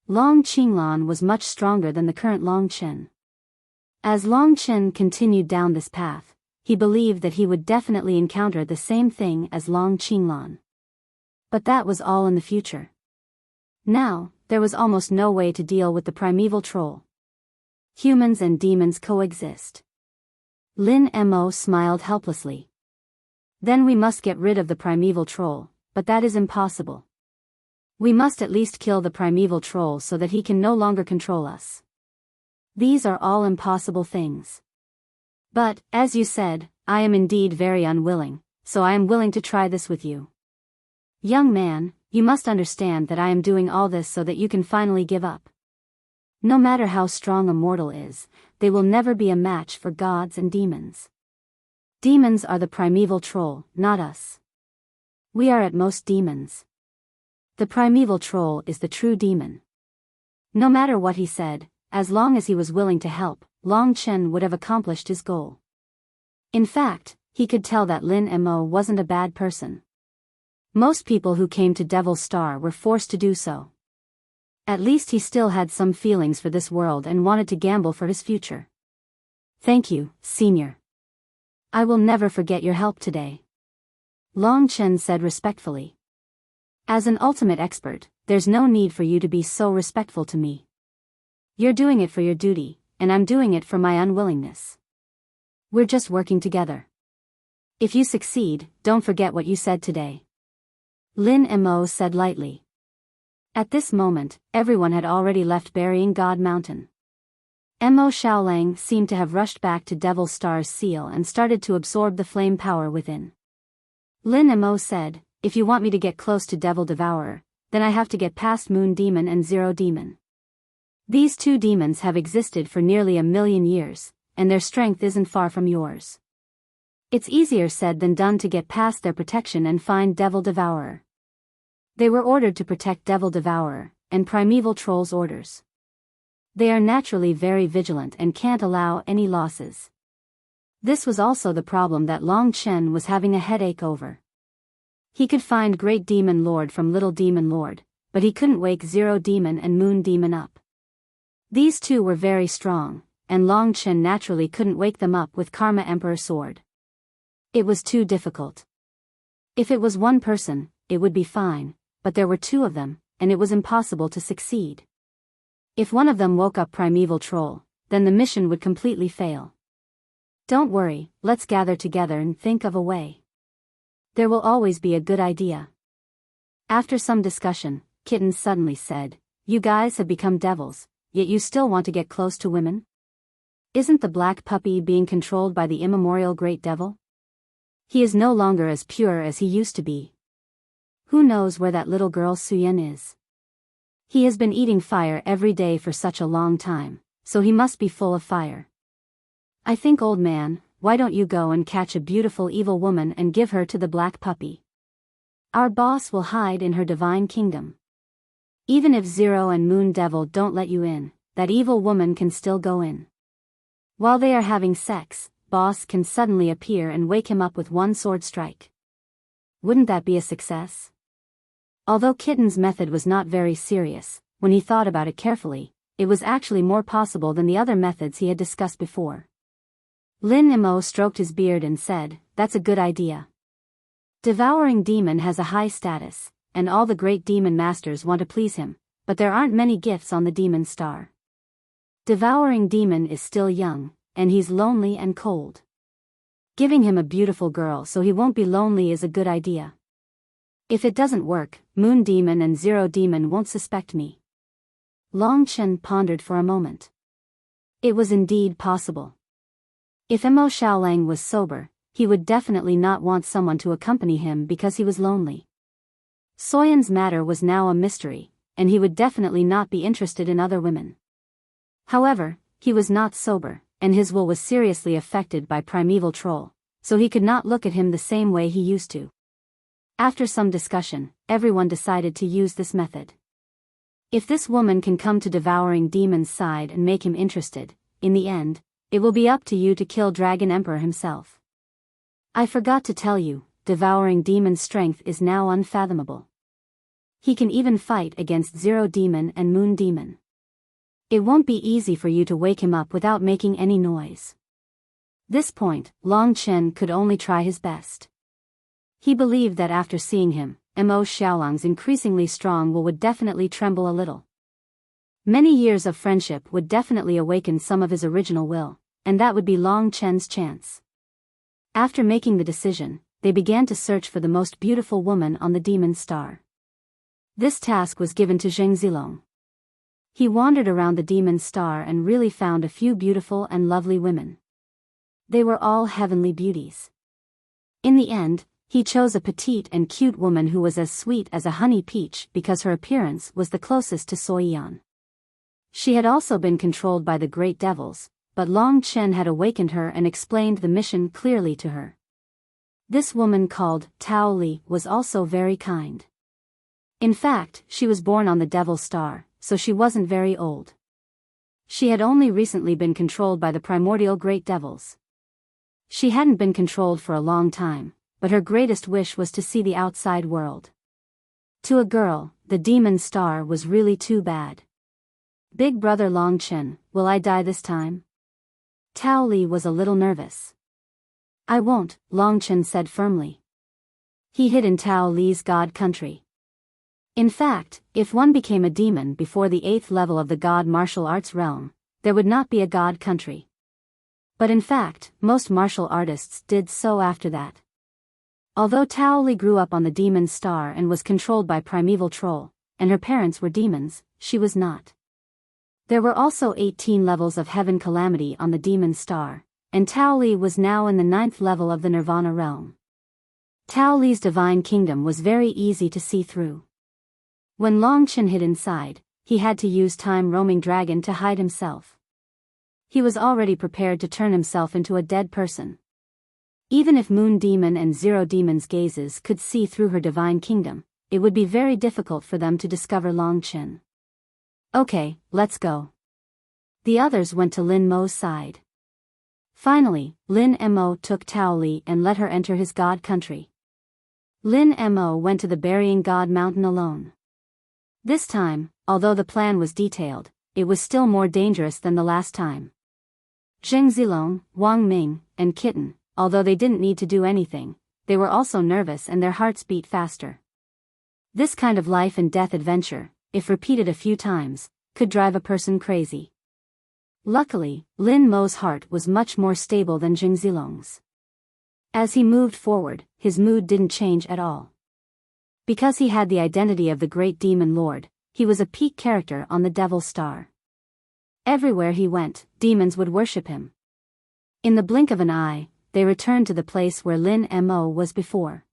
Long Qinglan was much stronger than the current Long Chen. As Long Chen continued down this path, he believed that he would definitely encounter the same thing as Long Qinglan. But that was all in the future. Now, there was almost no way to deal with the primeval troll. Humans and demons coexist. Lin Mo smiled helplessly. Then we must get rid of the primeval troll, but that is impossible. We must at least kill the primeval troll so that he can no longer control us. These are all impossible things. But, as you said, I am indeed very unwilling, so I am willing to try this with you. Young man, you must understand that I am doing all this so that you can finally give up. No matter how strong a mortal is, they will never be a match for gods and demons. Demons are the primeval troll, not us. We are at most demons. The primeval troll is the true demon. No matter what he said, as long as he was willing to help, Long Chen would have accomplished his goal. In fact, he could tell that Lin Mo wasn't a bad person. Most people who came to Devil's Star were forced to do so. At least he still had some feelings for this world and wanted to gamble for his future. Thank you, Senior. I will never forget your help today. Long Chen said respectfully. As an ultimate expert, there's no need for you to be so respectful to me. You're doing it for your duty, and I'm doing it for my unwillingness. We're just working together. If you succeed, don't forget what you said today. Lin Mo said lightly. At this moment, everyone had already left Burying God Mountain. Mo Xiaolang seemed to have rushed back to Devil's Star's seal and started to absorb the flame power within. Lin Mo said, if you want me to get close to Devil Devourer, then I have to get past Moon Demon and Zero Demon. These two demons have existed for nearly 1,000,000 years, and their strength isn't far from yours. It's easier said than done to get past their protection and find Devil Devourer. They were ordered to protect Devil Devourer, and Primeval Troll's orders. They are naturally very vigilant and can't allow any losses. This was also the problem that Long Chen was having a headache over. He could find Great Demon Lord from Little Demon Lord, but he couldn't wake Zero Demon and Moon Demon up. These two were very strong, and Long Chen naturally couldn't wake them up with Karma Emperor Sword. It was too difficult. If it was one person, it would be fine, but there were two of them, and it was impossible to succeed. If one of them woke up Primeval Troll, then the mission would completely fail. Don't worry, let's gather together and think of a way. There will always be a good idea. After some discussion, Kitten suddenly said, you guys have become devils, yet you still want to get close to women? Isn't the black puppy being controlled by the immemorial Great Devil? He is no longer as pure as he used to be. Who knows where that little girl Suyen is? He has been eating fire every day for such a long time, so he must be full of fire. I think, old man, why don't you go and catch a beautiful evil woman and give her to the black puppy? Our boss will hide in her divine kingdom. Even if Zero and Moon Devil don't let you in, that evil woman can still go in. While they are having sex, boss can suddenly appear and wake him up with one sword strike. Wouldn't that be a success? Although Kitten's method was not very serious, when he thought about it carefully, it was actually more possible than the other methods he had discussed before. Lin Mo stroked his beard and said, that's a good idea. Devouring Demon has a high status, and all the great demon masters want to please him, but there aren't many gifts on the Demon Star. Devouring Demon is still young, and he's lonely and cold. Giving him a beautiful girl so he won't be lonely is a good idea. If it doesn't work, Moon Demon and Zero Demon won't suspect me. Long Chen pondered for a moment. It was indeed possible. If Mo Xiaolang was sober, he would definitely not want someone to accompany him because he was lonely. Soyen's matter was now a mystery, and he would definitely not be interested in other women. However, he was not sober, and his will was seriously affected by Primeval Troll, so he could not look at him the same way he used to. After some discussion, everyone decided to use this method. If this woman can come to Devouring Demon's side and make him interested, in the end, it will be up to you to kill Dragon Emperor himself. I forgot to tell you, Devouring Demon's strength is now unfathomable. He can even fight against Zero Demon and Moon Demon. It won't be easy for you to wake him up without making any noise. This point, Long Chen could only try his best. He believed that after seeing him, Mo Xiaolang's increasingly strong will would definitely tremble a little. Many years of friendship would definitely awaken some of his original will, and that would be Long Chen's chance. After making the decision, they began to search for the most beautiful woman on the Demon Star. This task was given to Zheng Zilong. He wandered around the demon star and really found a few beautiful and lovely women. They were all heavenly beauties. In the end, he chose a petite and cute woman who was as sweet as a honey peach because her appearance was the closest to Soyeon. She had also been controlled by the great devils, but Long Chen had awakened her and explained the mission clearly to her. This woman called Tao Li was also very kind. In fact, she was born on the Devil Star, so she wasn't very old. She had only recently been controlled by the primordial great devils. She hadn't been controlled for a long time, but her greatest wish was to see the outside world. To a girl, the demon star was really too bad. Big brother Long Chen, will I die this time? Tao Li was a little nervous. I won't, Long Chen said firmly. He hid in Tao Li's god country. In fact, if one became a demon before the 8th level of the god martial arts realm, there would not be a god country. But in fact, most martial artists did so after that. Although Tao Li grew up on the demon star and was controlled by primeval troll, and her parents were demons, she was not. There were also 18 levels of heaven calamity on the demon star, and Tao Li was now in the 9th level of the nirvana realm. Tao Li's divine kingdom was very easy to see through. When Long Chen hid inside, he had to use Time Roaming Dragon to hide himself. He was already prepared to turn himself into a dead person. Even if Moon Demon and Zero Demon's gazes could see through her divine kingdom, it would be very difficult for them to discover Long Chen. Okay, let's go. The others went to Lin Mo's side. Finally, Lin Mo took Tao Li and let her enter his god country. Lin Mo went to the burying god mountain alone. This time, although the plan was detailed, it was still more dangerous than the last time. Zheng Zilong, Wang Ming, and Kitten, although they didn't need to do anything, they were also nervous and their hearts beat faster. This kind of life and death adventure, if repeated a few times, could drive a person crazy. Luckily, Lin Mo's heart was much more stable than Zheng Zilong's. As he moved forward, his mood didn't change at all. Because he had the identity of the great demon lord, he was a peak character on the Devil Star. Everywhere he went, demons would worship him. In the blink of an eye, they returned to the place where Lin Mo was before.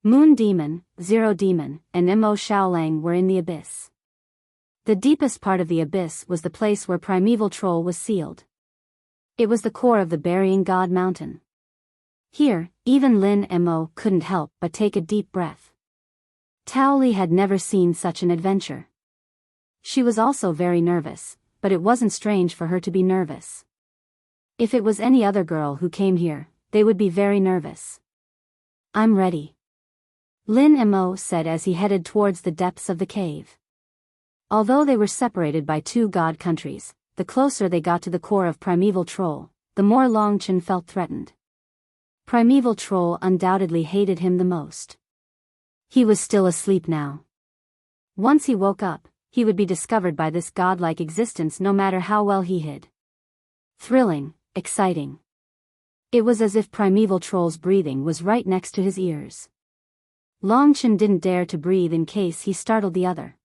Moon Demon, Zero Demon, and Mo Shaolang were in the abyss. The deepest part of the abyss was the place where primeval troll was sealed. It was the core of the burying god mountain. Here, even Lin Mo couldn't help but take a deep breath. Tao Li had never seen such an adventure. She was also very nervous, but it wasn't strange for her to be nervous. If it was any other girl who came here, they would be very nervous. I'm ready. Lin Mo said as he headed towards the depths of the cave. Although they were separated by 2 god countries, the closer they got to the core of primeval troll, the more Long Chen felt threatened. Primeval troll undoubtedly hated him the most. He was still asleep now. Once he woke up, he would be discovered by this godlike existence no matter how well he hid. Thrilling, exciting. It was as if primeval troll's breathing was right next to his ears. Long Chen didn't dare to breathe in case he startled the other.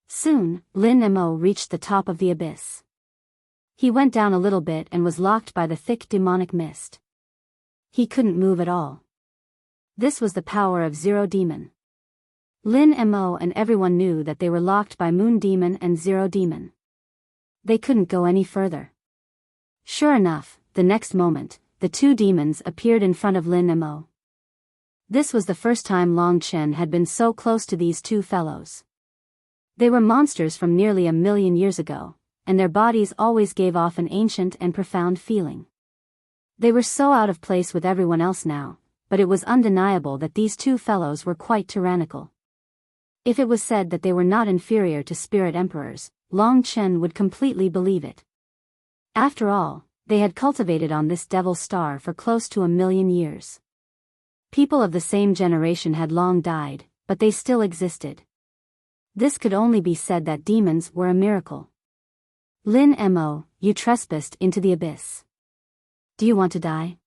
Soon, Lin Mo reached the top of the abyss. He went down a little bit and was locked by the thick demonic mist. He couldn't move at all. This was the power of Zero Demon. Lin Mo and everyone knew that they were locked by Moon Demon and Zero Demon. They couldn't go any further. Sure enough, the next moment, the 2 demons appeared in front of Lin Mo. This was the first time Long Chen had been so close to these 2 fellows. They were monsters from nearly 1,000,000 years ago, and their bodies always gave off an ancient and profound feeling. They were so out of place with everyone else now, but it was undeniable that these 2 fellows were quite tyrannical. If it was said that they were not inferior to spirit emperors, Long Chen would completely believe it. After all, they had cultivated on this Devil Star for close to 1,000,000 years. People of the same generation had long died, but they still existed. This could only be said that demons were a miracle. Lin Mo, you trespassed into the abyss. Do you want to die?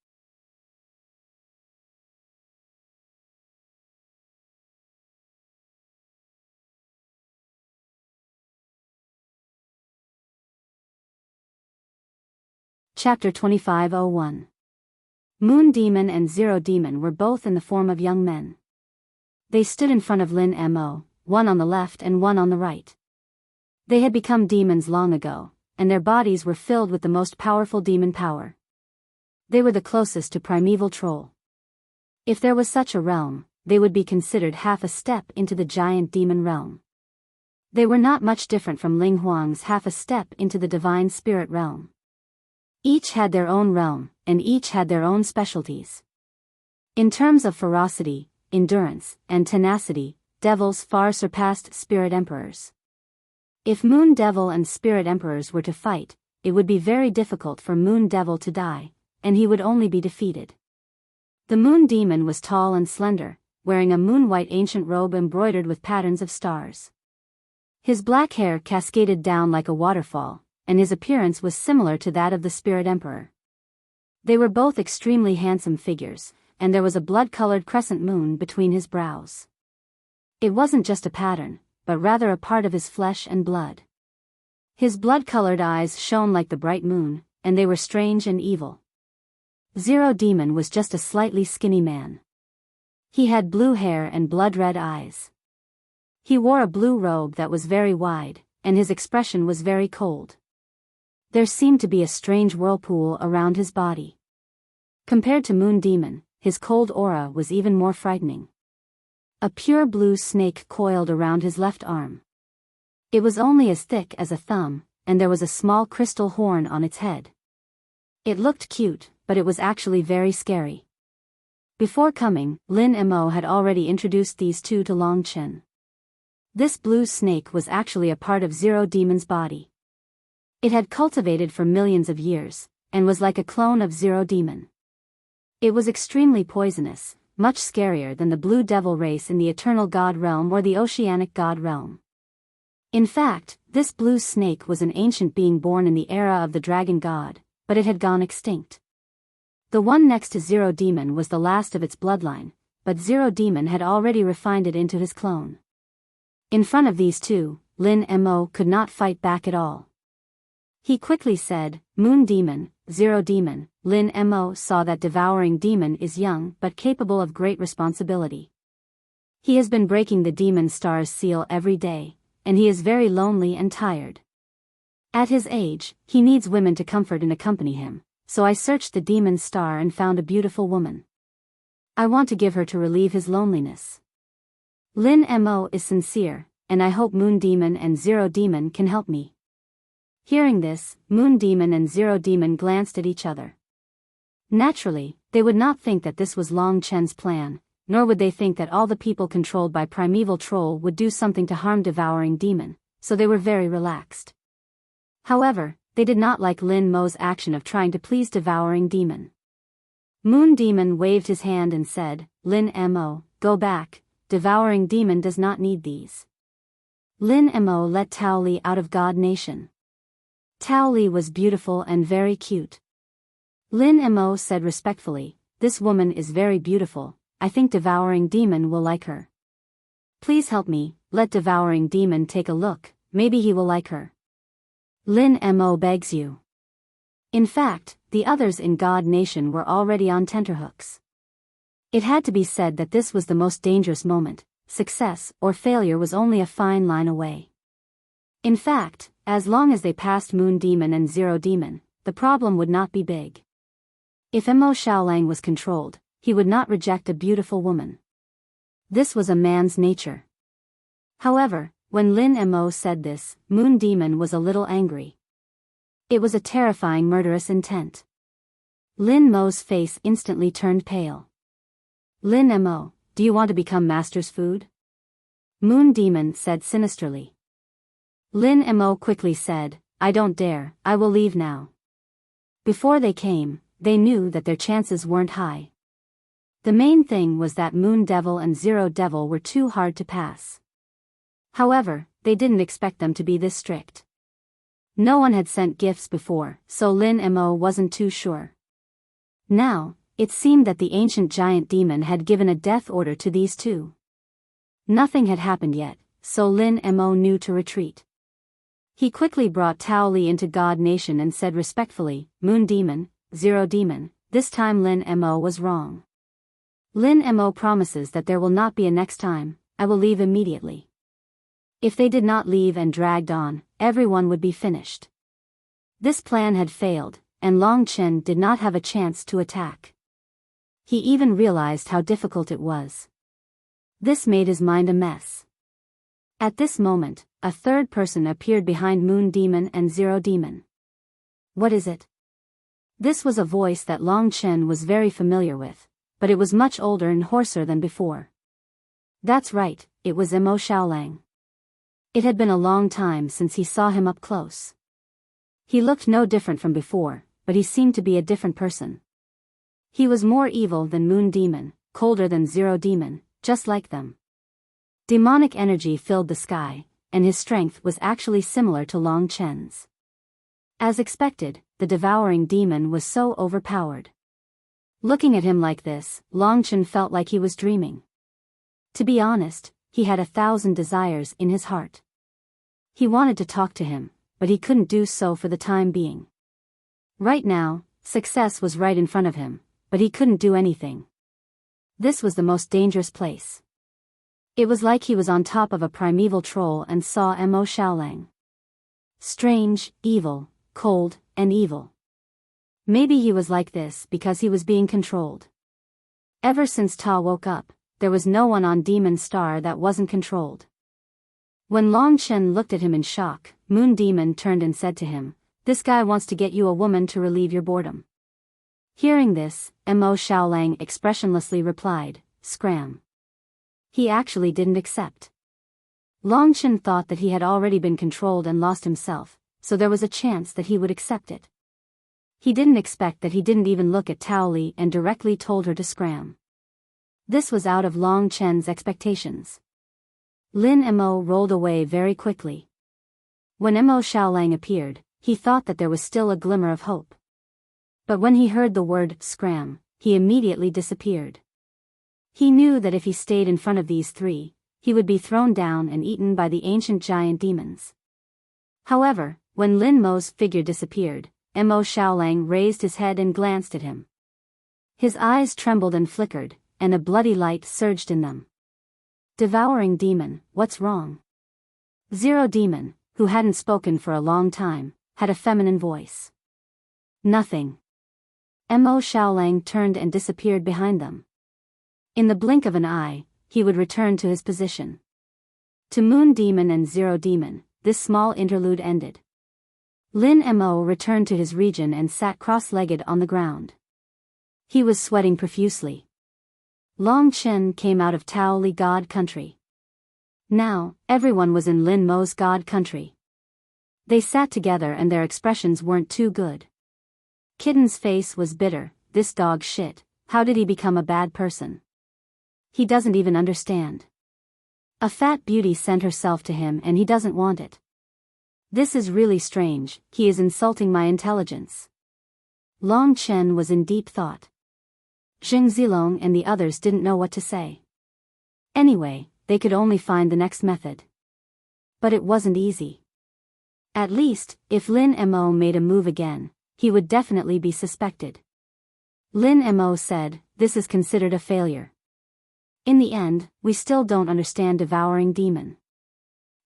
Chapter 25:01. Moon Demon and Zero Demon were both in the form of young men. They stood in front of Lin Mo, one on the left and one on the right. They had become demons long ago, and their bodies were filled with the most powerful demon power. They were the closest to primeval troll. If there was such a realm, they would be considered half a step into the giant demon realm. They were not much different from Ling Huang's half a step into the divine spirit realm. Each had their own realm, and each had their own specialties. In terms of ferocity, endurance, and tenacity, devils far surpassed spirit emperors. If Moon Devil and Spirit Emperors were to fight, it would be very difficult for Moon Devil to die, and he would only be defeated. The Moon Demon was tall and slender, wearing a moon-white ancient robe embroidered with patterns of stars. His black hair cascaded down like a waterfall, and his appearance was similar to that of the Spirit Emperor. They were both extremely handsome figures, and there was a blood-colored crescent moon between his brows. It wasn't just a pattern, but rather a part of his flesh and blood. His blood-colored eyes shone like the bright moon, and they were strange and evil. Zero Demon was just a slightly skinny man. He had blue hair and blood-red eyes. He wore a blue robe that was very wide, and his expression was very cold. There seemed to be a strange whirlpool around his body. Compared to Moon Demon, his cold aura was even more frightening. A pure blue snake coiled around his left arm. It was only as thick as a thumb, and there was a small crystal horn on its head. It looked cute, but it was actually very scary. Before coming, Lin Mo had already introduced these two to Long Chen. This blue snake was actually a part of Zero Demon's body. It had cultivated for millions of years, and was like a clone of Zero Demon. It was extremely poisonous, much scarier than the Blue Devil race in the Eternal God realm or the Oceanic God realm. In fact, this blue snake was an ancient being born in the era of the Dragon God, but it had gone extinct. The one next to Zero Demon was the last of its bloodline, but Zero Demon had already refined it into his clone. In front of these two, Lin Mo could not fight back at all. He quickly said, "Moon Demon, Zero Demon." Lin Mo saw that devouring demon is young but capable of great responsibility. He has been breaking the demon star's seal every day, and he is very lonely and tired. At his age, he needs women to comfort and accompany him, so I searched the demon star and found a beautiful woman. I want to give her to relieve his loneliness. Lin Mo is sincere, and I hope Moon Demon and Zero Demon can help me. Hearing this, Moon Demon and Zero Demon glanced at each other. Naturally, they would not think that this was Long Chen's plan, nor would they think that all the people controlled by Primeval Troll would do something to harm Devouring Demon, so they were very relaxed. However, they did not like Lin Mo's action of trying to please Devouring Demon. Moon Demon waved his hand and said, "Lin Mo, go back, Devouring Demon does not need these." Lin Mo let Tao Li out of God Nation. Tao Li was beautiful and very cute. Lin Mo said respectfully, "This woman is very beautiful, I think Devouring Demon will like her. Please help me, let Devouring Demon take a look, maybe he will like her. Lin Mo begs you." In fact, the others in God Nation were already on tenterhooks. It had to be said that this was the most dangerous moment. Success or failure was only a fine line away. In fact, as long as they passed Moon Demon and Zero Demon, the problem would not be big. If Mo Xiaolang was controlled, he would not reject a beautiful woman. This was a man's nature. However, when Lin Mo said this, Moon Demon was a little angry. It was a terrifying murderous intent. Lin Mo's face instantly turned pale. "Lin Mo, do you want to become master's food?" Moon Demon said sinisterly. Lin Mo quickly said, "I don't dare, I will leave now." Before they came, they knew that their chances weren't high. The main thing was that Moon Devil and Zero Devil were too hard to pass. However, they didn't expect them to be this strict. No one had sent gifts before, so Lin Mo wasn't too sure. Now, it seemed that the ancient giant demon had given a death order to these two. Nothing had happened yet, so Lin Mo knew to retreat. He quickly brought Tao Li into God Nation and said respectfully, Moon Demon, Zero Demon, this time Lin Mo was wrong. Lin Mo promises that there will not be a next time. I will leave immediately. If they did not leave and dragged on, everyone would be finished. This plan had failed, and Long Chen did not have a chance to attack. He even realized how difficult it was. This made his mind a mess. At this moment, a third person appeared behind Moon Demon and Zero Demon. What is it? This was a voice that Long Chen was very familiar with, but it was much older and hoarser than before. That's right, it was Mo Xiaolang. It had been a long time since he saw him up close. He looked no different from before, but he seemed to be a different person. He was more evil than Moon Demon, colder than Zero Demon, just like them. Demonic energy filled the sky, and his strength was actually similar to Long Chen's. As expected, the devouring demon was so overpowered. Looking at him like this, Long Chen felt like he was dreaming. To be honest, he had 1,000 desires in his heart. He wanted to talk to him, but he couldn't do so for the time being. Right now, success was right in front of him, but he couldn't do anything. This was the most dangerous place. It was like he was on top of a primeval troll and saw Mo Xiaolang. Strange, evil, cold, and evil. Maybe he was like this because he was being controlled. Ever since Ta woke up, there was no one on Demon Star that wasn't controlled. When Long Chen looked at him in shock, Moon Demon turned and said to him, "This guy wants to get you a woman to relieve your boredom." Hearing this, Mo Xiaolang expressionlessly replied, "Scram." He actually didn't accept. Long Chen thought that he had already been controlled and lost himself, so there was a chance that he would accept it. He didn't expect that he didn't even look at Tao Li and directly told her to scram. This was out of Long Chen's expectations. Lin Mo rolled away very quickly. When Mo Xiaolang appeared, he thought that there was still a glimmer of hope. But when he heard the word scram, he immediately disappeared. He knew that if he stayed in front of these three, he would be thrown down and eaten by the ancient giant demons. However, when Lin Mo's figure disappeared, Mo Xiaolang raised his head and glanced at him. His eyes trembled and flickered, and a bloody light surged in them. Devouring demon, what's wrong? Zero Demon, who hadn't spoken for a long time, had a feminine voice. Nothing. Mo Xiaolang turned and disappeared behind them. In the blink of an eye, he would return to his position. To Moon Demon and Zero Demon, this small interlude ended. Lin Mo returned to his region and sat cross-legged on the ground. He was sweating profusely. Long Chen came out of Tao Li God Country. Now, everyone was in Lin Mo's God Country. They sat together and their expressions weren't too good. Kitten's face was bitter. This dog shit, how did he become a bad person? He doesn't even understand. A fat beauty sent herself to him and he doesn't want it. This is really strange, he is insulting my intelligence. Long Chen was in deep thought. Zheng Zilong and the others didn't know what to say. Anyway, they could only find the next method. But it wasn't easy. At least, if Lin Mo made a move again, he would definitely be suspected. Lin Mo said, "This is considered a failure. In the end, we still don't understand devouring demon.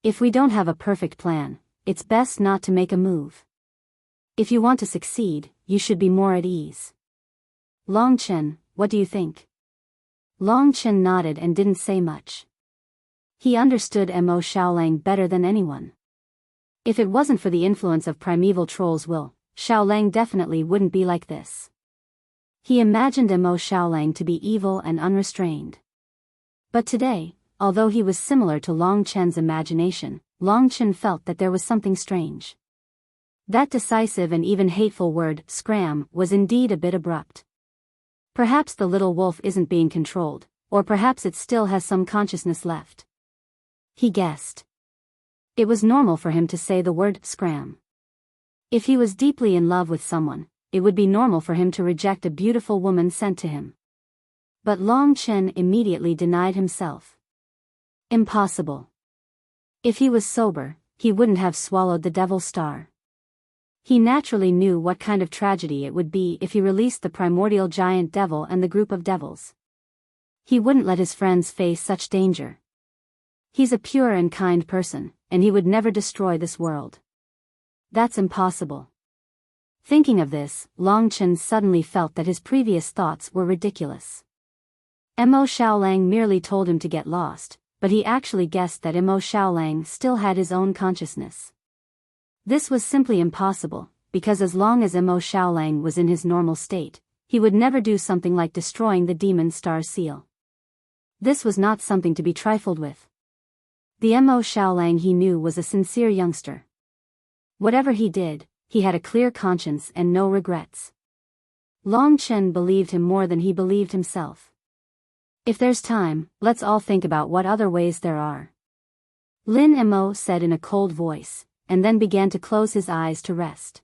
If we don't have a perfect plan, it's best not to make a move. If you want to succeed, you should be more at ease." Long Chen, what do you think? Long Chen nodded and didn't say much. He understood Mo Xiaolang better than anyone. If it wasn't for the influence of primeval troll's will, Xiaolang definitely wouldn't be like this. He imagined Mo Xiaolang to be evil and unrestrained. But today, although he was similar to Long Chen's imagination, Long Chen felt that there was something strange. That decisive and even hateful word, scram, was indeed a bit abrupt. Perhaps the little wolf isn't being controlled, or perhaps it still has some consciousness left. He guessed. It was normal for him to say the word scram. If he was deeply in love with someone, it would be normal for him to reject a beautiful woman sent to him. But Long Chen immediately denied himself. Impossible. If he was sober, he wouldn't have swallowed the Devil's Star. He naturally knew what kind of tragedy it would be if he released the primordial giant devil and the group of devils. He wouldn't let his friends face such danger. He's a pure and kind person, and he would never destroy this world. That's impossible. Thinking of this, Long Chen suddenly felt that his previous thoughts were ridiculous. Mo Xiaolang merely told him to get lost, but he actually guessed that Mo Xiaolang still had his own consciousness. This was simply impossible, because as long as Mo Xiaolang was in his normal state, he would never do something like destroying the demon star seal. This was not something to be trifled with. The Mo Xiaolang he knew was a sincere youngster. Whatever he did, he had a clear conscience and no regrets. Long Chen believed him more than he believed himself. If there's time, let's all think about what other ways there are. Lin Mo said in a cold voice, and then began to close his eyes to rest.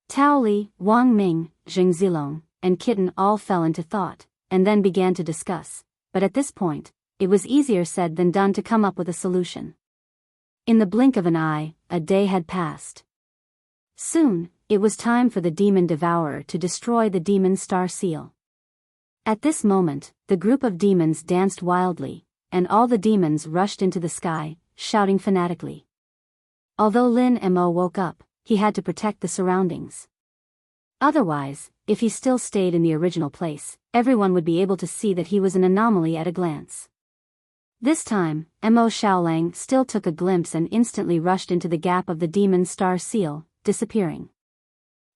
Tao Li, Wang Ming, Zheng Zilong, and Kitten all fell into thought, and then began to discuss, but at this point, it was easier said than done to come up with a solution. In the blink of an eye, a day had passed. Soon, it was time for the demon devourer to destroy the demon star seal. At this moment, the group of demons danced wildly, and all the demons rushed into the sky, shouting fanatically. Although Lin Mo woke up, he had to protect the surroundings. Otherwise, if he still stayed in the original place, everyone would be able to see that he was an anomaly at a glance. This time, Mo Xiaolang still took a glimpse and instantly rushed into the gap of the demon star seal, disappearing.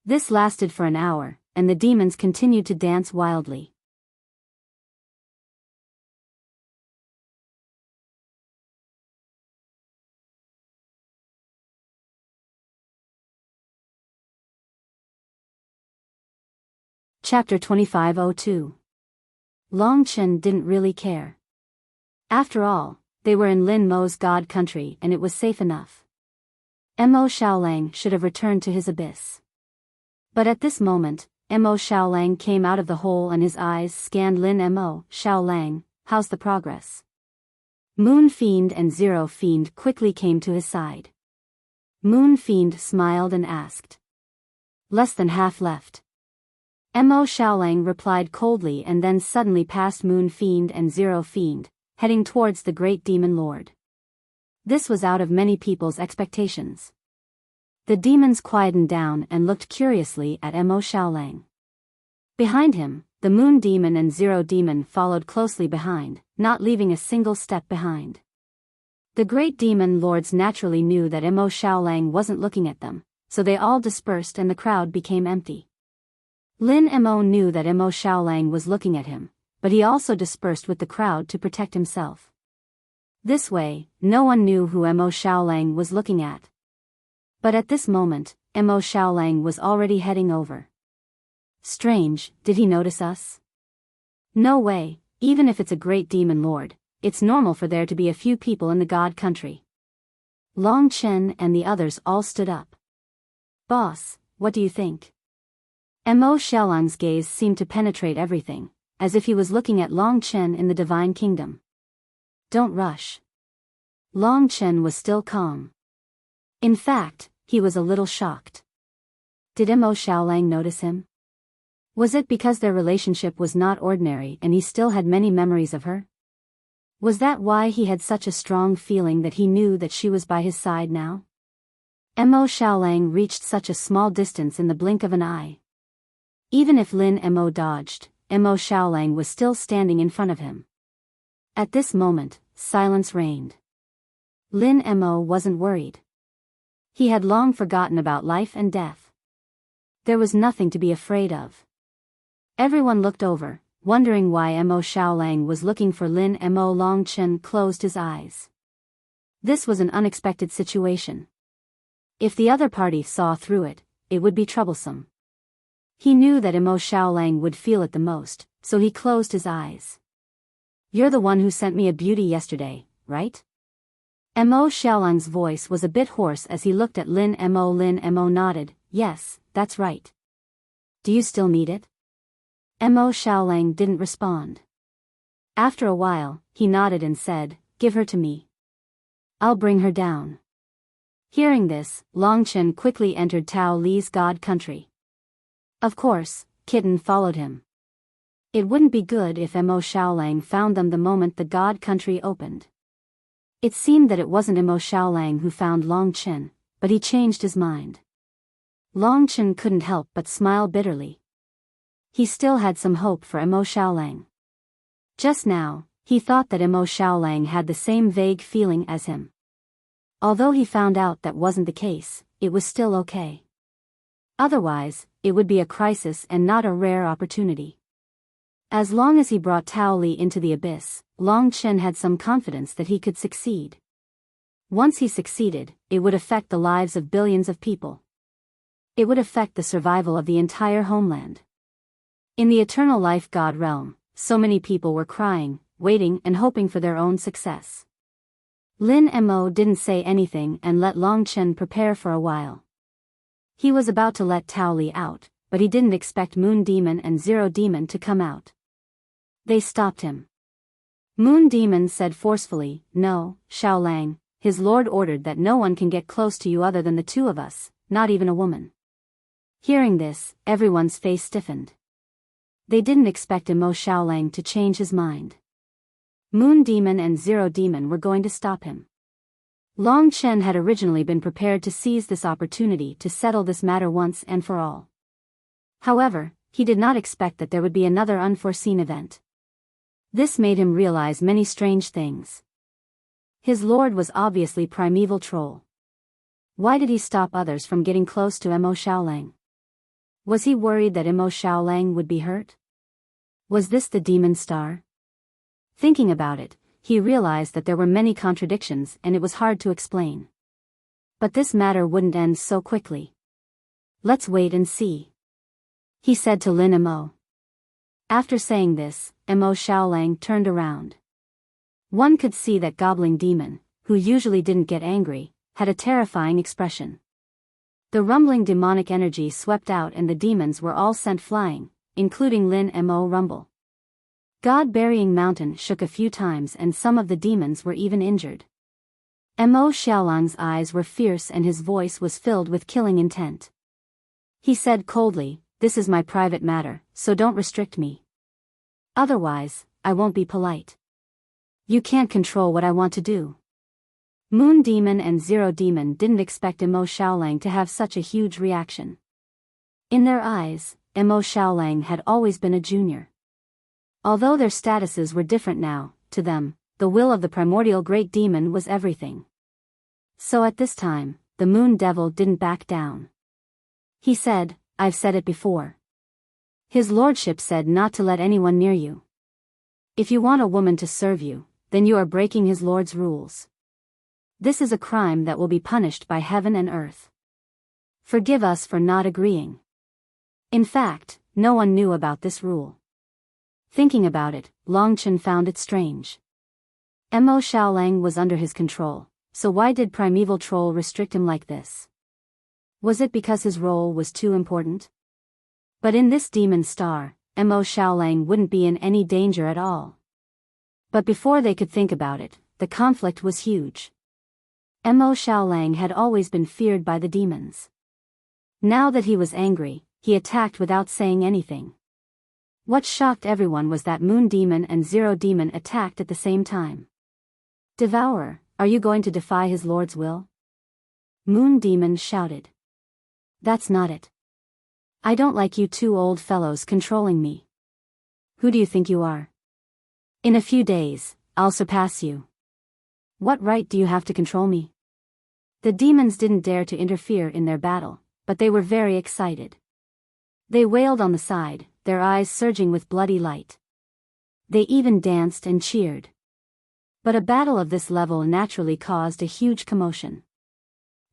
This lasted for an hour, and the demons continued to dance wildly. Chapter 2502. Long Chen didn't really care. After all, they were in Lin Mo's God country and it was safe enough. Mo Xiaolang should have returned to his abyss. But at this moment, Mo Xiaolang came out of the hole and his eyes scanned Lin Mo. Xiaolang, how's the progress? Moon Fiend and Zero Fiend quickly came to his side. Moon Fiend smiled and asked. Less than half left. Mo Xiaolang replied coldly and then suddenly passed Moon Fiend and Zero Fiend, heading towards the great demon lord. This was out of many people's expectations. The demons quietened down and looked curiously at Mo Xiaolang. Behind him, the Moon Demon and Zero Demon followed closely behind, not leaving a single step behind. The great demon lords naturally knew that Mo Xiaolang wasn't looking at them, so they all dispersed and the crowd became empty. Lin Mo knew that Mo Xiaolang was looking at him, but he also dispersed with the crowd to protect himself. This way, no one knew who Mo Xiaolang was looking at. But at this moment, Mo Xiaolang was already heading over. Strange, did he notice us? No way, even if it's a great demon lord, it's normal for there to be a few people in the God country. Long Chen and the others all stood up. Boss, what do you think? Mo Xiaolang's gaze seemed to penetrate everything, as if he was looking at Long Chen in the Divine Kingdom. Don't rush. Long Chen was still calm. In fact, he was a little shocked. Did Mo Xiaolang notice him? Was it because their relationship was not ordinary and he still had many memories of her? Was that why he had such a strong feeling that he knew that she was by his side now? Mo Xiaolang reached such a small distance in the blink of an eye. Even if Lin Mo dodged, Mo Xiaolang was still standing in front of him. At this moment, silence reigned. Lin Mo wasn't worried. He had long forgotten about life and death. There was nothing to be afraid of. Everyone looked over, wondering why Mo Xiaolang was looking for Lin Mo. Long Chen closed his eyes. This was an unexpected situation. If the other party saw through it, it would be troublesome. He knew that Mo Xiaolang would feel it the most, so he closed his eyes. You're the one who sent me a beauty yesterday, right? Mo Xiaolang's voice was a bit hoarse as he looked at Lin Mo. Lin Mo nodded, yes, that's right. Do you still need it? Mo Xiaolang didn't respond. After a while, he nodded and said, give her to me. I'll bring her down. Hearing this, Long Chen quickly entered Tao Li's god country. Of course, Kitten followed him. It wouldn't be good if Mo Xiaolang found them the moment the god country opened. It seemed that it wasn't Mo Xiaolang who found Long Chen, but he changed his mind. Long Chen couldn't help but smile bitterly. He still had some hope for Mo Xiaolang. Just now, he thought that Mo Xiaolang had the same vague feeling as him. Although he found out that wasn't the case, it was still okay. Otherwise, it would be a crisis and not a rare opportunity. As long as he brought Tao Li into the abyss, Long Chen had some confidence that he could succeed. Once he succeeded, it would affect the lives of billions of people. It would affect the survival of the entire homeland. In the Eternal Life God realm, so many people were crying, waiting and hoping for their own success. Lin Mo didn't say anything and let Long Chen prepare for a while. He was about to let Tao Li out, but he didn't expect Moon Demon and Zero Demon to come out. They stopped him. Moon Demon said forcefully, "No, Xiaolang, his lord ordered that no one can get close to you other than the two of us, not even a woman." Hearing this, everyone's face stiffened. They didn't expect Mo Xiaolang to change his mind. Moon Demon and Zero Demon were going to stop him. Long Chen had originally been prepared to seize this opportunity to settle this matter once and for all. However, he did not expect that there would be another unforeseen event. This made him realize many strange things. His lord was obviously primeval troll. Why did he stop others from getting close to Mo Xiaolang? Was he worried that Mo Xiaolang would be hurt? Was this the demon star? Thinking about it, he realized that there were many contradictions and it was hard to explain. But this matter wouldn't end so quickly. "Let's wait and see," he said to Lin Mo. After saying this, Mo Xiaolang turned around. One could see that gobbling demon, who usually didn't get angry, had a terrifying expression. The rumbling demonic energy swept out and the demons were all sent flying, including Lin Mo Rumble. God-burying mountain shook a few times and some of the demons were even injured. Mo Xiaolang's eyes were fierce and his voice was filled with killing intent. He said coldly, "This is my private matter, so don't restrict me. Otherwise, I won't be polite. You can't control what I want to do." Moon Demon and Zero Demon didn't expect Mo Xiaolang to have such a huge reaction. In their eyes, Mo Xiaolang had always been a junior. Although their statuses were different now, to them, the will of the primordial great demon was everything. So at this time, the Moon Devil didn't back down. He said, "I've said it before. His lordship said not to let anyone near you. If you want a woman to serve you, then you are breaking his lord's rules. This is a crime that will be punished by heaven and earth. Forgive us for not agreeing." In fact, no one knew about this rule. Thinking about it, Long Chen found it strange. Mo Xiaolang was under his control, so why did primeval troll restrict him like this? Was it because his role was too important? But in this demon star, Mo Xiaolang wouldn't be in any danger at all. But before they could think about it, the conflict was huge. Mo Xiaolang had always been feared by the demons. Now that he was angry, he attacked without saying anything. What shocked everyone was that Moon Demon and Zero Demon attacked at the same time. "Devourer, are you going to defy his lord's will?" Moon Demon shouted. "That's not it. I don't like you two old fellows controlling me. Who do you think you are? In a few days, I'll surpass you. What right do you have to control me?" The demons didn't dare to interfere in their battle, but they were very excited. They wailed on the side, their eyes surging with bloody light. They even danced and cheered. But a battle of this level naturally caused a huge commotion.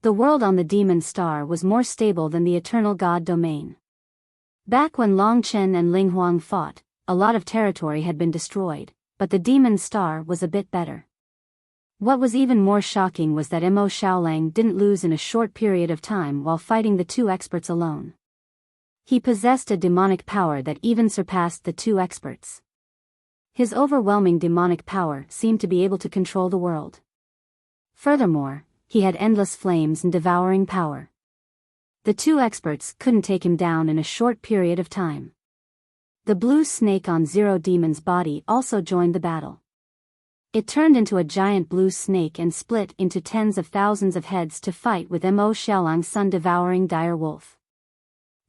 The world on the demon star was more stable than the eternal god domain. Back when Long Chen and Ling Huang fought, a lot of territory had been destroyed, but the demon star was a bit better. What was even more shocking was that Mo Xiaolang didn't lose in a short period of time while fighting the two experts alone. He possessed a demonic power that even surpassed the two experts. His overwhelming demonic power seemed to be able to control the world. Furthermore, he had endless flames and devouring power. The two experts couldn't take him down in a short period of time. The blue snake on Zero Demon's body also joined the battle. It turned into a giant blue snake and split into tens of thousands of heads to fight with Mo Xiaolang's sun-devouring dire wolf.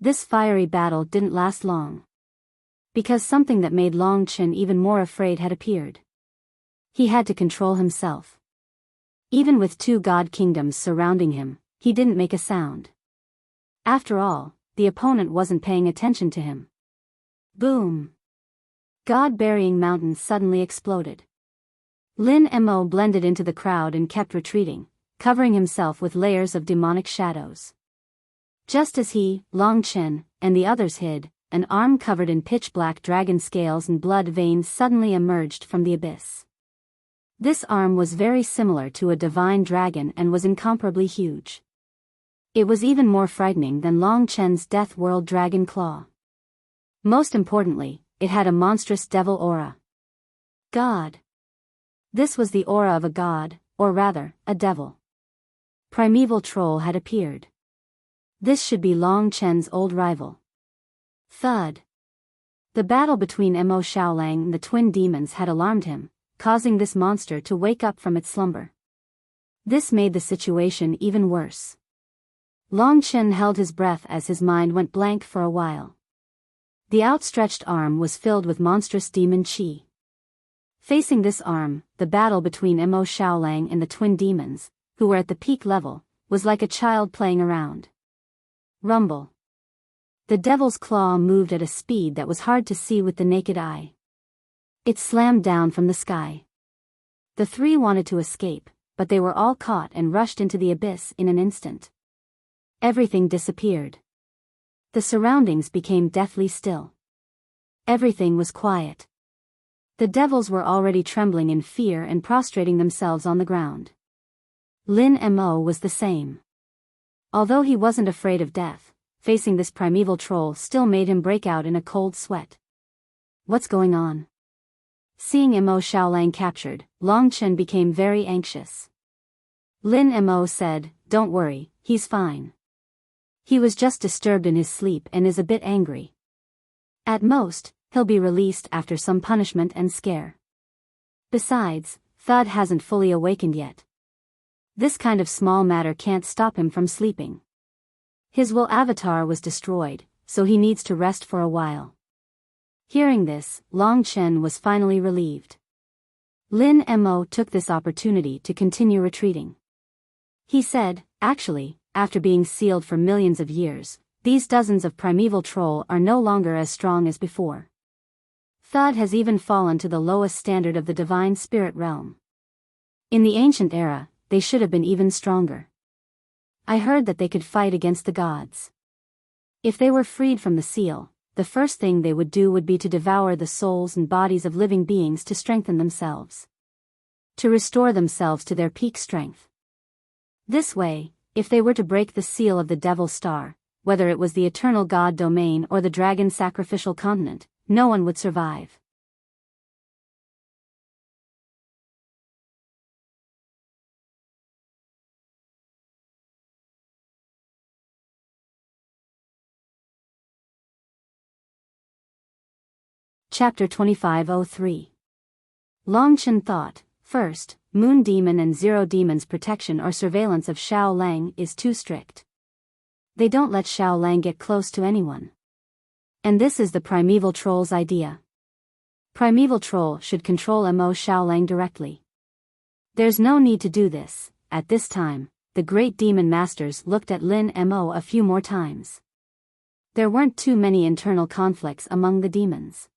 This fiery battle didn't last long. Because something that made Long Chen even more afraid had appeared. He had to control himself. Even with two god kingdoms surrounding him, he didn't make a sound. After all, the opponent wasn't paying attention to him. Boom! God-burying mountains suddenly exploded. Lin Mo blended into the crowd and kept retreating, covering himself with layers of demonic shadows. Just as he, Long Chen, and the others hid, an arm covered in pitch-black dragon scales and blood veins suddenly emerged from the abyss. This arm was very similar to a divine dragon and was incomparably huge. It was even more frightening than Long Chen's Death World Dragon Claw. Most importantly, it had a monstrous devil aura. God. This was the aura of a god, or rather, a devil. Primeval Troll had appeared. This should be Long Chen's old rival. Thud. The battle between Mo Xiaolang and the twin demons had alarmed him, causing this monster to wake up from its slumber. This made the situation even worse. Long Chen held his breath as his mind went blank for a while. The outstretched arm was filled with monstrous demon qi. Facing this arm, the battle between Mo Xiaolang and the twin demons, who were at the peak level, was like a child playing around. Rumble. The devil's claw moved at a speed that was hard to see with the naked eye. It slammed down from the sky. The three wanted to escape, but they were all caught and rushed into the abyss in an instant. Everything disappeared. The surroundings became deathly still. Everything was quiet. The devils were already trembling in fear and prostrating themselves on the ground. Lin Mo was the same. Although he wasn't afraid of death, facing this primeval troll still made him break out in a cold sweat. What's going on? Seeing Mo Xiaolang captured, Long Chen became very anxious. Lin Mo said, "Don't worry, he's fine. He was just disturbed in his sleep and is a bit angry. At most, he'll be released after some punishment and scare. Besides, Thud hasn't fully awakened yet. This kind of small matter can't stop him from sleeping. His will avatar was destroyed, so he needs to rest for a while." Hearing this, Long Chen was finally relieved. Lin Mo took this opportunity to continue retreating. He said, "Actually, after being sealed for millions of years, these dozens of primeval troll are no longer as strong as before. Thud has even fallen to the lowest standard of the divine spirit realm. In the ancient era, they should have been even stronger. I heard that they could fight against the gods. If they were freed from the seal, the first thing they would do would be to devour the souls and bodies of living beings to strengthen themselves. To restore themselves to their peak strength. This way, if they were to break the seal of the Devil Star, whether it was the eternal god domain or the dragon sacrificial continent, no one would survive." Chapter 2503. Long Chen thought, first, Moon Demon and Zero Demon's protection or surveillance of Xiao Lang is too strict. They don't let Xiao Lang get close to anyone. And this is the Primeval Troll's idea. Primeval Troll should control Mo Xiaolang directly. There's no need to do this. At this time, the great demon masters looked at Lin Mo a few more times. There weren't too many internal conflicts among the demons.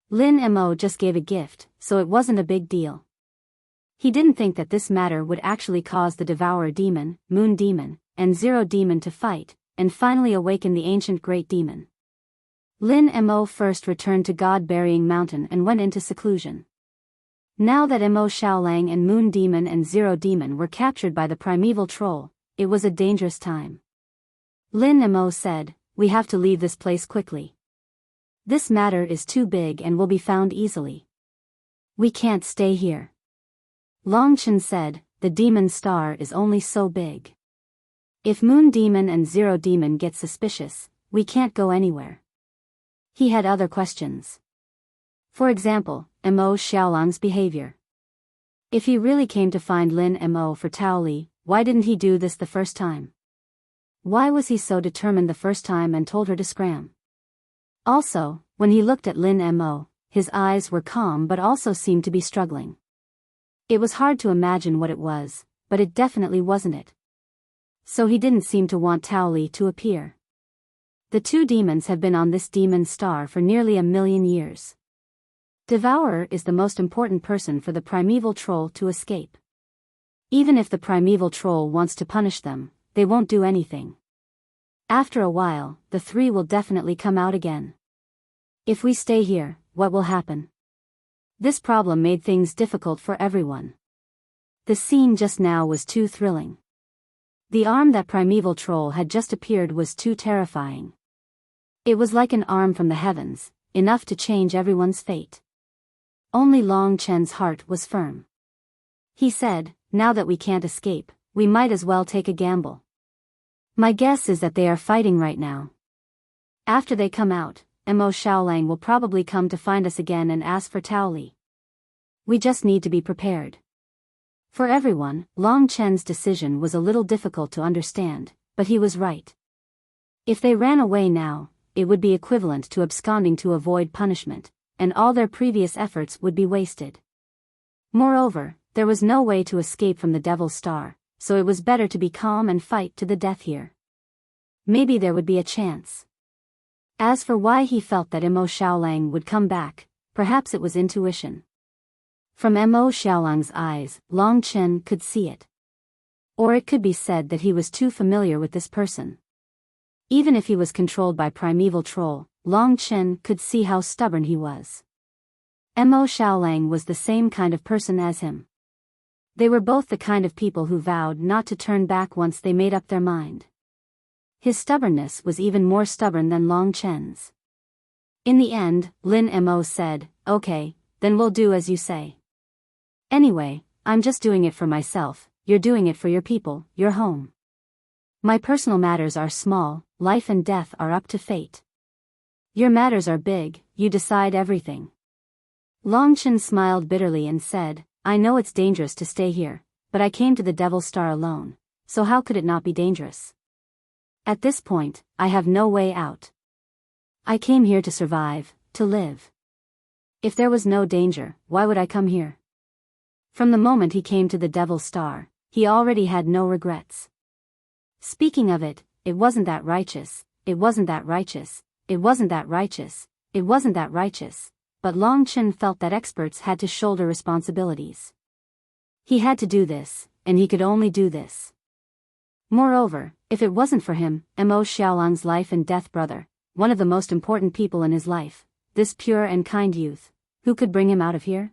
Lin Mo just gave a gift, so it wasn't a big deal. He didn't think that this matter would actually cause the Devourer Demon, Moon Demon, and Zero Demon to fight, and finally awaken the ancient Great Demon. Lin Mo first returned to God-burying Mountain and went into seclusion. Now that Mo Xiaolang and Moon Demon and Zero Demon were captured by the Primeval Troll, it was a dangerous time. Lin Mo said, "We have to leave this place quickly. This matter is too big and will be found easily. We can't stay here." Long Chen said, the demon star is only so big. If Moon Demon and Zero Demon get suspicious, we can't go anywhere. He had other questions. For example, Mo Xiaolang's behavior. If he really came to find Lin Mo for Tao Li, why didn't he do this the first time? Why was he so determined the first time and told her to scram? Also, when he looked at Lin Mo, his eyes were calm but also seemed to be struggling. It was hard to imagine what it was, but it definitely wasn't it. So he didn't seem to want Tao Li to appear. The two demons have been on this demon star for nearly 1,000,000 years. Devourer is the most important person for the primeval troll to escape. Even if the primeval troll wants to punish them, they won't do anything. After a while, the three will definitely come out again. If we stay here, what will happen? This problem made things difficult for everyone. The scene just now was too thrilling. The arm that primeval troll had just appeared was too terrifying. It was like an arm from the heavens, enough to change everyone's fate. Only Long Chen's heart was firm. He said, now that we can't escape, we might as well take a gamble. My guess is that they are fighting right now. After they come out, Mo Xiaolang will probably come to find us again and ask for Tao Li. We just need to be prepared. For everyone, Long Chen's decision was a little difficult to understand, but he was right. If they ran away now, it would be equivalent to absconding to avoid punishment, and all their previous efforts would be wasted. Moreover, there was no way to escape from the Devil's Star, so it was better to be calm and fight to the death here. Maybe there would be a chance. As for why he felt that Mo Xiaolang would come back, perhaps it was intuition. From Mo Xiaolang's eyes, Long Chen could see it. Or it could be said that he was too familiar with this person. Even if he was controlled by primeval troll, Long Chen could see how stubborn he was. Mo Xiaolang was the same kind of person as him. They were both the kind of people who vowed not to turn back once they made up their mind. His stubbornness was even more stubborn than Long Chen's. In the end, Lin Mo said, okay, then we'll do as you say. Anyway, I'm just doing it for myself, you're doing it for your people, your home. My personal matters are small, life and death are up to fate. Your matters are big, you decide everything. Long Chen smiled bitterly and said, I know it's dangerous to stay here, but I came to the Devil's Star alone, so how could it not be dangerous? At this point, I have no way out. I came here to survive, to live. If there was no danger, why would I come here? From the moment he came to the Devil's Star, he already had no regrets. Speaking of it, it wasn't that righteous, it wasn't that righteous, it wasn't that righteous, it wasn't that righteous, but Long Chen felt that experts had to shoulder responsibilities. He had to do this, and he could only do this. Moreover, if it wasn't for him, Mo Xiaolang's life and death brother, one of the most important people in his life, this pure and kind youth, who could bring him out of here?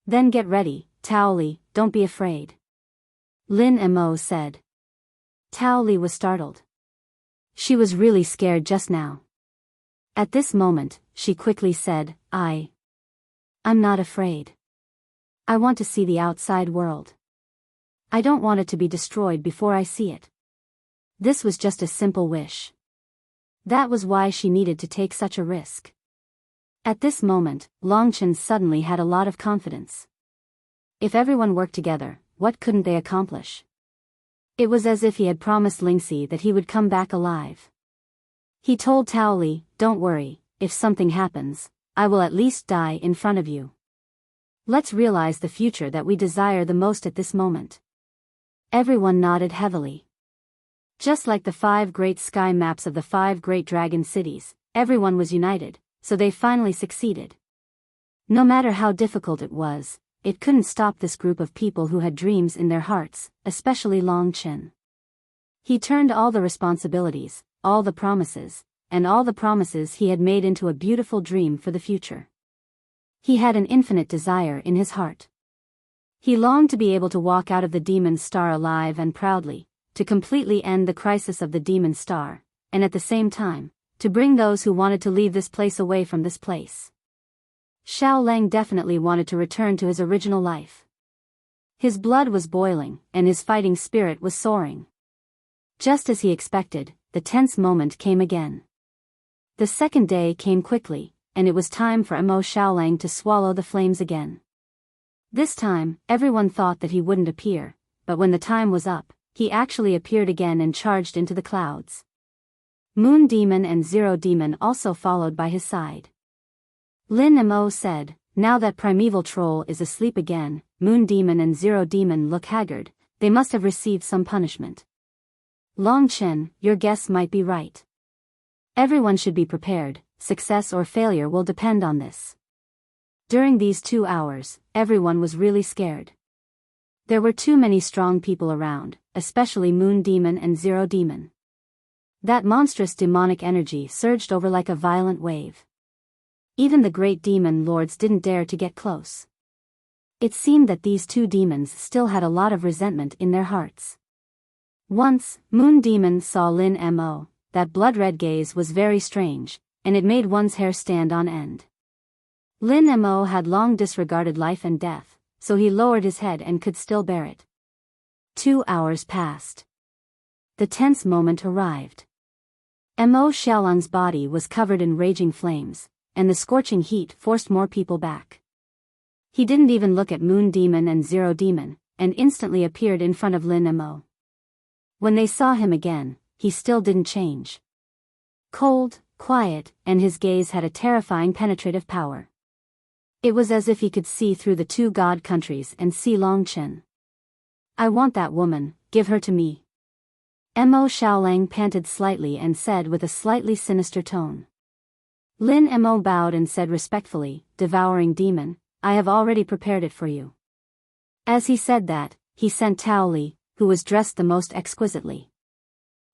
Then get ready, Tao Li, don't be afraid. Lin Mo said. Tao Li was startled. She was really scared just now. At this moment, she quickly said, I'm not afraid. I want to see the outside world. I don't want it to be destroyed before I see it. This was just a simple wish. That was why she needed to take such a risk. At this moment, Long Chen suddenly had a lot of confidence. If everyone worked together, what couldn't they accomplish? It was as if he had promised Lingxi that he would come back alive. He told Tao Li, don't worry, if something happens, I will at least die in front of you. Let's realize the future that we desire the most at this moment. Everyone nodded heavily. Just like the 5 great sky maps of the 5 great dragon cities, everyone was united, so they finally succeeded. No matter how difficult it was, it couldn't stop this group of people who had dreams in their hearts, especially Long Chen. He turned all the responsibilities, all the promises, and all the promises he had made into a beautiful dream for the future. He had an infinite desire in his heart. He longed to be able to walk out of the Demon Star alive and proudly, to completely end the crisis of the Demon Star, and at the same time, to bring those who wanted to leave this place away from this place. Xiao Lang definitely wanted to return to his original life. His blood was boiling, and his fighting spirit was soaring. Just as he expected, the tense moment came again. The second day came quickly, and it was time for Mo Xiaolang to swallow the flames again. This time, everyone thought that he wouldn't appear, but when the time was up, he actually appeared again and charged into the clouds. Moon Demon and Zero Demon also followed by his side. Lin Mo said, "Now that Primeval Troll is asleep again, Moon Demon and Zero Demon look haggard, they must have received some punishment. Long Chen, your guess might be right. Everyone should be prepared, success or failure will depend on this." During these 2 hours, everyone was really scared. There were too many strong people around, especially Moon Demon and Zero Demon. That monstrous demonic energy surged over like a violent wave. Even the great demon lords didn't dare to get close. It seemed that these two demons still had a lot of resentment in their hearts. Once, Moon Demon saw Lin Mo. That blood-red gaze was very strange, and it made one's hair stand on end. Lin Mo had long disregarded life and death, so he lowered his head and could still bear it. 2 hours passed. The tense moment arrived. Mo Xiaolang's body was covered in raging flames, and the scorching heat forced more people back. He didn't even look at Moon Demon and Zero Demon, and instantly appeared in front of Lin Mo. When they saw him again, he still didn't change. Cold, quiet, and his gaze had a terrifying penetrative power. It was as if he could see through the 2 god countries and see Long Chen. "I want that woman, give her to me." Mo Xiaolang panted slightly and said with a slightly sinister tone. Lin Mo bowed and said respectfully, "Devouring demon, I have already prepared it for you." As he said that, he sent Tao Li, who was dressed the most exquisitely.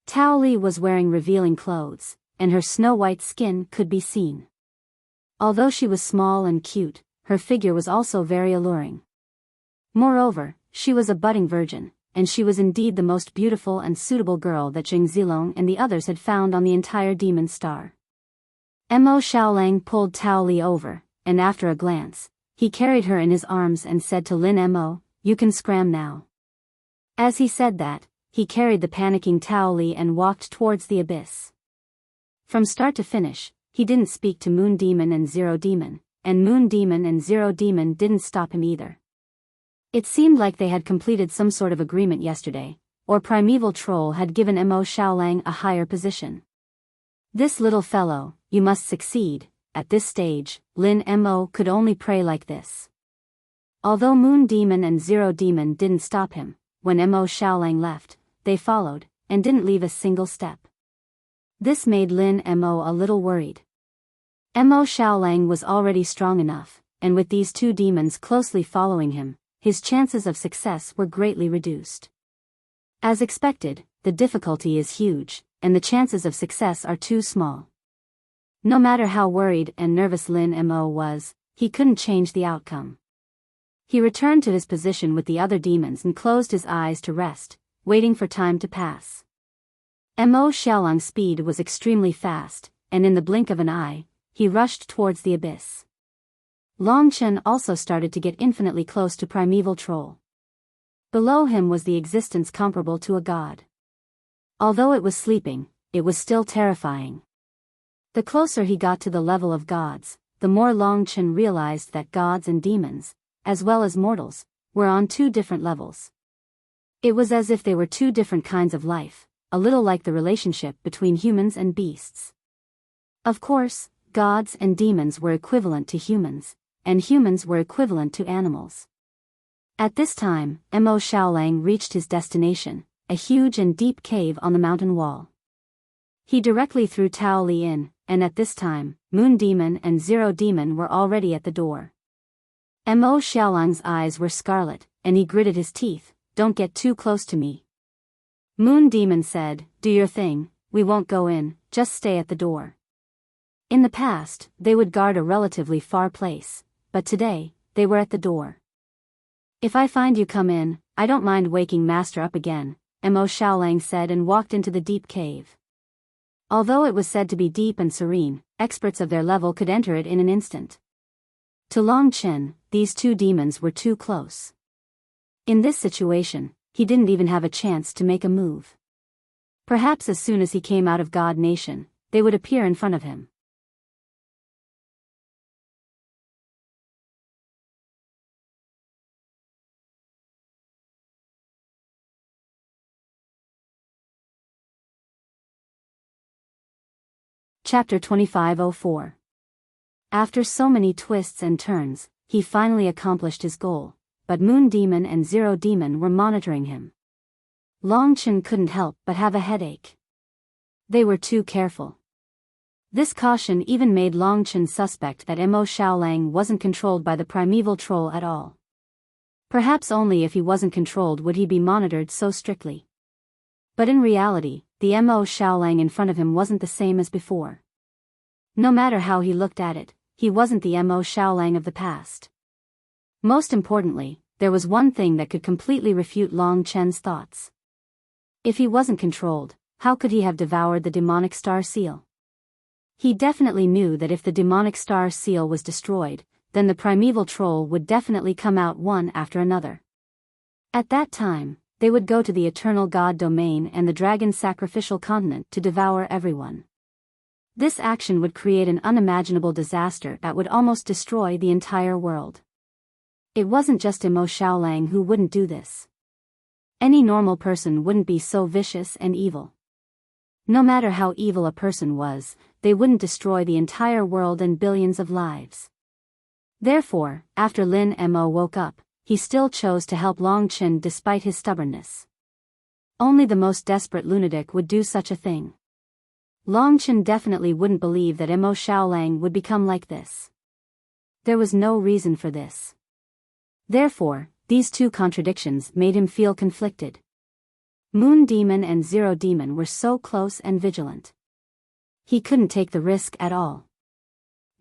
Tao Li was wearing revealing clothes, and her snow-white skin could be seen. Although she was small and cute, her figure was also very alluring. Moreover, she was a budding virgin, and she was indeed the most beautiful and suitable girl that Jing Zilong and the others had found on the entire demon star. Mo Xiaolang pulled Tao Li over, and after a glance, he carried her in his arms and said to Lin Mo, "You can scram now." As he said that, he carried the panicking Tao Li and walked towards the abyss. From start to finish, he didn't speak to Moon Demon and Zero Demon, and Moon Demon and Zero Demon didn't stop him either. It seemed like they had completed some sort of agreement yesterday, or Primeval Troll had given Mo Xiaolang a higher position. "This little fellow, you must succeed." At this stage, Lin Mo could only pray like this. Although Moon Demon and Zero Demon didn't stop him, when Mo Xiaolang left, they followed, and didn't leave a single step. This made Lin Mo a little worried. Mo Xiaolang was already strong enough, and with these 2 demons closely following him, his chances of success were greatly reduced. As expected, the difficulty is huge, and the chances of success are too small. No matter how worried and nervous Lin Mo was, he couldn't change the outcome. He returned to his position with the other demons and closed his eyes to rest, waiting for time to pass. Mo Xiaolang's speed was extremely fast, and in the blink of an eye, he rushed towards the abyss. Long Chen also started to get infinitely close to Primeval Troll. Below him was the existence comparable to a god. Although it was sleeping, it was still terrifying. The closer he got to the level of gods, the more Long Chen realized that gods and demons, as well as mortals, were on 2 different levels. It was as if they were 2 different kinds of life, a little like the relationship between humans and beasts. Of course, gods and demons were equivalent to humans, and humans were equivalent to animals. At this time, Mo Xiaolang reached his destination, a huge and deep cave on the mountain wall. He directly threw Tao Li in, and at this time, Moon Demon and Zero Demon were already at the door. Mo Xiaolang's eyes were scarlet, and he gritted his teeth, "Don't get too close to me." Moon Demon said, "Do your thing, we won't go in, just stay at the door." In the past, they would guard a relatively far place, but today, they were at the door. "If I find you come in, I don't mind waking Master up again," Mo Xiaolang said and walked into the deep cave. Although it was said to be deep and serene, experts of their level could enter it in an instant. To Long Chen, these 2 demons were too close. In this situation, he didn't even have a chance to make a move. Perhaps as soon as he came out of God Nation, they would appear in front of him. Chapter 2504. After so many twists and turns, he finally accomplished his goal, but Moon Demon and Zero Demon were monitoring him. Long Chen couldn't help but have a headache. They were too careful. This caution even made Long Chen suspect that Mo Xiaolang wasn't controlled by the primeval troll at all. Perhaps only if he wasn't controlled would he be monitored so strictly. But in reality, the Mo Xiaolang in front of him wasn't the same as before. No matter how he looked at it, he wasn't the Mo Xiaolang of the past. Most importantly, there was one thing that could completely refute Long Chen's thoughts. If he wasn't controlled, how could he have devoured the demonic star seal? He definitely knew that if the demonic star seal was destroyed, then the primeval troll would definitely come out one after another. At that time, they would go to the eternal god domain and the dragon sacrificial continent to devour everyone. This action would create an unimaginable disaster that would almost destroy the entire world. It wasn't just Mo Xiaolang who wouldn't do this. Any normal person wouldn't be so vicious and evil. No matter how evil a person was, they wouldn't destroy the entire world and billions of lives. Therefore, after Lin Mo woke up, he still chose to help Long Chen despite his stubbornness. Only the most desperate lunatic would do such a thing. Long Chen definitely wouldn't believe that Mo Xiaolang would become like this. There was no reason for this. Therefore, these two contradictions made him feel conflicted. Moon Demon and Zero Demon were so close and vigilant. He couldn't take the risk at all.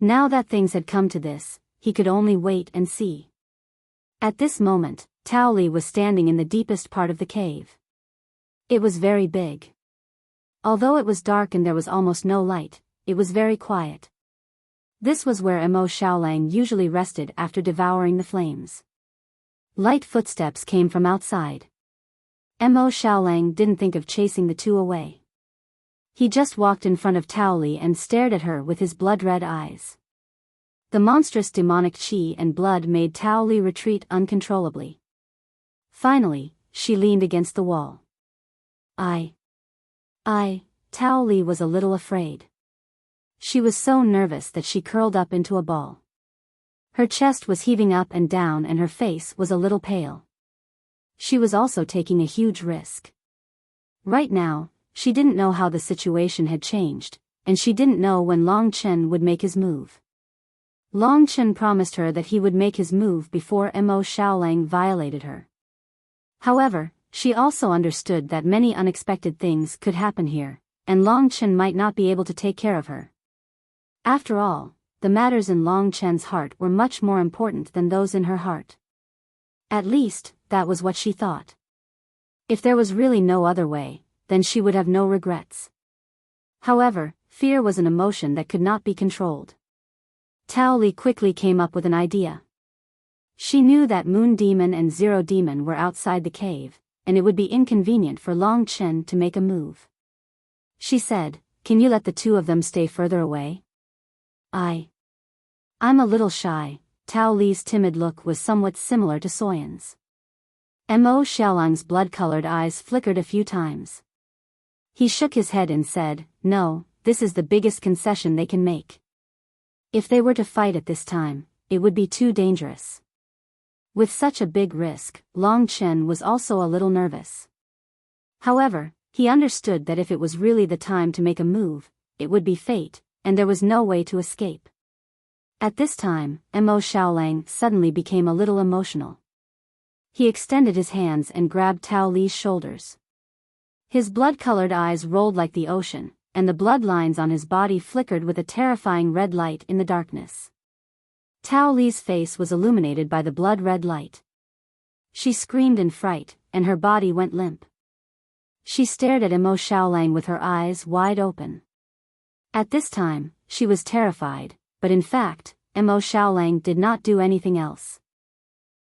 Now that things had come to this, he could only wait and see. At this moment, Tao Li was standing in the deepest part of the cave. It was very big. Although it was dark and there was almost no light, it was very quiet. This was where Mo Xiaolang usually rested after devouring the flames. Light footsteps came from outside. Mo Xiaolang didn't think of chasing the two away. He just walked in front of Tao Li and stared at her with his blood-red eyes. The monstrous demonic qi and blood made Tao Li retreat uncontrollably. Finally, she leaned against the wall. Tao Li was a little afraid. She was so nervous that she curled up into a ball. Her chest was heaving up and down and her face was a little pale. She was also taking a huge risk. Right now, she didn't know how the situation had changed, and she didn't know when Long Chen would make his move. Long Chen promised her that he would make his move before Mo Xiaolang violated her. However, she also understood that many unexpected things could happen here, and Long Chen might not be able to take care of her. After all, the matters in Long Chen's heart were much more important than those in her heart. At least, that was what she thought. If there was really no other way, then she would have no regrets. However, fear was an emotion that could not be controlled. Tao Li quickly came up with an idea. She knew that Moon Demon and Zero Demon were outside the cave, and it would be inconvenient for Long Chen to make a move. She said, "Can you let the two of them stay further away?" I'm a little shy." Tao Li's timid look was somewhat similar to Soyan's. Mo Xiaolang's blood-colored eyes flickered a few times. He shook his head and said, "No, this is the biggest concession they can make. If they were to fight at this time, it would be too dangerous." With such a big risk, Long Chen was also a little nervous. However, he understood that if it was really the time to make a move, it would be fate, and there was no way to escape. At this time, Mo Xiaolang suddenly became a little emotional. He extended his hands and grabbed Tao Li's shoulders. His blood-colored eyes rolled like the ocean, and the bloodlines on his body flickered with a terrifying red light in the darkness. Tao Li's face was illuminated by the blood-red light. She screamed in fright, and her body went limp. She stared at Mo Xiaolang with her eyes wide open. At this time, she was terrified, but in fact, Mo Xiaolang did not do anything else.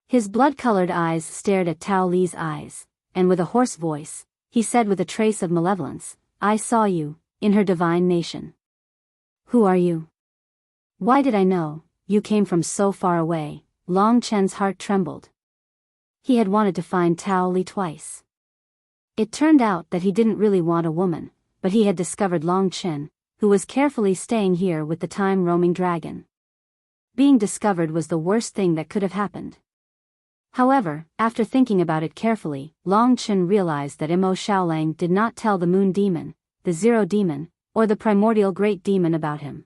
His blood-colored eyes stared at Tao Li's eyes, and with a hoarse voice, he said with a trace of malevolence, "I saw you, in her divine nation. Who are you? Why did I know, you came from so far away?" Long Chen's heart trembled. He had wanted to find Tao Li twice. It turned out that he didn't really want a woman, but he had discovered Long Chen, who was carefully staying here with the time-roaming dragon. Being discovered was the worst thing that could have happened. However, after thinking about it carefully, Long Chen realized that Mo Xiaolang did not tell the Moon Demon, the Zero Demon, or the Primordial Great Demon about him.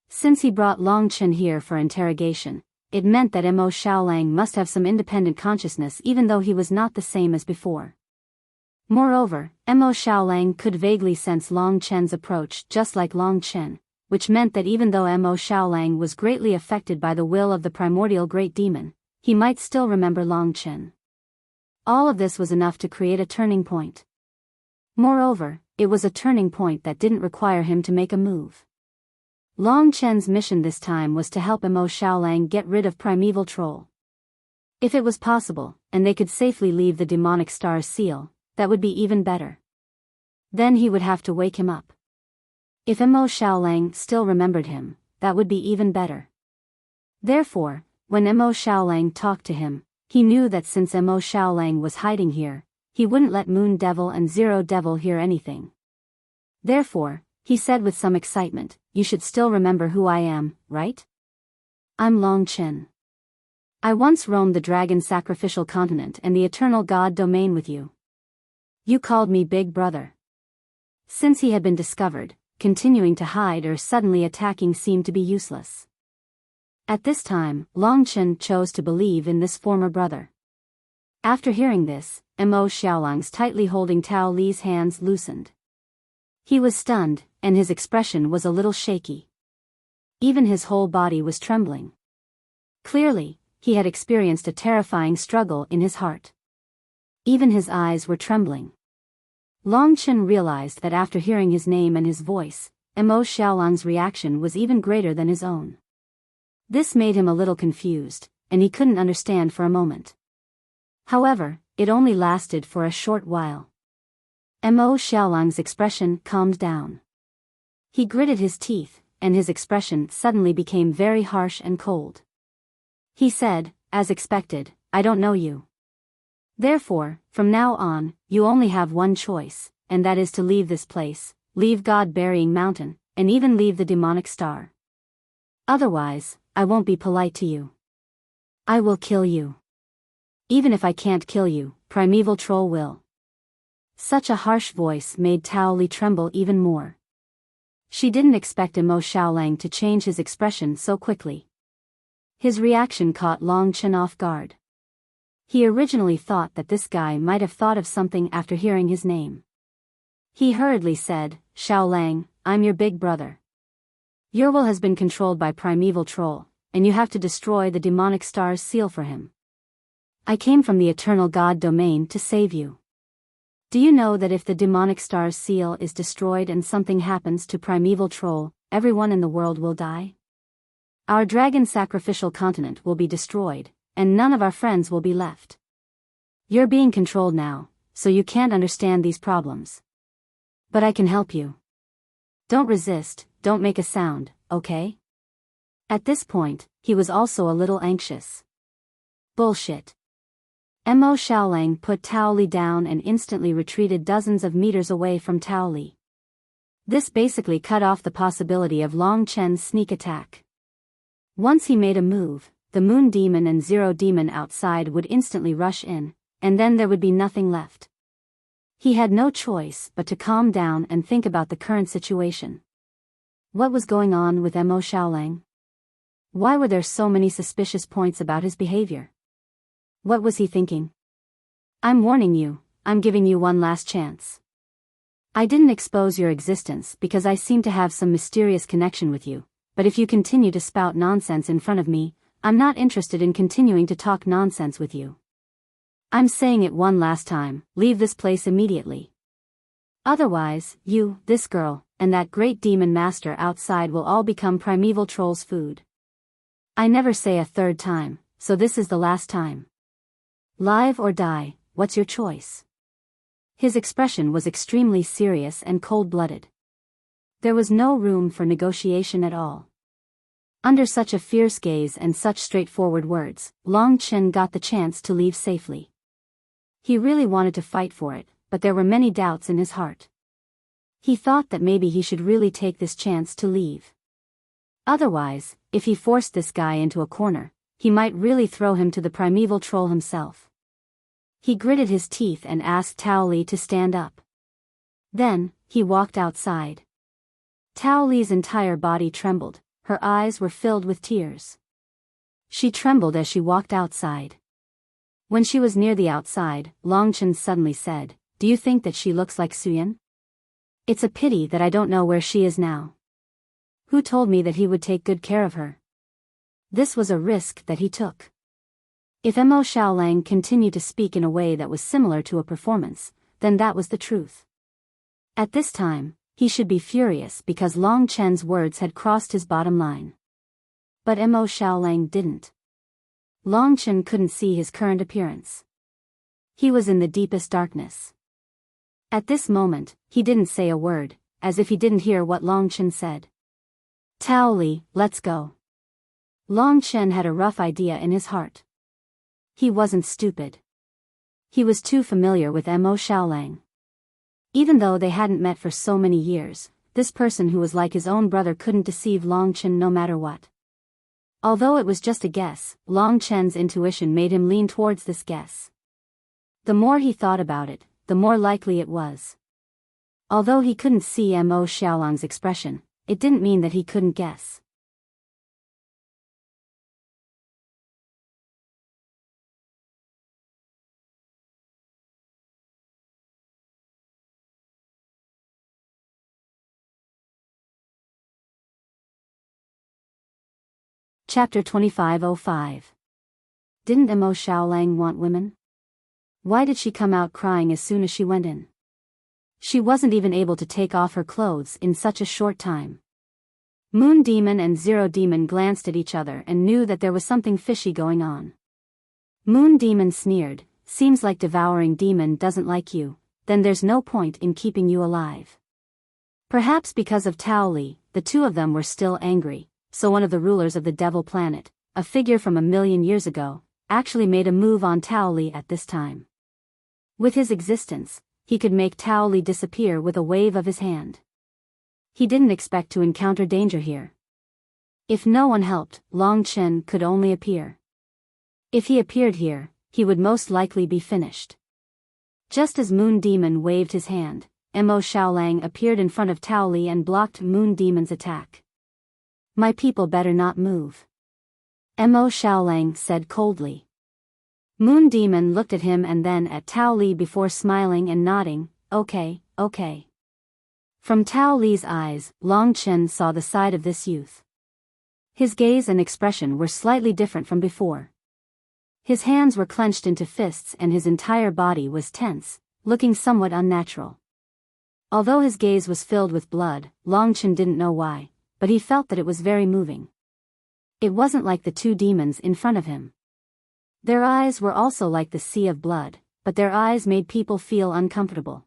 Since he brought Long Chen here for interrogation, it meant that Mo Xiaolang must have some independent consciousness even though he was not the same as before. Moreover, Mo Xiaolang could vaguely sense Long Chen's approach just like Long Chen, which meant that even though Mo Xiaolang was greatly affected by the will of the Primordial Great Demon, he might still remember Long Chen. All of this was enough to create a turning point. Moreover, it was a turning point that didn't require him to make a move. Long Chen's mission this time was to help Mo Xiaolang get rid of Primeval Troll. If it was possible, and they could safely leave the demonic star's seal, that would be even better. Then he would have to wake him up. If Mo Xiaolang still remembered him, that would be even better. Therefore, when Mo Xiaolang talked to him, he knew that since Mo Xiaolang was hiding here, he wouldn't let Moon Devil and Zero Devil hear anything. Therefore, he said with some excitement, "You should still remember who I am, right? I'm Long Chen. I once roamed the dragon sacrificial continent and the eternal god domain with you. You called me Big Brother." Since he had been discovered, continuing to hide or suddenly attacking seemed to be useless. At this time, Long Chen chose to believe in this former brother. After hearing this, Mo Xiaolang's tightly holding Tao Li's hands loosened. He was stunned, and his expression was a little shaky. Even his whole body was trembling. Clearly, he had experienced a terrifying struggle in his heart. Even his eyes were trembling. Long Chen realized that after hearing his name and his voice, Mo Xiaolang's reaction was even greater than his own. This made him a little confused, and he couldn't understand for a moment. However, it only lasted for a short while. Mo Xiaolang's expression calmed down. He gritted his teeth, and his expression suddenly became very harsh and cold. He said, as expected, "I don't know you. Therefore, from now on, you only have one choice, and that is to leave this place, leave God-burying mountain, and even leave the demonic star. Otherwise, I won't be polite to you. I will kill you. Even if I can't kill you, Primeval Troll will." Such a harsh voice made Tao Li tremble even more. She didn't expect Mo Xiaolang to change his expression so quickly. His reaction caught Long Chen off guard. He originally thought that this guy might have thought of something after hearing his name. He hurriedly said, "Xiaolang, I'm your big brother. Your will has been controlled by Primeval Troll, and you have to destroy the demonic star's seal for him. I came from the eternal god domain to save you. Do you know that if the demonic star's seal is destroyed and something happens to Primeval Troll, everyone in the world will die? Our dragon sacrificial continent will be destroyed, and none of our friends will be left. You're being controlled now, so you can't understand these problems. But I can help you. Don't resist, don't make a sound, okay?" At this point, he was also a little anxious. Bullshit. Mo Xiaolang put Tao Li down and instantly retreated dozens of meters away from Tao Li. This basically cut off the possibility of Long Chen's sneak attack. Once he made a move, the Moon Demon and Zero Demon outside would instantly rush in, and then there would be nothing left. He had no choice but to calm down and think about the current situation. What was going on with Mo Xiaolang? Why were there so many suspicious points about his behavior? What was he thinking? "I'm warning you, I'm giving you one last chance. I didn't expose your existence because I seem to have some mysterious connection with you, but if you continue to spout nonsense in front of me, I'm not interested in continuing to talk nonsense with you. I'm saying it one last time, leave this place immediately. Otherwise, you, this girl, and that great demon master outside will all become Primeval Troll's food. I never say a third time, so this is the last time. Live or die, what's your choice? His expression was extremely serious and cold-blooded. There was no room for negotiation at all. Under such a fierce gaze and such straightforward words, Long Chen got the chance to leave safely. He really wanted to fight for it, but there were many doubts in his heart. He thought that maybe he should really take this chance to leave. Otherwise, if he forced this guy into a corner, he might really throw him to the primeval troll himself. He gritted his teeth and asked Tao Li to stand up. Then, he walked outside. Tao Li's entire body trembled, her eyes were filled with tears. She trembled as she walked outside. When she was near the outside, Long Chen suddenly said, "Do you think that she looks like Suyan? It's a pity that I don't know where she is now. Who told me that he would take good care of her?" This was a risk that he took. If Mo Xiaolang continued to speak in a way that was similar to a performance, then that was the truth. At this time, he should be furious because Long Chen's words had crossed his bottom line. But Mo Xiaolang didn't. Long Chen couldn't see his current appearance. He was in the deepest darkness. At this moment, he didn't say a word, as if he didn't hear what Long Chen said. "Tao Li, let's go." Long Chen had a rough idea in his heart. He wasn't stupid. He was too familiar with Mo Xiaolang. Even though they hadn't met for so many years, this person who was like his own brother couldn't deceive Long Chen no matter what. Although it was just a guess, Long Chen's intuition made him lean towards this guess. The more he thought about it, the more likely it was. Although he couldn't see Mo Xiaolang's expression, it didn't mean that he couldn't guess. Chapter 2505. Didn't Mo Xiaolang want women? Why did she come out crying as soon as she went in? She wasn't even able to take off her clothes in such a short time. Moon Demon and Zero Demon glanced at each other and knew that there was something fishy going on. Moon Demon sneered, "Seems like Devouring Demon doesn't like you, then there's no point in keeping you alive." Perhaps because of Tao Li, the two of them were still angry, so one of the rulers of the Devil Planet, a figure from 1,000,000 years ago, actually made a move on Tao Li at this time. With his existence, he could make Tao Li disappear with a wave of his hand. He didn't expect to encounter danger here. If no one helped, Long Chen could only appear. If he appeared here, he would most likely be finished. Just as Moon Demon waved his hand, Mo Xiaolang appeared in front of Tao Li and blocked Moon Demon's attack. "My people better not move," Mo Xiaolang said coldly. Moon Demon looked at him and then at Tao Li before smiling and nodding, "Okay, okay." From Tao Li's eyes, Long Chen saw the side of this youth. His gaze and expression were slightly different from before. His hands were clenched into fists and his entire body was tense, looking somewhat unnatural. Although his gaze was filled with blood, Long Chen didn't know why, but he felt that it was very moving. It wasn't like the two demons in front of him. Their eyes were also like the sea of blood, but their eyes made people feel uncomfortable.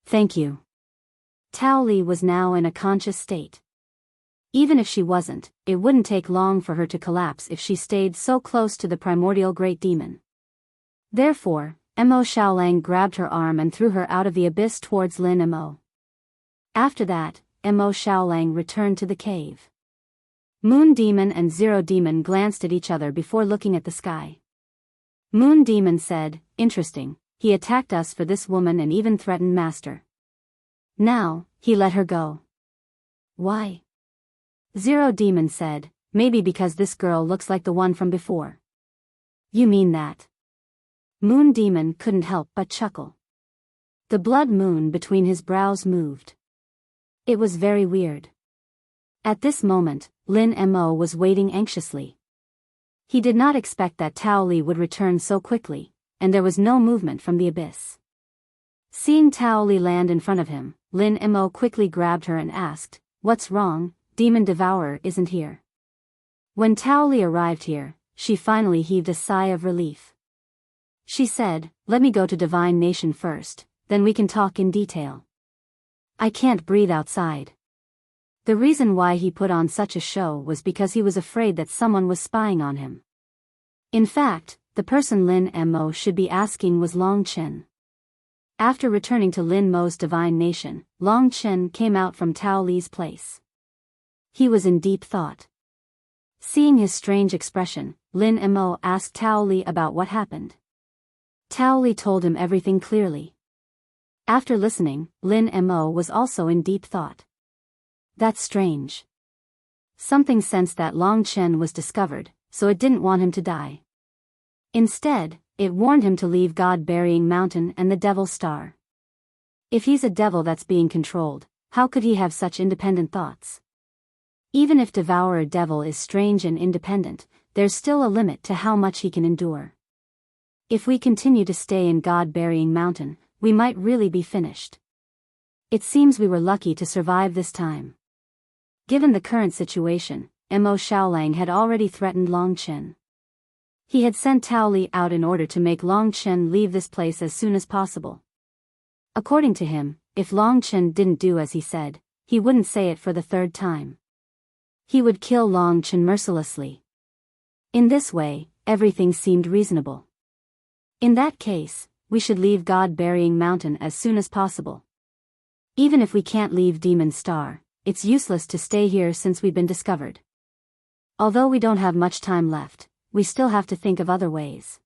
"Thank you." Tao Li was now in a conscious state. Even if she wasn't, it wouldn't take long for her to collapse if she stayed so close to the primordial great demon. Therefore, Mo Xiaolang grabbed her arm and threw her out of the abyss towards Lin Mo. After that, Mo Xiaolang returned to the cave. Moon Demon and Zero Demon glanced at each other before looking at the sky. Moon Demon said, "Interesting, he attacked us for this woman and even threatened Master. Now, he let her go. Why?" Zero Demon said, "Maybe because this girl looks like the one from before." "You mean that?" Moon Demon couldn't help but chuckle. The blood moon between his brows moved. It was very weird. At this moment, Lin Mo was waiting anxiously. He did not expect that Tao Li would return so quickly, and there was no movement from the abyss. Seeing Tao Li land in front of him, Lin Mo quickly grabbed her and asked, "What's wrong? Demon Devourer isn't here." When Tao Li arrived here, she finally heaved a sigh of relief. She said, "Let me go to Divine Nation first, then we can talk in detail. I can't breathe outside." The reason why he put on such a show was because he was afraid that someone was spying on him. In fact, the person Lin Mo should be asking was Long Chen. After returning to Lin Mo's Divine Nation, Long Chen came out from Tao Li's place. He was in deep thought. Seeing his strange expression, Lin Mo asked Tao Li about what happened. Tao Li told him everything clearly. After listening, Lin Mo was also in deep thought. That's strange. Something sensed that Long Chen was discovered, so it didn't want him to die. Instead, it warned him to leave God-burying mountain and the Devil Star. If he's a devil that's being controlled, how could he have such independent thoughts? Even if Devourer Devil is strange and independent, there's still a limit to how much he can endure. If we continue to stay in God-burying mountain, we might really be finished. It seems we were lucky to survive this time. Given the current situation, Mo Xiaolang had already threatened Long Chen. He had sent Tao Li out in order to make Long Chen leave this place as soon as possible. According to him, if Long Chen didn't do as he said, he wouldn't say it for the third time. He would kill Long Chen mercilessly. In this way, everything seemed reasonable. In that case, we should leave God-burying mountain as soon as possible. Even if we can't leave Demon Star, it's useless to stay here since we've been discovered. Although we don't have much time left, we still have to think of other ways.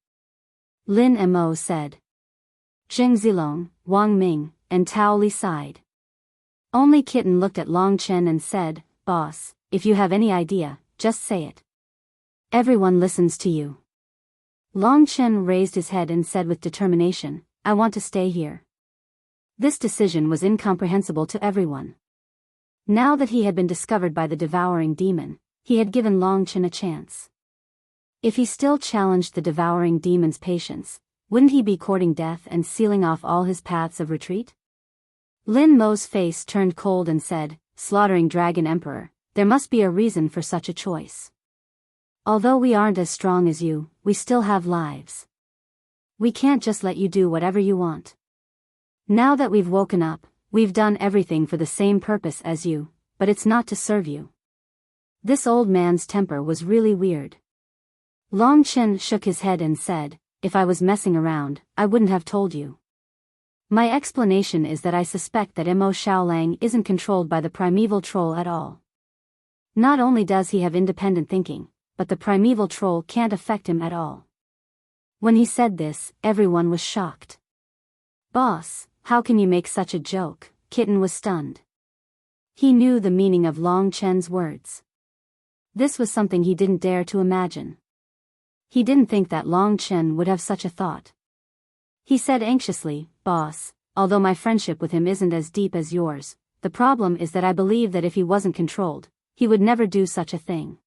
Lin Mo said. Zheng Zilong, Wang Ming, and Tao Li sighed. Only Kitten looked at Long Chen and said, "Boss, if you have any idea, just say it. Everyone listens to you." Long Chen raised his head and said with determination, "I want to stay here." This decision was incomprehensible to everyone. Now that he had been discovered by the devouring demon, he had given Long Chen a chance. If he still challenged the devouring demon's patience, wouldn't he be courting death and sealing off all his paths of retreat? Lin Mo's face turned cold and said, "Slaughtering Dragon Emperor, there must be a reason for such a choice. Although we aren't as strong as you, we still have lives. We can't just let you do whatever you want. Now that we've woken up, we've done everything for the same purpose as you, but it's not to serve you." This old man's temper was really weird. Long Chen shook his head and said, "If I was messing around, I wouldn't have told you. My explanation is that I suspect that Mo Xiaolang isn't controlled by the primeval troll at all. Not only does he have independent thinking, but the primeval troll can't affect him at all." When he said this, everyone was shocked. "Boss, how can you make such a joke?" Kitten was stunned. He knew the meaning of Long Chen's words. This was something he didn't dare to imagine. He didn't think that Long Chen would have such a thought. He said anxiously, "Boss, although my friendship with him isn't as deep as yours, the problem is that I believe that if he wasn't controlled, he would never do such a thing.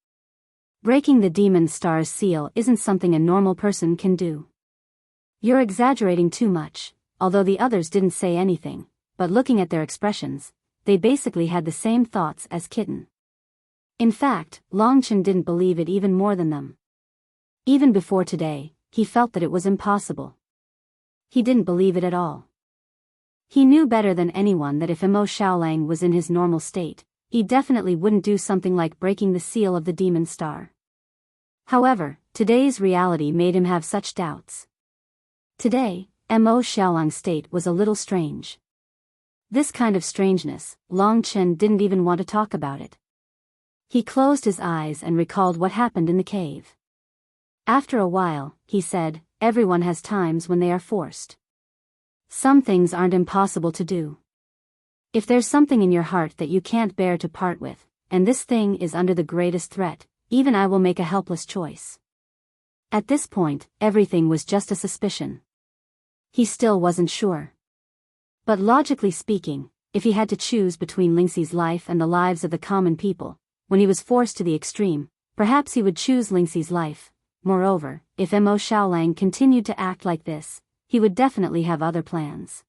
Breaking the Demon Star's seal isn't something a normal person can do. You're exaggerating too much." Although the others didn't say anything, but looking at their expressions, they basically had the same thoughts as Kitten. In fact, Long Chen didn't believe it even more than them. Even before today, he felt that it was impossible. He didn't believe it at all. He knew better than anyone that if Mo Xiaolang was in his normal state, he definitely wouldn't do something like breaking the seal of the Demon Star. However, today's reality made him have such doubts. Today, Mo Xiaolang's state was a little strange. This kind of strangeness, Long Chen didn't even want to talk about it. He closed his eyes and recalled what happened in the cave. After a while, he said, "Everyone has times when they are forced. Some things aren't impossible to do. If there's something in your heart that you can't bear to part with, and this thing is under the greatest threat, even I will make a helpless choice." At this point, everything was just a suspicion. He still wasn't sure. But logically speaking, if he had to choose between Lingxi's life and the lives of the common people, when he was forced to the extreme, perhaps he would choose Lingxi's life. Moreover, if Mo Xiaolang continued to act like this, he would definitely have other plans.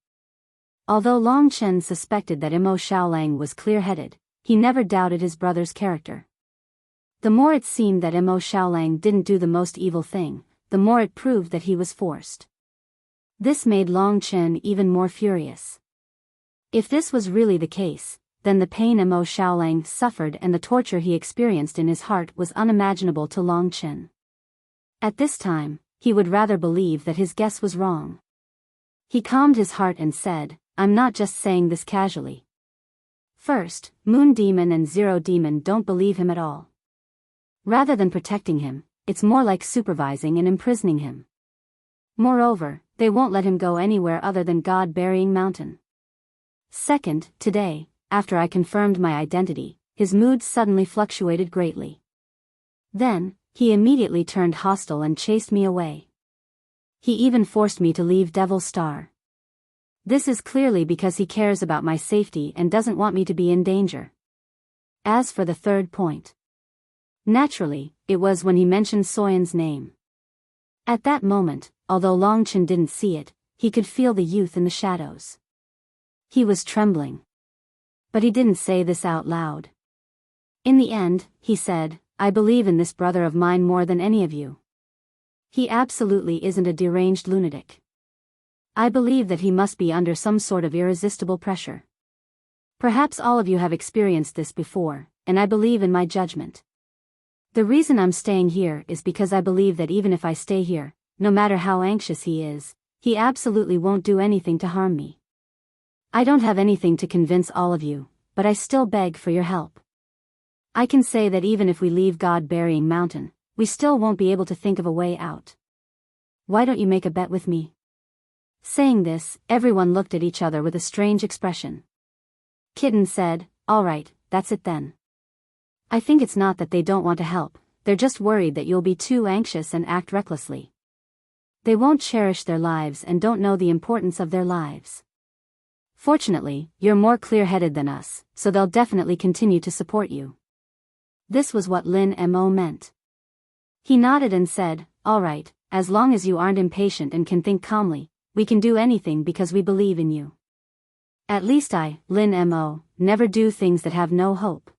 Although Long Chen suspected that Mo Xiaolang was clear-headed, he never doubted his brother's character. The more it seemed that Mo Xiaolang didn't do the most evil thing, the more it proved that he was forced. This made Long Chen even more furious. If this was really the case, then the pain Mo Xiaolang suffered and the torture he experienced in his heart was unimaginable to Long Chen. At this time, he would rather believe that his guess was wrong. He calmed his heart and said, I'm not just saying this casually. First, Moon Demon and Zero Demon don't believe him at all. Rather than protecting him, it's more like supervising and imprisoning him. Moreover, they won't let him go anywhere other than God-burying mountain. Second, today, after I confirmed my identity, his mood suddenly fluctuated greatly. Then, he immediately turned hostile and chased me away. He even forced me to leave Devil's Star. This is clearly because he cares about my safety and doesn't want me to be in danger. As for the third point, naturally, it was when he mentioned Soyan's name. At that moment, although Long Chen didn't see it, he could feel the youth in the shadows. He was trembling. But he didn't say this out loud. In the end, he said, I believe in this brother of mine more than any of you. He absolutely isn't a deranged lunatic. I believe that he must be under some sort of irresistible pressure. Perhaps all of you have experienced this before, and I believe in my judgment. The reason I'm staying here is because I believe that even if I stay here, no matter how anxious he is, he absolutely won't do anything to harm me. I don't have anything to convince all of you, but I still beg for your help. I can say that even if we leave God-burying mountain, we still won't be able to think of a way out. Why don't you make a bet with me? Saying this, everyone looked at each other with a strange expression. Kitten said, all right, that's it then. I think it's not that they don't want to help, they're just worried that you'll be too anxious and act recklessly. They won't cherish their lives and don't know the importance of their lives. Fortunately, you're more clear-headed than us, so they'll definitely continue to support you. This was what Lin Mo meant. He nodded and said, all right, as long as you aren't impatient and can think calmly, we can do anything because we believe in you. At least I, Lin Mo, never do things that have no hope.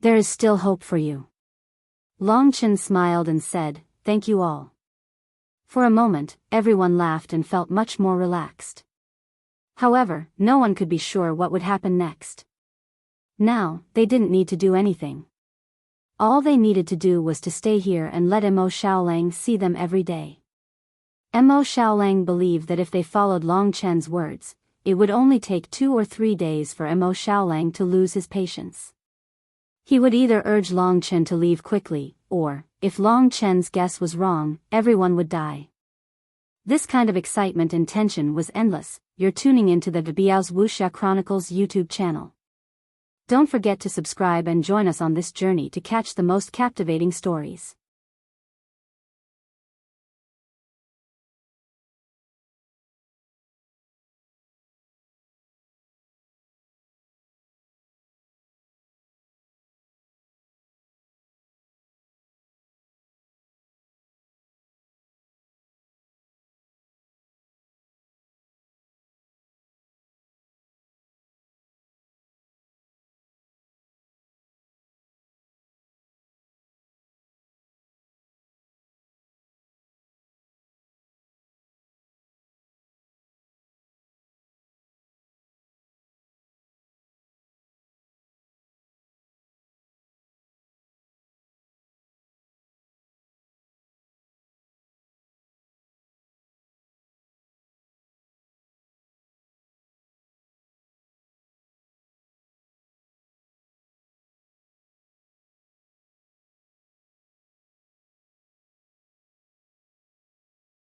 There is still hope for you. Long Chen smiled and said, thank you all. For a moment, everyone laughed and felt much more relaxed. However, no one could be sure what would happen next. Now, they didn't need to do anything. All they needed to do was to stay here and let Mo Xiaolang see them every day. Mo Xiaolang believed that if they followed Long Chen's words, it would only take 2 or 3 days for Mo Xiaolang to lose his patience. He would either urge Long Chen to leave quickly, or, if Long Chen's guess was wrong, everyone would die. This kind of excitement and tension was endless. You're tuning into the Biyao's Wuxia Chronicles YouTube channel. Don't forget to subscribe and join us on this journey to catch the most captivating stories.